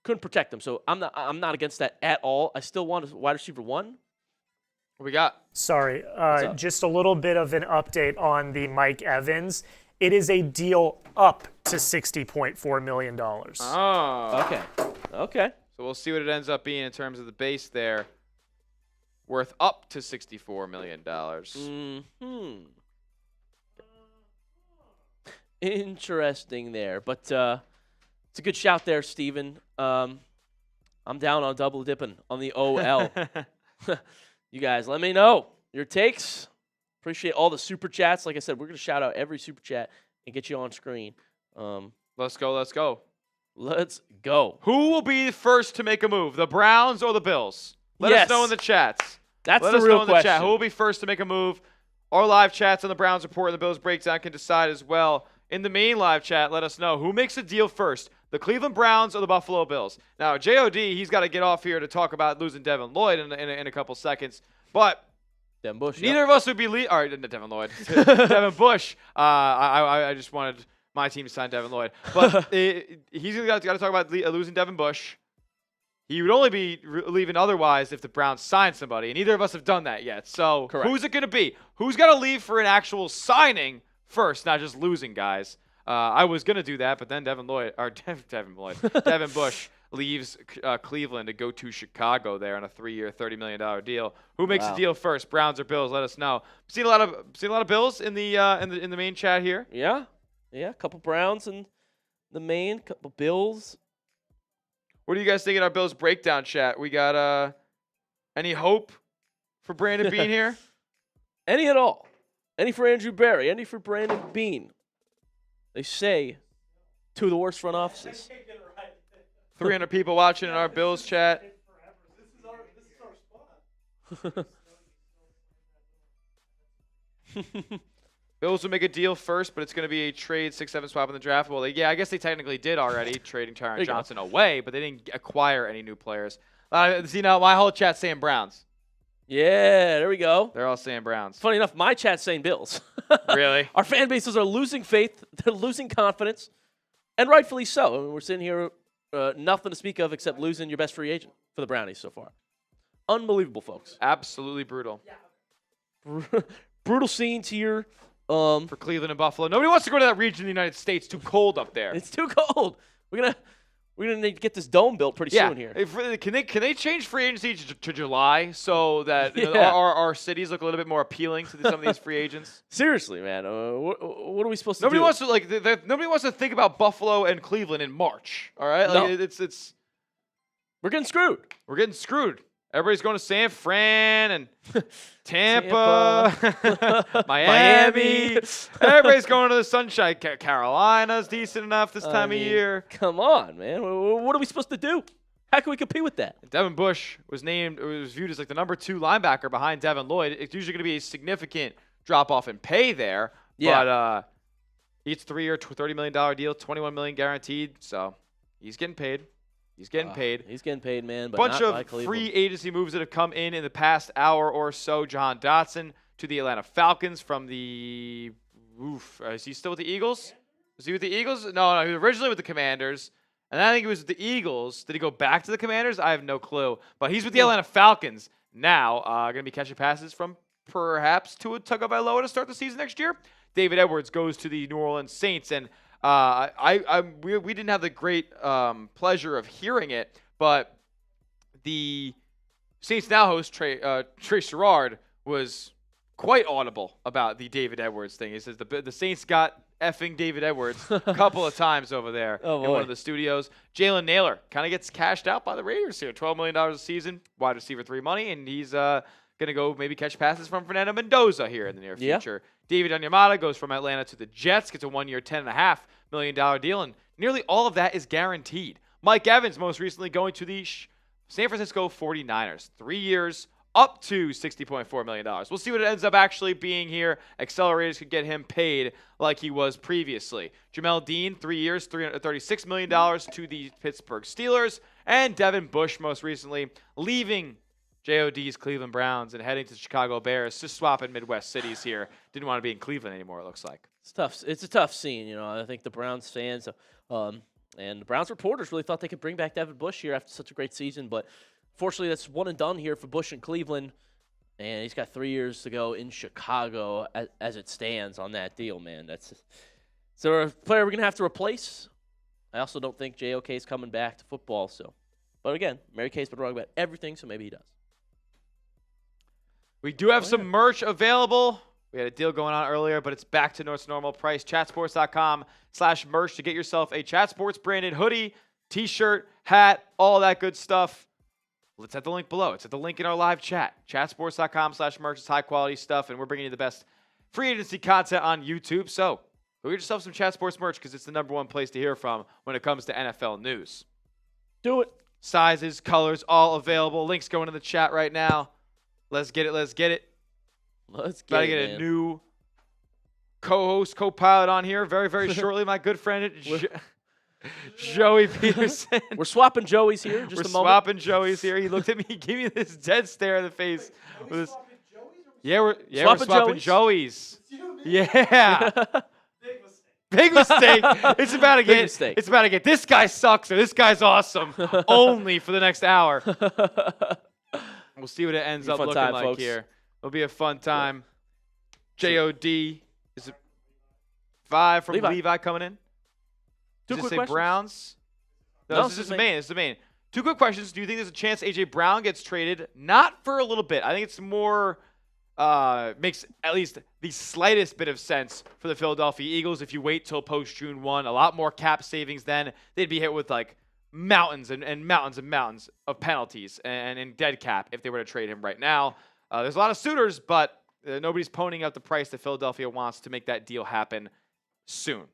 couldn't protect them. So I'm not against that at all. I still want a wide receiver 1. What we got? Sorry, just a little bit of an update on the Mike Evans. It is a deal up to $60.4 million. Oh. Okay. So we'll see what it ends up being in terms of the base there. Worth up to $64 million. Interesting there. But it's a good shout there, Steven. I'm down on double dipping on the OL. You guys, let me know your takes. Appreciate all the super chats. Like I said, we're going to shout out every super chat and get you on screen. Let's go. Let's go. Who will be first to make a move, the Browns or the Bills? Let us know in the chats. That's Let the us real know in the question. chat. Who will be first to make a move? Our live chats on the Browns Report and the Bills Breakdown can decide as well. In the main live chat, let us know who makes a deal first, the Cleveland Browns or the Buffalo Bills. Now, JOD, he's got to get off here to talk about losing Devin Lloyd in a couple seconds. But Devin Bush. neither of us would be all right, Devin Lloyd. Devin Bush. I just wanted my team to sign Devin Lloyd. But he's got to talk about losing Devin Bush. He would only be leaving otherwise if the Browns signed somebody, and neither of us have done that yet. So Correct. Who's it going to be? Who's got to leave for an actual signing first, not just losing guys? I was going to do that, but then Devin Bush leaves Cleveland to go to Chicago there on a 3-year, $30 million deal. Who makes the deal first, Browns or Bills? Let us know. Seen a lot of Bills in the main chat here. Yeah, a couple Browns in the main, couple Bills. What do you guys think in our Bills breakdown chat? We got any hope for Brandon Beane here? Any at all? Any for Andrew Berry? Any for Brandon Beane? They say 2 of the worst front offices. 300 people watching in our Bills chat. This is our spot. Bills will make a deal first, but it's going to be a trade 6-7 swap in the draft. Well, yeah, I guess they technically did already, trading Tyron Johnson away, but they didn't acquire any new players. See, now my whole chat's saying Browns. Yeah, there we go. They're all saying Browns. Funny enough, my chat's saying Bills. Really? Our fan bases are losing faith. They're losing confidence, and rightfully so. I mean, we're sitting here, nothing to speak of except losing your best free agent for the Brownies so far. Unbelievable, folks. Absolutely brutal. Brutal scenes here. For Cleveland and Buffalo. Nobody wants to go to that region of the United States. Too cold up there. It's too cold. We're gonna need to get this dome built pretty soon here. Can they change free agency to July so that our cities look a little bit more appealing to some of these free agents? Seriously, man. What are we supposed to do? Nobody wants to think about Buffalo and Cleveland in March. All right, No. We're getting screwed. We're getting screwed. Everybody's going to San Fran and Tampa. Miami. Everybody's going to the Sunshine. Carolina's decent enough this time of year. Come on, man. What are we supposed to do? How can we compete with that? Devin Bush was viewed as like the number 2 linebacker behind Devin Lloyd. It's usually going to be a significant drop-off in pay there. Yeah. But it's 3-year, $30 million deal, $21 million guaranteed. So he's getting paid. He's getting paid. He's getting paid, man. But bunch not by of Cleveland. free agency moves that have come in the past hour or so. Jahan Dotson to the Atlanta Falcons from the is he still with the Eagles? Was he with the Eagles? No, he was originally with the Commanders. And then I think he was with the Eagles. Did he go back to the Commanders? I have no clue. But he's with the Atlanta Falcons now. Going to be catching passes from perhaps Tua Tagovailoa to start the season next year. David Edwards goes to the New Orleans Saints. And we didn't have the great pleasure of hearing it, but the Saints Now host Trey Sherrard was quite audible about the David Edwards thing. He says the Saints got effing David Edwards a couple of times over there in one of the studios. Jalen Naylor kind of gets cashed out by the Raiders here, $12 million a season, wide receiver 3 money, and he's going to go maybe catch passes from Fernando Mendoza here in the near future. David Onyemata goes from Atlanta to the Jets, gets a 1-year, $10.5 million deal, and nearly all of that is guaranteed. Mike Evans most recently going to the San Francisco 49ers, 3 years, up to $60.4 million. We'll see what it ends up actually being here. Accelerators could get him paid like he was previously. Jamel Dean, 3 years, $36 million to the Pittsburgh Steelers. and Devin Bush most recently, leaving JOD's Cleveland Browns and heading to Chicago Bears, just swapping Midwest cities here. Didn't want to be in Cleveland anymore, it looks like. It's tough. It's a tough scene, you know. I think the Browns fans and the Browns reporters really thought they could bring back Devin Bush here after such a great season, but fortunately that's one and done here for Bush in Cleveland, and he's got 3 years to go in Chicago as it stands on that deal, man. So a player we're going to have to replace. I also don't think JOK is coming back to football, but again, Mary Kay's been wrong about everything, so maybe he does. We do have some merch available. We had a deal going on earlier, but it's back to its normal price. Chatsports.com/merch to get yourself a Chat Sports branded hoodie, t-shirt, hat, all that good stuff. It's at the link below. It's at the link in our live chat. Chatsports.com/merch. It's high quality stuff, and we're bringing you the best free agency content on YouTube. So go get yourself some Chat Sports merch because it's the #1 place to hear from when it comes to NFL news. Do it. Sizes, colors, all available. Links going in the chat right now. Let's get it. Let's get it. About to get a new co-host, co-pilot on here very, very shortly. My good friend Joey Peterson. We're swapping Joey's here. Just a moment. We're swapping Joey's here. He looked at me, he gave me this dead stare in the face. We're swapping Joey's. Yeah. Big mistake. It's about to get this guy sucks or this guy's awesome only for the next hour. We'll see what it ends up looking like, folks. Here. It'll be a fun time. Yeah. JOD is it 5 from Levi coming in? Two Does it quick say questions. Browns? No, this is the main. This is the main. 2 quick questions. Do you think there's a chance A.J. Brown gets traded? Not for a little bit. I think it's more makes at least the slightest bit of sense for the Philadelphia Eagles if you wait till post-June 1. A lot more cap savings then. They'd be hit with like mountains and mountains and mountains of penalties and dead cap if they were to trade him right now. There's a lot of suitors, but nobody's ponying up the price that Philadelphia wants to make that deal happen soon.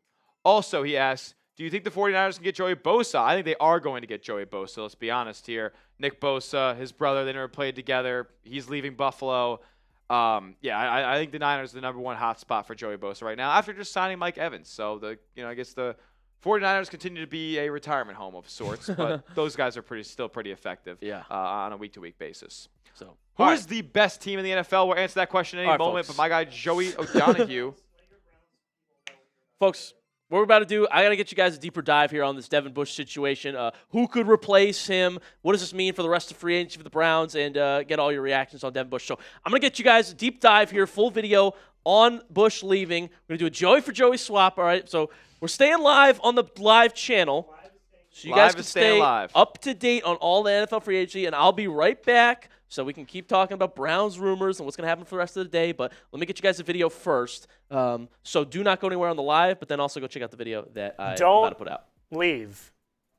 Also, he asks, do you think the 49ers can get Joey Bosa? I think they are going to get Joey Bosa. Let's be honest here. Nick Bosa, his brother, they never played together. He's leaving Buffalo. I think the Niners are the #1 hot spot for Joey Bosa right now after just signing Mike Evans. So, I guess the 49ers continue to be a retirement home of sorts, but those guys are still pretty effective on a week-to-week basis. So, who is the best team in the NFL? We'll answer that question in any moment, folks. But my guy Joey O'Donoghue. Folks, what we're about to do, I got to get you guys a deeper dive here on this Devin Bush situation. Who could replace him? What does this mean for the rest of free agency for the Browns? And get all your reactions on Devin Bush. So I'm going to get you guys a deep dive here, full video on Bush leaving. We're going to do a Joey for Joey swap, all right? So we're staying live on the live channel. So you guys can stay up to date on all the NFL free agency, and I'll be right back so we can keep talking about Browns rumors and what's going to happen for the rest of the day. But let me get you guys a video first. So do not go anywhere on the live, but then also go check out the video that I'm about to put out. Don't leave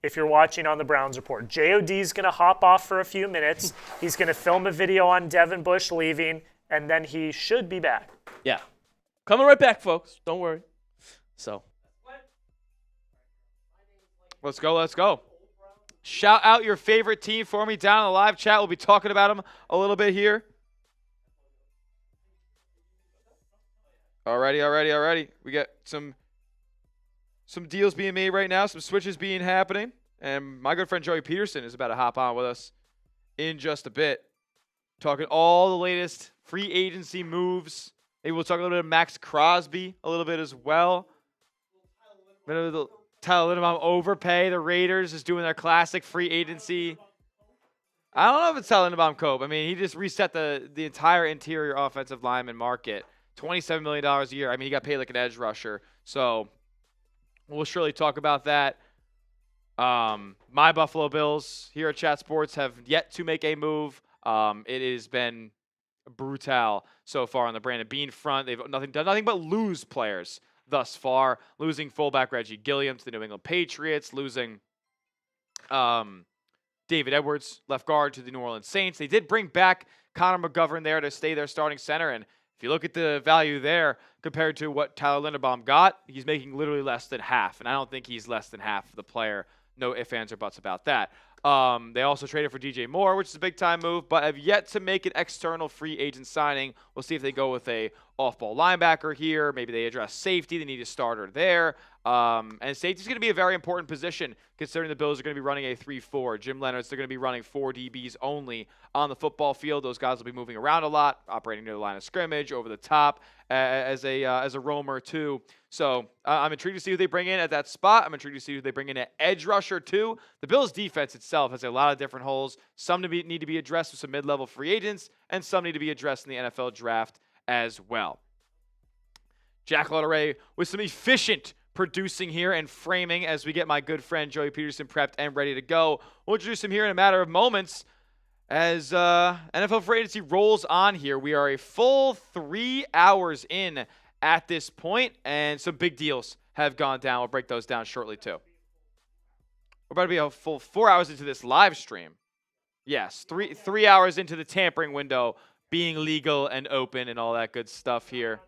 if you're watching on the Browns Report. JOD's going to hop off for a few minutes. He's going to film a video on Devin Bush leaving, and then he should be back. Yeah. Coming right back, folks. Don't worry. So. Let's go. Let's go. Shout out your favorite team for me down in the live chat. We'll be talking about them a little bit here. Alrighty. We got some deals being made right now, some switches being happening. And my good friend Joey Peterson is about to hop on with us in just a bit. Talking all the latest free agency moves. Maybe we'll talk a little bit of Max Crosby a little bit as well. Tyler Linderbaum overpay. The Raiders is doing their classic free agency. I don't know if it's Tyler Linderbaum Cope. I mean, he just reset the entire interior offensive lineman market. $27 million a year. I mean, he got paid like an edge rusher. So we'll surely talk about that. My Buffalo Bills here at Chat Sports have yet to make a move. It has been brutal so far on the Brandon Beane front. They've done nothing but lose players thus far, losing fullback Reggie Gilliam to the New England Patriots, losing David Edwards, left guard, to the New Orleans Saints. They did bring back Connor McGovern there to stay their starting center, and if you look at the value there compared to what Tyler Linderbaum got, he's making literally less than half, and I don't think he's less than half of the player. No ifs, ands, or buts about that. They also traded for DJ Moore, which is a big-time move, but have yet to make an external free agent signing. We'll see if they go with a off-ball linebacker here. Maybe they address safety. They need a starter there. And safety is going to be a very important position considering the Bills are going to be running a 3-4. Jim Leonard's, they're going to be running 4 DBs only on the football field. Those guys will be moving around a lot, operating near the line of scrimmage, over the top as a roamer too. So I'm intrigued to see who they bring in at that spot. I'm intrigued to see who they bring in at edge rusher too. The Bills defense itself has a lot of different holes. Some need to be addressed with some mid-level free agents, and some need to be addressed in the NFL draft as well. Jack Lauderay with some efficient producing here and framing as we get my good friend Joey Peterson prepped and ready to go. We'll introduce him here in a matter of moments as NFL Free Agency rolls on here. We are a full 3 hours in at this point, and some big deals have gone down. We'll break those down shortly too. We're about to be a full 4 hours into this live stream. Yes, three hours into the tampering window being legal and open and all that good stuff here.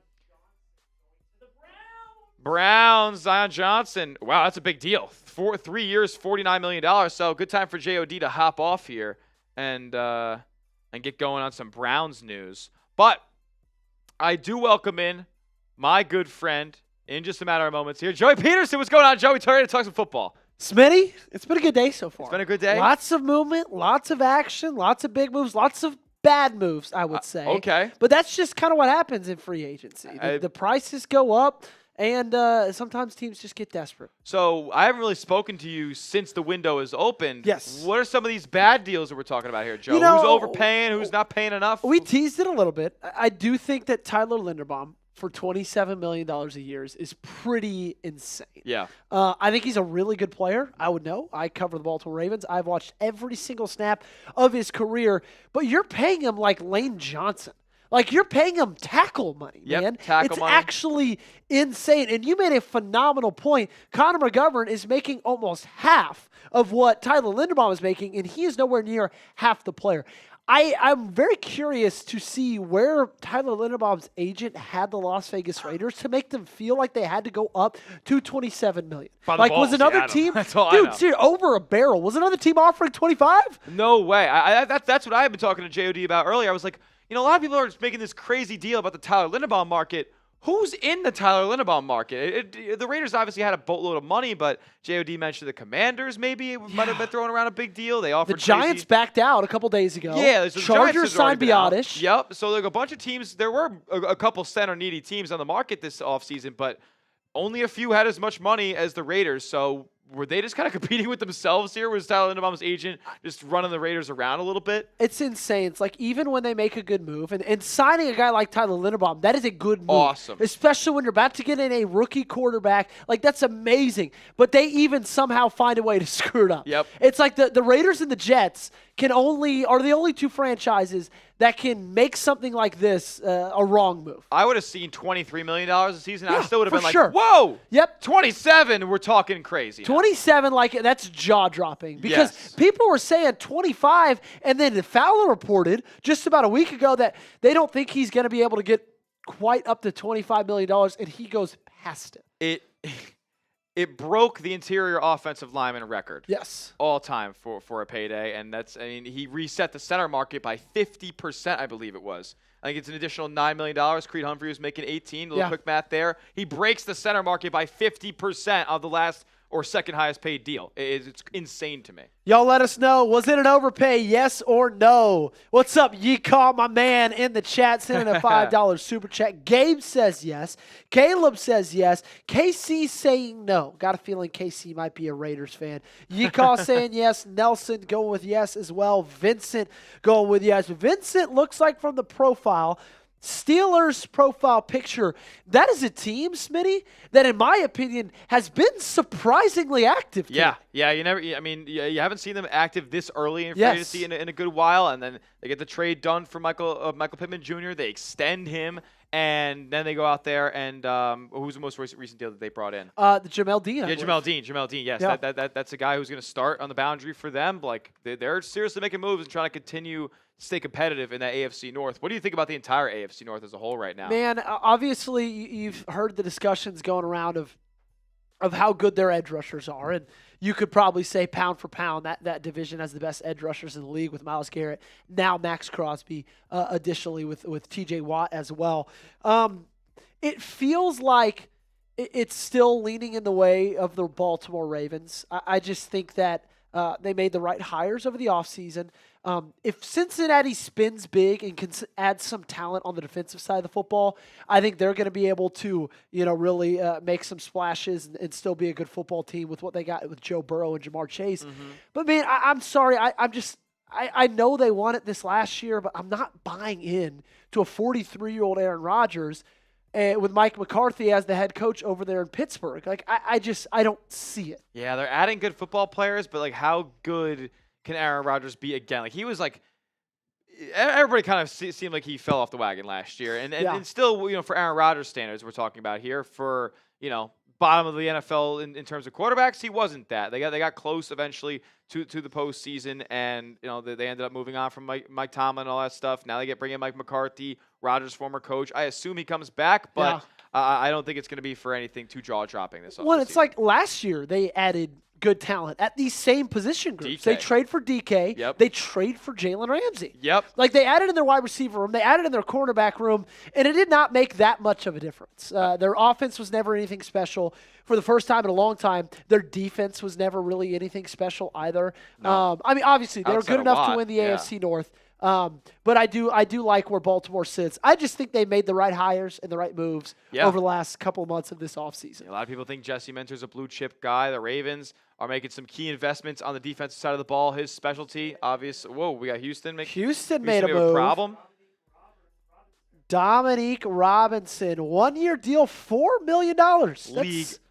Browns, Zion Johnson. Wow, that's a big deal. 3 years, $49 million. So good time for JOD to hop off here and get going on some Browns news. But I do welcome in my good friend in just a matter of moments here, Joey Peterson. What's going on, Joey? Ready to talk some football. Smitty, it's been a good day so far. It's been a good day. Lots of movement, lots of action, lots of big moves, lots of bad moves, I would say. Okay. But that's just kind of what happens in free agency. The prices go up. And sometimes teams just get desperate. So I haven't really spoken to you since the window is opened. Yes. What are some of these bad deals that we're talking about here, Joe? You know, who's overpaying? Who's not paying enough? We teased it a little bit. I do think that Tyler Linderbaum for $27 million a year is pretty insane. Yeah. I think he's a really good player. I would know. I cover the Baltimore Ravens. I've watched every single snap of his career. But you're paying him like Lane Johnson. Like, you're paying him tackle money, man. Tackle money. It's actually insane. And you made a phenomenal point. Connor McGovern is making almost half of what Tyler Linderbaum is making, and he is nowhere near half the player. I'm very curious to see where Tyler Linderbaum's agent had the Las Vegas Raiders to make them feel like they had to go up to $27 million. Like, was another team, That's all I know. dude, over a barrel. Was another team offering 25? No way. That's what I had been talking to JOD about earlier. I was like, a lot of people are just making this crazy deal about the Tyler Linderbaum market. Who's in the Tyler Linderbaum market? The Raiders obviously had a boatload of money, but JOD mentioned the Commanders maybe might have been throwing around a big deal. They offered The Giants backed out a couple days ago. Yeah, so the Chargers Giants had already signed been out. Biotish. Yep. So like a bunch of teams. There were a couple center-needy teams on the market this offseason, but only a few had as much money as the Raiders. So were they just kind of competing with themselves here? Was Tyler Linderbaum's agent just running the Raiders around a little bit? It's insane. It's like even when they make a good move, and signing a guy like Tyler Linderbaum, that is a good move. Awesome. Especially when you're about to get in a rookie quarterback. Like, that's amazing. But they even somehow find a way to screw it up. Yep. It's like the Raiders and the Jets are the only two franchises that can make something like this a wrong move. I would have seen $23 million a season. Yeah, I still would have for been like, sure. whoa. Yep. 27, we're talking crazy. 27, like, that's jaw-dropping. Because Yes. people were saying 25, and then Fowler reported just about a week ago that they don't think he's going to be able to get quite up to $25 million, and he goes past it. It broke the interior offensive lineman record. Yes. All time for a payday, and he reset the center market by 50%, I believe it was. I think it's an additional $9 million. Creed Humphrey was making 18. A little quick math there. He breaks the center market by 50% of the last or second highest paid deal. It's insane to me. Y'all let us know, was it an overpay, yes or no? What's up, Yeecaw, my man, in the chat, sending a $5 super chat. Gabe says yes. Caleb says yes. KC saying no. Got a feeling KC might be a Raiders fan. Yeecaw saying yes. Nelson going with yes as well. Vincent going with yes. Vincent looks like from the profile, Steelers profile picture, that is a team, Smitty, that in my opinion has been surprisingly active. Yeah, you haven't seen them active this early in free agency in a good while, and then they get the trade done for Michael Pittman Jr. They extend him, and then they go out there and who's the most recent deal that they brought in? The Jamel Dean. Yeah, Jamel Dean. Yes, yeah. That's a guy who's going to start on the boundary for them. Like they're seriously making moves and trying to continue stay competitive in that AFC North. What do you think about the entire AFC North as a whole right now? Man, obviously you've heard the discussions going around of how good their edge rushers are, and you could probably say pound for pound that division has the best edge rushers in the league with Myles Garrett, now Max Crosby, additionally with TJ Watt as well. It feels like it's still leaning in the way of the Baltimore Ravens. I just think that they made the right hires over the offseason. If Cincinnati spins big and can add some talent on the defensive side of the football, I think they're going to be able to, really make some splashes and still be a good football team with what they got with Joe Burrow and Jamar Chase. Mm-hmm. But, man, I'm sorry. I know they won it this last year, but I'm not buying in to a 43-year-old Aaron Rodgers with Mike McCarthy as the head coach over there in Pittsburgh. Like, I don't see it. Yeah, they're adding good football players, but, like, how good can Aaron Rodgers be again? Like, he was, like, everybody kind of seemed like he fell off the wagon last year. And still, for Aaron Rodgers standards we're talking about here, for, bottom of the NFL in terms of quarterbacks, he wasn't that. They got close eventually to the postseason, and they ended up moving on from Mike Tomlin and all that stuff. Now they bring in Mike McCarthy, Rodgers' former coach. I assume he comes back, but I don't think it's going to be for anything too jaw-dropping this offseason. Well, it's like last year they added good talent at these same position groups. DK. They trade for DK. Yep. They trade for Jalen Ramsey. Yep. Like, they added in their wide receiver room. They added in their cornerback room, and it did not make that much of a difference. Their offense was never anything special. For the first time in a long time, their defense was never really anything special either. No. Obviously, they were Outside good of enough Watt, to win the yeah. AFC North. But I do like where Baltimore sits. I just think they made the right hires and the right moves over the last couple of months of this offseason. A lot of people think Jesse Minter's a blue-chip guy. The Ravens are making some key investments on the defensive side of the ball. His specialty, obvious. Whoa, we got Houston. Houston made a move. A problem. Dominique Robinson, 1-year deal, $4 million.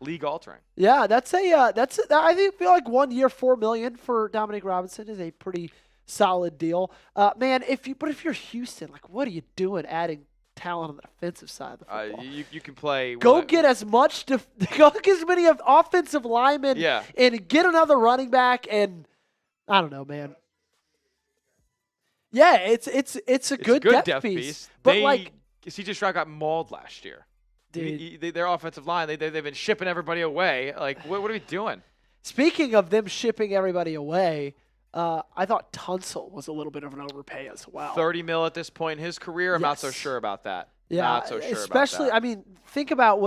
League altering. Yeah, I feel like 1 year, $4 million for Dominique Robinson is a pretty solid deal. Man, if you're Houston, like, what are you doing adding talent on the defensive side of the football? You can play. Get as many of offensive linemen and get another running back, and I don't know, man. Yeah, it's a good depth piece. But CJ Stroud got mauled last year. Dude. Their offensive line, they've been shipping everybody away. Like, what are we doing? Speaking of them shipping everybody away, I thought Tunsil was a little bit of an overpay as well. $30 million at this point in his career. I'm not so sure about that. Yeah, not so sure especially. about that. I mean, think about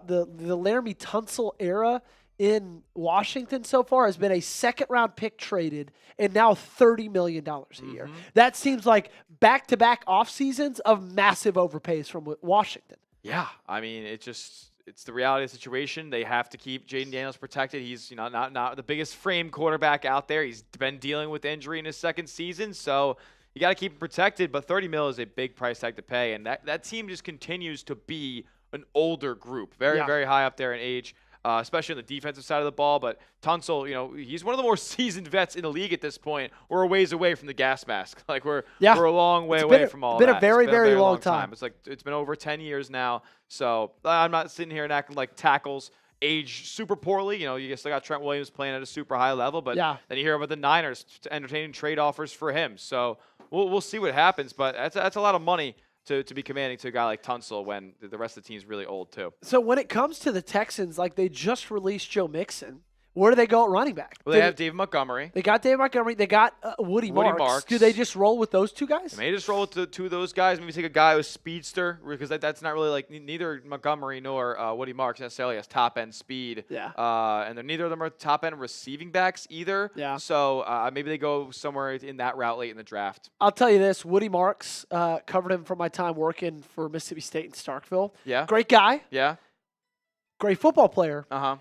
the Laramie Tunsil era in Washington so far has been a second-round pick traded and now $30 million a year. That seems like back-to-back off seasons of massive overpays from Washington. Yeah, I mean, it's the reality of the situation. They have to keep Jaden Daniels protected. He's not the biggest frame quarterback out there. He's been dealing with injury in his second season, so you got to keep him protected. But $30 million is a big price tag to pay, and that team just continues to be an older group, very high up there in age. Especially on the defensive side of the ball. But Tunsil, he's one of the more seasoned vets in the league at this point. We're a ways away from the gas mask. Like, we're a long way away from all that. It's been a very long time. It's been over 10 years now. So I'm not sitting here and acting like tackles age super poorly. You still got Trent Williams playing at a super high level. But then you hear about the Niners entertaining trade offers for him. So we'll see what happens. But that's a lot of money to be commanding to a guy like Tunsil when the rest of the team's really old too. So when it comes to the Texans, like, they just released Joe Mixon. Where do they go at running back? Well, they have David Montgomery. They got David Montgomery. They got Woody Marks. Do they just roll with those two guys? They may just roll with two of those guys. Maybe take a guy who's speedster, because that's not really like neither Montgomery nor Woody Marks necessarily has top-end speed. Yeah. And neither of them are top-end receiving backs either. Yeah. So maybe they go somewhere in that route late in the draft. I'll tell you this. Woody Marks, covered him from my time working for Mississippi State in Starkville. Yeah. Great guy. Yeah. Great football player. Uh-huh.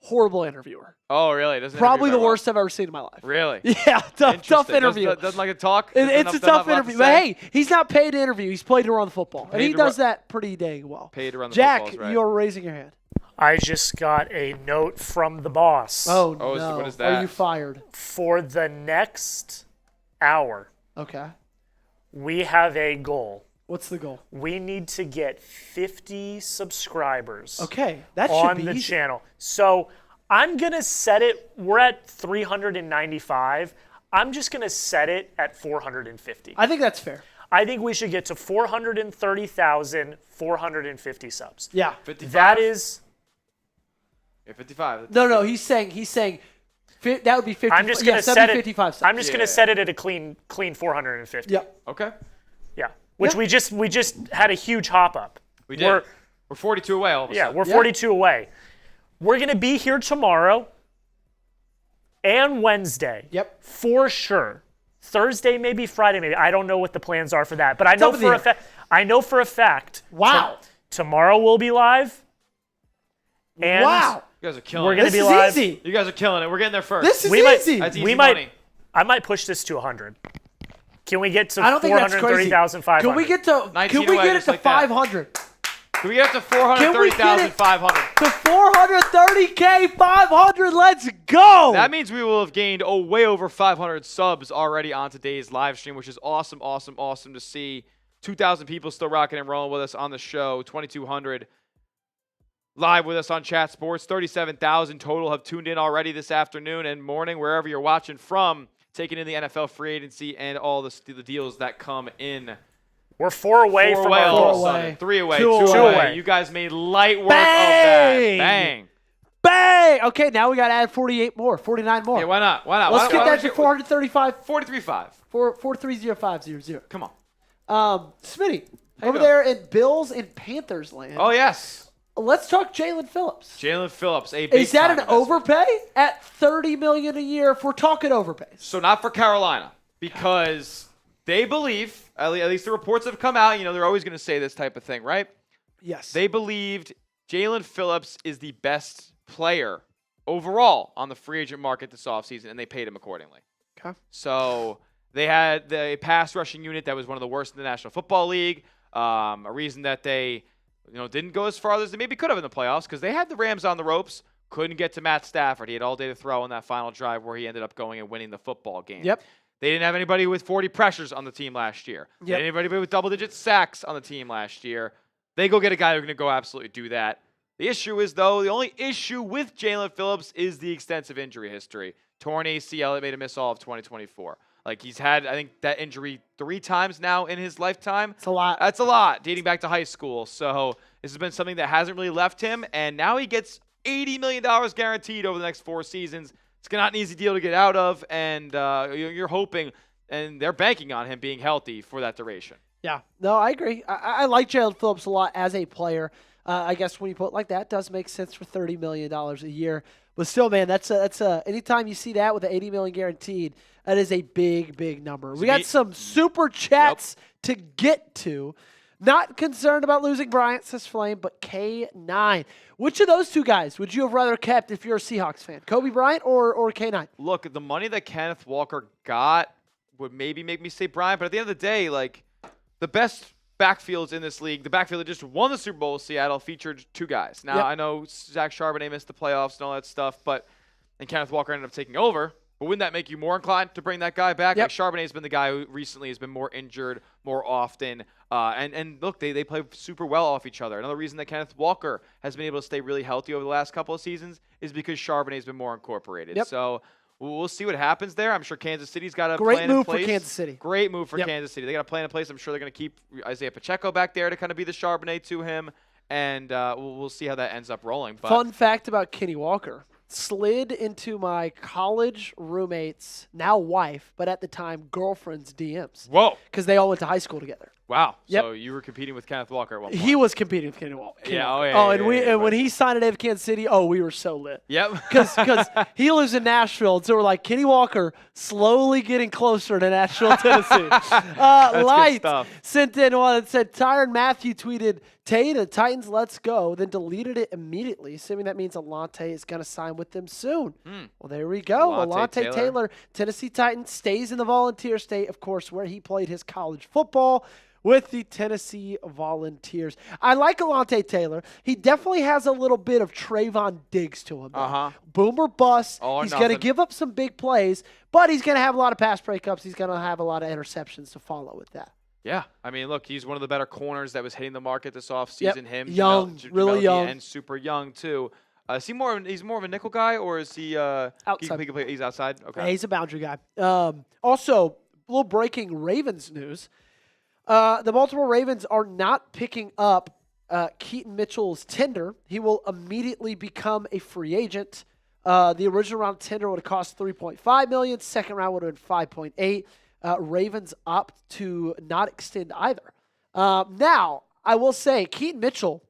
Horrible interviewer. Oh, really? Probably the worst I've ever seen in my life. Really? Yeah, tough interview. Doesn't like to talk? It's a tough interview. But hey, he's not paid to interview. He's paid to run the football. And he does that pretty dang well. Paid to run the football. footballs, Jack, right. you're raising your hand. I just got a note from the boss. Oh, Oh, no. what is that? Are you fired? For the next hour, Okay. we have a goal. What's the goal? We need to get 50 subscribers Okay. That should on be the easy. channel. So I'm going to set it. We're at 395. I'm just going to set it at 450. I think that's fair. I think we should get to 430,450 subs. Yeah. 55? That is. Yeah, 55. No. He's saying that would be 50. I'm just going to set 70, it. 55 subs. I'm just going to set it at a clean 450. Yep. Okay. Yeah. Which we just had a huge hop up. We did. We're 42 away all of a Yeah, sudden. we're 42 away. We're going to be here tomorrow and Wednesday. Yep. For sure. Thursday, maybe Friday, maybe. I don't know what the plans are for that, but I know for a fact. I know for a fact. Wow. Tomorrow we'll be live. And Wow. You guys are killing we're it. going to This be is live. easy. You guys are killing it. We're getting there first. This is We might- easy. That's easy We money. I might push this to 100. Can we get to I don't think that's crazy. 430,500? Can we get to 19 can we away, get it just to like that. 500? Can we get up to Can we get it 430,500? to 430K 500? Let's go. That means we will have gained way over 500 subs already on today's live stream, which is awesome, awesome, awesome to see. 2,000 people still rocking and rolling with us on the show. 2,200 live with us on Chat Sports. 37,000 total have tuned in already this afternoon and morning, wherever you're watching from, taking in the NFL free agency and all the deals that come in. We're 4 away Four from away our all of a goal. sudden. 3 away, Two 2 away. away. You guys made light work Bang! of that. Bang. Bang. Okay, now we got to add 48 more, 49 more. Yeah, why not? Why not? Let's Why get don't that we to 435. 43.5. 430,500. Come on. Smitty, you over doing? there in Bills and Panthers land. Oh, yes. Let's talk Jalen Phillips. Jalen Phillips, a Is that big-time an investment. overpay at $30 million a year? If we're talking overpays. So not for Carolina, because they believe, at least the reports have come out, they're always going to say this type of thing, right? Yes. They believed Jalen Phillips is the best player overall on the free agent market this offseason, and they paid him accordingly. Okay. So they had the pass rushing unit that was one of the worst in the National Football League. A reason that they didn't go as far as they maybe could have in the playoffs, because they had the Rams on the ropes, couldn't get to Matt Stafford. He had all day to throw on that final drive where he ended up going and winning the football game. Yep. They didn't have anybody with 40 pressures on the team last year. They didn't have anybody with double-digit sacks on the team last year. They go get a guy who's going to go absolutely do that. The issue is, though, the only issue with Jalen Phillips is the extensive injury history. Torn ACL, it made him miss all of 2024. Like, he's had, I think, that injury 3 times now in his lifetime. It's a lot. That's a lot, dating back to high school. So this has been something that hasn't really left him, and now he gets $80 million guaranteed over the next 4 seasons. It's not an easy deal to get out of, and you're hoping, and they're banking on him being healthy for that duration. Yeah. No, I agree. I like Jalen Phillips a lot as a player. I guess when you put it like that, it does make sense for $30 million a year. But still, man, that's anytime you see that with the $80 million guaranteed, that is a big, big number. We got some super chats to get to. Not concerned about losing Bryant, says Flame, but K9. Which of those 2 guys would you have rather kept if you're a Seahawks fan? Kobe Bryant or K9? Look, the money that Kenneth Walker got would maybe make me say Bryant, but at the end of the day, like, the best backfields in this league, the backfield that just won the Super Bowl with Seattle featured 2 guys. Now, I know Zach Charbonnet missed the playoffs and all that stuff, and Kenneth Walker ended up taking over. But wouldn't that make you more inclined to bring that guy back? Like, Charbonnet's been the guy who recently has been more injured more often. And look, they play super well off each other. Another reason that Kenneth Walker has been able to stay really healthy over the last couple of seasons is because Charbonnet's been more incorporated. So we'll see what happens there. I'm sure Kansas City's got a plan in place. Great move for Kansas City. Great move for Kansas City. They got a plan in place. I'm sure they're going to keep Isaiah Pacheco back there to kind of be the Charbonnet to him. And we'll see how that ends up rolling. But fun fact about Kenny Walker. Slid into my college roommate's, now wife, but at the time girlfriend's DMs. Whoa. Because they all went to high school together. Wow. So you were competing with Kenneth Walker at one point. He was competing with Kenny Walker. And when he signed at Kansas City, we were so lit. Yep. Because he lives in Nashville, and so we're like, Kenny Walker slowly getting closer to Nashville, Tennessee. Light sent in one that said, Tyron Matthew tweeted, Tay, the Titans, let's go, then deleted it immediately, assuming that means Alante is going to sign with them soon. Well, there we go. Alante Taylor, Tennessee Titans, stays in the Volunteer State, of course, where he played his college football with the Tennessee Volunteers. I like Alante Taylor. He definitely has a little bit of Trayvon Diggs to him. Boom or bust. He's going to give up some big plays, but he's going to have a lot of pass breakups. He's going to have a lot of interceptions to follow with that. Yeah, I mean, look, he's one of the better corners that was hitting the market this offseason. Him, young, really young, and super young too. Is he he's more of a nickel guy, or is he outside? He's outside. Okay, yeah, he's a boundary guy. Also, a little breaking Ravens news: the Baltimore Ravens are not picking up Keaton Mitchell's tender. He will immediately become a free agent. The original round tender would have cost $3.5 million. Second round would have been $5.8 million. Ravens opt to not extend either. Now, I will say, Keaton Mitchell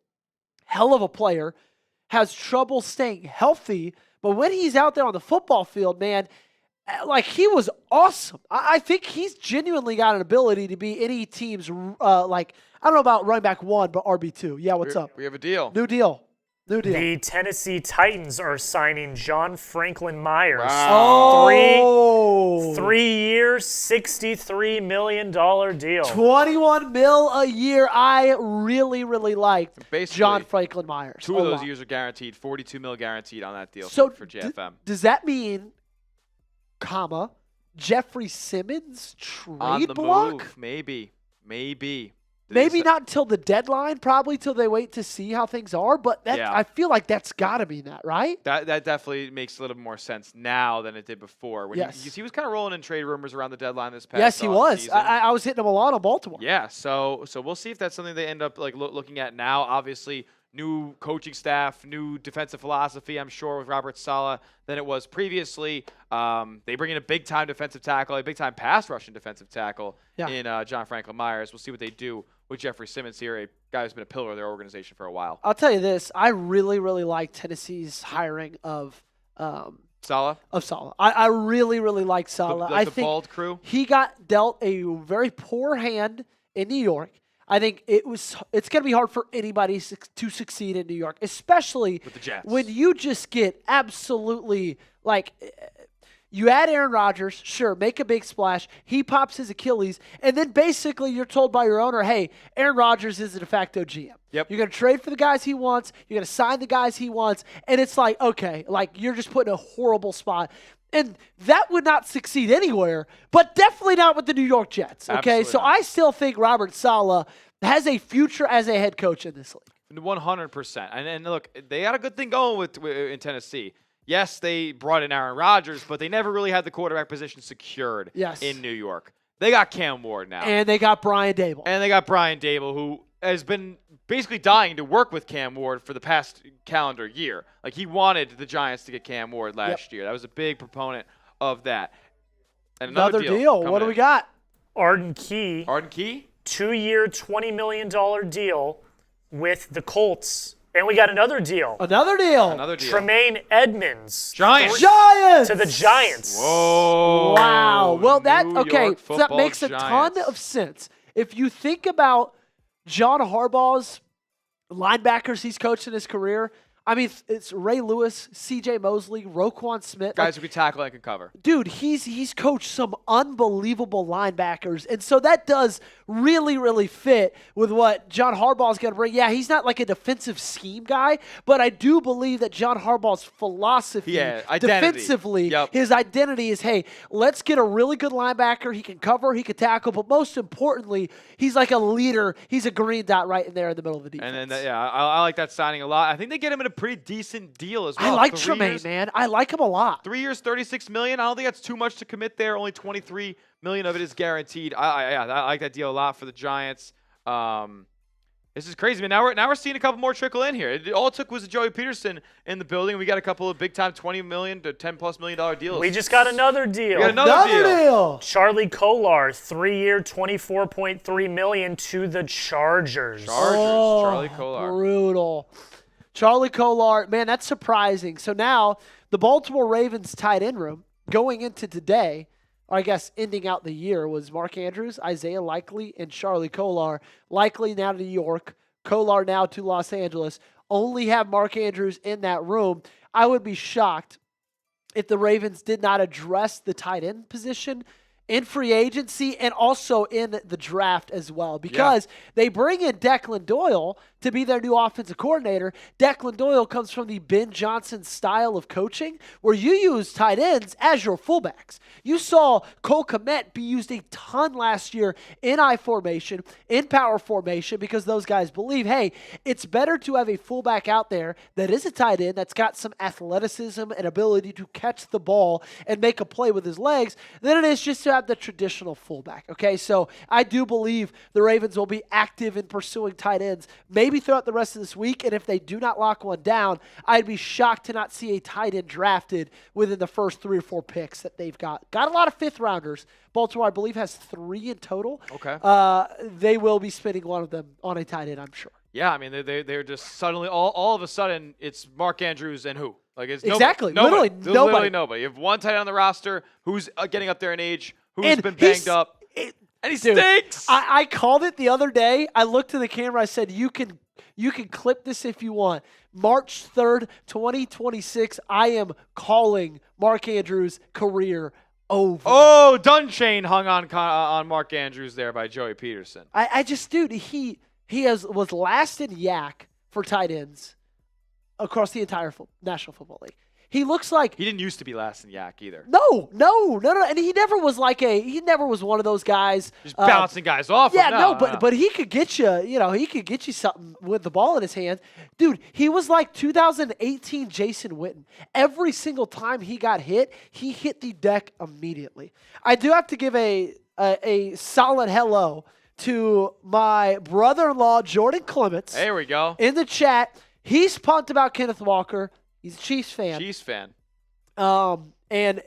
hell of a player, has trouble staying healthy, but when he's out there on the football field, man, like he was awesome. I think he's genuinely got an ability to be any team's like I don't know about running back 1, but RB2. Yeah, what's up? We have a deal. New deal. The Tennessee Titans are signing John Franklin Myers. Wow. Oh. 3-year, $63 million deal. 21 mil a year. I really, really liked Basically, John Franklin Myers. 2 of a those lot. years are guaranteed. 42 mil guaranteed on that deal So for JFM. Does that mean, Jeffrey Simmons On trade the block? move, maybe. Maybe not till the deadline, probably till they wait to see how things are, but Yeah. I feel like that's got to be that, right? That definitely makes a little more sense now than it did before. When Yes. he was kind of rolling in trade rumors around the deadline this past Yes, he was. season. I was hitting him a lot on Baltimore. Yeah, so we'll see if that's something they end up like looking at now. Obviously, new coaching staff, new defensive philosophy, I'm sure, with Robert Saleh than it was previously. They bring in a big-time defensive tackle, a big-time pass rushing defensive tackle in John Franklin Myers. We'll see what they do with Jeffrey Simmons here, a guy who's been a pillar of their organization for a while. I'll tell you this. I really, really like Tennessee's hiring of Saleh? Saleh. I really, really like Saleh. I The think bald crew? he got dealt a very poor hand in New York. I think it's going to be hard for anybody to succeed in New York, especially With the Jets. when you just get absolutely like you add Aaron Rodgers, sure, make a big splash. He pops his Achilles, and then basically you're told by your owner, hey, Aaron Rodgers is the de facto GM. Yep. You're going to trade for the guys he wants. You're going to sign the guys he wants. And it's like, okay, like you're just put in a horrible spot. And that would not succeed anywhere, but definitely not with the New York Jets. Okay, Absolutely so not. I still think Robert Saleh has a future as a head coach in this league. 100%. And look, they got a good thing going in Tennessee. Yes, they brought in Aaron Rodgers, but they never really had the quarterback position secured in New York. They got Cam Ward now. And they got Brian Dable. And they got Brian Dable, who has been basically dying to work with Cam Ward for the past calendar year. Like, he wanted the Giants to get Cam Ward last year. That was a big proponent of that. And Another deal. What do we got? Arden Key. 2-year, $20 million deal with the Colts. And we got another deal. Another deal. Tremaine Edmonds. Giants. To the Giants. Whoa. Wow. Well, that so that makes a Giants. ton of sense. If you think about John Harbaugh's linebackers he's coached in his career, I mean, it's Ray Lewis, C.J. Mosley, Roquan Smith. Guys who can tackle and can cover. Dude, he's coached some unbelievable linebackers, and so that does really, really fit with what John Harbaugh's going to bring. Yeah, he's not like a defensive scheme guy, but I do believe that John Harbaugh's philosophy defensively, his identity is, hey, let's get a really good linebacker. He can cover, he can tackle, but most importantly, he's like a leader. He's a green dot right in there in the middle of the defense. And then, I like that signing a lot. I think they get him in a pretty decent deal as well. I like Tremaine, man. I like him a lot. 3 years, $36 million. I don't think that's too much to commit there. Only $23 million of it is guaranteed. I like that deal a lot for the Giants. This is crazy, man. Now we're seeing a couple more trickle in here. All it took was Joey Peterson in the building. We got a couple of big time $20 million to $10+ million deals. We just got another deal. We got another deal. Charlie Kolar, 3-year, $24.3 million to the Chargers. Charlie Kolar. Brutal. Charlie Kolar, man, that's surprising. So now the Baltimore Ravens tight end room going into today, or I guess ending out the year, was Mark Andrews, Isaiah Likely, and Charlie Kolar. Likely now to New York, Kolar now to Los Angeles. Only have Mark Andrews in that room. I would be shocked if the Ravens did not address the tight end position in free agency and also in the draft as well, because they bring in Declan Doyle to be their new offensive coordinator. Declan Doyle comes from the Ben Johnson style of coaching where you use tight ends as your fullbacks. You saw Cole Kmet be used a ton last year in I formation, in power formation, because those guys believe, hey, it's better to have a fullback out there that is a tight end that's got some athleticism and ability to catch the ball and make a play with his legs than it is just to have the traditional fullback. Okay, so I do believe the Ravens will be active in pursuing tight ends, maybe throughout the rest of this week, and if they do not lock one down, I'd be shocked to not see a tight end drafted within the first 3 or 4 picks that they've got. Got a lot of fifth-rounders. Baltimore, I believe, has 3 in total. Okay. They will be spending one of them on a tight end, I'm sure. Yeah, I mean, they're just suddenly, all of a sudden, it's Mark Andrews and who? Like, it's Exactly. nobody. Literally There's nobody. Literally nobody. You have one tight end on the roster who's getting up there in age, who's And been banged up, Dude, and he stinks. I called it the other day. I looked to the camera. I said, you can clip this if you want. March 3rd, 2026, I am calling Mark Andrews' career over. Oh, Dunchain hung on Mark Andrews there by Joey Peterson. I just, dude, he was last in yak for tight ends across the entire National Football League. He looks like He didn't used to be last in yak either. no, and he never was one of those guys Just bouncing guys off. Yeah, him. no, but he could get you, he could get you something with the ball in his hand. Dude, he was like 2018 Jason Witten. Every single time he got hit, he hit the deck immediately. I do have to give a solid hello to my brother-in-law, Jordan Clements, There we go. in the chat. He's pumped about Kenneth Walker. He's a Chiefs fan. Chiefs fan. And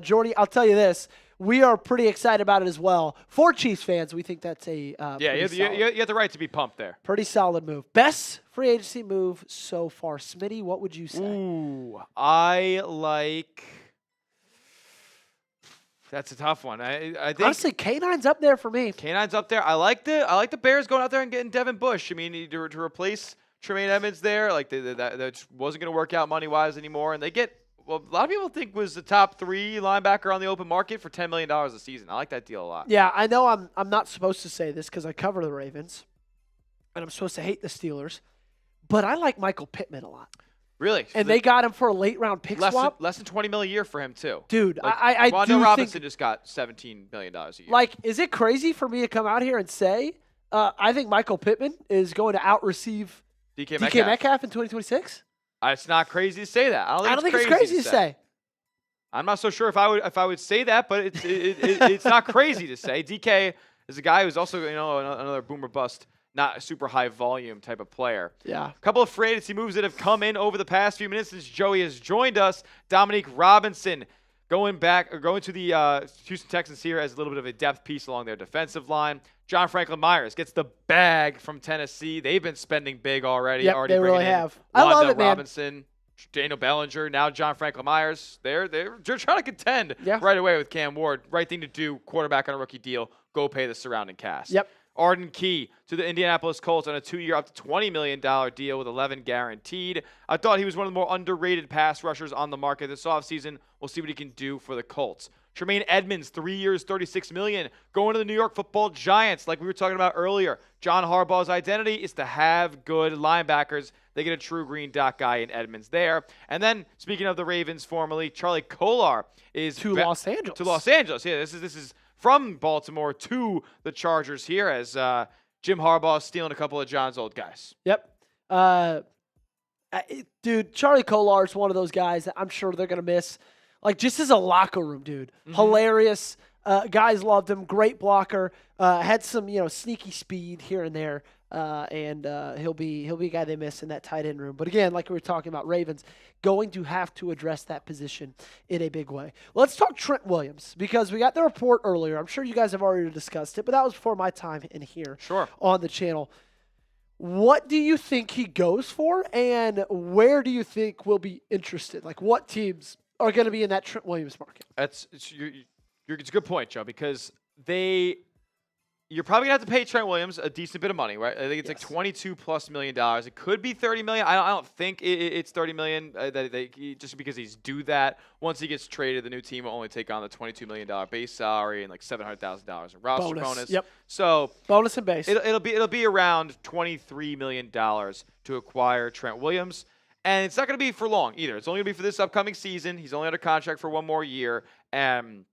Jordy, I'll tell you this. We are pretty excited about it as well. For Chiefs fans, we think that's a Yeah, you have the right to be pumped there. pretty solid move. Best free agency move so far. Smitty, what would you say? Ooh, I like. That's a tough one. I think Honestly, K9's up there for me. Canine's up there. I like the Bears going out there and getting Devin Bush. I mean, to replace Tremaine Edmonds there, like that wasn't going to work out money wise anymore, and they get a lot of people think was the top 3 linebacker on the open market for $10 million a season. I like that deal a lot. Yeah, I know I'm not supposed to say this because I cover the Ravens, and I'm supposed to hate the Steelers, but I like Michael Pittman a lot. Really, And they got him for a late round pick swap. less than $20 million a year for him too. Dude, Like, I Rondell do Robinson think, just got $17 million a year. like, is it crazy for me to come out here and say I think Michael Pittman is going to out-receive DK DK Metcalf in 2026? It's not crazy to say that. I don't think it's crazy to say. I'm not so sure if I would say that, but it's not crazy to say. DK is a guy who's also another boomer bust, not a super high volume type of player. Yeah. A couple of free agency moves that have come in over the past few minutes since Joey has joined us. Dominique Robinson going to the Houston Texans here as a little bit of a depth piece along their defensive line. John Franklin Myers gets the bag from Tennessee. They've been spending big already. Yep, already they bringing really in have. I love Wandale it, man. Robinson, Daniel Bellinger, now John Franklin Myers. They're trying to contend Yeah. right away with Cam Ward. Right thing to do. Quarterback on a rookie deal. Go pay the surrounding cast. Yep. Arden Key to the Indianapolis Colts on a 2-year up to $20 million deal with 11 guaranteed. I thought he was one of the more underrated pass rushers on the market this offseason. We'll see what he can do for the Colts. Tremaine Edmonds, 3 years, $36 million, going to the New York Football Giants. Like we were talking about earlier, John Harbaugh's identity is to have good linebackers. They get a true green dot guy in Edmonds there. And then, speaking of the Ravens, formerly Charlie Kolar is To Los Angeles. To Los Angeles. Yeah, this is from Baltimore to the Chargers here as Jim Harbaugh is stealing a couple of John's old guys. Yep. Dude, Charlie Kolar is one of those guys that I'm sure they're going to miss. Like, just as a locker room, dude. Hilarious. Guys loved him. Great blocker. Had some, sneaky speed here and there. And he'll be a guy they miss in that tight end room. But again, like we were talking about, Ravens going to have to address that position in a big way. Let's talk Trent Williams because we got the report earlier. I'm sure you guys have already discussed it, but that was before my time in here on the channel. What do you think he goes for, and where do you think we'll be interested? Like, what teams are going to be in that Trent Williams market? It's a good point, Joe, because you're probably gonna have to pay Trent Williams a decent bit of money, right? I think it's like $22+ million. It could be $30 million. I don't think it's $30 million. Just because he's due that. Once he gets traded, the new team will only take on the $22 million base salary and like $700,000 in roster bonus. Yep. So bonus and base. It'll be around $23 million to acquire Trent Williams. And it's not going to be for long either. It's only going to be for this upcoming season. He's only under contract for one more year. And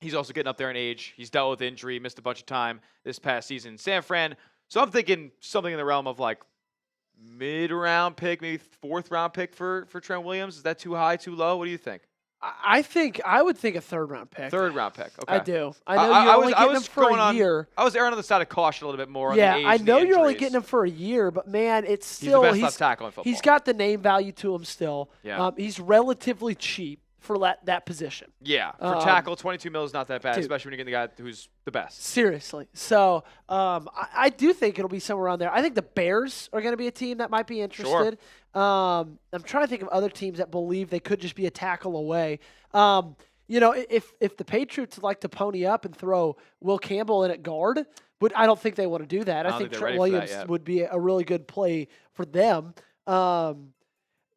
he's also getting up there in age. He's dealt with injury, missed a bunch of time this past season in San Fran. So I'm thinking something in the realm of like mid-round pick, maybe 4th-round pick for Trent Williams. Is that too high, too low? What do you think? I would think a 3rd-round pick. 3rd-round pick. Okay. I do. I know you're only getting him for a year. I was erring on the side of caution a little bit more. Yeah, on the age I and know the you're only injuries. getting him for a year, but man, it's still he's the best left tackle in football. He's got the name value to him still. Yeah. He's relatively cheap. for that position. Yeah, for tackle, 22 mil is not that bad, especially when you get the guy who's the best. Seriously. So I do think it'll be somewhere around there. I think the Bears are going to be a team that might be interested. I'm trying to think of other teams that believe they could just be a tackle away. If the Patriots would like to pony up and throw Will Campbell in at guard, but I don't think they want to do that. I think Trent Williams would be a really good play for them.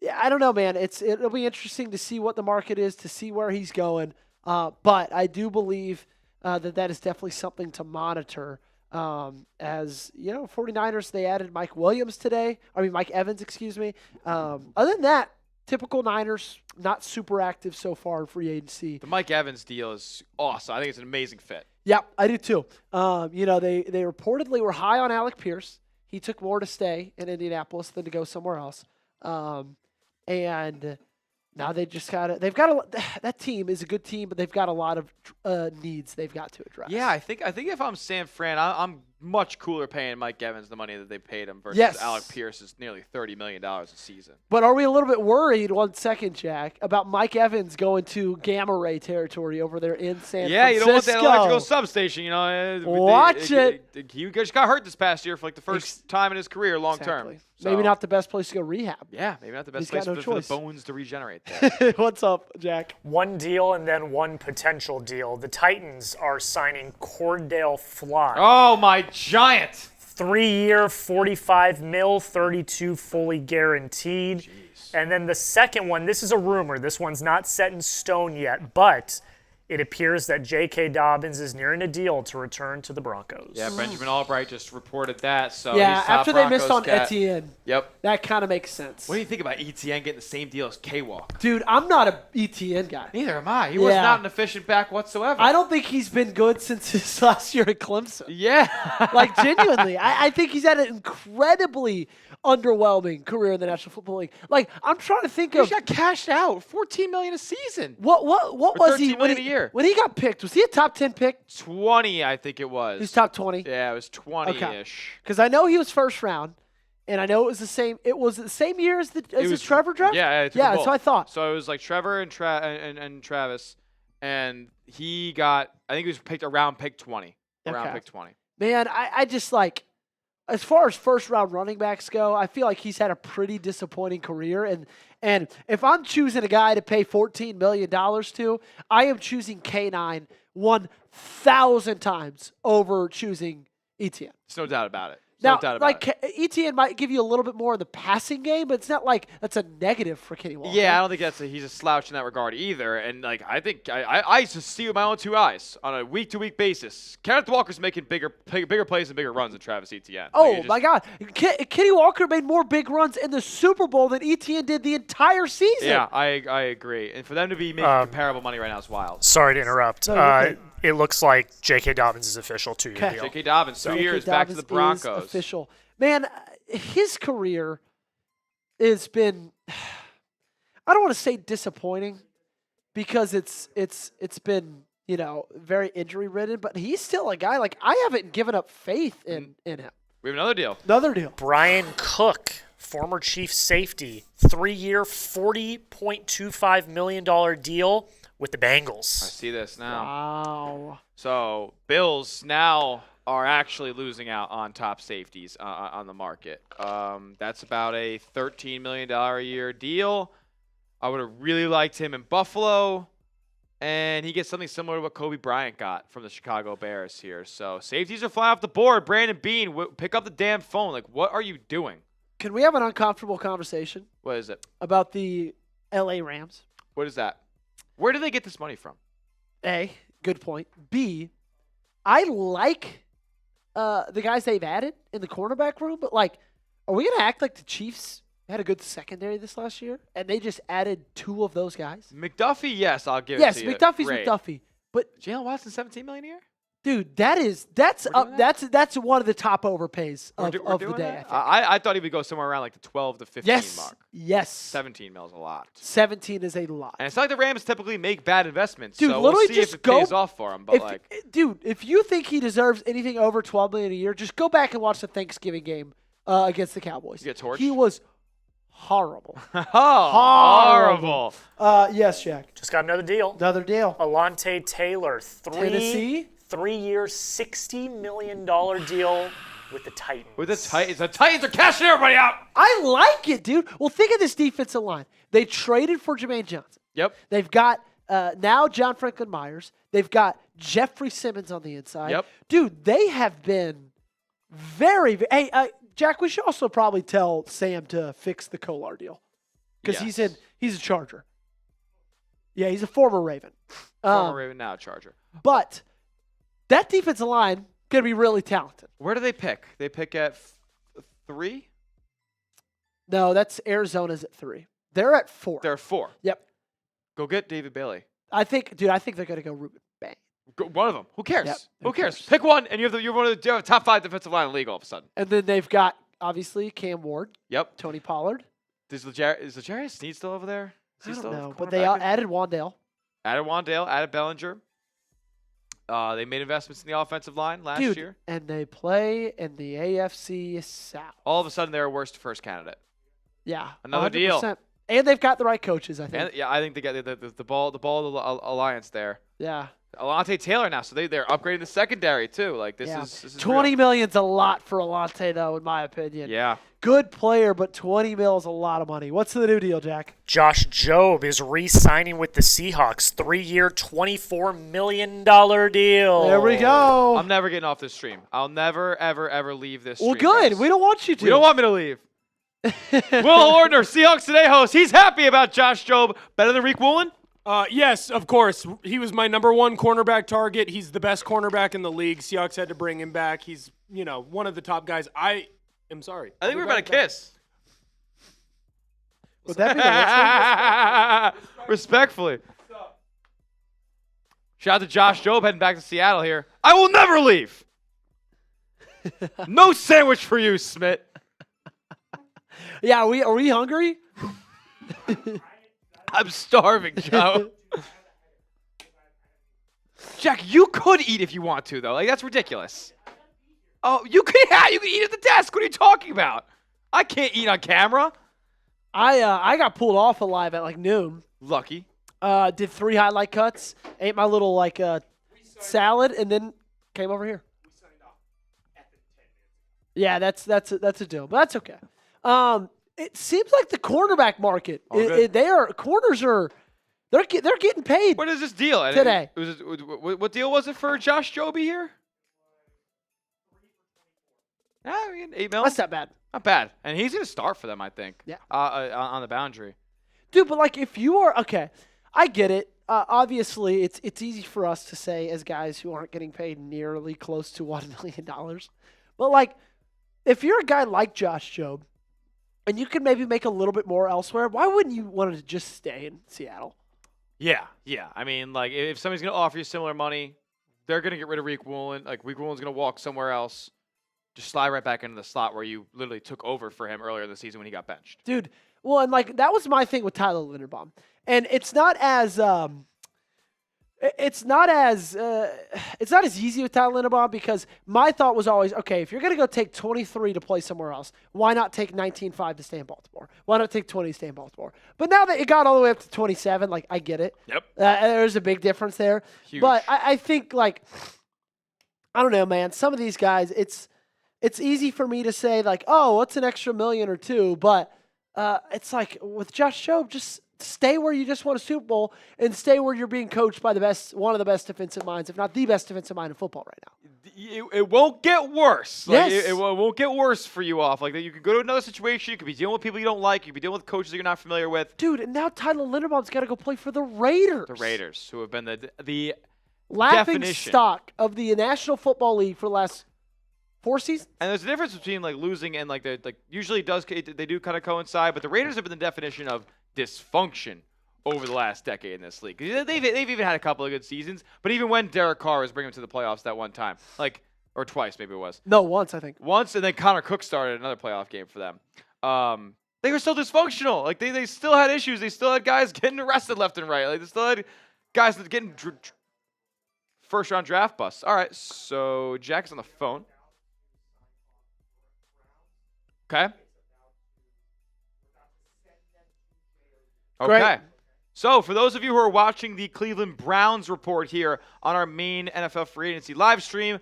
Yeah, I don't know, man. It'll be interesting to see what the market is, to see where he's going. But I do believe that is definitely something to monitor. As 49ers, they added Mike Evans, excuse me. Other than that, typical Niners, not super active so far in free agency. The Mike Evans deal is awesome. I think it's an amazing fit. Yeah, I do too. They reportedly were high on Alec Pierce. He took more to stay in Indianapolis than to go somewhere else. And now they've got that team is a good team, but they've got a lot of needs they've got to address. Yeah, I think if I'm San Fran, I'm much cooler paying Mike Evans the money that they paid him versus Alec Pierce is nearly $30 million a season. But are we a little bit worried, 1 second, Jack, about Mike Evans going to Gamma Ray territory over there in San Francisco? Yeah, you don't want that electrical substation. Watch it. He just got hurt this past year for like the first time in his career long term. So. Maybe not the best place to go rehab. Yeah, maybe not the best He's place got for no the bones to regenerate there. What's up, Jack? One deal and then one potential deal. The Titans are signing Cordell Fly. Oh, my Giant. 3-year, $45 million, 32 fully guaranteed. Jeez. And then the second one, this is a rumor. This one's not set in stone yet, but it appears that J.K. Dobbins is nearing a deal to return to the Broncos. Yeah, Benjamin Albright just reported that. So yeah, he's top after they missed on Broncos Etienne. Yep. That kind of makes sense. What do you think about ETN getting the same deal as K-Walk? Dude, I'm not a Etienne guy. Neither am I. He was not an efficient back whatsoever. I don't think he's been good since his last year at Clemson. Yeah. Like, genuinely. I think he's had an incredibly underwhelming career in the National Football League. Like, I'm trying to think He of got cashed out. $14 million a season. what was he $13 million a year. when he got picked? Was he a top 10 pick? 20, I think it was. He was top 20. Yeah, it was 20-ish. Because I know he was first round, and I know it was the same. It was the same year as the Trevor draft. Yeah, that's what I thought. So it was like Trevor and Travis, and he got. I think he was picked around pick 20. Around pick 20. Man, I just like. As far as first-round running backs go, I feel like he's had a pretty disappointing career. And if I'm choosing a guy to pay $14 million to, I am choosing K9 1,000 times over choosing Etienne. There's no doubt about it. Now, No doubt about it. Etienne might give you a little bit more in the passing game, but it's not like that's a negative for Kenny Walker. Yeah, I don't think he's a slouch in that regard either. And like I think I used to see with my own two eyes on a week-to-week basis. Kenneth Walker's making bigger plays and bigger runs than Travis Etienne. Oh my God, Kenny Walker made more big runs in the Super Bowl than Etienne did the entire season. Yeah, I agree. And for them to be making comparable money right now is wild. Sorry to interrupt. No, it looks like J.K. Dobbins is official 2-year deal. J.K. Dobbins, 2 years back to the Broncos. Is official. Man, his career has been, I don't want to say disappointing because it's been, very injury ridden, but he's still a guy, like, I haven't given up faith in him. We have another deal. Another deal. Brian Cook, former chief safety, 3-year, $40.25 million deal with the Bengals. I see this now. Wow. So Bills now are actually losing out on top safeties on the market. That's about a $13 million a year deal. I would have really liked him in Buffalo, and he gets something similar to what Kobe Bryant got from the Chicago Bears here. So safeties are flying off the board. Brandon Beane, pick up the damn phone. Like, what are you doing? Can we have an uncomfortable conversation What is it? about the LA Rams? What is that? Where do they get this money from? A, good point. B, I like the guys they've added in the cornerback room, but, like, are we going to act like the Chiefs had a good secondary this last year and they just added 2 of those guys? McDuffie, yes, I'll give Yes, it to you. McDuffie's Great. McDuffie. But Jalen Watson, $17 million a year? dude, that's doing that's one of the top overpays We're of doing the day, that? I think. I thought he would go somewhere around like the 12 to 15 Yes. mark. Yes. 17 mil is a lot. 17 is a lot. And it's not like the Rams typically make bad investments. Dude, so literally we'll see just if it go- pays off for him. But If you think he deserves anything over $12 million a year, just go back and watch the Thanksgiving game against the Cowboys. You get torched? He was horrible. Horrible. Yes, Jack. Just got another deal. Another deal. Alante Taylor, Tennessee? 3-year, $60 million deal with the Titans. With the Titans are cashing everybody out. I like it, dude. Well, think of this defensive line. They traded for Jermaine Johnson. Yep. They've got now John Franklin Myers. They've got Jeffrey Simmons on the inside. Yep. Dude, they have been very. Hey, Jack, we should also probably tell Sam to fix the Kolar deal because he's a Charger. Yeah, he's a former Raven. Former Raven, now Charger. But that defensive line going to be really talented. Where do they pick? They pick at 3? No, that's Arizona's at 3. They're at 4. They're at 4. Yep. Go get David Bailey. I think they're going to go Ruben Bang. One of them. Who cares? Yep, Who cares? Pick one, and you're one of the top 5 defensive line in the league all of a sudden. And then they've got, obviously, Cam Ward. Yep. Tony Pollard. Is L'Jarius Sneed still over there? Is he I don't still know, a but they cornerback? added Wandale. Added Wandale, added Bellinger. They made investments in the offensive line last Dude, year. and they play in the AFC South. All of a sudden, they're a worst first candidate. Yeah. Another deal. 100%. And they've got the right coaches, I think. And, yeah, I think they got the ball alliance there. Yeah. Alante Taylor now, so they're upgrading the secondary too. Like this is $20 real. million's a lot for Alante, though, in my opinion. Yeah. Good player, but $20 mil is a lot of money. What's the new deal, Jack? Josh Jobe is re-signing with the Seahawks. 3-year, $24 million deal. There we go. I'm never getting off this stream. I'll never, ever leave this Well, stream. good. guys. We don't want you to. We don't want me to leave. Will Ordner, Seahawks Today host. He's happy about Josh Jobe. Better than Reek Woolen? Yes, of course. He was my number 1 cornerback target. He's the best cornerback in the league. Seahawks had to bring him back. He's, one of the top guys. I am sorry. I think we're about to kiss. Would that be the Respectfully. Shout out to Josh Jobe heading back to Seattle here. I will never leave. No sandwich for you, Smith. Yeah, are we hungry? I'm starving, Joe. Jack, you could eat if you want to, though. Like, that's ridiculous. Oh, you can eat at the desk. What are you talking about? I can't eat on camera. I got pulled off alive at like noon. Lucky. Did 3 highlight cuts, ate my little salad, and then came over here. Yeah, that's a deal, but that's okay. It seems like the cornerback market. Corners are they're getting paid. What is this deal? Today. What deal was it for Josh Jobe here? I mean, 8 mil. That's not bad, Not bad. And he's going to start for them, I think. Yeah. On the boundary. dude. But like, if you are okay, I get it. Obviously, it's easy for us to say as guys who aren't getting paid nearly close to $1 million. But like, if you're a guy like Josh Jobe, and you can maybe make a little bit more elsewhere, why wouldn't you want to just stay in Seattle? Yeah. I mean, like, if somebody's going to offer you similar money, they're going to get rid of Reek Woolen. Like, Reek Woolen's going to walk somewhere else. Just slide right back into the slot where you literally took over for him earlier this season when he got benched. Dude, well, and like that was my thing with Tyler Linderbaum. And it's not as easy with Tyler Linderbaum because my thought was always, okay, if you're going to go take 23 to play somewhere else, why not take 19.5 to stay in Baltimore? Why not take 20 to stay in Baltimore? But now that it got all the way up to 27, like, I get it. Yep. There's a big difference there. Huge. But I think, like, I don't know, man. Some of these guys, it's easy for me to say, like, oh, what's an extra $1 million or $2 million? But it's like with Josh Jobe, just stay where you just won a Super Bowl and stay where you're being coached by one of the best defensive minds, if not the best defensive mind in football right now. It won't get worse. Like, Yes. it won't get worse for you off. Like, you could go to another situation. You could be dealing with people you don't like. You could be dealing with coaches that you're not familiar with. Dude, and now Tyler Linderbaum's got to go play for the Raiders. The Raiders, who have been the Laughing definition. stock of the National Football League for the last 4 seasons. And there's a difference between like losing and like usually they do kind of coincide, but the Raiders have been the definition of dysfunction over the last decade in this league. They've even had a couple of good seasons, but even when Derek Carr was bringing them to the playoffs that one time, like, or twice maybe it was. No, once, I think. Once, and then Connor Cook started another playoff game for them. They were still dysfunctional. Like they still had issues. They still had guys getting arrested left and right. Like they still had guys that getting first round draft busts. All right, so Jack's on the phone. Okay. Okay. Great. So, for those of you who are watching the Cleveland Browns report here on our main NFL free agency live stream,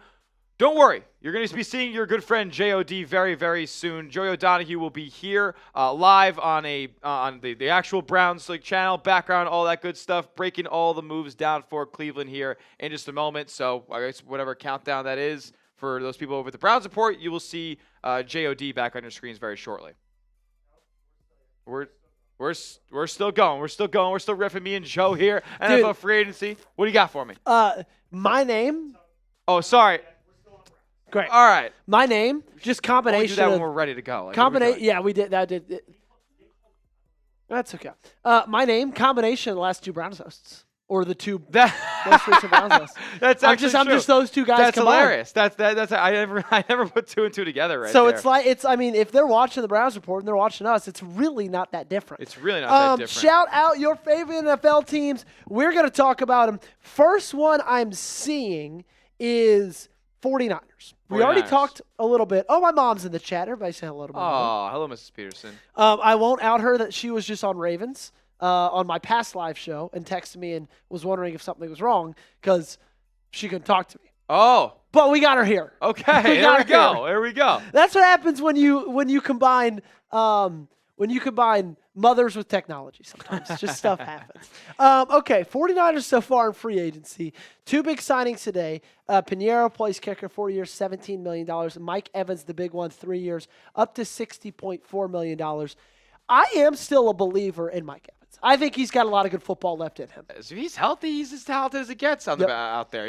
don't worry. You're going to be seeing your good friend JOD very, very soon. Joey O'Donohue will be here live on the actual Browns channel, background, all that good stuff, breaking all the moves down for Cleveland here in just a moment. So, I guess whatever countdown that is for those people over at the Browns report, you will see JOD back on your screens very shortly. We're still going. We're still going. We're still riffing, me and Joe here. NFL free agency. What do you got for me? My name. Oh, sorry. Great. All right. My name. Just We'll combination. do that of, when we're ready to go. Combination. Yeah, we did. That did. That's okay. My name. Combination of the last two Browns hosts, or the two most recent Browns hosts. That's actually I'm true. just those two guys. That's combined. hilarious. That's I never put two and two together right So there. I mean, if they're watching the Browns report and they're watching us, it's really not that different. It's really not that different. Shout out your favorite NFL teams. We're going to talk about them. First one I'm seeing is 49ers. We already 49ers. talked a little bit. Oh, my mom's in the chat. Everybody say hello to my mom. Oh, hello, Mrs. Peterson. I won't out her that she was just on Ravens on my past live show and texted me and was wondering if something was wrong because she couldn't talk to me. Oh, But we got her here. okay. We There got we her go. here. There we go. That's what happens when you combine mothers with technology sometimes. Just stuff happens. Okay, 49ers so far in free agency. Two big signings today. Pinheiro plays kicker, 4 years, $17 million. Mike Evans, the big one, 3 years, up to $60.4 million. I am still a believer in Mike Evans. I think he's got a lot of good football left in him. So he's healthy. He's as talented as it gets out there.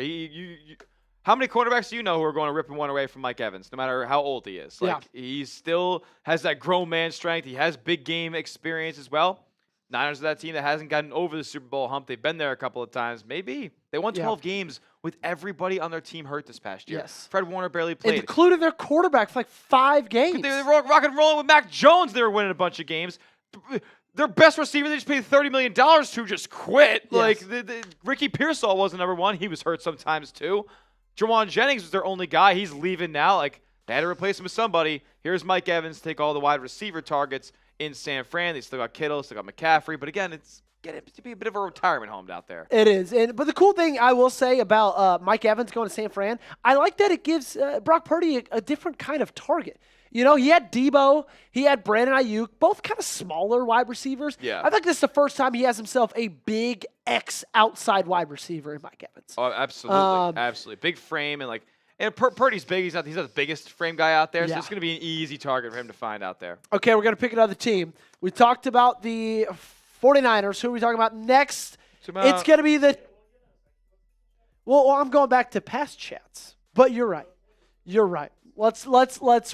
How many quarterbacks do you know who are going to rip one away from Mike Evans, no matter how old he is? He still has that grown man strength. He has big game experience as well. Niners are that team that hasn't gotten over the Super Bowl hump. They've been there a couple of times. Maybe. They won 12 games with everybody on their team hurt this past year. Yes. Fred Warner barely played. Including their quarterback for like 5 games. They were rock and rolling with Mac Jones. They were winning a bunch of games. Their best receiver, they just paid $30 million to, just quit. Yes. Ricky Pearsall wasn't number one. He was hurt sometimes too. Jawan Jennings was their only guy. He's leaving now. They had to replace him with somebody. Here's Mike Evans, take all the wide receiver targets in San Fran. They still got Kittle, still got McCaffrey. But again, it's getting to be a bit of a retirement home out there. It is. But the cool thing I will say about Mike Evans going to San Fran, I like that it gives Brock Purdy a different kind of target. You know, he had Debo, he had Brandon Ayuk, both kind of smaller wide receivers. Yeah. I think this is the first time he has himself a big X outside wide receiver in Mike Evans. Oh, absolutely. Absolutely. Big frame and Purdy's big. He's not the biggest frame guy out there, so Yeah. it's going to be an easy target for him to find out there. Okay, we're going to pick another team. We talked about the 49ers. Who are we talking about next? It's going to be the Well, I'm going back to past chats. But you're right. You're right. Let's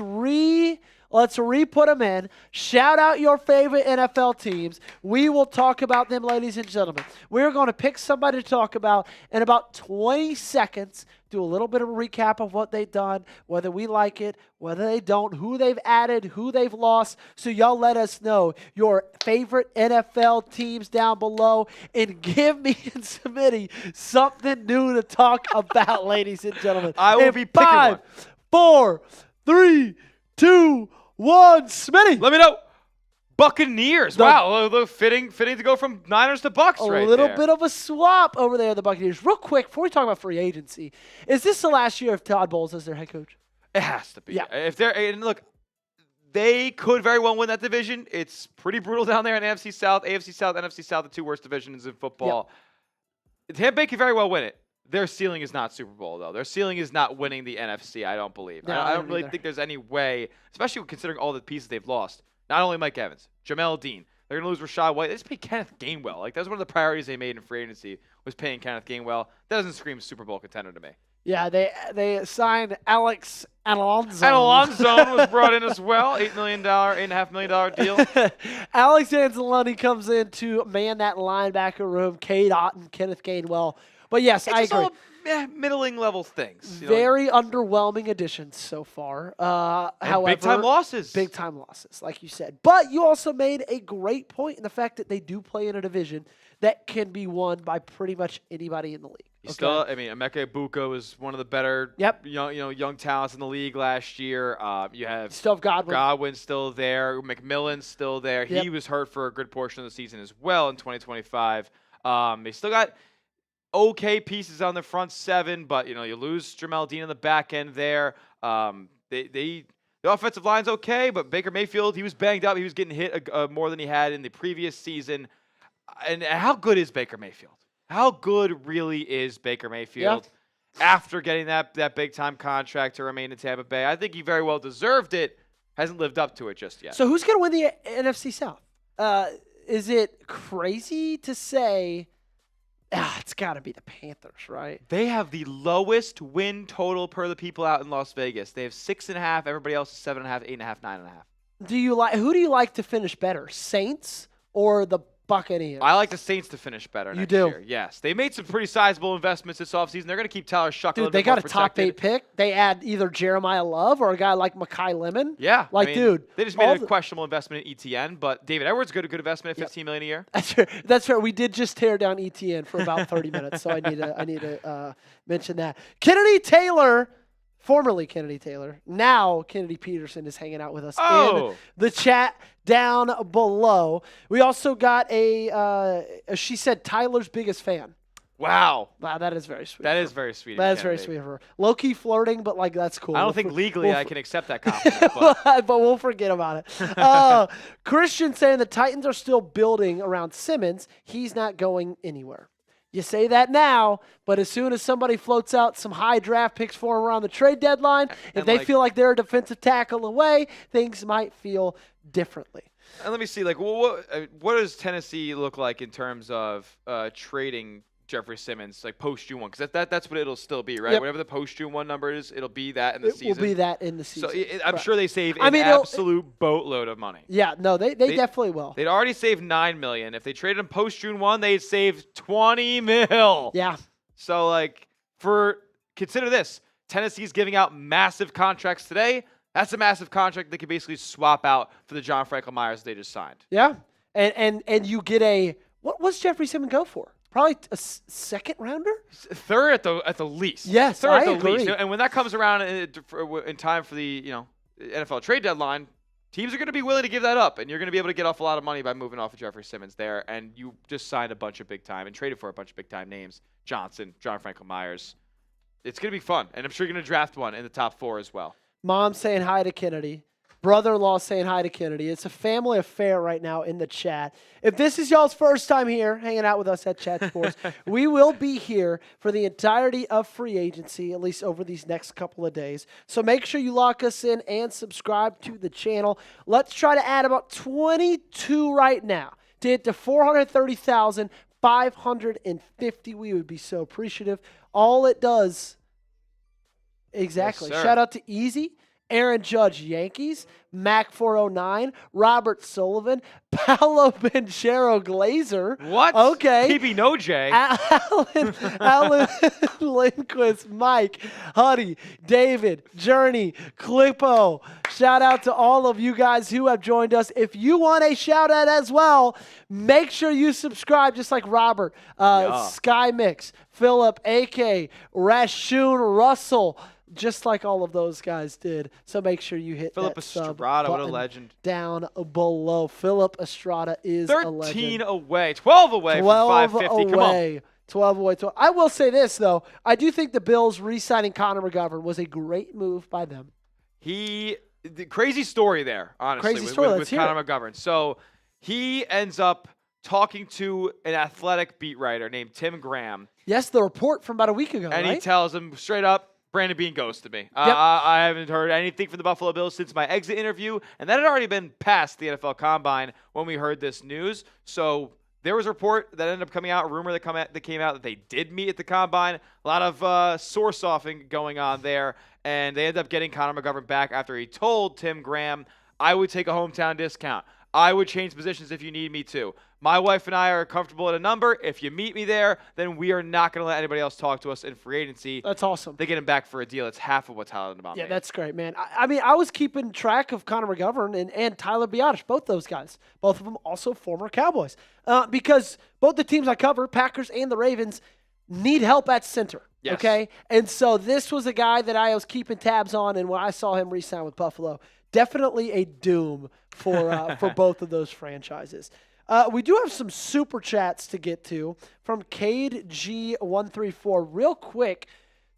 re-put them in. Shout out your favorite NFL teams. We will talk about them, ladies and gentlemen. We're going to pick somebody to talk about in about 20 seconds. Do a little bit of a recap of what they've done, whether we like it, whether they don't, who they've added, who they've lost. So y'all let us know your favorite NFL teams down below and give me and Smitty something new to talk about, ladies and gentlemen. I will be picking 5, one. 4, 3, 2, 1. Smitty. Let me know. Buccaneers. Wow, look, fitting to go from Niners to Bucks A right little there. bit of a swap over there at the Buccaneers. Real quick, before we talk about free agency, is this the last year of Todd Bowles as their head coach? It has to be. Yeah. And look, they could very well win that division. It's pretty brutal down there in NFC South, NFC South, NFC South, the two worst divisions in football. Tampa Bay could very well win it. Their ceiling is not Super Bowl, though. Their ceiling is not winning the NFC, I don't believe. No, I I don't don't really either. think there's any way, especially considering all the pieces they've lost. Not only Mike Evans, Jamel Dean. They're going to lose Rashad White. They just paid Kenneth Gainwell. That was one of the priorities they made in free agency, was paying Kenneth Gainwell. That doesn't scream Super Bowl contender to me. Yeah, they signed Alex Alonso. And Alonso was brought in as well. $8.5 million deal. Alex Anzalone comes in to man that linebacker room. Cade Otton, Kenneth Gainwell. But yes, I It's just agree. all middling level things. Very underwhelming additions so far. However, big-time losses. Big time losses, like you said. But you also made a great point in the fact that they do play in a division that can be won by pretty much anybody in the league. Still, I mean, Emeka Egbuka was one of the better young talents in the league last year. You have still have Godwin. Godwin's still there. McMillan's still there. Yep. He was hurt for a good portion of the season as well in 2025. They still got okay pieces on the front seven, but you lose Jamel Dean on the back end there. The offensive line's okay, but Baker Mayfield, he was banged up. He was getting hit more than he had in the previous season. And how good is Baker Mayfield? How good really is Baker Mayfield after getting that big-time contract to remain in Tampa Bay? I think he very well deserved it. Hasn't lived up to it just yet. So who's going to win the NFC South? Is it crazy to say it's got to be the Panthers, right? They have the lowest win total per the people out in Las Vegas. They have 6.5. Everybody else is 7.5, 8.5, 9.5. Who do you like to finish better, Saints or the Buccaneers? I like the Saints to finish better next do? year. Yes. They made some pretty sizable investments this offseason. They're going to keep Tyler Shuck a little Dude, they bit more got a top 8 pick. They add either Jeremiah Love or a guy like Mekhi Lemon. Yeah. Dude. They just made a questionable investment in ETN, but David Edwards, good investment at $15 million a year. That's fair. We did just tear down ETN for about 30 minutes, so I need to mention that. Kennedy Taylor, formerly Kennedy Taylor, now Kennedy Peterson is hanging out with us in the chat down below. We also got she said Tyler's biggest fan. Wow. Wow, that is very sweet. That is very sweet. That is very sweet of her. Low-key flirting, but that's cool. I don't think legally I can accept that compliment. But we'll forget about it. Christian saying the Titans are still building around Simmons. He's not going anywhere. You say that now, but as soon as somebody floats out some high draft picks for him around the trade deadline, if they feel like they're a defensive tackle away, things might feel differently. And let me see, what does Tennessee look like in terms of trading Jeffrey Simmons, post-June 1? Because that's what it'll still be, right? Yep. Whatever the post-June 1 number is, it'll be that in the season. It will be that in the season. So I'm sure they save an absolute boatload of money. Yeah, no, they definitely will. They'd already saved $9 million. If they traded him post-June 1, they'd save $20 million. Yeah. So, consider this. Tennessee's giving out massive contracts today. That's a massive contract they could basically swap out for the John Franklin Myers they just signed. Yeah. And you get what's Jeffrey Simmons go for? Probably a second rounder? Third at the least. Yes, Third I at the agree. least. And when that comes around in time for the NFL trade deadline, teams are going to be willing to give that up, and you're going to be able to get off a lot of money by moving off of Jeffrey Simmons there. And you just signed a bunch of big time and traded for a bunch of big time names: Johnson, John Franklin Myers. It's going to be fun, and I'm sure you're going to draft one in the top 4 as well. Mom saying hi to Kennedy. Brother-in-law saying hi to Kennedy. It's a family affair right now in the chat. If this is y'all's first time here hanging out with us at Chat Sports, we will be here for the entirety of free agency, at least over these next couple of days. So make sure you lock us in and subscribe to the channel. Let's try to add about 22 right now to hit to 430,550. We would be so appreciative. All it does, exactly. Yes, shout out to Easy. Aaron Judge, Yankees, Mac409, Robert Sullivan, Paolo Banchero Glazer. What? Okay. PB No J. Alan Lindquist, Mike, Huddy, David, Journey, Clippo. Shout out to all of you guys who have joined us. If you want a shout out as well, make sure you subscribe just like Robert, Sky Mix, Philip, AK, Rashun, Russell, just like all of those guys did. So make sure you hit Philip that Estrada, sub what a button legend. down below. Philip Estrada is a legend. 13 away, 12 away from 550. Come on. 12 away. 12. I will say this, though. I do think the Bills re-signing Connor McGovern was a great move by them. The crazy story there, honestly, Crazy story. with Connor McGovern. So he ends up talking to an athletic beat writer named Tim Graham. Yes, the report from about a week ago, And right? he tells him straight up, Brandon Beane ghosted me. I haven't heard anything from the Buffalo Bills since my exit interview, and that had already been past the NFL Combine when we heard this news. So there was a report that ended up coming out, a rumor that came out that they did meet at the Combine. A lot of source-offing going on there, and they ended up getting Connor McGovern back after he told Tim Graham, I would take a hometown discount. I would change positions if you need me to. My wife and I are comfortable at a number. If you meet me there, then we are not going to let anybody else talk to us in free agency. That's awesome. They get him back for a deal. It's half of what Tyler Linderbaum Yeah, made. that's great, man. I mean, I was keeping track of Connor McGovern and Tyler Biadasz, both those guys. Both of them also former Cowboys. Because both the teams I cover, Packers and the Ravens, need help at center. Yes. Okay? And so this was a guy that I was keeping tabs on, and when I saw him re-sign with Buffalo, definitely a doom for both of those franchises. We do have some super chats to get to from Cade G134. Real quick,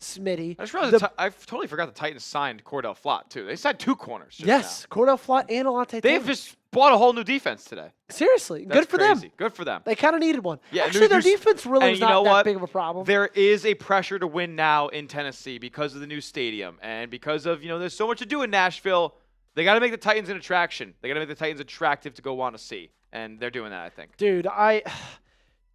Smitty. I just realized I totally forgot the Titans signed Cordell Flott, too. They signed 2 corners just Yes, now. Cordell Flott and Alante They've Taylor. just bought a whole new defense today. Seriously, That's good for crazy. them. Good for them. They kind of needed one. Yeah, Actually, their defense really and was you know not that what? big of a problem. There is a pressure to win now in Tennessee because of the new stadium and because of, there's so much to do in Nashville. They got to make the Titans an attraction. They got to make the Titans attractive to go want to see, and they're doing that, I think. Dude, I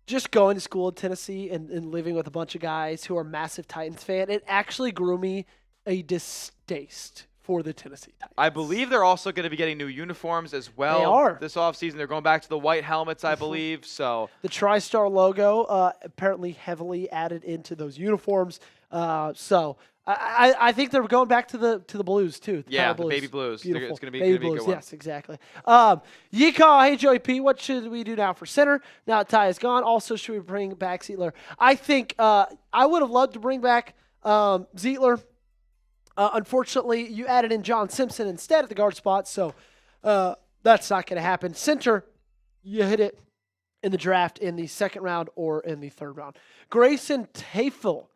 just going to school in Tennessee and living with a bunch of guys who are massive Titans fan, it actually grew me a distaste for the Tennessee Titans. I believe they're also going to be getting new uniforms as well. They are. This offseason. They're going back to the white helmets, I believe. So The TriStar logo apparently heavily added into those uniforms. So I think they're going back to the blues too. Yeah, Color the blues. baby blues. Beautiful. It's gonna be baby a good blues. one. Yes, exactly. Yeecaw, hey Joey P, what should we do now for center? Now that Ty is gone. Also, should we bring back Zietler? I think I would have loved to bring back Zietler. Unfortunately, you added in John Simpson instead at the guard spot, so that's not going to happen. Center, you hit it in the draft in the second round or in the third round. Grayson Tafel.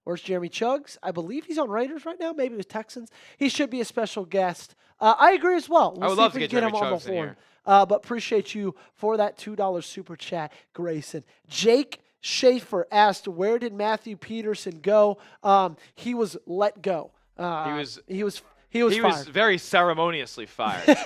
Where's Jeremy Chuggs? I believe he's on Raiders right now. Maybe it was Texans. He should be a special guest. I agree as well. I would see love if we to get can Jeremy him on Chuggs the in horn. here. But appreciate you for that $2 super chat, Grayson. Jake Schaefer asked, where did Matthew Peterson go? He was let go. He was fired. very ceremoniously fired.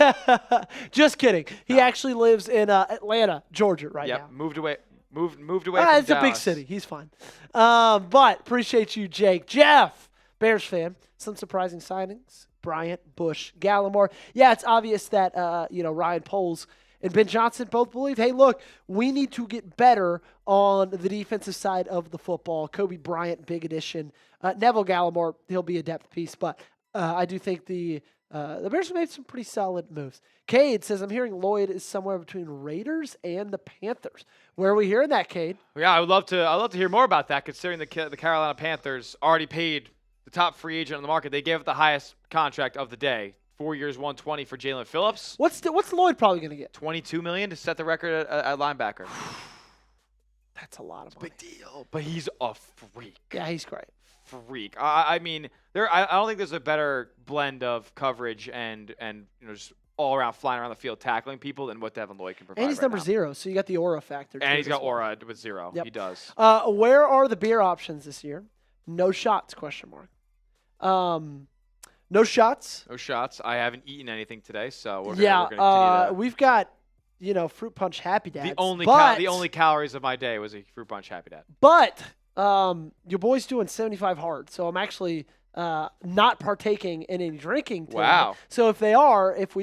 Just kidding. He actually lives in Atlanta, Georgia right now. Yep, moved away. Moved away. It's a big city. He's fine. But appreciate you, Jake. Jeff, Bears fan. Some surprising signings. Bryant, Bush, Gallimore. Yeah, it's obvious that Ryan Poles and Ben Johnson both believe, hey, look, we need to get better on the defensive side of the football. Kobe Bryant, big addition. Neville Gallimore, he'll be a depth piece, but I do think the Bears have made some pretty solid moves. Cade says, I'm hearing Lloyd is somewhere between Raiders and the Panthers. Where are we hearing that, Cade? Yeah, I'd love to hear more about that, considering the Carolina Panthers already paid the top free agent on the market. They gave it the highest contract of the day. 4 years, $120 for Jalen Phillips. What's Lloyd probably going to get? $22 million to set the record at linebacker. That's a lot of money. Big deal. But he's a freak. Yeah, he's great. Freak. I mean, I don't think there's a better blend of coverage and just all around flying around the field tackling people than what Devin Lloyd can provide. And he's number 0, so you got the aura factor. And too he's as got well. aura with 0. Yep. He does. Where are the beer options this year? No shots? ? No shots. No shots. I haven't eaten anything today, so we're Yeah, gonna continue that. we've got fruit punch Happy Dads. The only calories of my day was a fruit punch Happy Dad. But your boy's doing 75 hard, so I'm actually not partaking in any drinking today. Wow. So if we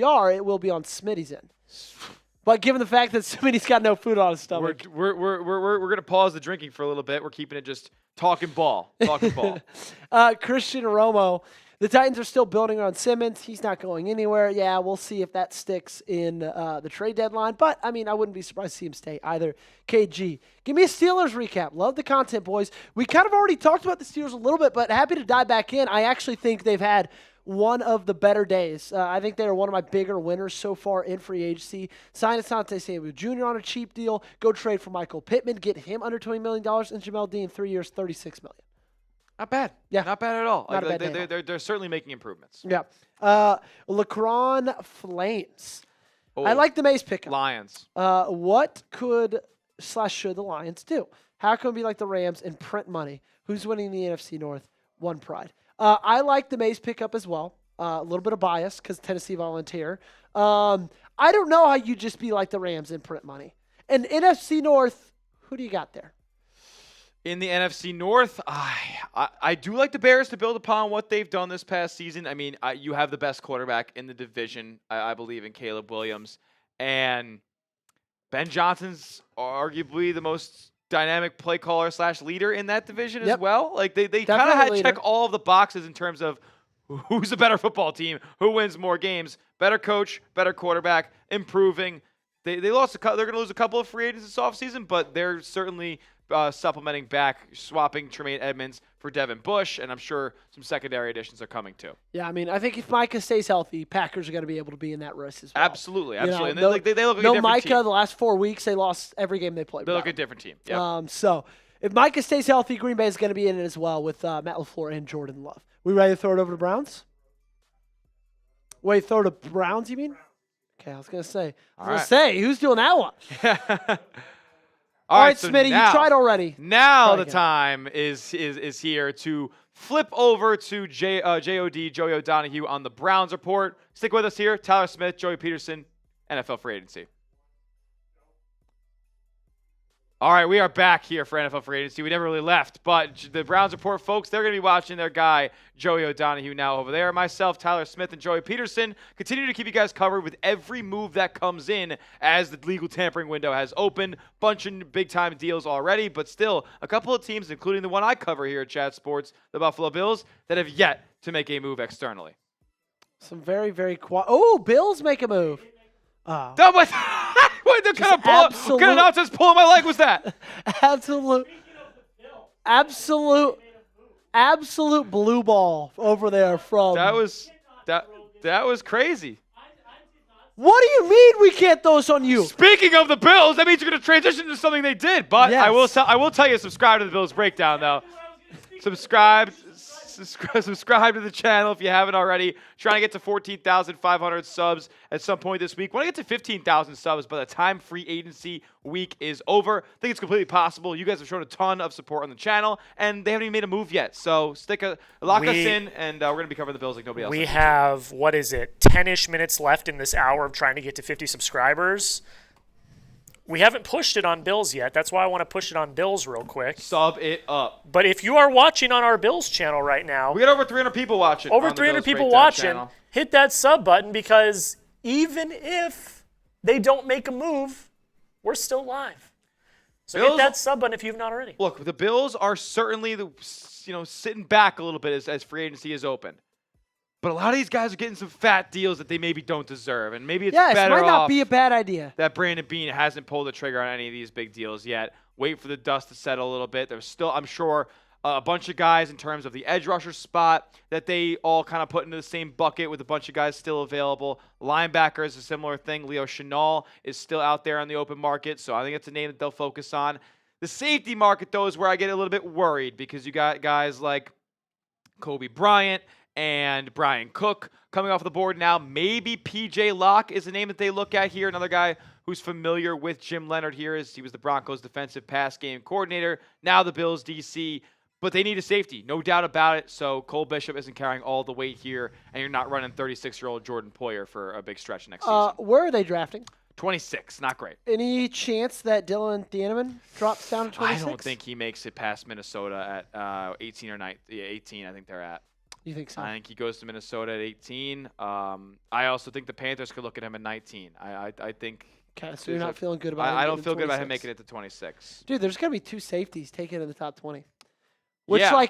are, it will be on Smitty's end. But given the fact that Smitty's got no food on his stomach, We're gonna pause the drinking for a little bit. We're keeping it just talking ball. Christian Romo. The Titans are still building on Simmons. He's not going anywhere. Yeah, we'll see if that sticks in the trade deadline. But, I mean, I wouldn't be surprised to see him stay either. KG, give me a Steelers recap. Love the content, boys. We kind of already talked about the Steelers a little bit, but happy to dive back in. I actually think they've had one of the better days. I think they are one of my bigger winners so far in free agency. Sign Asante Samuel Jr. on a cheap deal. Go trade for Michael Pittman. Get him under $20 million. And Jamel Dean, 3 years, $36 million. Not bad. Yeah. Not bad at all. Not a bad day at all. They're certainly making improvements. Yeah. Lacron Flames. Oh, I like the Mace pickup. Lions. What should the Lions do? How can we be like the Rams and print money? Who's winning the NFC North? One pride. I like the Mace pickup as well. A little bit of bias because Tennessee Volunteer. I don't know how you just be like the Rams and print money. And NFC North, who do you got there? In the NFC North, I do like the Bears to build upon what they've done this past season. I mean, you have the best quarterback in the division, I believe, in Caleb Williams. And Ben Johnson's arguably the most dynamic play caller / leader in that division as Yep. well. Like they kind Definitely of had leader. check all of the boxes in terms of who's a better football team, who wins more games, better coach, better quarterback, improving. They lost they're going to lose a couple of free agents this offseason, but they're certainly supplementing back, swapping Tremaine Edmonds for Devin Bush, and I'm sure some secondary additions are coming too. Yeah, I mean, I think if Micah stays healthy, Packers are going to be able to be in that race as well. Absolutely. You know, And no- they look like a no different Micah, team. the last 4 weeks, they lost every game they played. They look without a different team. Yep. So if Micah stays healthy, Green Bay is going to be in it as well with Matt LaFleur and Jordan Love. We ready to throw it over to Browns? Wait, throw it to Browns, you mean? Okay, I was going to say. Who's doing that one? All right, so Smitty, now- you tried already. Now Try the again. time is here to flip over to JOD, Joey O'Donohue on the Browns report. Stick with us here. Tyler Smith, Joey Peterson, NFL free agency. All right, we are back here for NFL free agency. We never really left, but the Browns report, folks, they're going to be watching their guy, Joey O'Donohue, now over there. Myself, Tyler Smith, and Joey Peterson continue to keep you guys covered with every move that comes in as the legal tampering window has opened. Bunch of big-time deals already, but still a couple of teams, including the one I cover here at Chat Sports, the Buffalo Bills, that have yet to make a move externally. Some very, very quiet. Oh, Bills make a move. Oh, what kind of nonsense pulling my leg was that? Absolute blue ball over there from. That was crazy. What do you mean we can't throw this on you? Speaking of the Bills, that means you're going to transition to something they did. But Yes. I will tell you, subscribe to the Bills Breakdown, though. Subscribe to the channel if you haven't already. Trying to get to 14,500 subs at some point this week. Want to get to 15,000 subs by the time free agency week is over. I think it's completely possible. You guys have shown a ton of support on the channel, and they haven't even made a move yet. So lock us in, and we're going to be covering the Bills like nobody else. We have, 10-ish minutes left in this hour of trying to get to 50 subscribers. We haven't pushed it on Bills yet. That's why I want to push it on Bills real quick. Sub it up. But if you are watching on our Bills channel right now, We got over 300 people watching. over on the 300 Bills people Breakdown watching, channel. hit that sub button because even if they don't make a move, we're still live. So hit Bills- that sub button if you've not already. Look, the Bills are certainly sitting back a little bit as free agency is open. But a lot of these guys are getting some fat deals that they maybe don't deserve, and maybe it's Yes, better might not off be a bad idea. that Brandon Beane hasn't pulled the trigger on any of these big deals yet. Wait for the dust to settle a little bit. There's still, I'm sure, a bunch of guys in terms of the edge rusher spot that they all kind of put into the same bucket with a bunch of guys still available. Linebacker is a similar thing. Leo Chenal is still out there on the open market, so I think it's a name that they'll focus on. The safety market, though, is where I get a little bit worried because you got guys like Kobe Bryant and Brian Cook coming off the board now. Maybe P.J. Locke is a name that they look at here. Another guy who's familiar with Jim Leonard here is he was the Broncos defensive pass game coordinator. Now the Bills DC. But they need a safety, no doubt about it. So Cole Bishop isn't carrying all the weight here, and you're not running 36-year-old Jordan Poyer for a big stretch next season. Where are they drafting? 26, not great. Any chance that Dylan Thieneman drops down to 26? I don't think he makes it past Minnesota at 18 or 19. Yeah, 18, I think they're at. You think so? I think he goes to Minnesota at 18. I also think the Panthers could look at him at 19. I think. Okay, so you're not feeling good about him. I don't getting feel good about him 26. making it to 26. Dude, there's gonna be 2 safeties taken in the top 20. Yeah.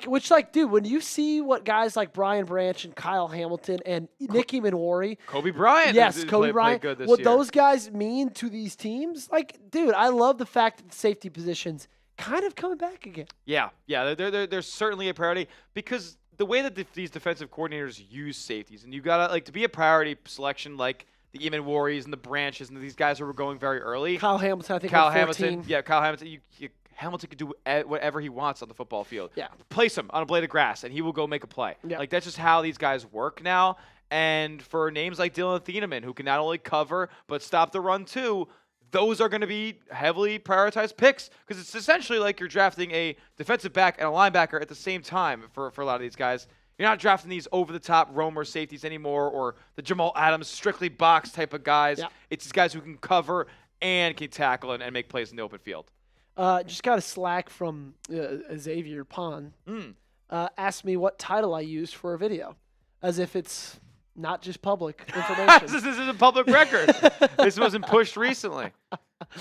Dude, when you see what guys like Brian Branch and Kyle Hamilton and Nicky Minori, Kobe Bryant. yes, Kobe Bryant, Played good this what year. those guys mean to these teams, like, dude, I love the fact that the safety positions kind of coming back again. Yeah, they're certainly a priority because the way that these defensive coordinators use safeties, and you gotta to be a priority selection like the Eamon Warriors and the Branches and these guys who were going very early. Kyle Hamilton, I think, Kyle went 14. Hamilton, yeah, Kyle Hamilton. Hamilton can do whatever he wants on the football field. Yeah. Place him on a blade of grass, and he will go make a play. Yeah. That's just how these guys work now. And for names like Dylan Thieneman, who can not only cover but stop the run too, those are going to be heavily prioritized picks because it's essentially like you're drafting a defensive back and a linebacker at the same time for a lot of these guys. You're not drafting these over-the-top roamer safeties anymore or the Jamal Adams strictly box type of guys. Yeah. It's these guys who can cover and can tackle and make plays in the open field. Just got a Slack from Xavier Pond. Asked me what title I used for a video, as if it's not just public information. This is a public record. This wasn't pushed recently.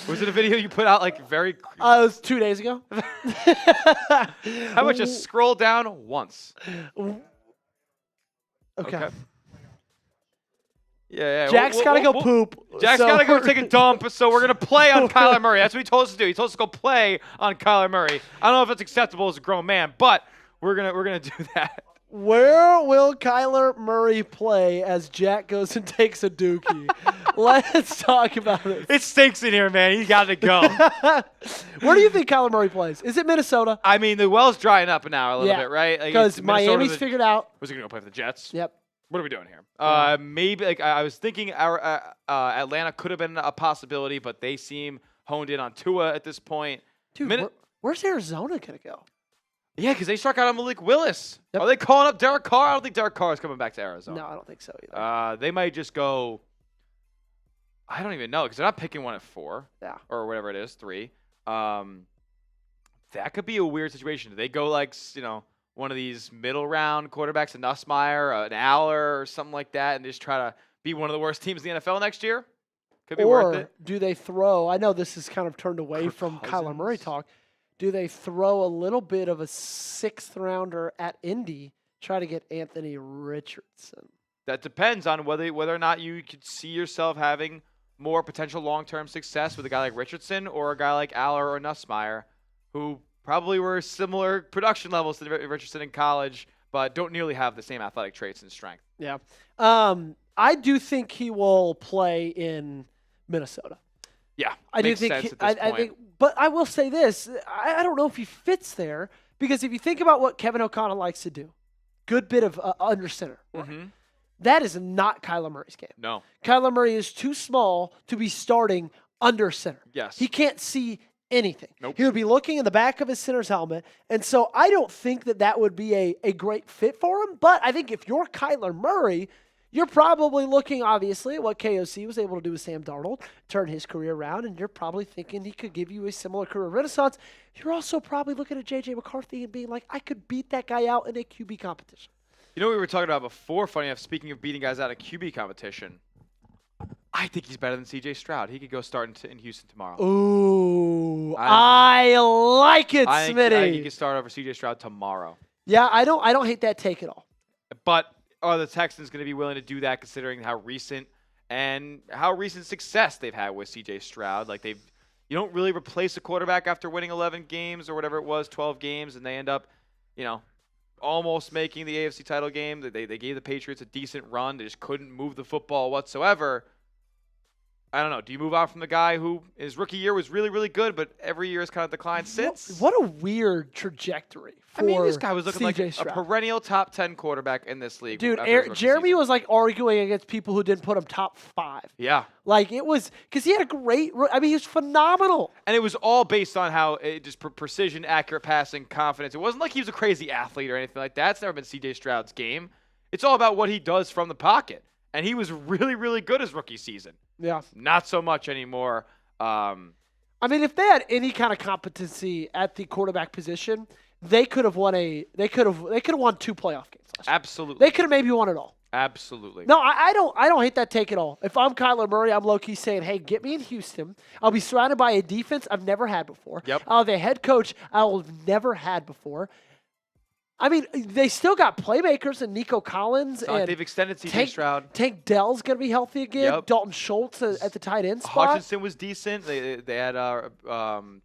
Was it a video you put out like very? It was 2 days ago. How about just scroll down once? Okay. Yeah. Jack's got to go poop. Jack's so got to go take a dump, so we're going to play on Kyler Murray. That's what he told us to do. He told us to go play on Kyler Murray. I don't know if that's acceptable as a grown man, but we're gonna do that. Where will Kyler Murray play as Jack goes and takes a dookie? Let's talk about it. It stinks in here, man. He got to go. Where do you think Kyler Murray plays? Is it Minnesota? I mean, the well's drying up now a little bit, right? Because Like, Miami's figured out. Was he going to go play for the Jets? Yep. What are we doing here? Maybe like I was thinking our Atlanta could have been a possibility, but they seem honed in on Tua at this point. Dude, where's Arizona going to go? Yeah, because they struck out on Malik Willis. Yep. Are they calling up Derek Carr? I don't think Derek Carr is coming back to Arizona. No, I don't think so either. They might just go. I don't even know because they're not picking one at 4. Yeah. Or whatever it is, 3. That could be a weird situation. Do they go like one of these middle round quarterbacks, a Nussmeier, an Aller, or something like that, and just try to be one of the worst teams in the NFL next year? Could be worth it. Do they throw? I know this is kind of turned away Kirk from Cousins? Kyler Murray talk. Do they throw a little bit of a 6th rounder at Indy, try to get Anthony Richardson? That depends on whether or not you could see yourself having more potential long-term success with a guy like Richardson or a guy like Aller or Nussmeier, who probably were similar production levels to Richardson in college, but don't nearly have the same athletic traits and strength. Yeah. I do think he will play in Minnesota. Yeah, I do makes think sense at this point. I think, but I will say this: I don't know if he fits there because if you think about what Kevin O'Connell likes to do, good bit of under center. Mm-hmm. That is not Kyler Murray's game. No. Kyler Murray is too small to be starting under center. Yes. He can't see anything. Nope. He would be looking in the back of his center's helmet, and so I don't think that would be a great fit for him. But I think if you're Kyler Murray, you're probably looking, obviously, at what KOC was able to do with Sam Darnold, turn his career around, and you're probably thinking he could give you a similar career renaissance. You're also probably looking at J.J. McCarthy and being like, I could beat that guy out in a QB competition. You know what we were talking about before, funny enough, speaking of beating guys out in QB competition, I think he's better than C.J. Stroud. He could go start in Houston tomorrow. Ooh, I like it, I Smitty. think he could start over C.J. Stroud tomorrow. Yeah, I don't hate that take at all. But are the Texans going to be willing to do that considering how recent success they've had with C.J. Stroud? Like you don't really replace a quarterback after winning 11 games or whatever it was, 12 games, and they end up, almost making the AFC title game. They gave the Patriots a decent run. They just couldn't move the football whatsoever. I don't know. Do you move out from the guy who his rookie year was really, really good, but every year has kind of declined since? What a weird trajectory for this guy was looking like CJ a Stroud. perennial top 10 quarterback in this league. Dude, after his rookie Jeremy season. was like arguing against people who didn't put him top 5. Yeah. Like it was because he had a great. He was phenomenal. And it was all based on how just precision, accurate passing, confidence. It wasn't like he was a crazy athlete or anything like that. It's never been C.J. Stroud's game. It's all about what he does from the pocket. And he was really, really good his rookie season. Yeah. Not so much anymore. If they had any kind of competency at the quarterback position, they could have won They could have won 2 playoff games last year. Absolutely. They could have maybe won it all. Absolutely. No, I don't hate that take at all. If I'm Kyler Murray, I'm low-key saying, hey, get me in Houston. I'll be surrounded by a defense I've never had before. Yep. I'll have a head coach I'll have never had before. They still got playmakers and Nico Collins. Like And they've extended C.J. Stroud. Tank Dell's going to be healthy again. Yep. Dalton Schultz at the tight end spot. Hutchinson was decent. They had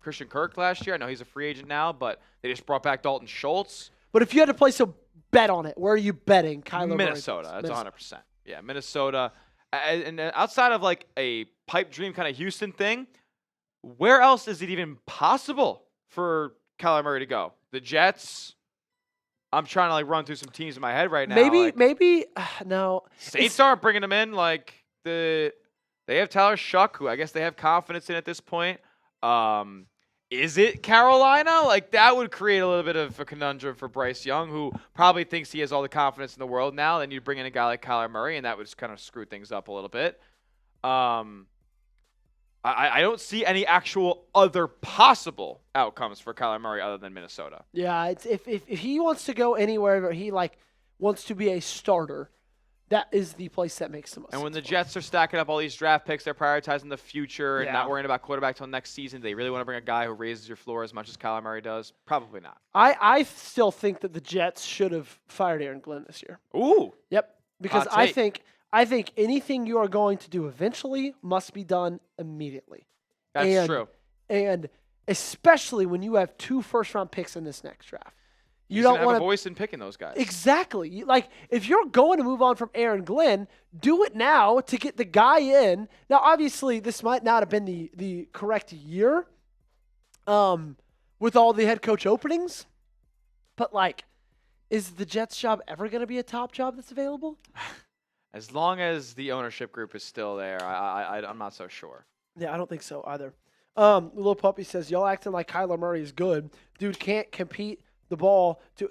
Christian Kirk last year. I know he's a free agent now, but they just brought back Dalton Schultz. But if you had to place a bet on it, where are you betting Kyler Murray? Minnesota. That's 100%. Yeah, Minnesota. And outside of like a pipe dream kind of Houston thing, where else is it even possible for Kyler Murray to go? The Jets. I'm trying to run through some teams in my head right now. Maybe no. Saints aren't bringing him in. They have Tyler Shuck, who I guess they have confidence in at this point. Is it Carolina? That would create a little bit of a conundrum for Bryce Young, who probably thinks he has all the confidence in the world now. Then you bring in a guy like Kyler Murray, and that would just kind of screw things up a little bit. I don't see any actual other possible outcomes for Kyler Murray other than Minnesota. Yeah, if he wants to go anywhere, he wants to be a starter. that is the place that makes the most And when the sense. Jets are stacking up all these draft picks, they're prioritizing the future and Yeah. not worrying about quarterback till next season. They really want to bring a guy who raises your floor as much as Kyler Murray does? Probably not. I still think that the Jets should have fired Aaron Glenn this year. Ooh. Yep, because Hot I take. think anything you are going to do eventually must be done immediately. That's true. And especially when you have 2 first-round picks in this next draft. You He's don't gonna have want a to voice in picking those guys. exactly like if you're going to move on from Aaron Glenn, do it now to get the guy in. Now, obviously, this might not have been the correct year, with all the head coach openings, but like, is the Jets job ever going to be a top job that's available? As long as the ownership group is still there, I'm not so sure. Yeah, I don't think so either. Little Puppy says, y'all acting like Kyler Murray is good. Dude can't complete the ball to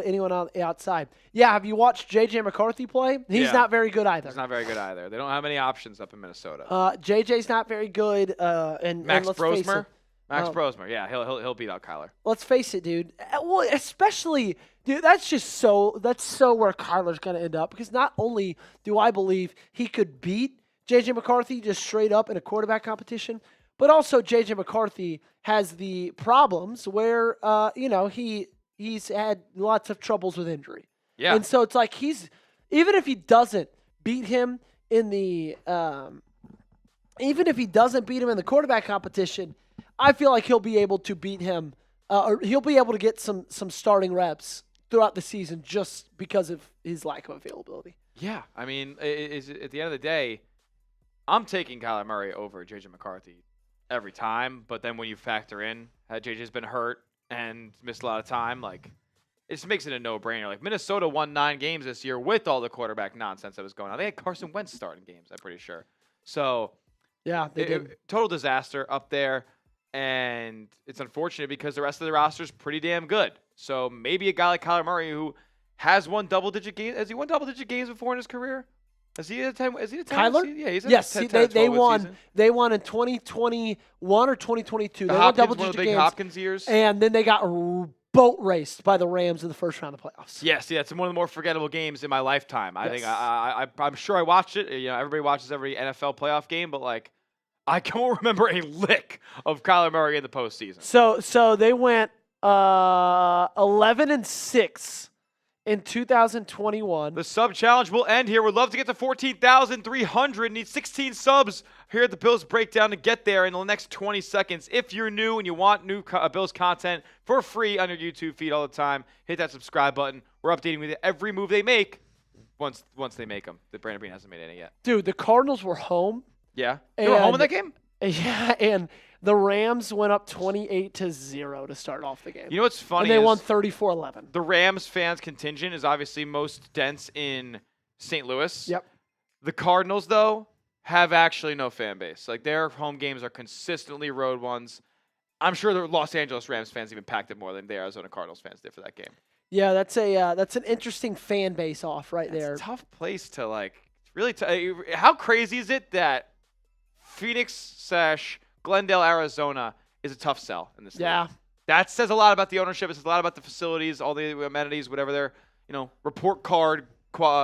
anyone on the outside. Yeah, have you watched J.J. McCarthy play? He's Yeah. not very good either. He's not very good either. They don't have any options up in Minnesota. JJ's not very good. And Max let's face Brosmer? it, Max Brosmer, yeah, he'll beat out Kyler. let's face it, dude. Well, especially, dude, that's so where Kyler's going to end up, because not only do I believe he could beat J.J. McCarthy just straight up in a quarterback competition, but also J.J. McCarthy has the problems where, he's had lots of troubles with injury. Yeah. And so it's like even if he doesn't beat him in the quarterback competition, I feel like he'll be able to beat him, or he'll be able to get some starting reps throughout the season just because of his lack of availability. Yeah, I mean, at the end of the day, I'm taking Kyler Murray over J.J. McCarthy every time, but then when you factor in how J.J.'s been hurt and missed a lot of time, like, it just makes it a no-brainer. Like, Minnesota won 9 games this year with all the quarterback nonsense that was going on. They had Carson Wentz starting games, I'm pretty sure. So, Yeah, they did. total disaster up there, and it's unfortunate because the rest of the roster is pretty damn good. So maybe a guy like Kyler Murray who has won double-digit games. Has he won double-digit games before in his career? Is he a 10? Is he a 10? Kyler? Yeah, he's a Yes, 10, they 12 won. season. They won in 2021 or 2022. The They won Hopkins, one of double-digit the big games, Hopkins years. and then they got boat raced by the Rams in the first round of the playoffs. Yes, yeah, it's one of the more forgettable games in my lifetime. I think Yes. I'm sure I watched it. You know, everybody watches every NFL playoff game, but like, I can't remember a lick of Kyler Murray in the postseason. So they went 11-6 in 2021. The sub challenge will end here. We'd love to get to 14,300. Need 16 subs here at the Bills Breakdown to get there in the next 20 seconds. If you're new and you want new Bills content for free on your YouTube feed all the time, hit that subscribe button. We're updating with every move they make once they make them. The Brandon Bean hasn't made any yet. Dude, the Cardinals were home. Yeah, you were home in And- that game. Yeah, and the Rams went up 28-0 to start off the game. You know what's funny? and they is won 34-11. the Rams fans contingent is obviously most dense in St. Louis. Yep. The Cardinals, though, have actually no fan base. Like, their home games are consistently road ones. I'm sure the Los Angeles Rams fans even packed it more than the Arizona Cardinals fans did for that game. Yeah, that's an interesting fan base off right there. It's a tough place to, like, really how crazy is it that Phoenix/Glendale, Arizona is a tough sell in this league? Yeah. That says a lot about the ownership. It says a lot about the facilities, all the amenities, whatever their report card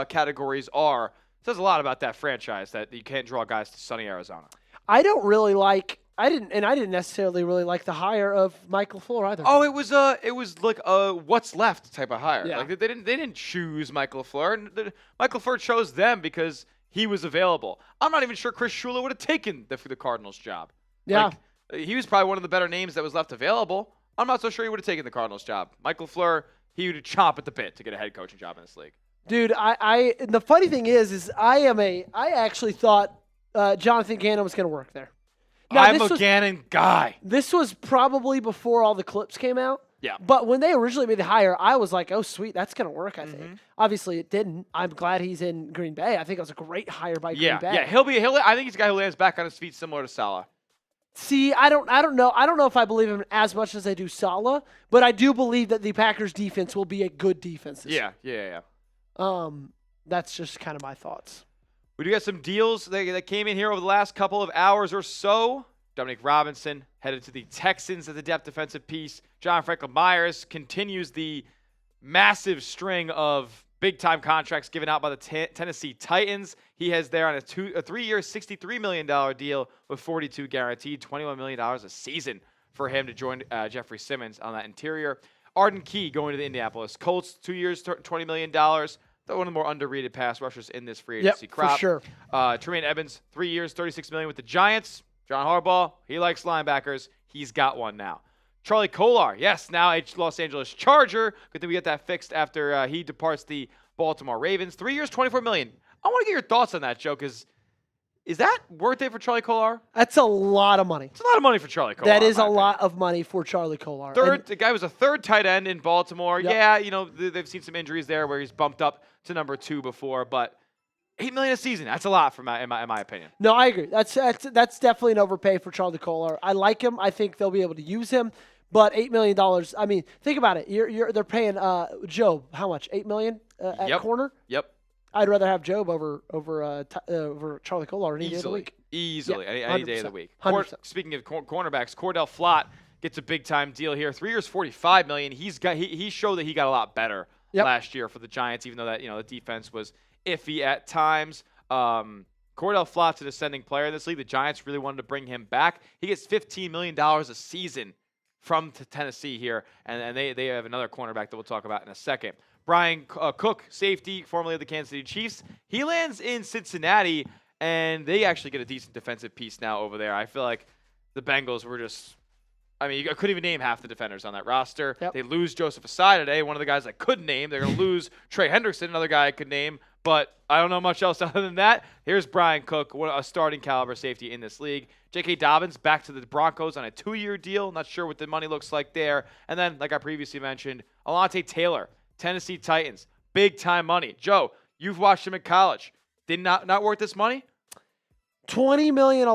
categories are. It says a lot about that franchise that you can't draw guys to sunny Arizona. I didn't necessarily really like the hire of Mike LaFleur either. Oh, it was like a what's left type of hire. Yeah. Like they didn't choose Mike LaFleur. Mike LaFleur chose them because he was available. I'm not even sure Chris Shula would have taken the Cardinals job. Yeah. Like, he was probably one of the better names that was left available. I'm not so sure he would have taken the Cardinals job. Mike LaFleur, he would chomp at the bit to get a head coaching job in this league. Dude, the funny thing is I actually thought Jonathan Gannon was going to work there. Now, I'm a Gannon guy. This was probably before all the clips came out. Yeah. But when they originally made the hire, I was like, oh, sweet, that's going to work, I think. Obviously, it didn't. I'm glad he's in Green Bay. I think it was a great hire by Green Bay. Yeah, I think he's a guy who lands back on his feet similar to Salah. See, I don't know. I don't know if I believe him as much as I do Salah, but I do believe that the Packers defense will be a good defense this year. Yeah. That's just kind of my thoughts. We do got some deals that came in here over the last couple of hours or so. Dominic Robinson headed to the Texans at the depth defensive piece. John Franklin Myers continues the massive string of big-time contracts given out by the Tennessee Titans. He has there on a 3-year, $63 million deal with 42 guaranteed, $21 million a season for him to join Jeffrey Simmons on that interior. Arden Key going to the Indianapolis Colts, 2 years, $20 million. One of the more underrated pass rushers in this free agency crop. For sure. Tremaine Edmonds, 3 years, $36 million with the Giants. John Harbaugh, he likes linebackers. He's got one now. Charlie Kolar, yes, now a Los Angeles Charger. Good thing we get that fixed after he departs the Baltimore Ravens. 3 years, $24 million. I want to get your thoughts on that, Joe, because is that worth it for Charlie Kolar? That's a lot of money. It's a lot of money for Charlie Kolar. That is a lot of money for Charlie Kolar. The guy was a third tight end in Baltimore. Yep. Yeah, you know, they've seen some injuries there where he's bumped up to number 2 before, but $8 million a season, that's a lot in my opinion. No, I agree. That's definitely an overpay for Charlie Kolar. I like him. I think they'll be able to use him. But $8 million, I mean, think about it. They're paying Job how much? $8 million at corner? Yep. I'd rather have Job over Charlie Kolar any day of the week. Easily, Yeah, any day of the week. 100%. Speaking of cornerbacks, Cordell Flott gets a big time deal here. 3 years, $45 million. He showed that he got a lot better last year for the Giants, even though that the defense was iffy at times. Cordell Flott's an ascending player in this league. The Giants really wanted to bring him back. He gets $15 million a season from Tennessee here, and they have another cornerback that we'll talk about in a second. Brian Cook, safety, formerly of the Kansas City Chiefs. He lands in Cincinnati, and they actually get a decent defensive piece now over there. I feel like the Bengals were just – I mean, you couldn't even name half the defenders on that roster. Yep. They lose Joseph Asai today, one of the guys I could name. They're going to lose Trey Hendrickson, another guy I could name. But I don't know much else other than that. Here's Brian Cook, a starting caliber safety in this league. J.K. Dobbins back to the Broncos on a 2-year deal. Not sure what the money looks like there. And then, like I previously mentioned, Alontae Taylor, Tennessee Titans, big-time money. Joe, you've watched him in college. Did not worth this money? $20 million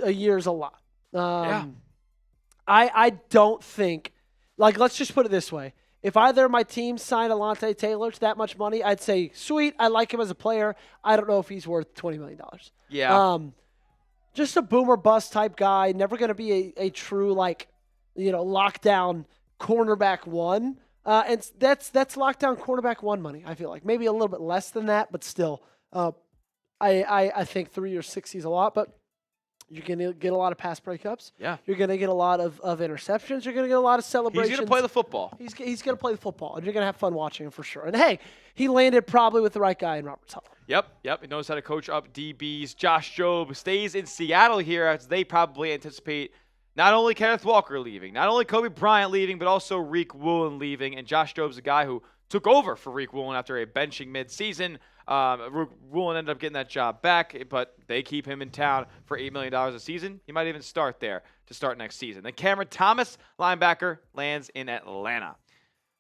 a year is a lot. Yeah. I don't think, like, let's just put it this way. If either of my teams signed Alontae Taylor to that much money, I'd say, sweet, I like him as a player. I don't know if he's worth $20 million. Yeah. Just a boomer bust type guy, never going to be a true, lockdown cornerback one. And that's lockdown cornerback one money, I feel like. Maybe a little bit less than that, but still. I think 3 years, 60 is a lot, but you're going to get a lot of pass breakups. Yeah. You're going to get a lot of interceptions. You're going to get a lot of celebrations. He's going to play the football. He's going to play the football, and you're going to have fun watching him for sure. And, hey, he landed probably with the right guy in Robert Saleh. Yep. He knows how to coach up DBs. Josh Jobe stays in Seattle here as they probably anticipate not only Kenneth Walker leaving, not only Kobe Bryant leaving, but also Reek Woolen leaving. And Josh Jobe's a guy who took over for Reek Woolen after a benching midseason. Woolen ended up getting that job back, but they keep him in town for $8 million a season. He might even start there to start next season. Then Cameron Thomas, linebacker, lands in Atlanta.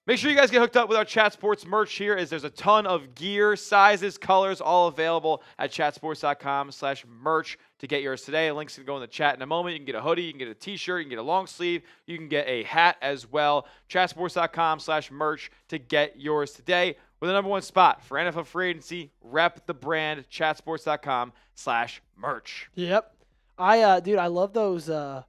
Make sure you guys get hooked up with our Chat Sports merch here, as there's a ton of gear, sizes, colors, all available at chatsports.com/merch to get yours today. Links can go in the chat in a moment. You can get a hoodie, you can get a t-shirt, you can get a long sleeve, you can get a hat as well. Chatsports.com/merch to get yours today. We're the number one spot for NFL free agency. Rep the brand, chatsports.com/merch. Yep. I love those. I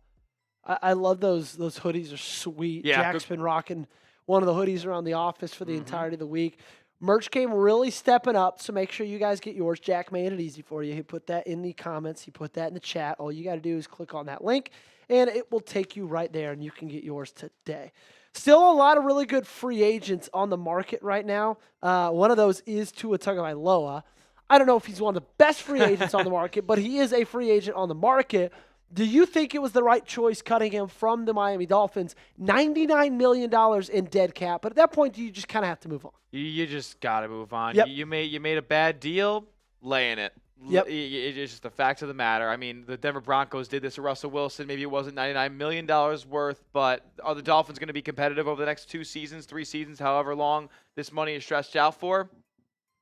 love those hoodies. Are sweet. Yeah, Jack's been rocking one of the hoodies around the office for the entirety of the week. Merch game really stepping up, so make sure you guys get yours. Jack made it easy for you. He put that in the comments. He put that in the chat. All you got to do is click on that link, and it will take you right there, and you can get yours today. Still a lot of really good free agents on the market right now. One of those is Tua Tagovailoa. I don't know if he's one of the best free agents on the market, but he is a free agent on the market. Do you think it was the right choice cutting him from the Miami Dolphins? $99 million in dead cap. But at that point, do you just kind of have to move on? You just got to move on. Yep. You made a bad deal, laying it. Yep. It's just the facts of the matter. I mean, the Denver Broncos did this to Russell Wilson. Maybe it wasn't $99 million worth, but are the Dolphins going to be competitive over the next 2 seasons, 3 seasons, however long this money is stretched out for?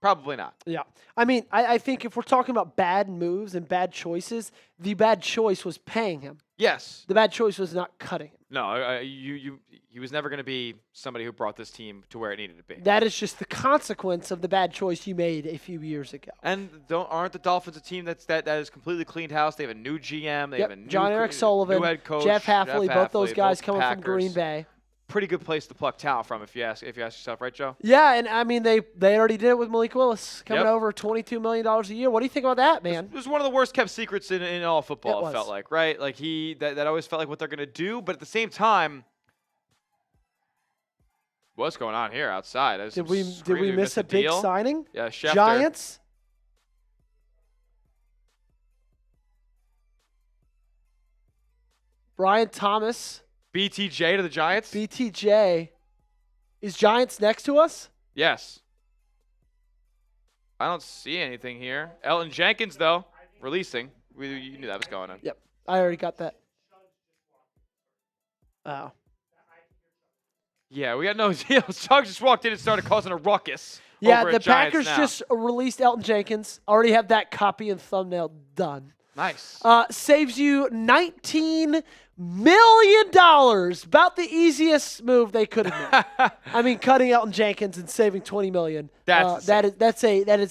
Probably not. Yeah. I mean, I think if we're talking about bad moves and bad choices, the bad choice was paying him. Yes. The bad choice was not cutting him. No, he was never going to be somebody who brought this team to where it needed to be. That is just the consequence of the bad choice you made a few years ago. And aren't the Dolphins a team that has completely cleaned house? They have a new GM. They have a new John Eric Sullivan, new head coach, Jeff Halfley, both those guys coming Packers. from Green Bay. pretty good place to pluck talent from, if you ask yourself, right, Joe? Yeah, and I mean they already did it with Malik Willis coming Yep. over $22 million a year. What do you think about that, man? It was one of the worst kept secrets in all football. It It felt was. like, right? Like that always felt like what they're gonna do, but at the same time, what's going on here outside? There's Did some we screaming, miss a big deal. signing? Yeah, Schefter. Giants. Brian Thomas, BTJ to the Giants. BTJ. Is Giants next to us? Yes. I don't see anything here. Elton Jenkins, though, releasing. You knew that was going on. Yep, I already got that. Oh. Yeah, we got no. Suggs just walked in and started causing a ruckus. Yeah, over the at Giants Packers now. just released Elton Jenkins. Already have that copy and thumbnail done. Nice. Saves you $19 million. About the easiest move they could have made. I mean, cutting Elton Jenkins and saving $20 million. That's that is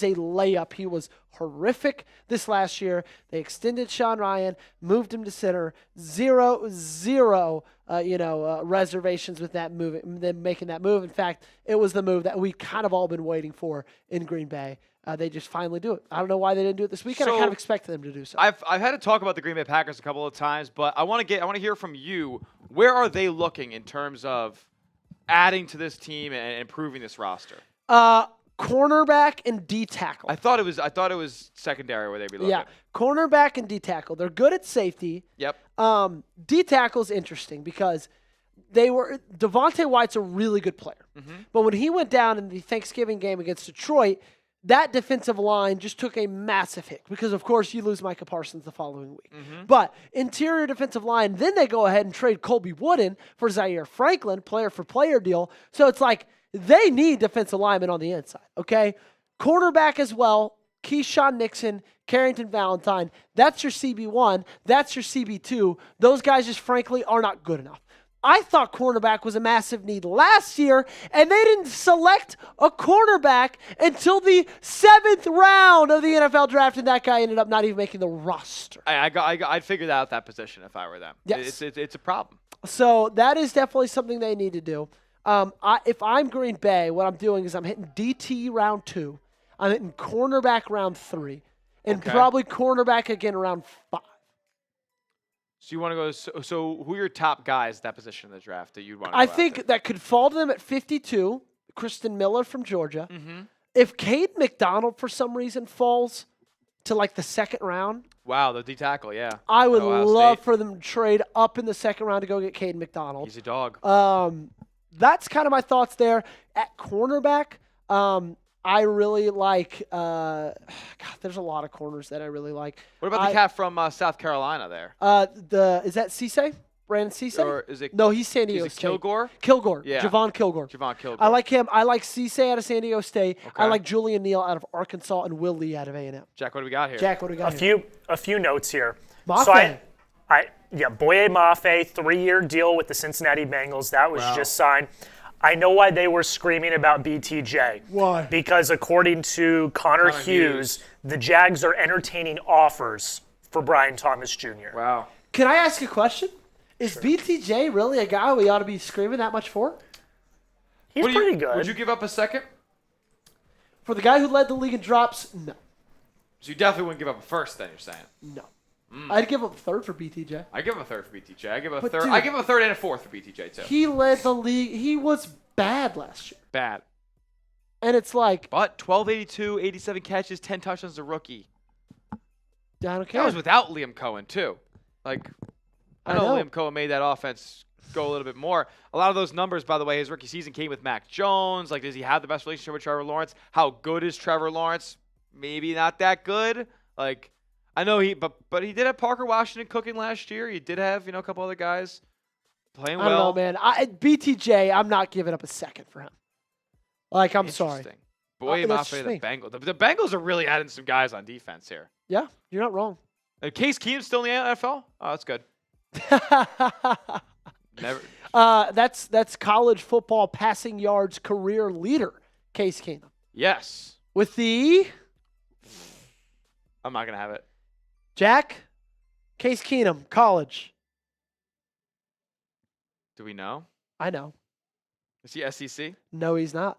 a layup. He was horrific this last year. They extended Sean Ryan, moved him to center. Zero reservations with that move, them making that move. In fact, it was the move that we kind of all been waiting for in Green Bay. They just finally do it. I don't know why they didn't do it this weekend. I kind of expected them to do so. I've had to talk about the Green Bay Packers a couple of times, but I want to hear from you. Where are they looking in terms of adding to this team and improving this roster? Cornerback and D tackle. I thought it was secondary where they'd be looking. Yeah, cornerback and D tackle. They're good at safety. Yep. D tackle is interesting because Devontae White's a really good player. Mm-hmm. But when he went down in the Thanksgiving game against Detroit, that defensive line just took a massive hit because, of course, you lose Micah Parsons the following week. Mm-hmm. But interior defensive line, then they go ahead and trade Colby Wooden for Zaire Franklin, player-for-player deal. So it's like they need defensive linemen on the inside, okay? Cornerback as well, Keyshawn Nixon, Carrington Valentine. That's your CB1. That's your CB2. Those guys just, frankly, are not good enough. I thought cornerback was a massive need last year, and they didn't select a cornerback until the 7th round of the NFL draft, and that guy ended up not even making the roster. I'd figure out that position if I were them. Yes. It's a problem. So that is definitely something they need to do. If I'm Green Bay, what I'm doing is I'm hitting DT round 2. I'm hitting cornerback round 3, and probably cornerback again round 5. So you want to go? So who are your top guys at that position in the draft that you'd want to? I think that could fall to them at 52. Kristen Miller from Georgia. Mm-hmm. If Cade McDonald for some reason falls to like the 2nd round, wow, the D tackle, yeah. I would Ohio love State. for them to trade up in the 2nd round to go get Cade McDonald. He's a dog. That's kind of my thoughts there. At cornerback, I really like. God, there's a lot of corners that I really like. What about the cat from South Carolina there? Is that Cisse? Brandon Cisse? Or is it? No, he's San Diego Is it State. Kilgore? Kilgore. Yeah. Javon Kilgore. Javon Kilgore. I like him. I like Cisse out of San Diego State. I Okay. like Julian Neal out of Arkansas and Will Lee out of A&M. Jack, what do we got here? Jack, what do we got here? A few notes here. Mafe. So Boye Mafe, 3-year deal with the Cincinnati Bengals. That was just signed. I know why they were screaming about BTJ. Why? Because according to Connor Hughes, the Jags are entertaining offers for Brian Thomas Jr. Wow. Can I ask a question? Is BTJ really a guy we ought to be screaming that much for? He's pretty good. Would you give up a second? For the guy who led the league in drops, no. So you definitely wouldn't give up a first, then you're saying? No. I'd give up a 3rd for BTJ. I give him a 3rd for BTJ. I give him a But 3rd. dude- I give him a 3rd and a 4th for BTJ too. He led the league. He was bad last year. Bad. And it's like, But 1282, 87 catches, 10 touchdowns as a rookie. I don't care. That was without Liam Cohen too. Like, I know know. Liam Cohen made that offense go a little bit more. A lot of those numbers, by the way, his rookie season came with Mac Jones. Like, does he have the best relationship with Trevor Lawrence? How good is Trevor Lawrence? Maybe not that good. Like, I know but he did have Parker Washington cooking last year. He did have, a couple other guys playing well. I don't know, man. BTJ, I'm not giving up a second for him. Like, I'm sorry. Interesting. Boy, That's Mafe, just the me. Bengals. The Bengals are really adding some guys on defense here. Yeah, you're not wrong. Case Keenum's still in the NFL? Oh, that's good. Never. That's college football passing yards career leader, Case Keenum. Yes. With the I'm not going to have it. Jack, Case Keenum, college. Do we know? I know. Is he SEC? No, he's not.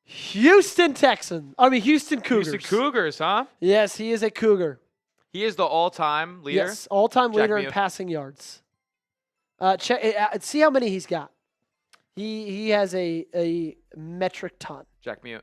Houston Cougars. Houston Cougars, huh? Yes, he is a Cougar. He is the all-time leader. Yes, all-time Jack leader me in up. passing yards. See how many he's got. He has a metric ton. Jack mute.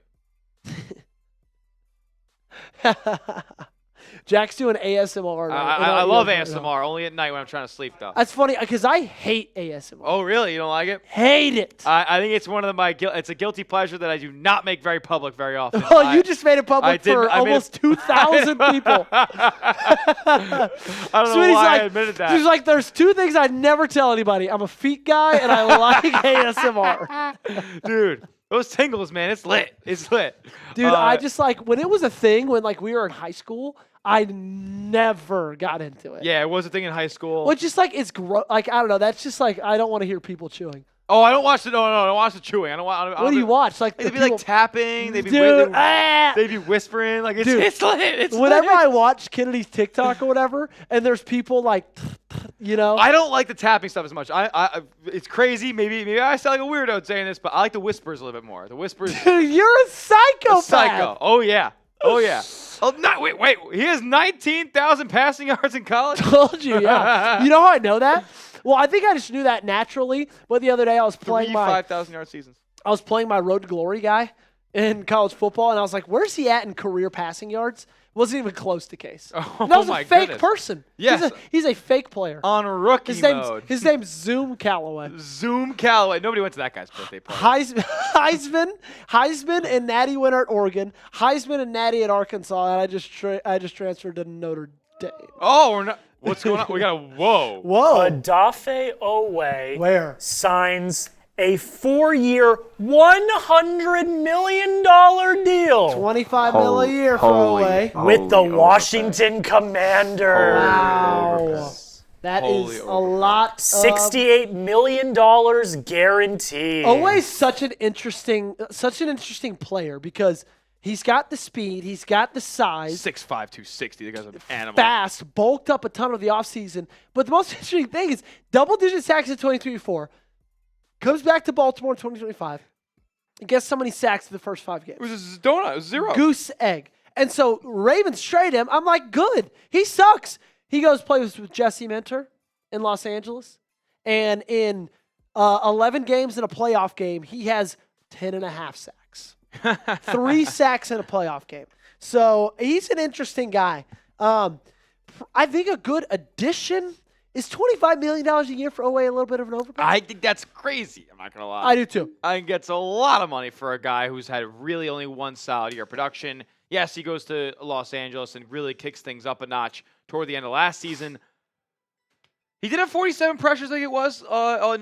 Jack's doing ASMR. I love ASMR, only at night when I'm trying to sleep, though. That's funny because I hate ASMR. Oh, really? You don't like it? Hate it. I think it's one of it's a guilty pleasure that I do not make very public very often. Oh, you just made it public for I made almost 2,000 people. I don't know Sweetie's why like, I admitted that. She's like, there's two things I never tell anybody. I'm a feet guy and I like ASMR. Dude, those tingles, man, it's lit. It's lit. Dude, I just like, when it was a thing when like we were in high school, I never got into it. Yeah, it was a thing in high school. Well, it's just like, it's gross. Like, I don't know. That's just like, I don't want to hear people chewing. Oh, I don't watch the I don't watch the chewing. I don't want. What do you watch? Like, They'd the be like people- tapping. They'd be Dude, they'd be whispering. Like Dude, it's lit. It's Whenever lit. I watch Kennedy's TikTok or whatever, and there's people like, you know. I don't like the tapping stuff as much. It's crazy. Maybe I sound like a weirdo saying this, but I like the whispers a little bit more. The whispers. Dude, you're a psychopath. Psycho. Oh yeah. Oh yeah. Oh no! Wait. He has 19,000 passing yards in college. Told you, yeah. You know how I know that? Well, I think I just knew that naturally. But the other day I was playing 5,000-yard seasons. I was playing my Road to Glory guy in college football, and I was like, "Where's he at in career passing yards?" Wasn't even close to case. Oh, And that was my a fake goodness. person. Yes. He's a fake player. On rookie mode. His name's Zoom Calloway. Zoom Calloway. Nobody went to that guy's birthday party. Heisman and Natty winner at Oregon. Heisman and Natty at Arkansas, and I just transferred to Notre Dame. Oh, we're not. What's going on? We got a whoa. Whoa. Adafe Owe Where? signs a 4-year, $100 million deal $25 million a year for Owe. with the Washington Commanders. Wow. That Holy is a overpay. lot. $68 million guaranteed. Owe's such an interesting player because he's got the speed, he's got the size, 6'5", 260. The guy's an animal. fast, bulked up a ton of the offseason. But the most interesting thing is double-digit sacks in 2024, comes back to Baltimore in 2025, and guess how many sacks in the first 5 games? It was a donut. It was 0. Goose egg. And so Ravens trade him. I'm like, good. He sucks. He goes play with Jesse Minter in Los Angeles. And in 11 games in a playoff game, he has 10.5 sacks. 3 sacks in a playoff game. So he's an interesting guy. I think a good addition is $25 million a year for Owe a little bit of an overpay. I think that's crazy. I'm not going to lie. I do too. I think that's a lot of money for a guy who's had really only one solid year of production. Yes, he goes to Los Angeles and really kicks things up a notch toward the end of last season. He did have 47 pressures, I think it was, in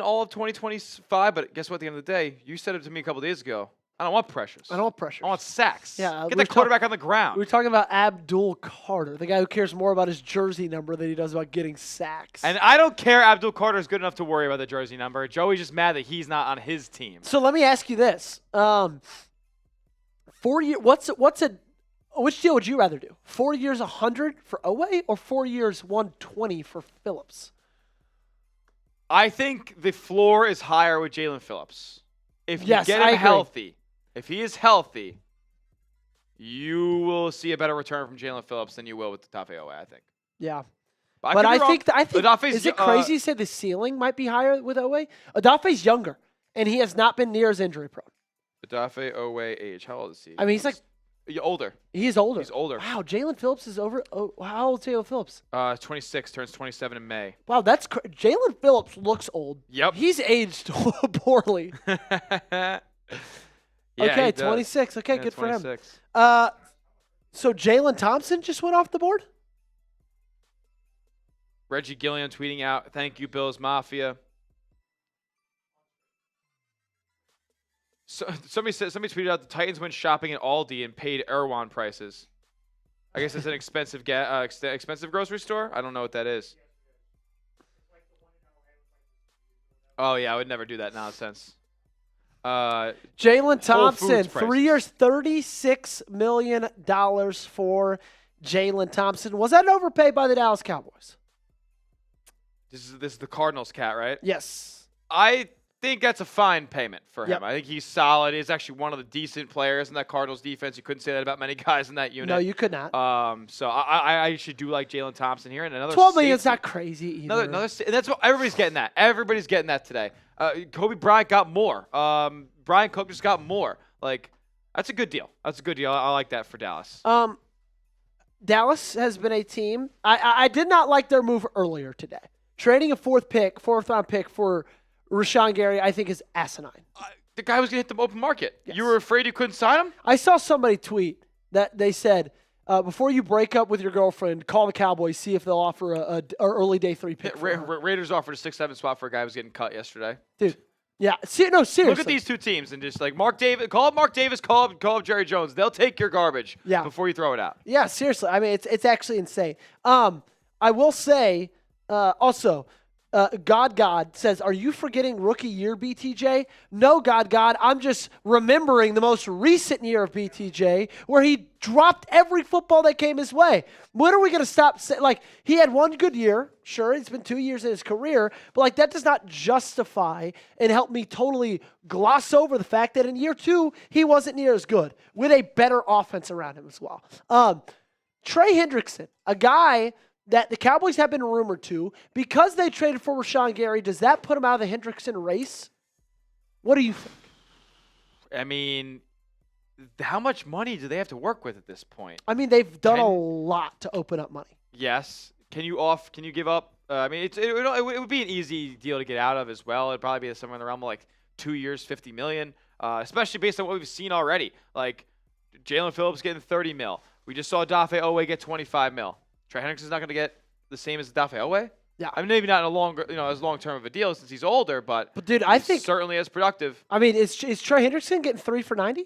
all of 2025. But guess what? At the end of the day, you said it to me a couple days ago. I don't want pressures. I don't want pressure. I want sacks. Yeah, Get we're the quarterback on the ground. We were talking about Abdul Carter, the guy who cares more about his jersey number than he does about getting sacks. And I don't care. Abdul Carter is good enough to worry about the jersey number. Joey's just mad that he's not on his team. So let me ask you this: 4 year, which deal would you rather do? 4 years, 100 for Owe, or 4 years, 120 for Phillips? I think the floor is higher with Jalen Phillips. If you Yes, get I him agree. healthy, if he is healthy, you will see a better return from Jalen Phillips than you will with Tafe Owe, I think. Yeah, But but could I be wrong. think Adafe's, is it crazy to say the ceiling might be higher with Owe? Adafe's younger, and he has not been near as injury prone. Adafe Owe age. How old is he? I mean, he's like older. he's older. He's older. Wow, Jalen Phillips is over. Oh, how old is Jalen Phillips? 26, turns 27 in May. Wow, that's Jalen Phillips looks old. Yep. He's aged poorly. Yeah, Okay, he does. 26. Okay, Yeah, good for him. 26. So Jalen Thompson just went off the board? Reggie Gilliam tweeting out, "Thank you, Bills Mafia." So, somebody tweeted out the Titans went shopping at Aldi and paid Erewhon prices. I guess it's an expensive expensive grocery store. I don't know what that is. Oh yeah, I would never do that nonsense. Jalen Thompson, Foods 3 prices. years, $36 million for Jalen Thompson. Was that an overpay by the Dallas Cowboys? This is the Cardinals cat, right? Yes. I think that's a fine payment for him. Yep. I think he's solid. He's actually one of the decent players in that Cardinals defense. You couldn't say that about many guys in that unit. No, you could not. So I actually do like Jalen Thompson here. And another 12 million is safety. not crazy either. And that's what everybody's getting that. Everybody's getting that today. Kobe Bryant got more. Brian Cook just got more. Like, that's a good deal. That's a good deal. I like that for Dallas. Dallas has been a team. I did not like their move earlier today. Trading a fourth round pick for Rashawn Gary, I think is asinine. The guy was going to hit the open market. Yes. You were afraid you couldn't sign him? I saw somebody tweet that they said, before you break up with your girlfriend, call the Cowboys, see if they'll offer a early day 3 pick. Raiders offered a 6-7 spot for a guy who was getting cut yesterday. Dude. Yeah, seriously. Look at these two teams and just like Mark Davis, call up Mark Davis, call up Jerry Jones. They'll take your garbage before you throw it out. Yeah, seriously. I mean, it's actually insane. I will say also, God says, are you forgetting rookie year, BTJ? No, God. I'm just remembering the most recent year of BTJ where he dropped every football that came his way. When are we going to stop saying, like, he had one good year. Sure, it's been 2 years in his career, but, like, that does not justify and help me totally gloss over the fact that in year 2, he wasn't near as good with a better offense around him as well. Trey Hendrickson, a guy that the Cowboys have been rumored to, because they traded for Rashawn Gary, does that put him out of the Hendrickson race? What do you think? I mean, how much money do they have to work with at this point? I mean, they've done a lot to open up money. Yes. Can you give up? I mean, it would be an easy deal to get out of as well. It'd probably be somewhere in the realm of like 2 years, $50 million, especially based on what we've seen already. Like Jalen Phillips getting $30 million. We just saw Dafe Owe get $25 million. Trey Hendrickson's not going to get the same as Dafe Owe. Yeah. I mean, maybe not in a longer, as long-term of a deal since he's older, but dude, I think certainly as productive. I mean, is Trey Hendrickson getting 3 for $90?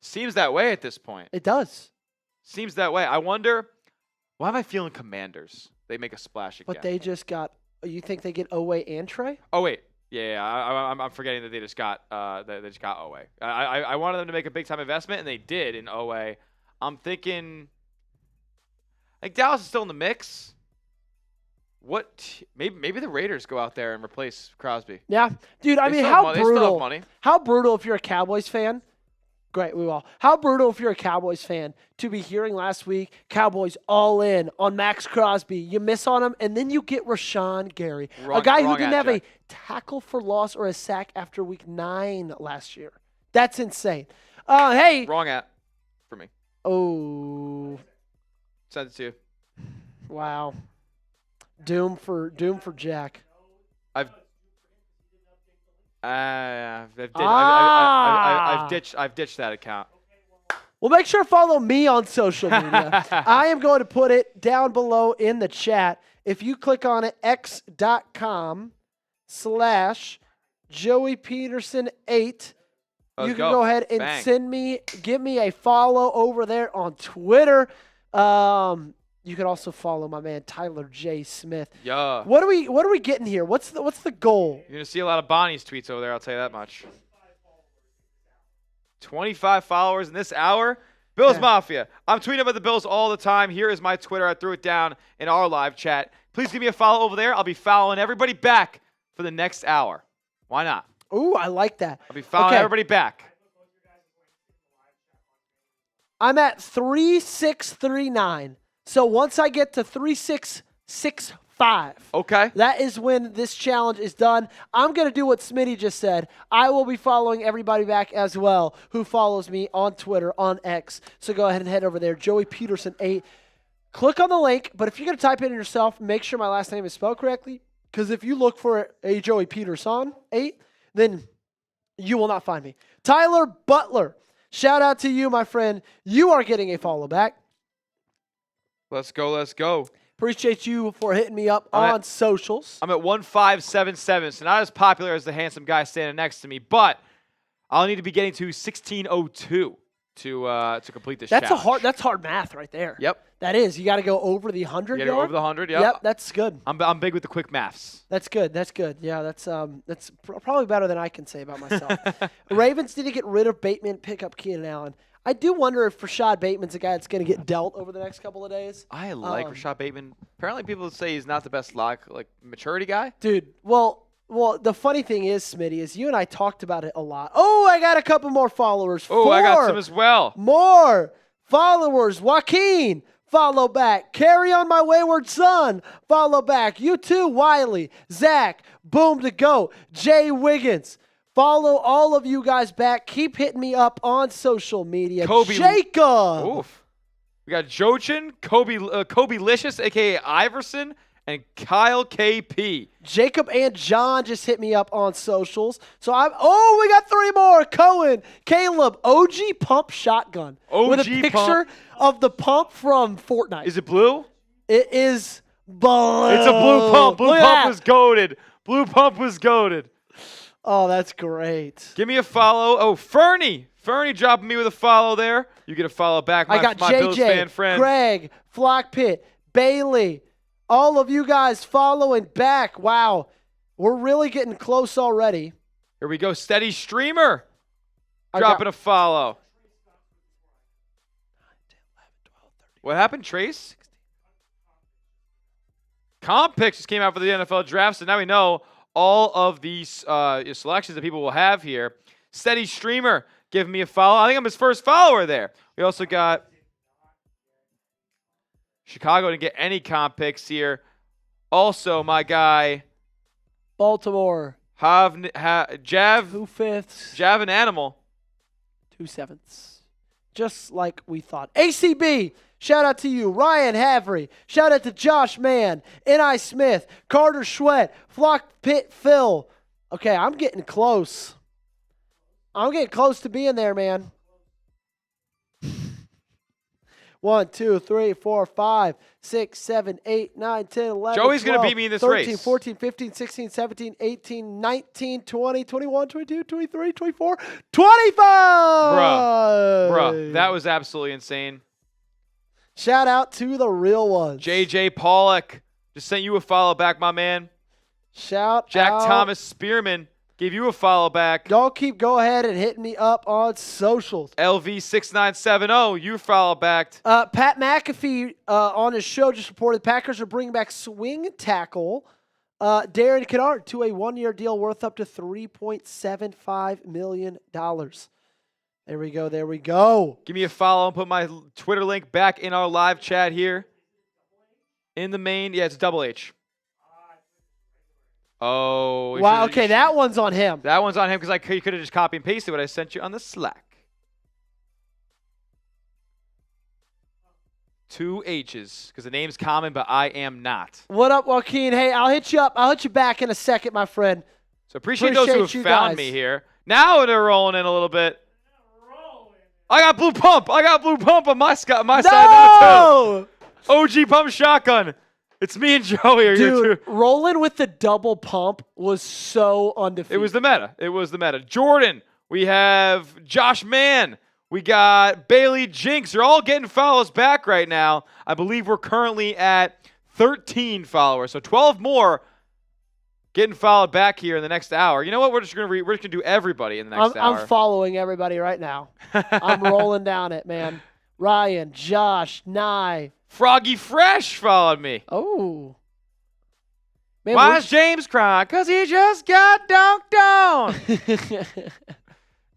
Seems that way at this point. It does. Seems that way. I wonder, why am I feeling Commanders? They make a splash again. But they just got, you think they get Owe and Trey? Oh, wait. Yeah, I'm forgetting that they just got Owe. I wanted them to make a big-time investment, and they did in Owe. I'm thinking, like, Dallas is still in the mix. Maybe the Raiders go out there and replace Crosby. Yeah. Dude, I mean, how brutal. They still have money. How brutal if you're a Cowboys fan. Great, we will. How brutal if you're a Cowboys fan to be hearing last week, Cowboys all in on Max Crosby. You miss on him, and then you get Rashawn Gary, a guy who didn't have a tackle for loss or a sack after week 9 last year. That's insane. Hey. Wrong at for me. Oh. Send it to you. Wow. Doom for Jack. I've ditched that account. Well, make sure to follow me on social media. I am going to put it down below in the chat. If you click on it, x.com/JoeyPeterson8, you can go ahead and give me a follow over there on Twitter. You can also follow my man Tyler J. Smith. Yeah. What are we getting here? What's the goal? You're gonna see a lot of Bonnie's tweets over there. I'll tell you that much. 25 followers in this hour. Bills Mafia. I'm tweeting about the Bills all the time. Here is my Twitter. I threw it down in our live chat. Please give me a follow over there. I'll be following everybody back for the next hour. Why not? Ooh, I like that. I'll be following everybody back. I'm at 3639. So once I get to 3665, okay, that is when this challenge is done. I'm going to do what Smitty just said. I will be following everybody back as well who follows me on Twitter, on X. So go ahead and head over there, Joey Peterson 8. Click on the link, but if you're going to type it in yourself, make sure my last name is spelled correctly, because if you look for a Joey Peterson 8, then you will not find me. Tyler Butler, shout out to you, my friend. You are getting a follow back. Let's go. Appreciate you for hitting me up on socials. I'm at 1577, so not as popular as the handsome guy standing next to me, but I'll need to be getting to 1602 to complete this challenge. That's hard math right there. Yep. That is. You got to go over the 100 You got to go over the 100, yep. Yep, that's good. I'm big with the quick maths. That's good. Yeah, that's probably better than I can say about myself. Ravens need to get rid of Bateman, pick up Keenan Allen. I do wonder if Rashad Bateman's a guy that's going to get dealt over the next couple of days. I like Rashad Bateman. Apparently people say he's not the best maturity guy. Dude, well, Well, the funny thing is, Smitty, is you and I talked about it a lot. Oh, I got a couple more followers. Oh, I got some as well. More followers. Joaquin, follow back. Carry on my wayward son. Follow back. You too, Wiley. Zach, boom to go. Jay Wiggins. Follow all of you guys back. Keep hitting me up on social media. Kobe. Jacob. Oof. We got Jochin, Kobe Licious, a.k.a. Iverson, and Kyle KP. Jacob and John just hit me up on socials. So we got 3 more. Cohen, Caleb, OG pump shotgun. With a OG picture pump. of the pump from Fortnite. Is it blue? It is blue. It's a blue pump. Blue Look at pump that. was goated. Blue pump was goated. Oh, that's great. Give me a follow. Oh, Fernie. Fernie dropping me with a follow there. You get a follow back, I got my Bills fan JJ, friend. Greg, Flock Pit, Bailey, all of you guys following back. Wow, we're really getting close already. Here we go. Steady Streamer I dropping got- a follow. What happened, Trace? Comp picks just came out for the NFL draft, so now we know all of these selections that people will have here. Steady Streamer giving me a follow. I think I'm his first follower there. We also got Chicago didn't get any comp picks here. Also, my guy Baltimore, Jav 2 fifths, Jav an Animal. 2 sevenths. Just like we thought. ACB, shout out to you. Ryan Havry, shout out to Josh Mann, N.I. Smith, Carter Schwett, Flock Pit Phil. Okay, I'm getting close. I'm getting close to being there, man. 1, 2, 3, 4, 5, 6, 7, 8, 9, 10, 11, Joey's gonna 12, beat me in this 13, race. 14, 15, 16, 17, 18, 19, 20, 21, 22, 23, 24, 25! Bruh, that was absolutely insane. Shout out to the real ones. JJ Pollock just sent you a follow back, my man. Shout Jack out. Thomas Spearman gave you a follow back. Y'all go ahead and hitting me up on socials. LV6970, you follow back. Pat McAfee on his show just reported Packers are bringing back swing tackle Darren Kennard to a 1-year deal worth up to $3.75 million. There we go. There we go. Give me a follow and put my Twitter link back in our live chat here. In the main, yeah, it's double H. Oh. Wow. Okay, that one's on him. That one's on him because he could have just copy and pasted what I sent you on the Slack. 2 H's because the name's common, but I am not. What up, Joaquin? Hey, I'll hit you up. I'll hit you back in a second, my friend. So appreciate those who have you found guys. me here. Now they're rolling in a little bit. I got blue pump. I got blue pump on my side now No! too. OG pump shotgun. It's me and Joey are here Dude, too. rolling with the double pump was so undefeated. It was the meta. It was the meta. Jordan. We have Josh Mann. We got Bailey Jinx. They're all getting follows back right now. I believe we're currently at 13 followers. So 12 more getting followed back here in the next hour. You know what? We're just gonna do everybody in the next hour. I'm following everybody right now. I'm rolling down it, man. Ryan, Josh, Nye. Froggy Fresh followed me. Oh. Man, Why is James crying? Because he just got dunked on.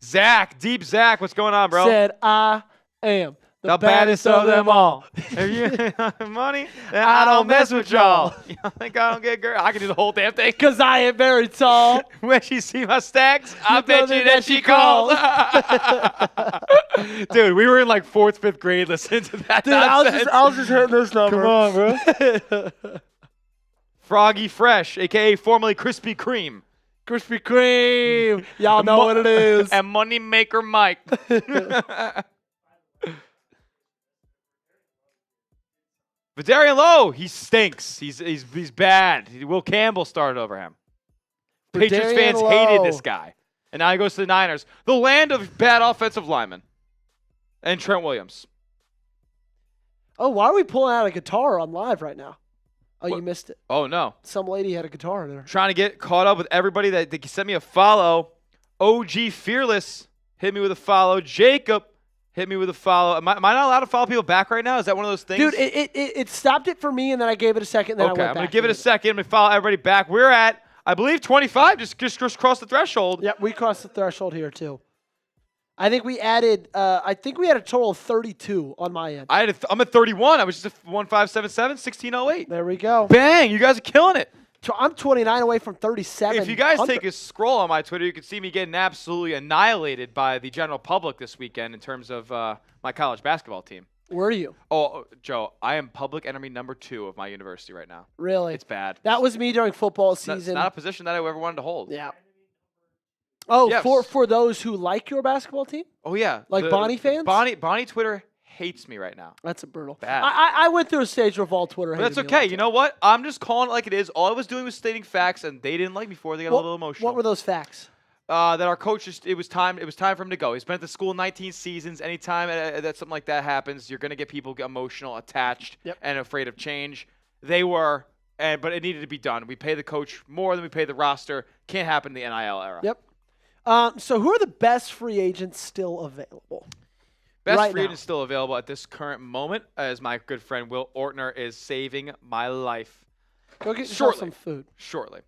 Zach, Deep Zach, what's going on, bro? Said I am the baddest of them all. If you have money, then I don't mess with y'all. You don't think I don't get girl? I can do the whole damn thing. Because I am very tall. When she see my stacks, I You bet know you that that she she called. Dude, we were in like 4th, 5th grade listening to that Dude, nonsense. I was just hitting this number. Come on, bro. Froggy Fresh, a.k.a. formerly Krispy Kreme. Krispy Kreme. Y'all know what it is. And Moneymaker Mike. Vidarian Lowe, he stinks. He's bad. Will Campbell started over him. Patriots Vidarian fans hated Lowe. this guy. And now he goes to the Niners. The land of bad offensive linemen. And Trent Williams. Oh, why are we pulling out a guitar on live right now? Oh, What? you missed it. Oh, no. Some lady had a guitar in there. Trying to get caught up with everybody that sent me a follow. OG Fearless hit me with a follow. Jacob hit me with a follow. Am I not allowed to follow people back right now? Is that one of those things? Dude, it stopped it for me, and then I gave it a second, then I Okay, went I'm going back to give it a into second. I'm going to follow everybody back. We're at I believe 25 just crossed the threshold. Yep, we crossed the threshold here too. I think we added. I think we had a total of 32 on my end. I'm at 31. I was just at 1577, 1608. There we go. Bang! You guys are killing it. I'm 29 away from 37. If you guys take a scroll on my Twitter, you can see me getting absolutely annihilated by the general public this weekend in terms of my college basketball team. Were you? Oh, Joe, I am public enemy number 2 of my university right now. Really? It's bad. That was me during football It's season. not a position that I ever wanted to hold. Yeah. Oh, Yes. for those who like your basketball team? Oh, yeah. Like Bonnie fans? Bonnie Twitter hates me right now. That's a brutal. Bad. I went through a stage where all Twitter But hated that's me a okay. lot, You know what? I'm just calling it like it is. All I was doing was stating facts, and they didn't like me for it. They got a little emotional. What were those facts? That our coach it was time for him to go. He's been at the school 19 seasons. Anytime that something like that happens, you're going to get people emotional, attached, and afraid of change. They were, but it needed to be done. We pay the coach more than we pay the roster. Can't happen in the NIL era. Yep. So who are the best free agents still available? Best right free now? agent still available at this current moment, as my good friend Will Ortner is saving my life. Go get yourself Shortly. some food. Shortly.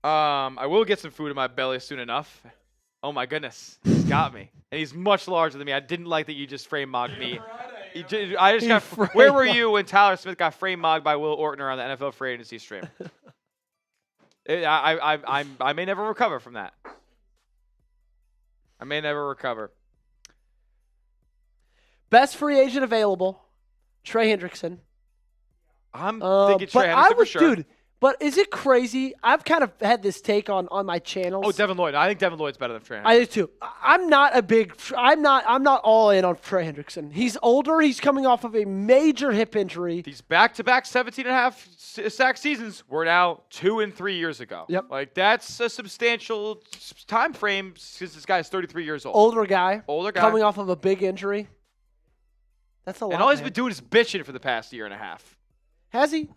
I will get some food in my belly soon enough. Oh my goodness, he's got me, and he's much larger than me. I didn't like that you just frame mogged me. Where were you when Tyler Smith got frame mogged by Will Ortner on the NFL free agency stream? I may never recover from that. I may never recover. Best free agent available, Trey Hendrickson. I'm thinking Trey but Henderson for sure. Dude, but is it crazy? I've kind of had this take on my channels. Oh, Devin Lloyd. I think Devin Lloyd's better than Trey I Henderson. do too. I'm not all in on Trey Hendrickson. He's older. He's coming off of a major hip injury. These back-to-back 17.5 sack seasons were now 2 and 3 years ago. Yep. Like, that's a substantial time frame since this guy is 33 years old. Older guy. Older guy. Coming off of a big injury. That's a lot. And all he's man. been doing is bitching for the past year and a half. Has he?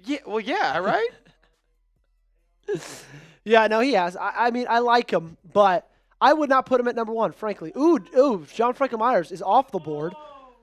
Yeah, well, yeah, right? Yeah, no, he has. I mean, I like him, but I would not put him at number 1, frankly. Ooh, John Franklin Myers is off the board.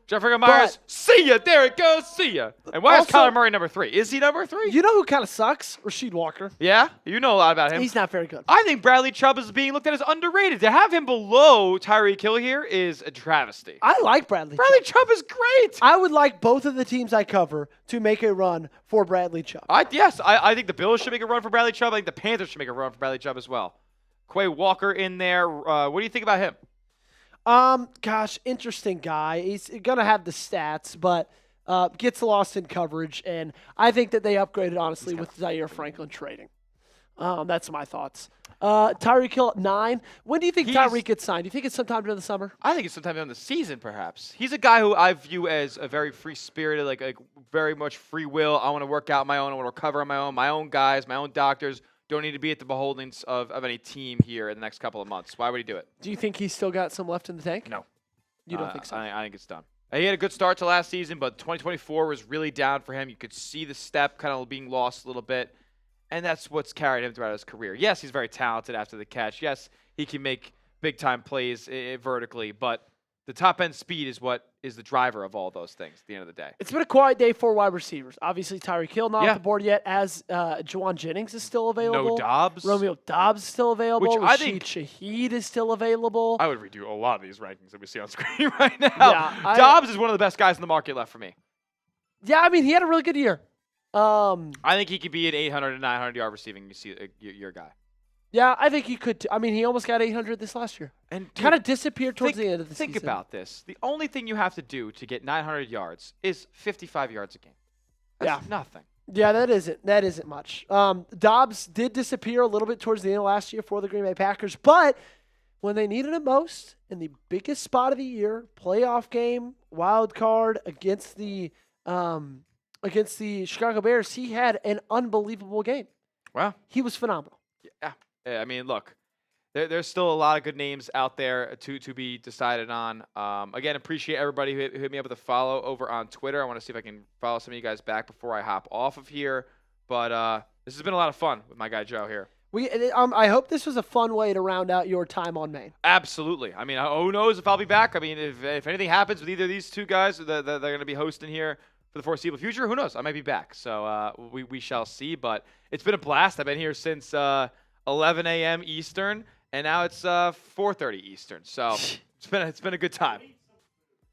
Jeffrey Myers, see ya. There it goes, see ya. And why Also- is Kyler Murray number 3? Is he number 3? You know who kind of sucks? Rasheed Walker. Yeah? You know a lot about him. He's not very good. I think Bradley Chubb is being looked at as underrated. To have him below Tyreek Hill here is a travesty. I like Bradley Bradley Chubb. Chubb is great. I would like both of the teams I cover to make a run for Bradley Chubb. I think the Bills should make a run for Bradley Chubb. I think the Panthers should make a run for Bradley Chubb as well. Quay Walker in there. What do you think about him? Gosh, interesting guy. He's gonna have the stats, but gets lost in coverage, and I think that they upgraded honestly with Zaire Franklin trading. That's my thoughts. Tyreek Hill at 9. When do you think Tyreek gets signed? Do you think it's sometime during the summer? I think it's sometime in the season, perhaps. He's a guy who I view as a very free-spirited, like very much free will. I want to work out my own. I want to recover on my own guys, my own doctors. Don't need to be at the beholdings of any team here in the next couple of months. Why would he do it? Do you think he's still got some left in the tank? No. You don't think so? I think it's done. He had a good start to last season, but 2024 was really down for him. You could see the step kind of being lost a little bit, and that's what's carried him throughout his career. Yes, he's very talented after the catch. Yes, he can make big-time plays vertically, but the top-end speed is what is the driver of all those things at the end of the day. It's been a quiet day for wide receivers. Obviously, Tyreek Hill not off the board yet, as Juwan Jennings is still available. No Dobbs. Romeo Dobbs is still available. Which I think- Shaheed is still available. I would redo a lot of these rankings that we see on screen right now. Yeah, Dobbs is one of the best guys in the market left for me. Yeah, I mean, he had a really good year. I think he could be an 800 to 900 yard receiving your guy. Yeah, I think he could. I mean, he almost got 800 this last year. And Kind of disappeared towards the end of the season. Think about this. The only thing you have to do to get 900 yards is 55 yards a game. That's nothing. Yeah, that isn't much. Dobbs did disappear a little bit towards the end of last year for the Green Bay Packers, but when they needed him most, in the biggest spot of the year, playoff game, wild card against the Chicago Bears, he had an unbelievable game. Wow. He was phenomenal. Yeah. I mean, look, there's still a lot of good names out there to be decided on. Again, appreciate everybody who hit me up with a follow over on Twitter. I want to see if I can follow some of you guys back before I hop off of here. But this has been a lot of fun with my guy Joe here. I hope this was a fun way to round out your time on Maine. Absolutely. I mean, who knows if I'll be back? I mean, if anything happens with either of these two guys that they're going to be hosting here, for the foreseeable future. Who knows? I might be back. So we shall see. But it's been a blast. I've been here since 11 a.m. Eastern, and now it's 4:30 Eastern. So it's been a good time.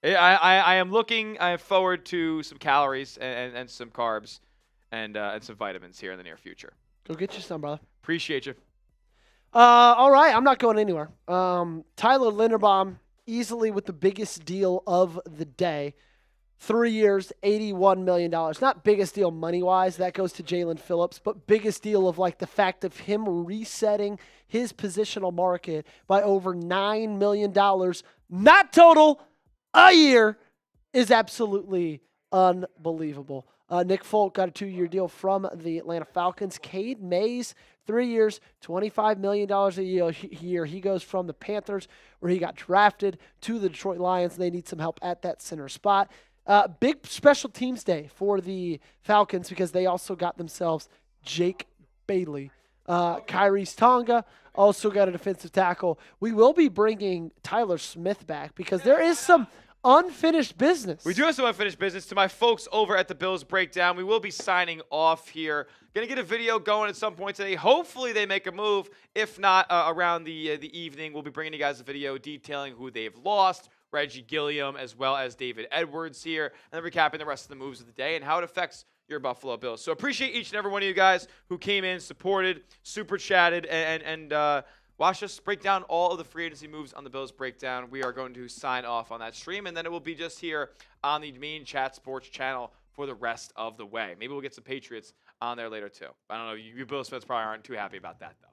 I am forward to some calories and some carbs and some vitamins here in the near future. Go get you some, brother. Appreciate you. All right, I'm not going anywhere. Tyler Linderbaum, easily with the biggest deal of the day. 3 years, $81 million. Not biggest deal money-wise. That goes to Jalen Phillips. But biggest deal of like the fact of him resetting his positional market by over $9 million. Not total, a year, is absolutely unbelievable. Nick Folk got a 2-year deal from the Atlanta Falcons. Cade Mays, 3 years, $25 million a year. He goes from the Panthers, where he got drafted, to the Detroit Lions. They need some help at that center spot. Big special teams day for the Falcons because they also got themselves Jake Bailey. Kyrie's Tonga also got a defensive tackle. We will be bringing Tyler Smith back because there is some unfinished business. We do have some unfinished business. To my folks over at the Bills Breakdown, we will be signing off here. Gonna get a video going at some point today. Hopefully they make a move. If not, around the evening, we'll be bringing you guys a video detailing who they've lost, Reggie Gilliam, as well as David Edwards here, and then recapping the rest of the moves of the day and how it affects your Buffalo Bills. So appreciate each and every one of you guys who came in, supported, super chatted, and watch us break down all of the free agency moves on the Bills Breakdown. We are going to sign off on that stream, and then it will be just here on the main Chat Sports channel for the rest of the way. Maybe we'll get some Patriots on there later too. I don't know. You Bills fans probably aren't too happy about that, though.